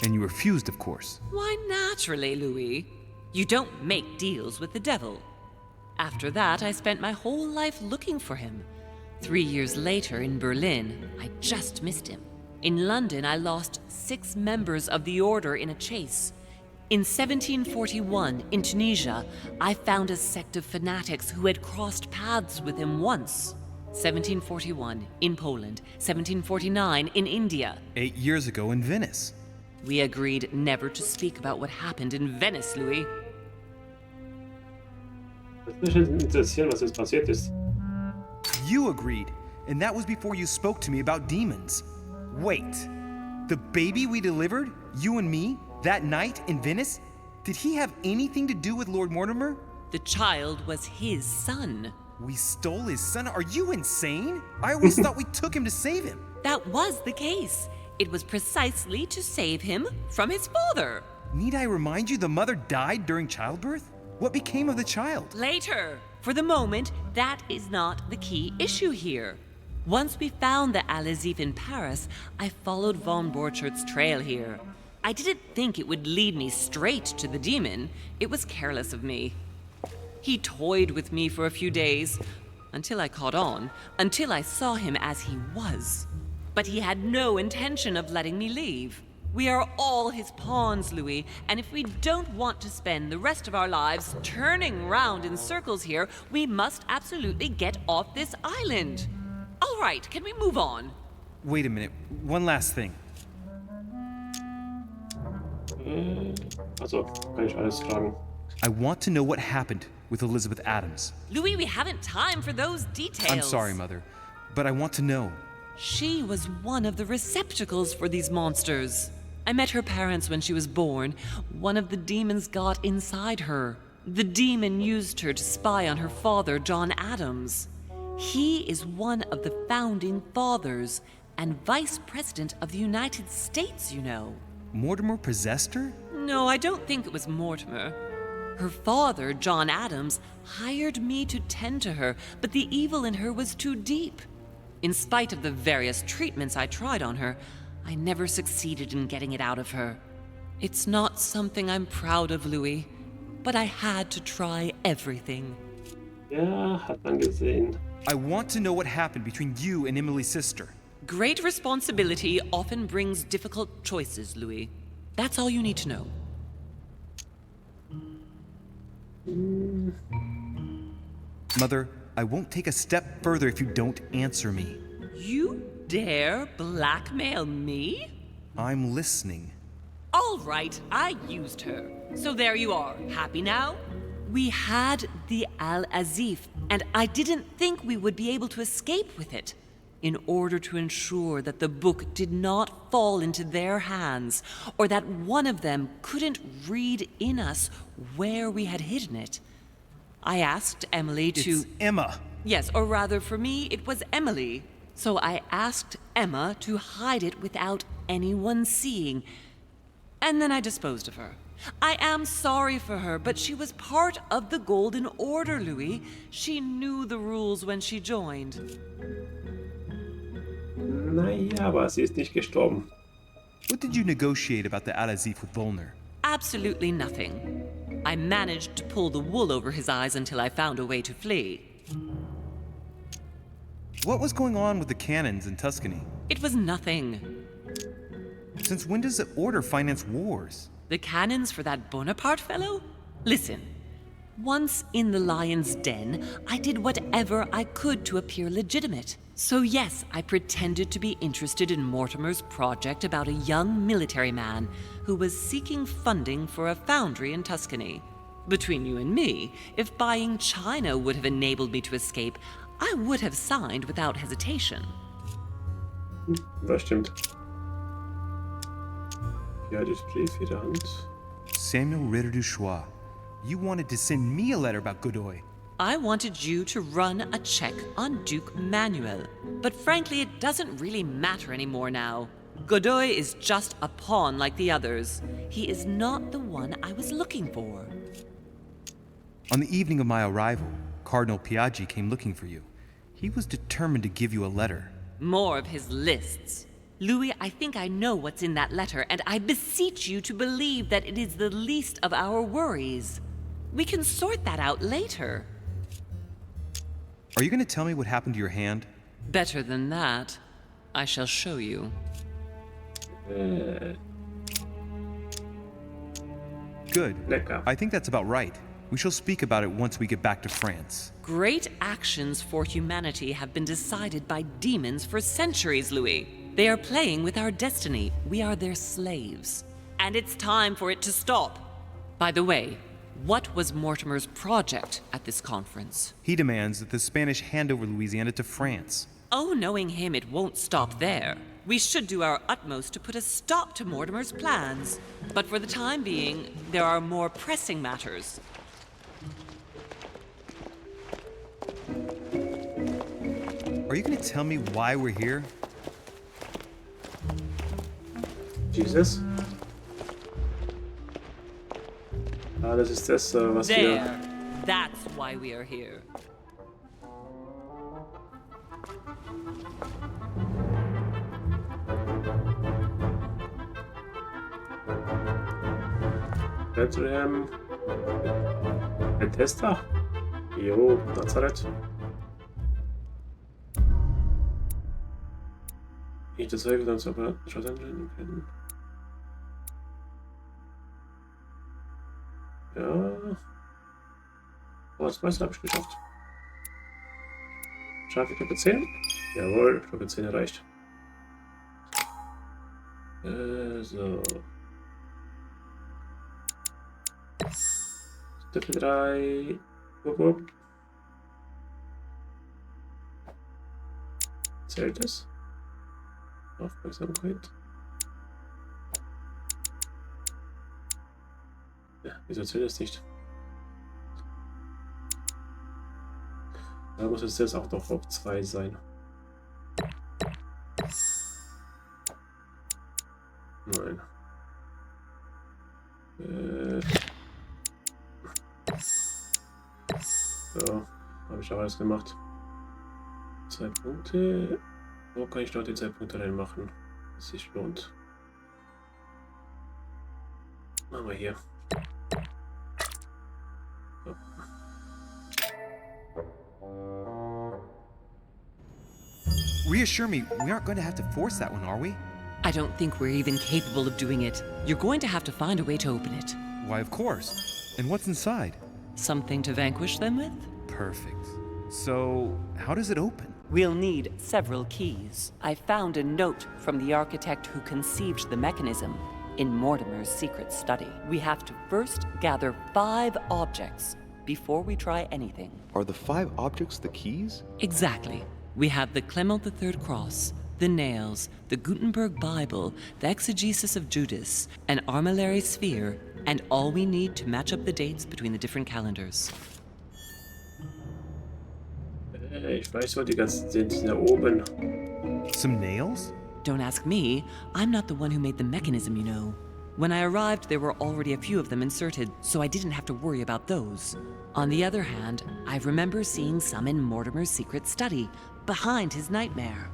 And you refused, of course. Why, naturally, Louis. You don't make deals with the devil. After that, I spent my whole life looking for him. 3 years later, in Berlin, I just missed him. In London, I lost 6 members of the order in a chase. In 1741, in Tunisia, I found a sect of fanatics who had crossed paths with him once. 1741, in Poland. 1749, in India. 8 years ago in Venice. We agreed never to speak about what happened in Venice, Louis. Das würde mich interessieren, was jetzt passiert ist. You agreed, and that was before you spoke to me about demons. Wait, The baby we delivered, you and me, that night in Venice? Did he have anything to do with Lord Mortimer? The child was his son. We stole his son? Are you insane? I always thought we took him to save him. That was the case. It was precisely to save him from his father. Need I remind you the mother died during childbirth? What became of the child? Later. For the moment, that is not the key issue here. Once we found the Al-Azif in Paris, I followed von Borchart's trail here. I didn't think it would lead me straight to the demon. It was careless of me. He toyed with me for a few days, until I caught on, until I saw him as he was. But he had no intention of letting me leave. We are all his pawns, Louis, and if we don't want to spend the rest of our lives turning round in circles here, we must absolutely get off this island. All right, can we move on? Wait a minute, one last thing. Also, kann ich alles fragen. I want to know what happened with Elizabeth Adams. Louis, we haven't time for those details. I'm sorry, Mother, but I want to know. She was one of the receptacles for these monsters. I met her parents when she was born. One of the demons got inside her. The demon used her to spy on her father, John Adams. He is one of the founding fathers and vice president of the United States, you know. Mortimer possessed her? No, I don't think it was Mortimer. Her father, John Adams, hired me to tend to her, but the evil in her was too deep. In spite of the various treatments I tried on her, I never succeeded in getting it out of her. It's not something I'm proud of, Louis, but I had to try everything. Ja, hat man gesehen. I want to know what happened between you and Emily's sister. Great responsibility often brings difficult choices, Louis. That's all you need to know. Mother, I won't take a step further if you don't answer me. You dare blackmail me? I'm listening. All right, I used her. So there you are. Happy now? We had the Al-Azif, and I didn't think we would be able to escape with it. In order to ensure that the book did not fall into their hands, or that one of them couldn't read in us where we had hidden it, I asked Emily to... It's Emma. Yes, or rather for me, it was Emily. So I asked Emma to hide it without anyone seeing, and then I disposed of her. I am sorry for her, but she was part of the Golden Order, Louis. She knew the rules when she joined. Naja, aber sie ist nicht gestorben. What did you negotiate about the Al-Azif with Volner? Absolutely nothing. I managed to pull the wool over his eyes until I found a way to flee. What was going on with the cannons in Tuscany? It was nothing. Since when does the Order finance wars? The cannons for that Bonaparte fellow? Listen, once in the lion's den, I did whatever I could to appear legitimate. So yes, I pretended to be interested in Mortimer's project about a young military man who was seeking funding for a foundry in Tuscany. Between you and me, if buying China would have enabled me to escape, I would have signed without hesitation. Das stimmt. Ja, das Brief in der Hand. Samuel Ritter du Choix. You wanted to send me a letter about Godoy. I wanted you to run a check on Duke Manuel, but frankly, it doesn't really matter anymore now. Godoy is just a pawn like the others. He is not the one I was looking for. On the evening of my arrival, Cardinal Piaggi came looking for you. He was determined to give you a letter. More of his lists. Louis, I think I know what's in that letter, and I beseech you to believe that it is the least of our worries. We can sort that out later. Are you going to tell me what happened to your hand? Better than that. I shall show you. Good. I think that's about right. We shall speak about it once we get back to France. Great actions for humanity have been decided by demons for centuries, Louis. They are playing with our destiny. We are their slaves. And it's time for it to stop. By the way, what was Mortimer's project at this conference? He demands that the Spanish hand over Louisiana to France. Oh, knowing him, it won't stop there. We should do our utmost to put a stop to Mortimer's plans. But for the time being, there are more pressing matters. Are you gonna tell me why we're here? Jesus. Ah, das ist das, was wir... There. That's why we are here. Bethlehem. Bethesda? Jo, Nazareth. Ich das Zeug dann aber schon anwenden können. Ja. Oh, das meiste habe ich geschafft. Schaffe ich Stufe 10? Jawohl, Stufe 10 erreicht. So. Stufe 3. Wupp, wupp. Zählt es? Aufmerksamkeit. Ja, wieso zählt es nicht? Da muss es jetzt auch doch auf 2 sein. Nein. So, habe ich auch alles gemacht. 2 Punkte. Wo kann ich noch die 2 Punkte reinmachen? Das sich lohnt. Machen wir hier. So. Reassure me, we aren't going to have to force that one, are we? I don't think we're even capable of doing it. You're going to have to find a way to open it. Why, of course. And what's inside? Something to vanquish them with? Perfect. So, how does it open? We'll need several keys. I found a note from the architect who conceived the mechanism in Mortimer's secret study. We have to first gather 5 objects before we try anything. Are the 5 objects the keys? Exactly. We have the Clement III cross, the nails, the Gutenberg Bible, the exegesis of Judas, an armillary sphere, and all we need to match up the dates between the different calendars. Ich weiß, wo die ganzen sind. Da oben. Some nails? Don't ask me. I'm not the one who made the mechanism, you know. When I arrived, there were already a few of them inserted, so I didn't have to worry about those. On the other hand, I remember seeing some in Mortimer's secret study, behind his nightmare.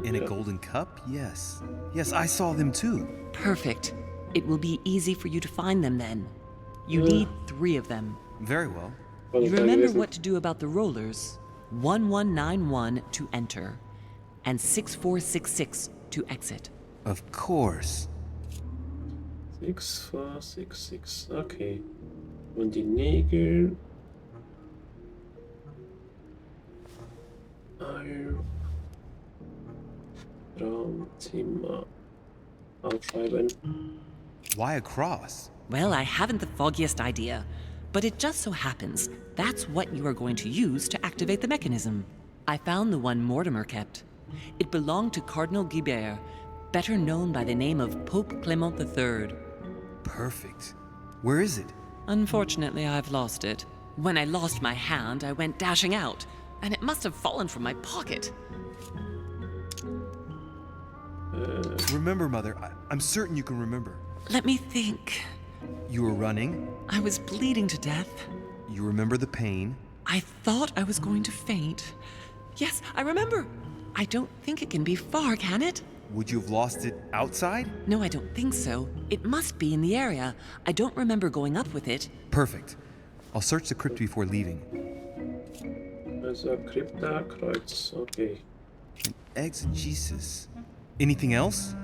In a golden cup? Yes. Yes, I saw them too. Perfect. It will be easy for you to find them then. You need 3 of them. Very well. You remember what to do about the rollers. 1191 to enter, and 6466 to exit. Of course. 6466, okay. Und die Nägel. Raumzimmer. Aufschreiben. Why a cross? Well, I haven't the foggiest idea, but it just so happens that's what you are going to use to activate the mechanism. I found the one Mortimer kept. It belonged to Cardinal Guibert, better known by the name of Pope Clement III. Perfect. Where is it? Unfortunately, I've lost it. When I lost my hand, I went dashing out, and it must have fallen from my pocket. Remember, Mother. I'm certain you can remember. Let me think. You were running. I was bleeding to death. You remember the pain. I thought I was going to faint. Yes, I remember. I don't think it can be far, can it? Would you have lost it outside? No, I don't think so. It must be in the area. I don't remember going up with it. Perfect. I'll search the crypt before leaving. Also Krypta, Kreuz, okay. An exegesis. Anything else?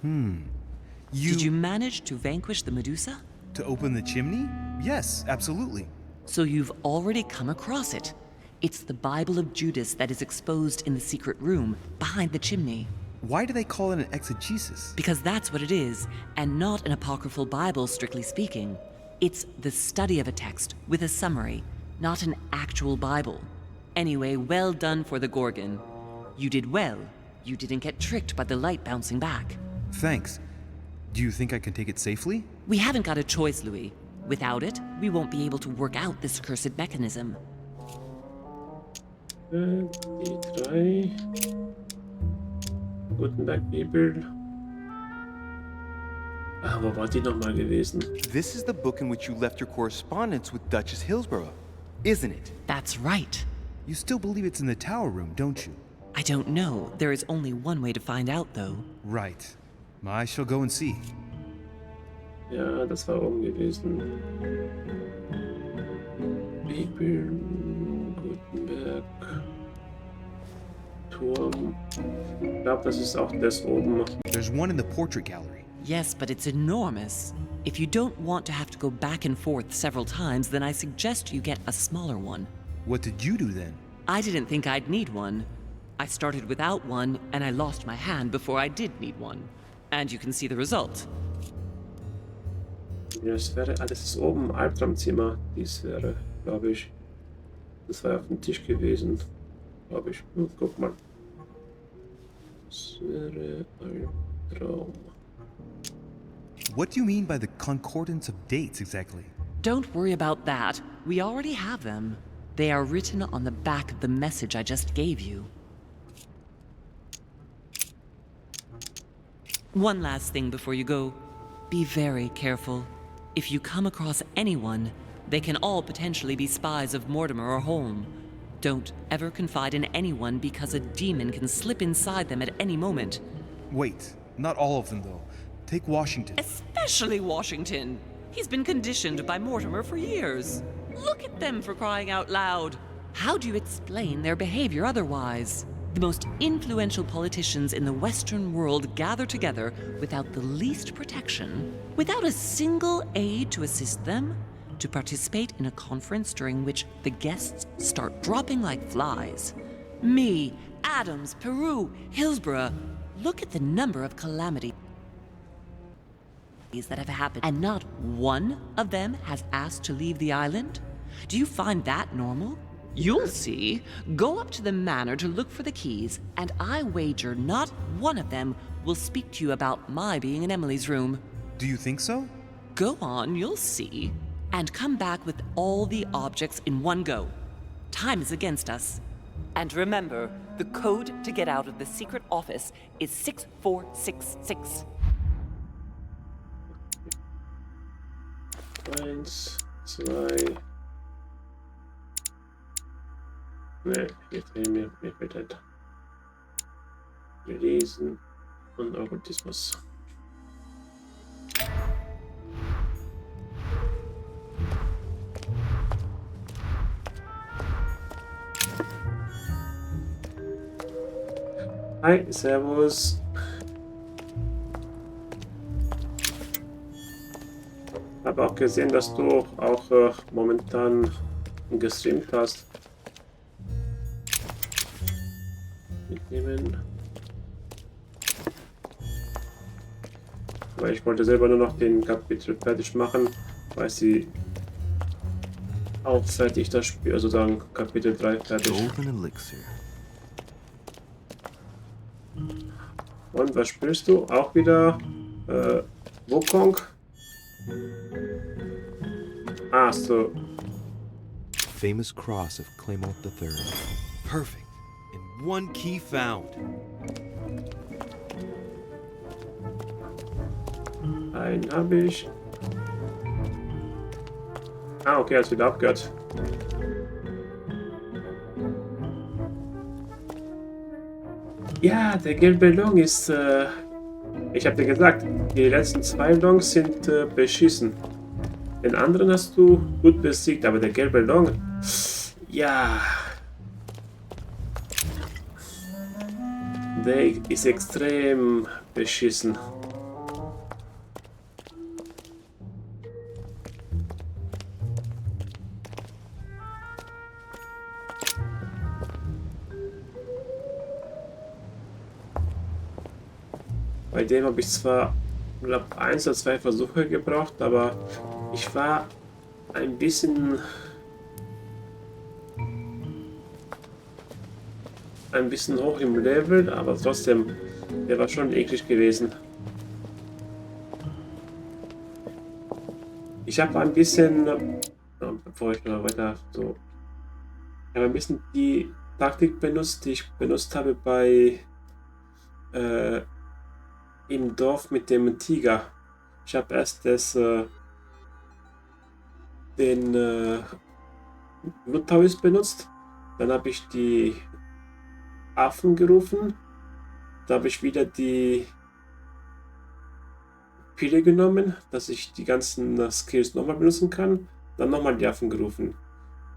Did you manage to vanquish the Medusa? To open the chimney? Yes, absolutely. So you've already come across it. It's the Bible of Judas that is exposed in the secret room behind the chimney. Why do they call it an exegesis? Because that's what it is, and not an apocryphal Bible, strictly speaking. It's the study of a text with a summary, not an actual Bible. Anyway, well done for the Gorgon. You did well. You didn't get tricked by the light bouncing back. Thanks. Do you think I can take it safely? We haven't got a choice, Louis. Without it, we won't be able to work out this cursed mechanism. Die 3. Guten Tag, Bibel. Ah, wo war die nochmal gewesen? This is the book in which you left your correspondence with Duchess Hillsborough, isn't it? That's right. You still believe it's in the tower room, don't you? I don't know. There is only one way to find out, though. Right. I shall go and see. Ja, das war oben gewesen. Bibel, Gutenberg, Turm. Ich glaube, das ist auch das oben. There's one in the portrait gallery. Yes, but it's enormous. If you don't want to have to go back and forth several times, then I suggest you get a smaller one. What did you do then? I didn't think I'd need one. I started without one, and I lost my hand before I did need one. And you can see the result. Ja, das ist oben im Albtraumzimmer, die Sphäre, glaube ich. Das war auf dem Tisch gewesen, glaube ich. Guck mal. Sphäre, Albtraum. What do you mean by the concordance of dates exactly? Don't worry about that. We already have them. They are written on the back of the message I just gave you. One last thing before you go. Be very careful. If you come across anyone, they can all potentially be spies of Mortimer or Holm. Don't ever confide in anyone because a demon can slip inside them at any moment. Wait, not all of them though. Take Washington. Especially Washington. He's been conditioned by Mortimer for years. Look at them, for crying out loud. How do you explain their behavior otherwise? The most influential politicians in the Western world gather together without the least protection, without a single aid to assist them, to participate in a conference during which the guests start dropping like flies. Me, Adams, Peru, Hillsborough. Look at the number of calamities that have happened, and not one of them has asked to leave the island? Do you find that normal? You'll see. Go up to the manor to look for the keys, and I wager not one of them will speak to you about my being in Emily's room. Do you think so? Go on, you'll see. And come back with all the objects in one go. Time is against us. And remember, the code to get out of the secret office is 6466. 1, 2. Ne, jetzt mir fehlt halt Lesen und Okkultismus. Hi, servus. Habe auch gesehen, dass du auch momentan gestreamt hast. Mitnehmen. Aber ich wollte selber nur noch den Kapitel fertig machen, weil sie auch fertig das Spiel, also sagen Kapitel 3 fertig. Und was spielst du? Auch wieder Wukong? Ah, so. Famous cross of Claymont III. Perfect. And one key found. Einen habe ich. Ah, okay, hat's wieder abgehört. Ja, der gelbe Long ist, ich habe dir gesagt, die letzten 2 Longs sind beschissen. Den anderen hast du gut besiegt, aber der gelbe Long, ja, der ist extrem beschissen. Bei dem habe ich zwar, glaube 1 oder 2 Versuche gebraucht, aber ich war ein bisschen ein bisschen hoch im Level, aber trotzdem, der war schon eklig gewesen. Ich habe ein bisschen, bevor ich noch weiter so, ich habe ein bisschen die Taktik benutzt, die ich benutzt habe bei im Dorf mit dem Tiger. Ich habe erst den Mutter benutzt, dann habe ich die Affen gerufen, da habe ich wieder die Pille genommen, dass ich die ganzen Skills nochmal benutzen kann, dann nochmal die Affen gerufen.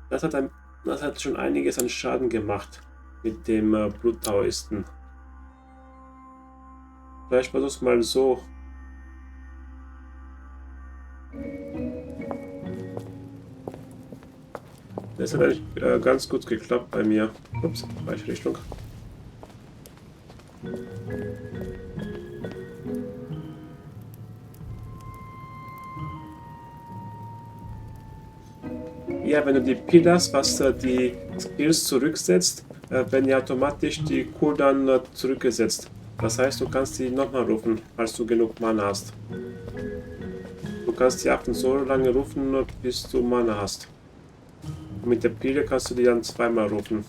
Das hat schon einiges an Schaden gemacht mit dem Bluttaoisten. Vielleicht versuch's mal so. Das hat eigentlich ganz gut geklappt bei mir. Ups, falsche Richtung. Ja, wenn du die Pille hast, was die Skills zurücksetzt, werden ja automatisch die Cooldown zurückgesetzt. Das heißt, du kannst die nochmal rufen, falls du genug Mana hast. Du kannst die Affen so lange rufen, bis du Mana hast. Und mit der Pille kannst du die dann zweimal rufen.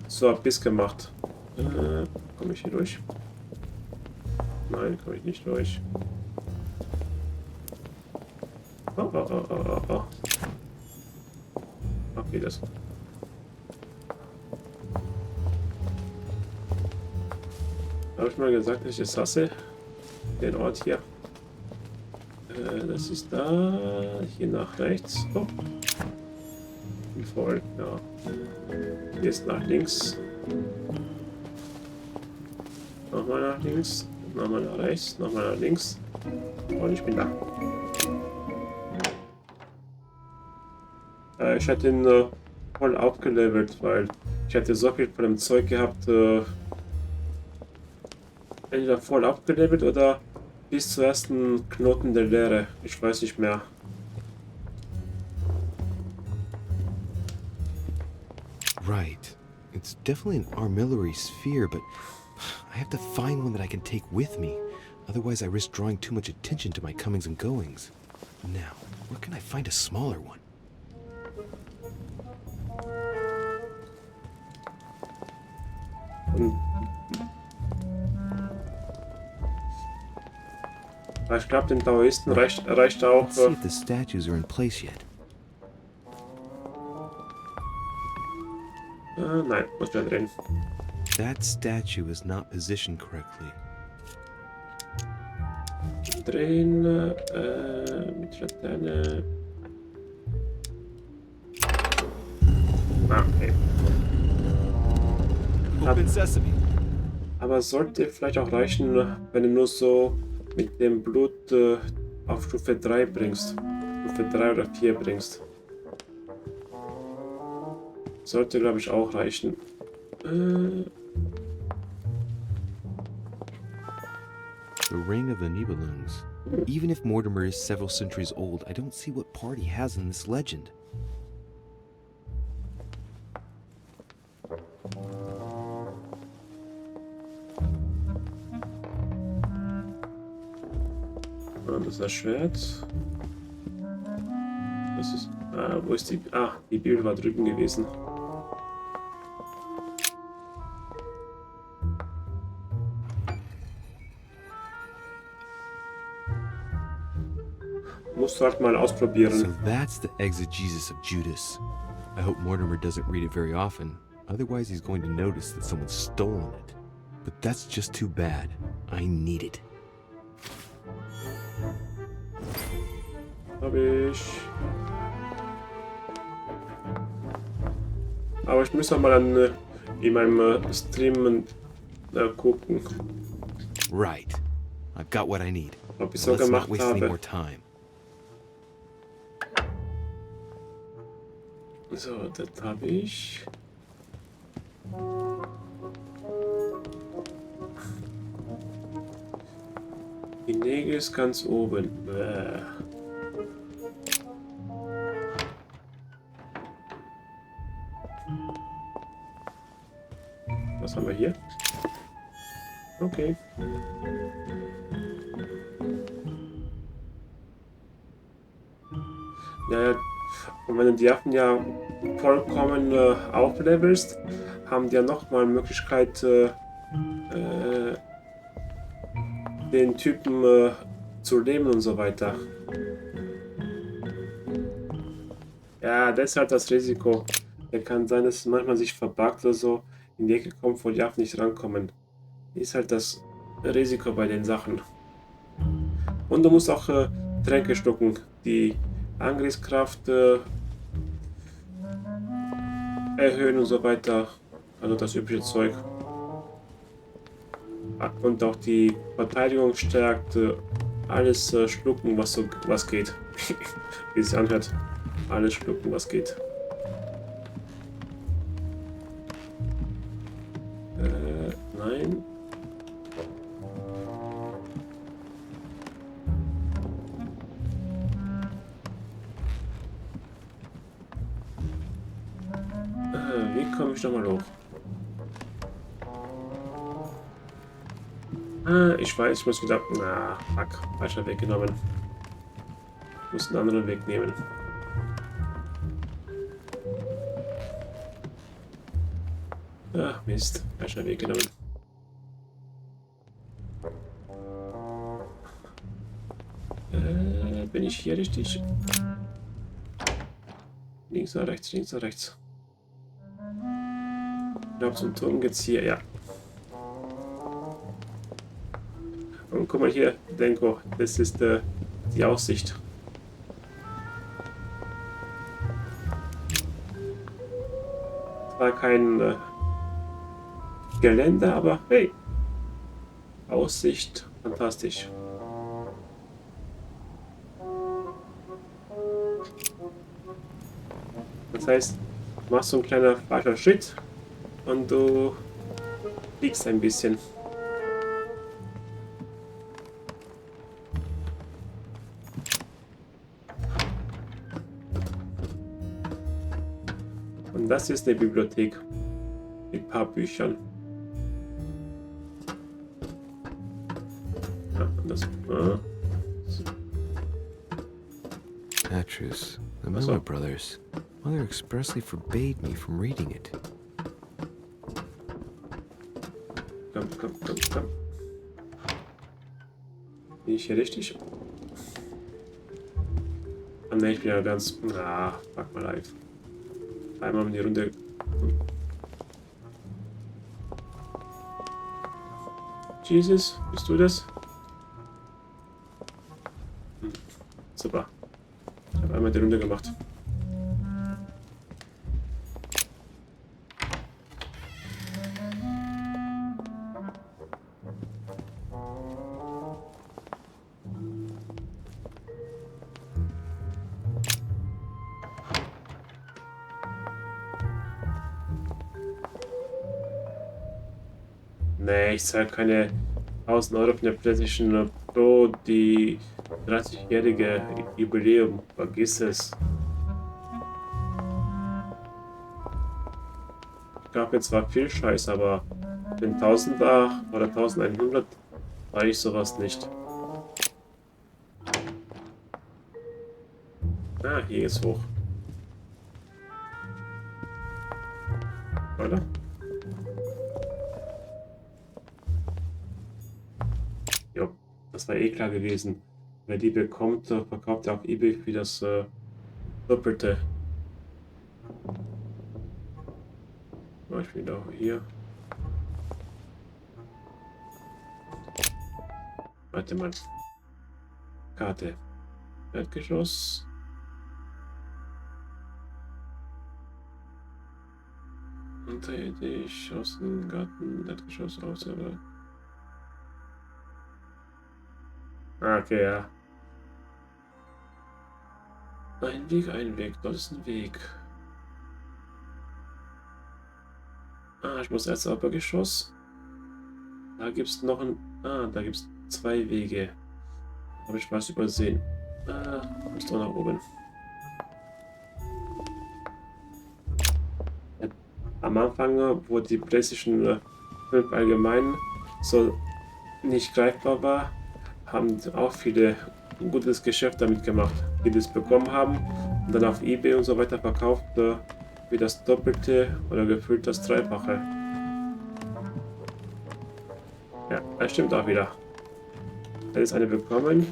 So, hab ich's gemacht. Komme ich hier durch? Nein, komme ich nicht durch. Oh. Okay, das. Habe ich mal gesagt, dass ich es hasse? Den Ort hier. Das ist da. Hier nach rechts. Oh. Wie voll. Ja. Hier ist nach links. Nochmal nach links. Nochmal nach rechts. Nochmal nach links. Und ich bin da. Ich hatte ihn voll aufgelevelt, weil ich hatte so viel von dem Zeug gehabt, entweder voll aufgelevelt oder bis zur ersten Knoten der Leere. Ich weiß nicht mehr. Right. It's definitely an armillary sphere, but I have to find one that I can take with me. Otherwise I risk drawing too much attention to my comings and goings. Now, where can I find a smaller one? Ich glaube, den Taoisten reicht auch. Let's see if the statues are in place yet. Nein, muss mehr drehen. That statue is not positioned correctly. Drehen, mit Laterne. Okay. Open Sesame. Aber sollte vielleicht auch reichen, wenn du nur so mit dem Blut auf Stufe 3 bringst. Stufe 3 oder 4 bringst. Sollte, glaube ich, auch reichen. The Ring of the Nibelungs. Even if Mortimer is several centuries old, I don't see what part he has in this legend. Und das ist das Schwert. Das ist. Wo ist die. Die Bibel war drüben gewesen. Musst du halt mal ausprobieren. So that's the exegesis of Judas. I hope Mortimer doesn't read it very often. Otherwise he's going to notice that someone's stolen it. But that's just too bad. I need it. Hab ich. Aber ich muss noch mal an, in meinem Stream gucken. Right. I've got what I need. Ob ich so Let's not gemacht waste any habe. more time. So, das habe ich. Die Nägel ist ganz oben. Okay. Naja, und wenn du die Affen ja vollkommen auflevelst, haben die ja nochmal Möglichkeit, den Typen zu leben und so weiter. Ja, das ist halt das Risiko. Der kann sein, dass es manchmal sich verbuggt oder so in die Ecke kommt, wo die Affen nicht rankommen. Ist halt das Risiko bei den Sachen. Und du musst auch Tränke schlucken, die Angriffskraft erhöhen und so weiter. Also das übliche Zeug. Und auch die Verteidigung stärkt. Alles schlucken, was geht. Wie es sich anhört. Alles schlucken, was geht. Nein. Wie komme ich nochmal hoch? Ich weiß, ich muss wieder... Na, fuck. Falscher Weg genommen. Ich muss einen anderen Weg nehmen. Ach, Mist. Falscher Weg genommen. Bin ich hier richtig? Links oder rechts, links oder rechts? Ich glaube, zum Turm geht's hier, ja. Und guck mal hier, Denko, das ist die Aussicht. Zwar kein Gelände, aber hey, Aussicht, fantastisch. Das heißt, du machst so ein kleiner falscher Schritt und du fliegst ein bisschen. Und das ist eine Bibliothek mit ein paar Büchern. Ja, das. Atrus, the Miller brothers. Mother expressly forbade me from reading it. Komm. Bin ich hier richtig? Ah ne, ich bin ja ganz... Na, fuck mal live. Einmal in die Runde... Jesus, bist du das? Super. Ich habe einmal die Runde gemacht. Nee, ich zahle keine 1000 Euro für eine PlayStation Pro, die 30-jährige Jubiläum. Vergiss es. Ich gab mir zwar viel Scheiß, aber den 1000er oder 1100 war ich sowas nicht. Ah, hier geht's hoch. Oder? Jo, das war eh klar gewesen. Wer die bekommt, verkauft er auf eBay für das Doppelte. Oh, ich bin doch hier. Warte mal. Karte. Erdgeschoss. Unterirdisch, Außengarten, Erdgeschoss, Außer. Okay, ja. Ein Weg, dort ist ein Weg. Ah, ich muss erst Obergeschoss. Da gibt es noch ein... Ah, da gibt es 2 Wege. Habe ich was übersehen. Ah, muss doch nach oben. Am Anfang wurde die PlayStation 5 allgemein so nicht greifbar war, haben auch viele ein gutes Geschäft damit gemacht, die das bekommen haben und dann auf eBay und so weiter verkauft wie das Doppelte oder gefühlt das Dreifache. Ja, das stimmt auch wieder. Wenn es eine bekommen,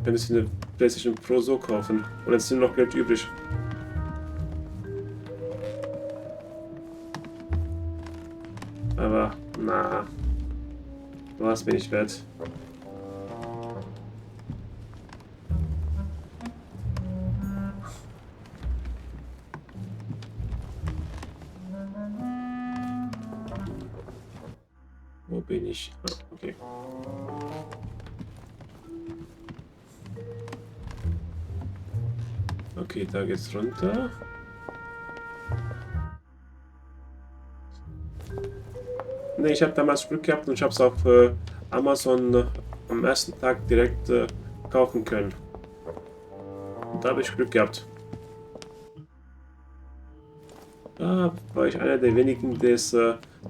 können sie eine PlayStation Pro so kaufen und jetzt sind noch Geld übrig. Aber na, was bin ich wert? Wo bin ich? Ah, okay. Okay, da geht's runter. Ne, ich habe damals Glück gehabt und ich habe es auf Amazon am ersten Tag direkt kaufen können. Und da habe ich Glück gehabt. Da war ich einer der wenigen, der es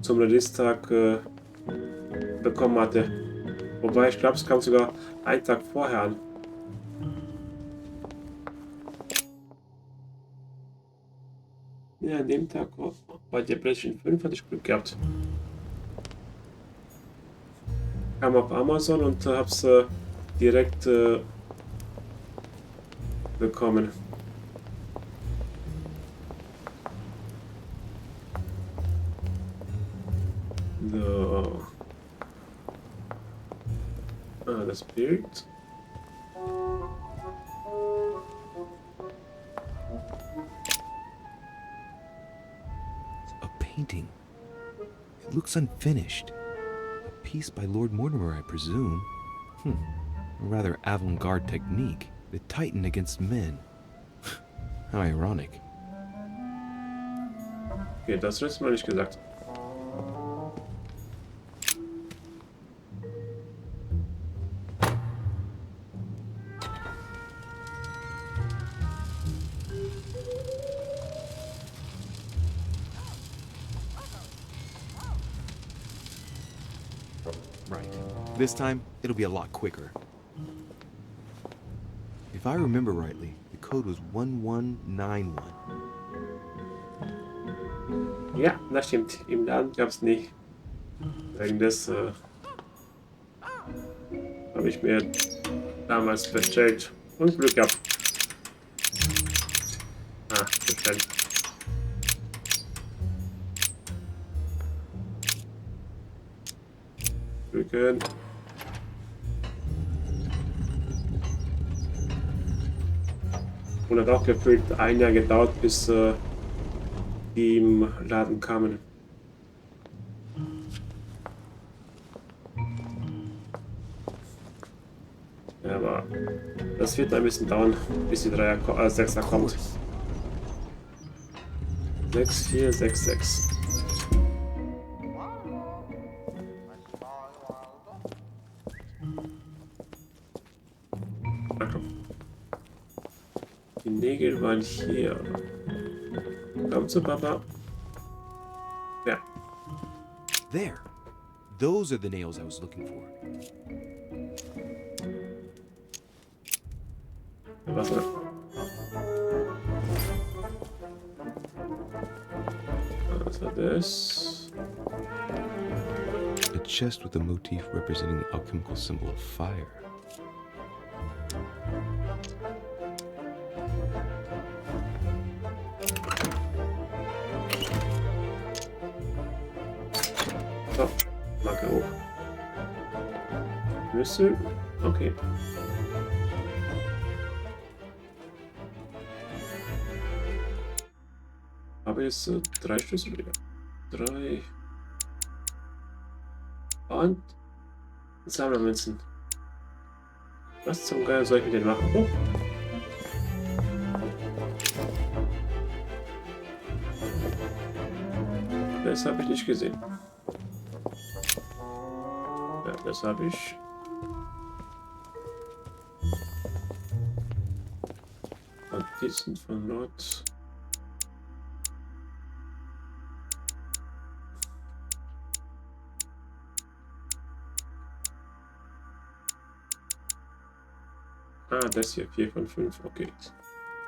zum Release-Tag bekommen hatte. Wobei, ich glaube, es kam sogar einen Tag vorher an. Ja, an dem Tag bei der PlayStation 5 hatte ich Glück gehabt. Kam auf Amazon und habe es direkt bekommen. So. Ah, das Bild. A painting. It looks unfinished. A piece by Lord Mortimer, I presume. A rather avant-garde technique. The Titan against men. How ironic. Okay, das letzte Mal nicht gesagt. Right. This time, it'll be a lot quicker. If I remember rightly, the code was 1191. Ja, das stimmt. Im Laden gab es nie. Wegen des habe ich mir damals bestellt und Glück gehabt. Ah, bestellt. Drücken. Und hat auch gefühlt ein Jahr gedauert, bis die im Laden kamen. Ja, aber das wird ein bisschen dauern, bis die 6er kommt. 6466. Die Nägel waren hier. Komm zu Papa. Ja. There. Those are the nails I was looking for. Was? Was war das? A chest with a motif representing the alchemical symbol of fire. So, Marke hoch. Schlüssel. Okay. Aber jetzt 3 Schlüssel wieder. 3. Und Sammlermünzen. Was zum Geier soll ich mit denen machen? Oh. Das habe ich nicht gesehen. Ja, das habe ich. Notizen von Nord. Ah, das hier, 4 von 5, okay.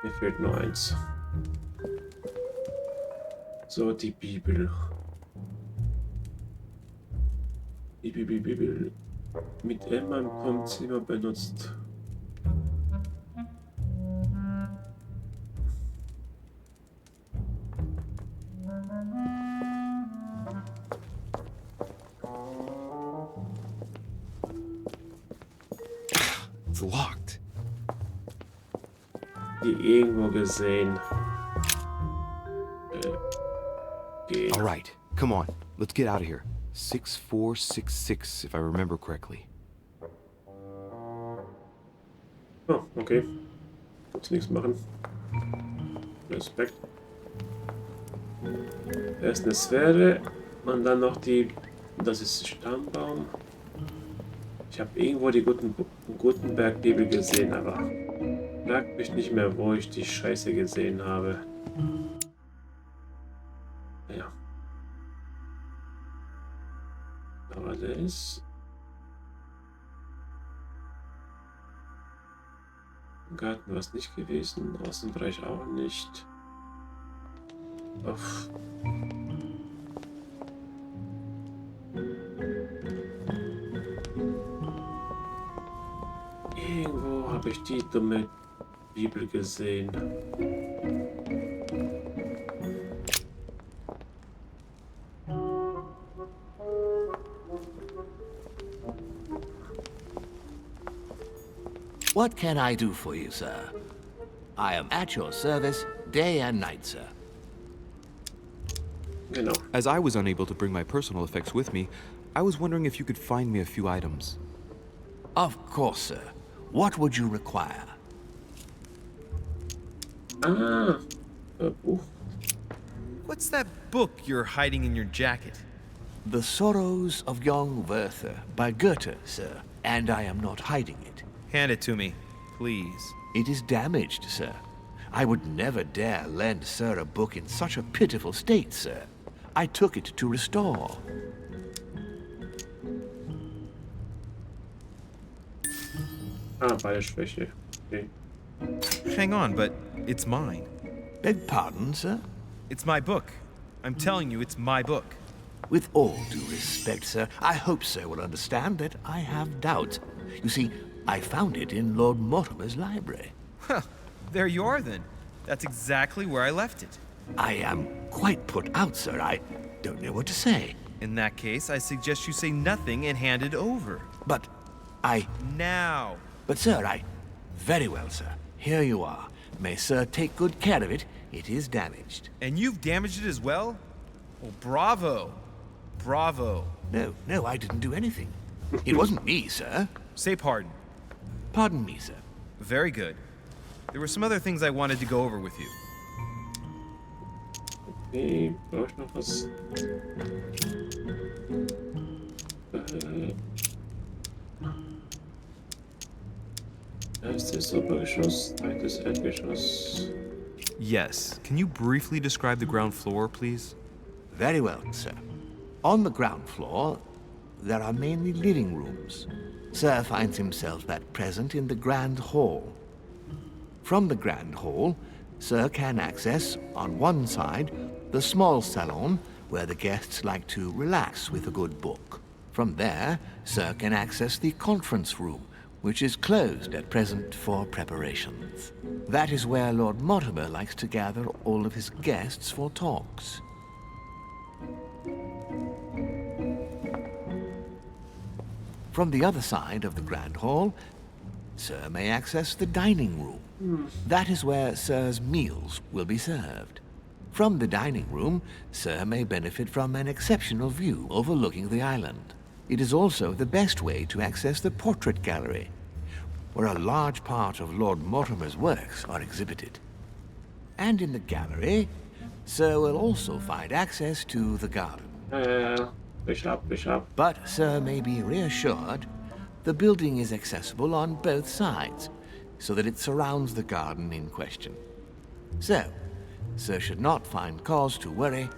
Mir fehlt nur 1. So, die Bibel. Die Bibel. Mit Emma im Wohnzimmer benutzt. It's locked. Die irgendwo gesehen. All right, come on. Let's get out of here. 6466, if I remember correctly. Oh, okay. Kannst nichts machen. Respekt. Erst eine Sphäre und dann noch die. Das ist Stammbaum. Ich habe irgendwo die Gutenberg-Bibel gesehen, aber fragt mich nicht mehr, wo ich die Scheiße gesehen habe. Ja. Aber der ist. Im Garten war es nicht gewesen, Außenbereich auch nicht. Uff. Irgendwo habe ich die dumme Bibel gesehen. What can I do for you, sir? I am at your service day and night, sir. Genau. As I was unable to bring my personal effects with me, I was wondering if you could find me a few items. Of course, sir. What would you require? Ah, a Buch. What's that book you're hiding in your jacket? The Sorrows of Young Werther by Goethe, sir. And I am not hiding it. Hand it to me, please. It is damaged, sir. I would never dare lend sir a book in such a pitiful state, sir. I took it to restore. Ah, beide Schwäche. Okay. Hang on, but it's mine. Beg pardon, sir? It's my book. I'm telling you, it's my book. With all due respect, sir, I hope sir will understand that I have doubts. You see, I found it in Lord Mortimer's library. Huh, there you are then. That's exactly where I left it. I am quite put out, sir. I don't know what to say. In that case, I suggest you say nothing and hand it over. But I... Now! But sir, I... Very well, sir. Here you are. May sir take good care of it. It is damaged. And you've damaged it as well? Well, bravo. Bravo. No, I didn't do anything. It wasn't me, sir. Say pardon. Pardon me, sir. Very good. There were some other things I wanted to go over with you. Okay, brauche ich noch was? Erstes Obergeschoss, zweites Erdgeschoss. Yes. Can you briefly describe the ground floor, please? Very well, sir. On the ground floor, there are mainly living rooms. Sir finds himself at present in the Grand Hall. From the Grand Hall, Sir can access, on one side, the small salon, where the guests like to relax with a good book. From there, Sir can access the conference room, which is closed at present for preparations. That is where Lord Mortimer likes to gather all of his guests for talks. From the other side of the Grand Hall, Sir may access the dining room. That is where Sir's meals will be served. From the dining room, Sir may benefit from an exceptional view overlooking the island. It is also the best way to access the portrait gallery, where a large part of Lord Mortimer's works are exhibited. And in the gallery, Sir will also find access to the garden. Bishop. But Sir may be reassured the building is accessible on both sides, so that it surrounds the garden in question. So, Sir should not find cause to worry.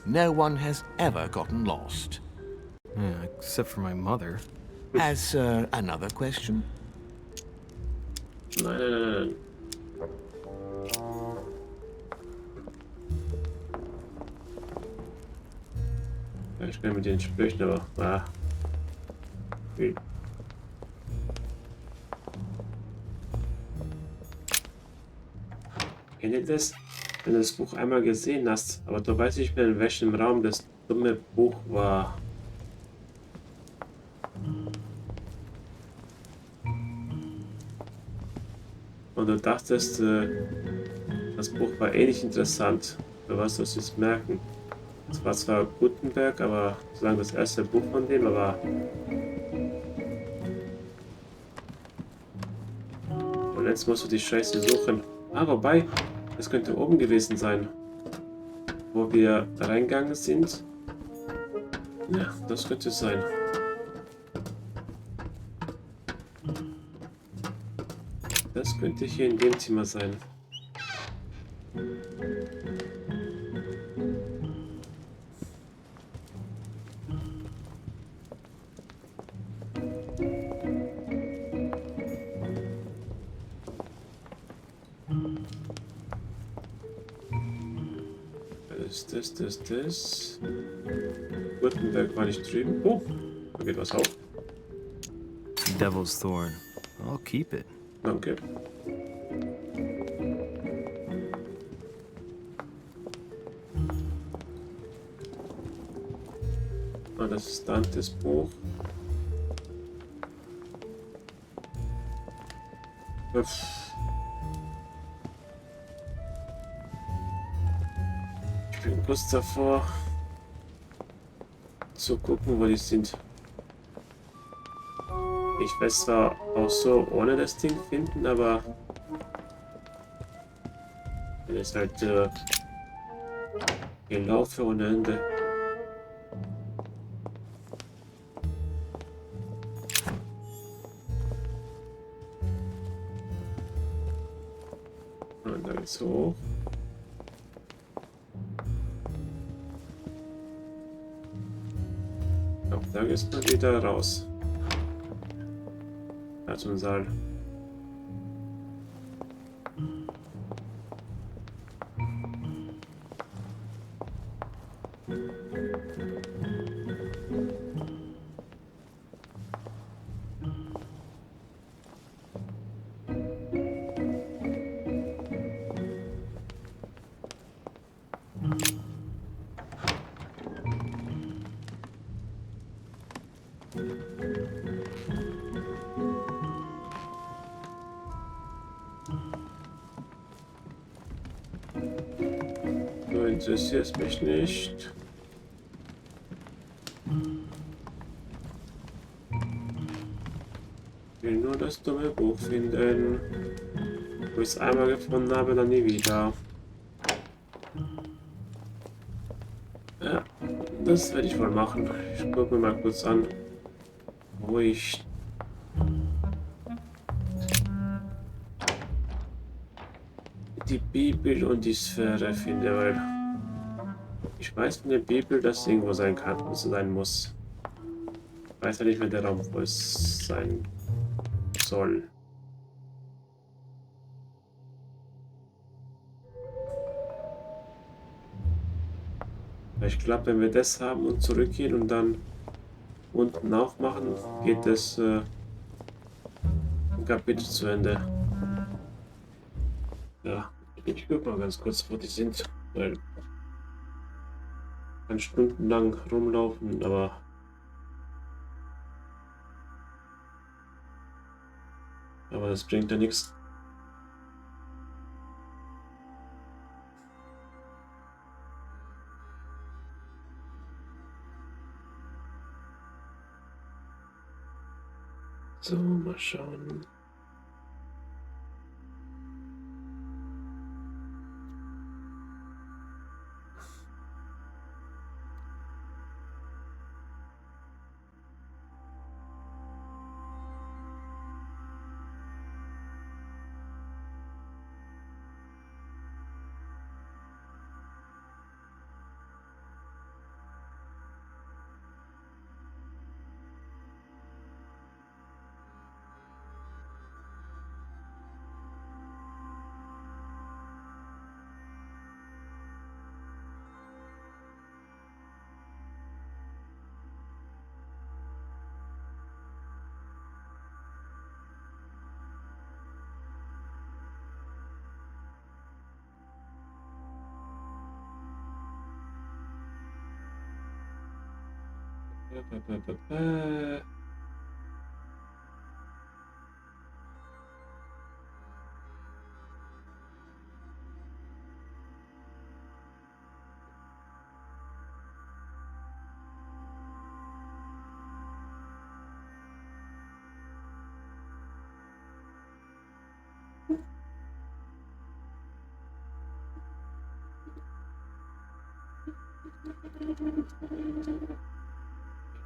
No one has ever gotten lost. Except for my mother. Has Sir another question? Nein, nein, nein, nein. Ja, ich kann mit denen sprechen, aber... Ah. Wie? Kennt ihr das? Wenn du das Buch einmal gesehen hast, aber du weißt nicht mehr, in welchem Raum das dumme Buch war. Und du dachtest, das Buch war eh nicht interessant. Du wirst es jetzt merken. Es war zwar Gutenberg, aber sozusagen das erste Buch von dem, aber... Und jetzt musst du die Scheiße suchen. Ah, wobei, das könnte oben gewesen sein. Wo wir reingegangen sind. Ja, das könnte sein. Das könnte hier in dem Zimmer sein. Das. Gutenberg war nicht drüben. Oh, da geht was auf. Devil's Thorn. I'll keep it. Danke. Ah, das ist Dantes Buch. Uff. Ich bin kurz davor zu gucken, wo die sind. Ich weiß zwar auch so ohne das Ding finden, aber wenn es halt gelaufen ohne Ende. Und da geht's hoch. Da ist man wieder raus. Ja, zum Saal. Du interessierst mich nicht. Ich will nur das dumme Buch finden. Wo ich es einmal gefunden habe, dann nie wieder. Ja, das werde ich wohl machen. Ich gucke mir mal kurz an, wo ich die Bibel und die Sphäre finde, weil ich weiß von der Bibel, dass es irgendwo sein kann, wo es sein muss. Ich weiß ja nicht mehr der Raum, wo es sein soll. Ich glaube, wenn wir das haben und zurückgehen und dann unten aufmachen, geht das Kapitel zu Ende. Ja, ich guck mal ganz kurz, wo die sind, weil ich kann stundenlang rumlaufen, aber das bringt ja nichts. So, mal schauen.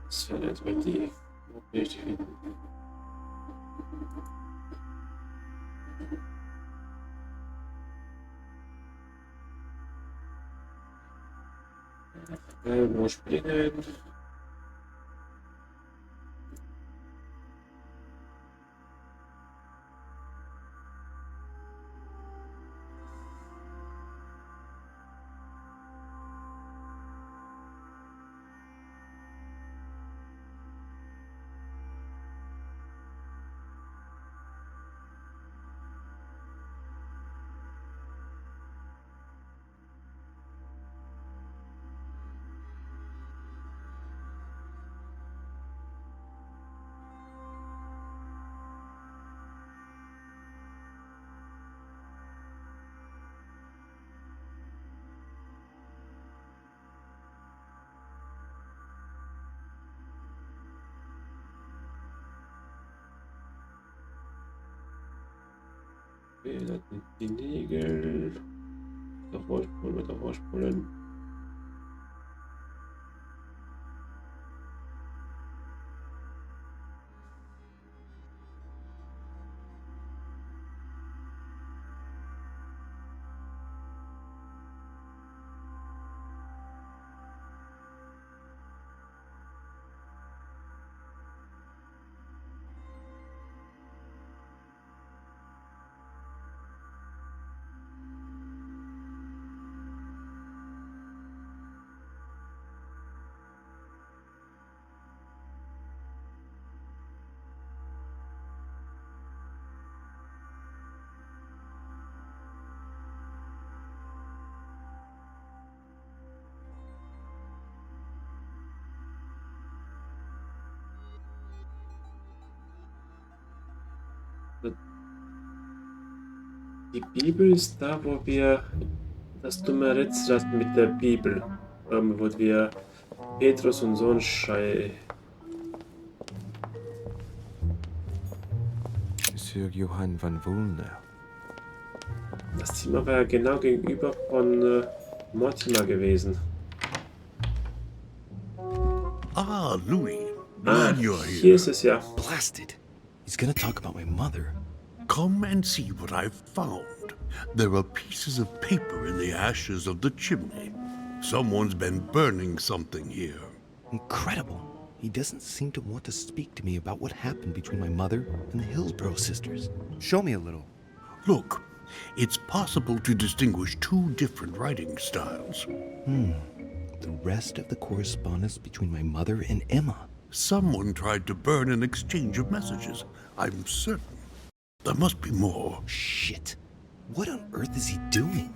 Das wäre jetzt mit die. Wo bin ich die finden? Wo springen? Die Nägel. Weiter vorspulen. Die Bibel ist da, wo wir das dumme Rätsel hatten mit der Bibel. Wo wir Petrus und Sonnenschein. Sir Johann van Wulner. Das Zimmer war ja genau gegenüber von Mortimer gewesen. Ah, Louis. Glad you're here. Hier ist es ja. Blasted. He's gonna talk about my mother. Come and see what I've found. There are pieces of paper in the ashes of the chimney. Someone's been burning something here. Incredible. He doesn't seem to want to speak to me about what happened between my mother and the Hillsborough sisters. Show me a little. Look, it's possible to distinguish two different writing styles. The rest of the correspondence between my mother and Emma. Someone tried to burn an exchange of messages. I'm certain. There must be more. Shit. What on earth is he doing?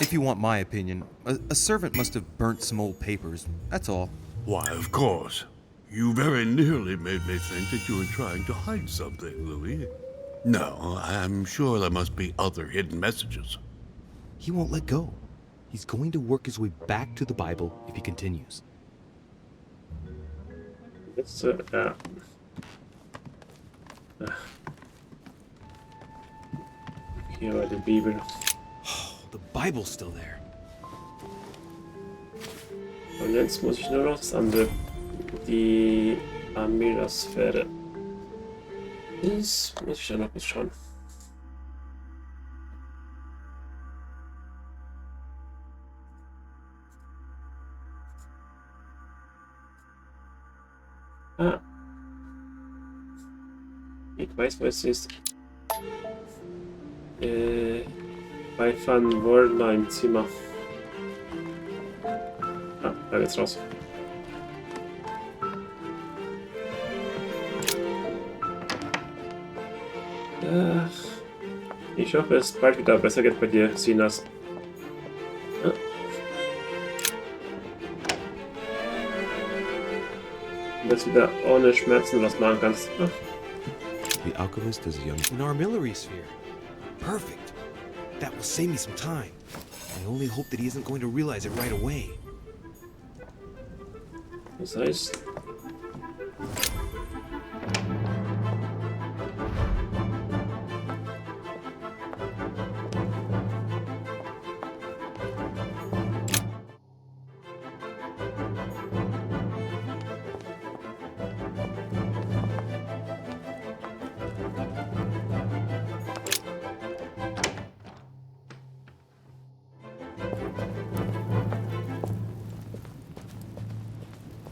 If you want my opinion, a servant must have burnt some old papers. That's all. Why, of course. You very nearly made me think that you were trying to hide something, Louis. No, I'm sure there must be other hidden messages. He won't let go. He's going to work his way back to the Bible if he continues. Jetzt, Hier war die Bibel. The Bible's still there. Und jetzt muss ich nur noch das andere. Die Amelia-Sphäre. Das muss ich dann noch mal schauen. Ah. Ich weiß, wo es ist. Bei Van Wolna im Zimmer. Ah, da geht's raus. Ich hoffe, es bald wieder besser geht bei dir, Sinas. Ah. dass du da ohne Schmerzen was machen kannst. Ach. The alchemist is a young... An armillary sphere. Perfect. That will save me some time. I only hope that he isn't going to realize it right away. Das heißt...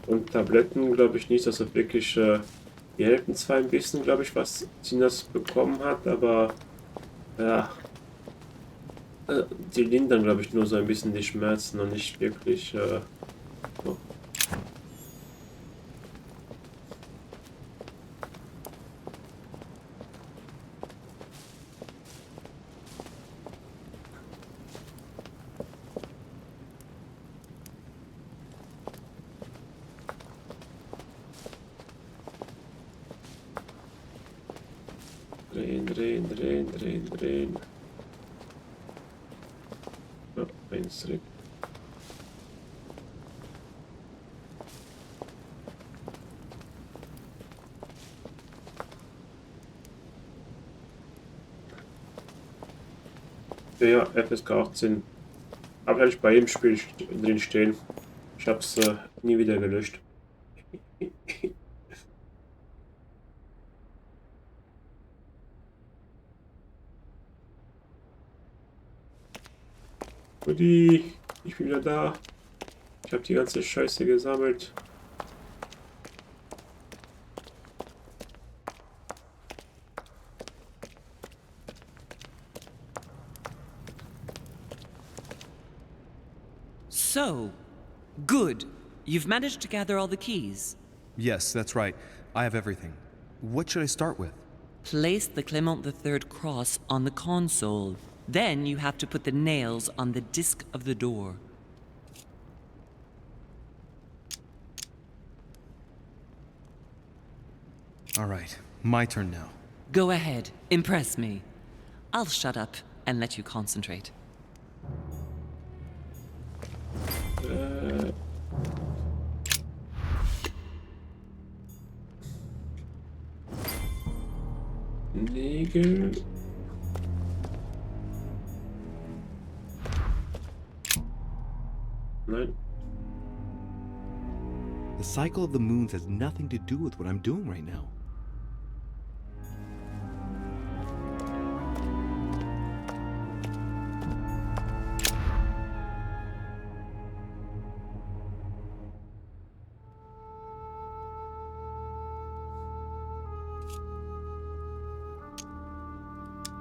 Und Tabletten glaube ich nicht, dass er wirklich, die helfen zwar ein bisschen, glaube ich, was Sinas bekommen hat, aber ja, die lindern glaube ich nur so ein bisschen die Schmerzen und nicht wirklich, so. Drehen. Ja, eins zurück. Ja, FSK18. Aber habe ich bei jedem Spiel drin stehen. Ich habe es nie wieder gelöscht. Buddy, ich bin wieder da. Ich habe die ganze Scheiße gesammelt. So, good. You've managed to gather all the keys. Yes, that's right. I have everything. What should I start with? Place the Clement III cross on the console. Then you have to put the nails on the disc of the door. All right, my turn now. Go ahead, impress me. I'll shut up and let you concentrate. Nägel. Nein. The cycle of the moons has nothing to do with what I'm doing right now.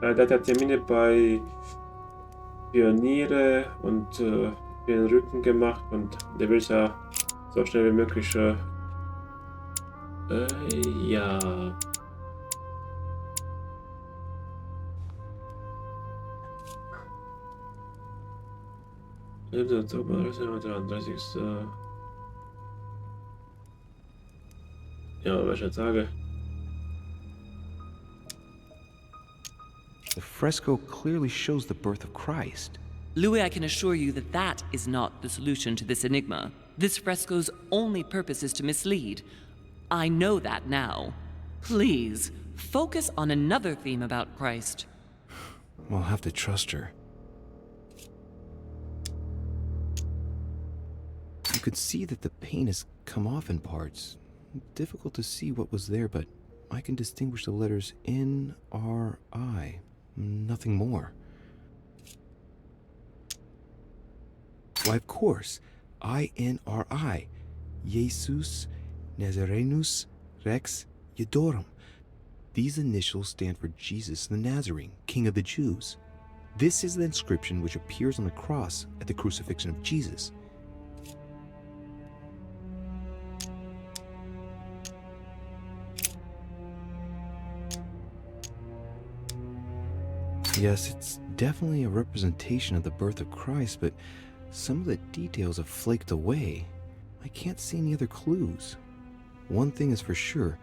Der hat Termine bei Pioniere und den Rücken gemacht und der will es ja so schnell wie möglich ja. Ja, was ich jetzt sage. The fresco clearly shows the birth of Christ. Louis, I can assure you that that is not the solution to this enigma. This fresco's only purpose is to mislead. I know that now. Please, focus on another theme about Christ. I'll have to trust her. You could see that the paint has come off in parts. Difficult to see what was there, but I can distinguish the letters N-R-I. Nothing more. Why, of course. I-N-R-I. Jesus Nazarenus Rex Eudorum. These initials stand for Jesus the Nazarene, King of the Jews. This is the inscription which appears on the cross at the crucifixion of Jesus. Yes, it's definitely a representation of the birth of Christ, but some of the details have flaked away. I can't see any other clues. One thing is for sure,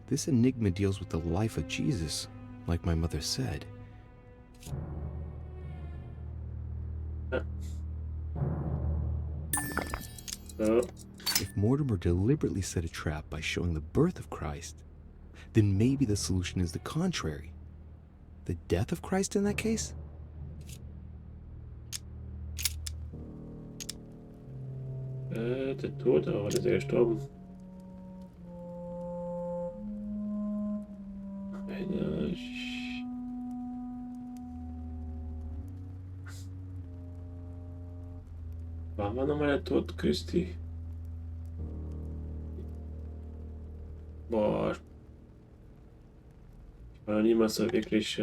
this enigma deals with the life of Jesus, like my mother said. If Mortimer deliberately set a trap by showing the birth of Christ, then maybe the solution is the contrary. The death of Christ in that case? Der Tod, aber wann ist er gestorben? Wann war nochmal der Tod Christi? Boah. Ich war noch niemals so wirklich.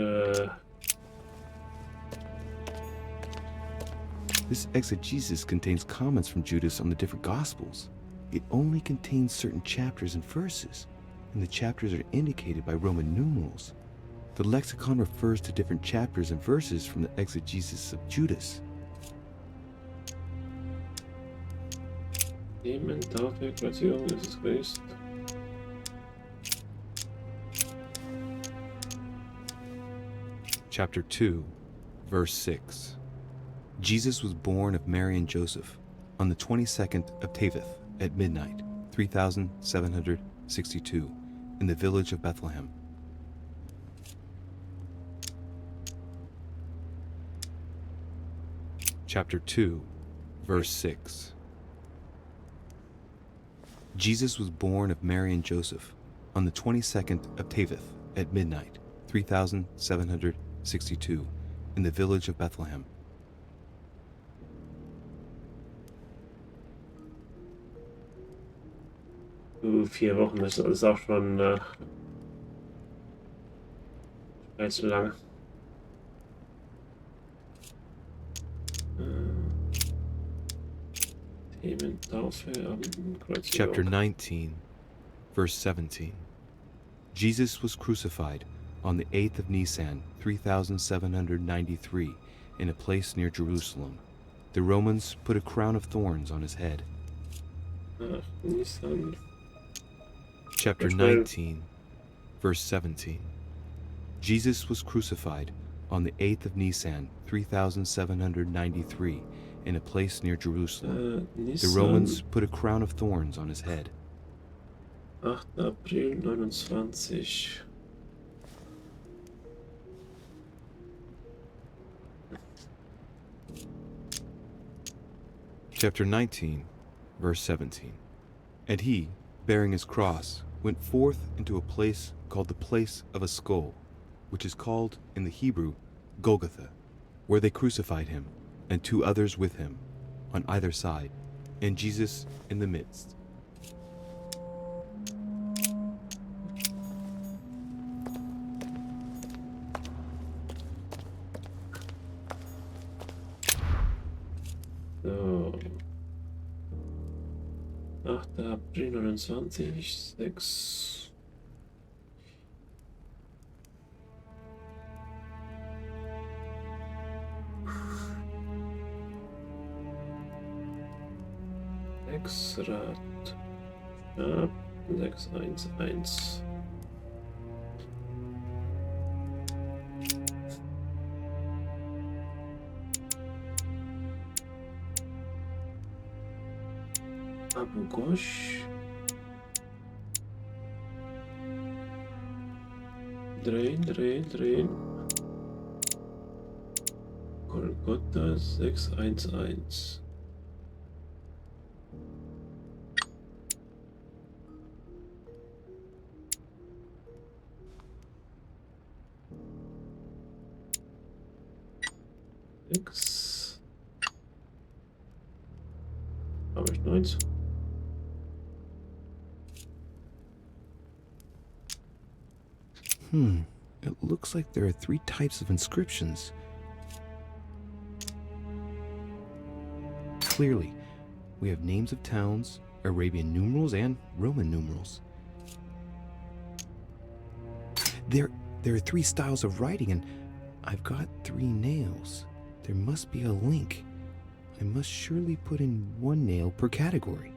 This exegesis contains comments from Judas on the different Gospels. It only contains certain chapters and verses, and the chapters are indicated by Roman numerals. The lexicon refers to different chapters and verses from the exegesis of Judas. Nehmen, Taufe, Kreuzierung, Jesus Christ. Chapter 2, verse 6. Jesus was born of Mary and Joseph on the 22nd of Taveth at midnight, 3762, in the village of Bethlehem. Chapter 2, verse 6. Jesus was born of Mary and Joseph on the 22nd of Taveth at midnight, 3762, in the village of Bethlehem. 4 Wochen, das ist auch schon zu lange. Themen, Taufe, Kreuzierung. Chapter 19, verse 17. Jesus was crucified on the 8th of Nisan, 3793, in a place near Jerusalem. The Romans put a crown of thorns on his head. Nisan. Chapter 19, verse 17. Jesus was crucified on the 8th of Nisan, 3793, in a place near Jerusalem. The Romans put a crown of thorns on his head. 8. April 29. Chapter 19, verse 17. And he, bearing his cross, went forth into a place called the place of a skull, which is called in the Hebrew Golgotha, where they crucified him, and 2 others with him, on either side, and Jesus in the midst. So. 8. April 29, 6. Rad. Ja, 611. Abu Ghosh. Drehen. Golgotha 611. X. Habe ich 9. It looks like there are 3 types of inscriptions. Clearly, we have names of towns, Arabian numerals, and Roman numerals. There are 3 styles of writing, and I've got 3 nails. There must be a link. I must surely put in 1 nail per category.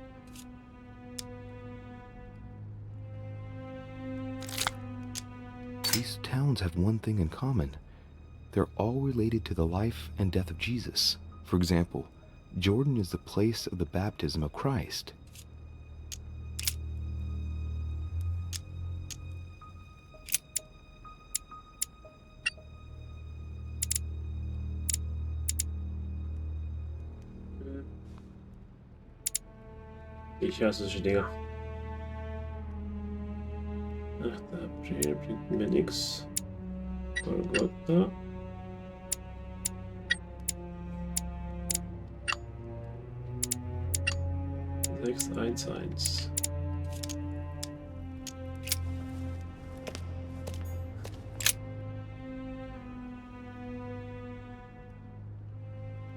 These towns have one thing in common. They're all related to the life and death of Jesus. For example, Jordan is the place of the baptism of Christ. Ich hasse solche Dinger. 8. April bringt mir nix. Golgotha. Sechs, eins.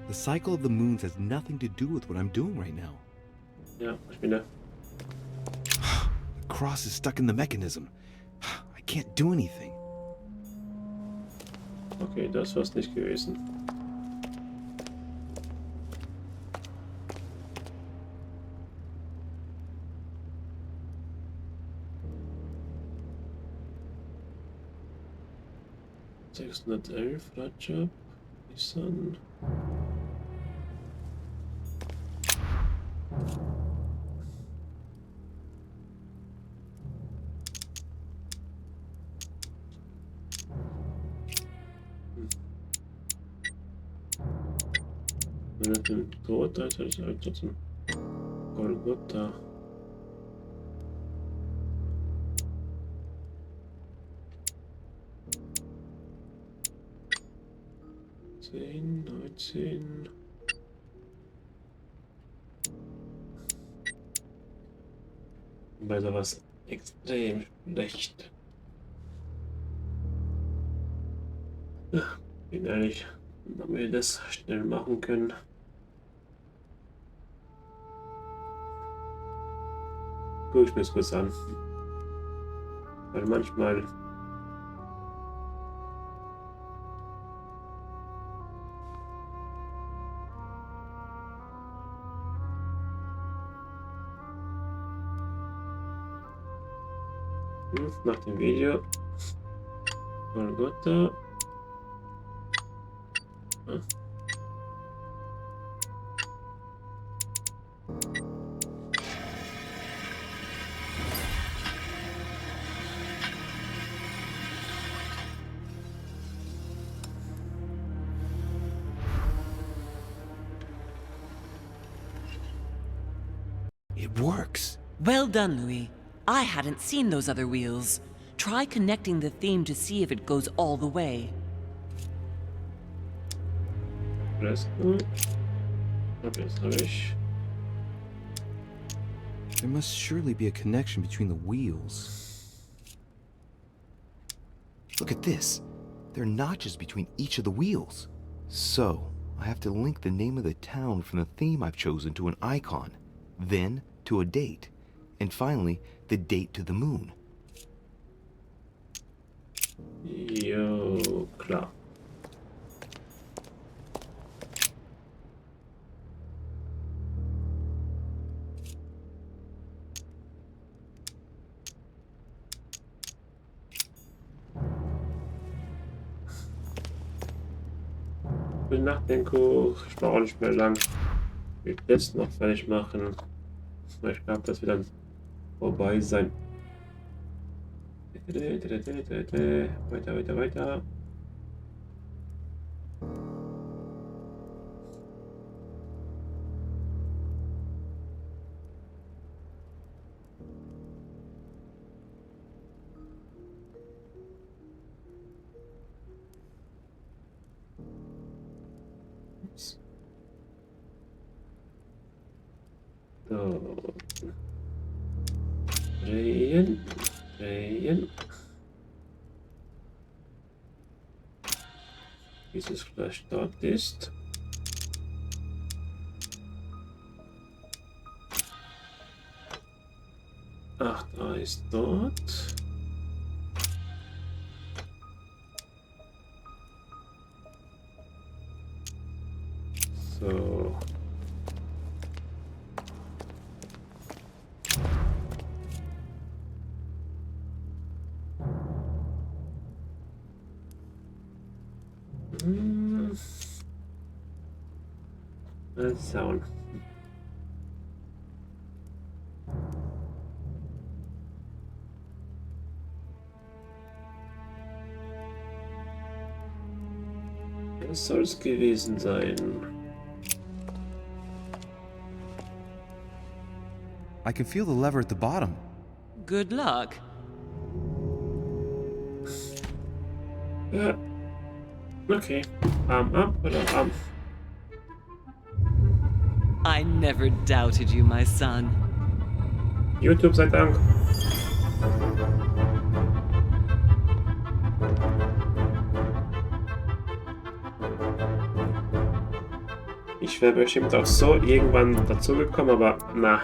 The cycle of the moons has nothing to do with what I'm doing right now. Ja, ich bin da. The cross is stuck in the mechanism. I can't do anything. Okay, das war's nicht gewesen. Rajab, Nissan. Wenn er den Tod hat, hätte ich halt trotzdem Golgotha. Zehn, 19. Bei sowas extrem schlecht. Ja, bin ehrlich, wenn wir das schnell machen können. Guck ich mir das kurz an. Weil manchmal nach dem Video Golgotha. It works. Well done, Louis. I hadn't seen those other wheels. Try connecting the theme to see if it goes all the way. There must surely be a connection between the wheels. Look at this. There are notches between each of the wheels. So, I have to link the name of the town from the theme I've chosen to an icon, then to a date, and finally, the date to the moon. Jo, klar. Für Nachdenken, ich war auch nicht mehr lang. Ich will jetzt noch fertig machen. Ich glaube, das wird dann vorbei sein. Weiter. So. Drehen. Bis es gleich dort ist. Ach, da ist dort. So. Mal schauen. Das soll es gewesen sein. I can feel the lever at the bottom. Good luck. Ja. Okay. Arm ab oder Arm? I never doubted you, my son. YouTube sei Dank. Ich wäre bestimmt auch so irgendwann dazugekommen, aber na.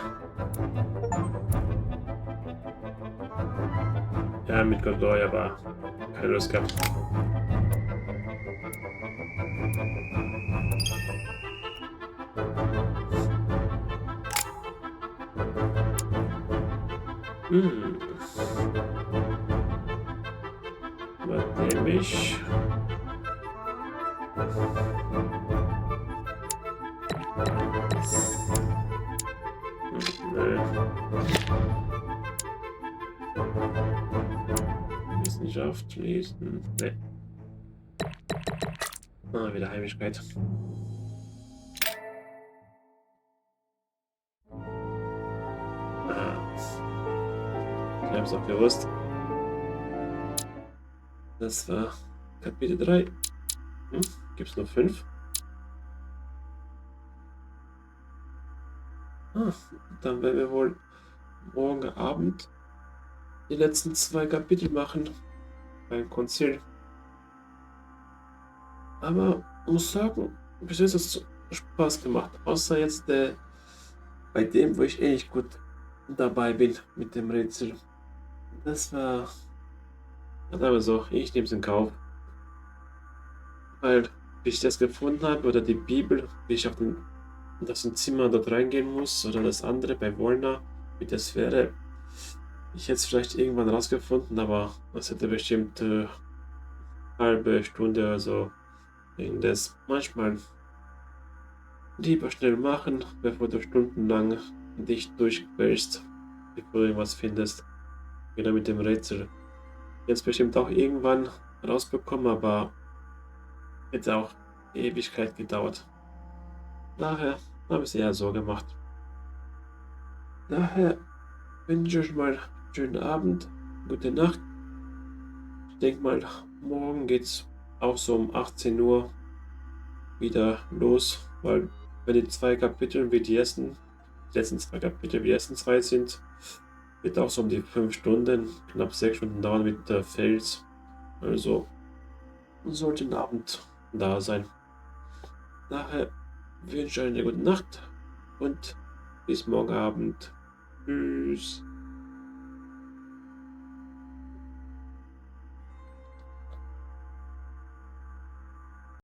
Ja, mit Godoy, aber keine Lust gehabt. Was nehme ich? Wissenschaft lesen. Ne. Ah, wieder Heimlichkeit. Ich hab's auch gewusst. Das war Kapitel 3. Gibt's nur 5? Dann werden wir wohl morgen Abend die letzten 2 Kapitel machen beim Konzil. Aber muss sagen, bis jetzt hat es Spaß gemacht. Außer jetzt bei dem, wo ich echt gut dabei bin mit dem Rätsel. Das war aber so, ich nehme es in Kauf. Weil, bis ich das gefunden habe, oder die Bibel, wie ich auf das Zimmer dort reingehen muss, oder das andere bei Wolna mit der Sphäre, ich hätte es vielleicht irgendwann rausgefunden, aber das hätte bestimmt halbe Stunde oder so. Wegen des manchmal lieber schnell machen, bevor du stundenlang dich durchquälst, bevor du irgendwas findest. Genau mit dem Rätsel. Jetzt bestimmt auch irgendwann rausbekommen, aber hätte auch Ewigkeit gedauert. Daher habe ich es eher so gemacht. Daher wünsche ich euch mal einen schönen Abend, gute Nacht. Ich denke mal, morgen geht's auch so um 18 Uhr wieder los, weil wenn die 2 Kapitel wie die letzten 2 Kapitel wie die ersten 2 sind, wird auch so um die 5 Stunden, knapp 6 Stunden dauern mit der Fels. Also sollte ein Abend da sein. Daher wünsche ich euch eine gute Nacht und bis morgen Abend. Tschüss.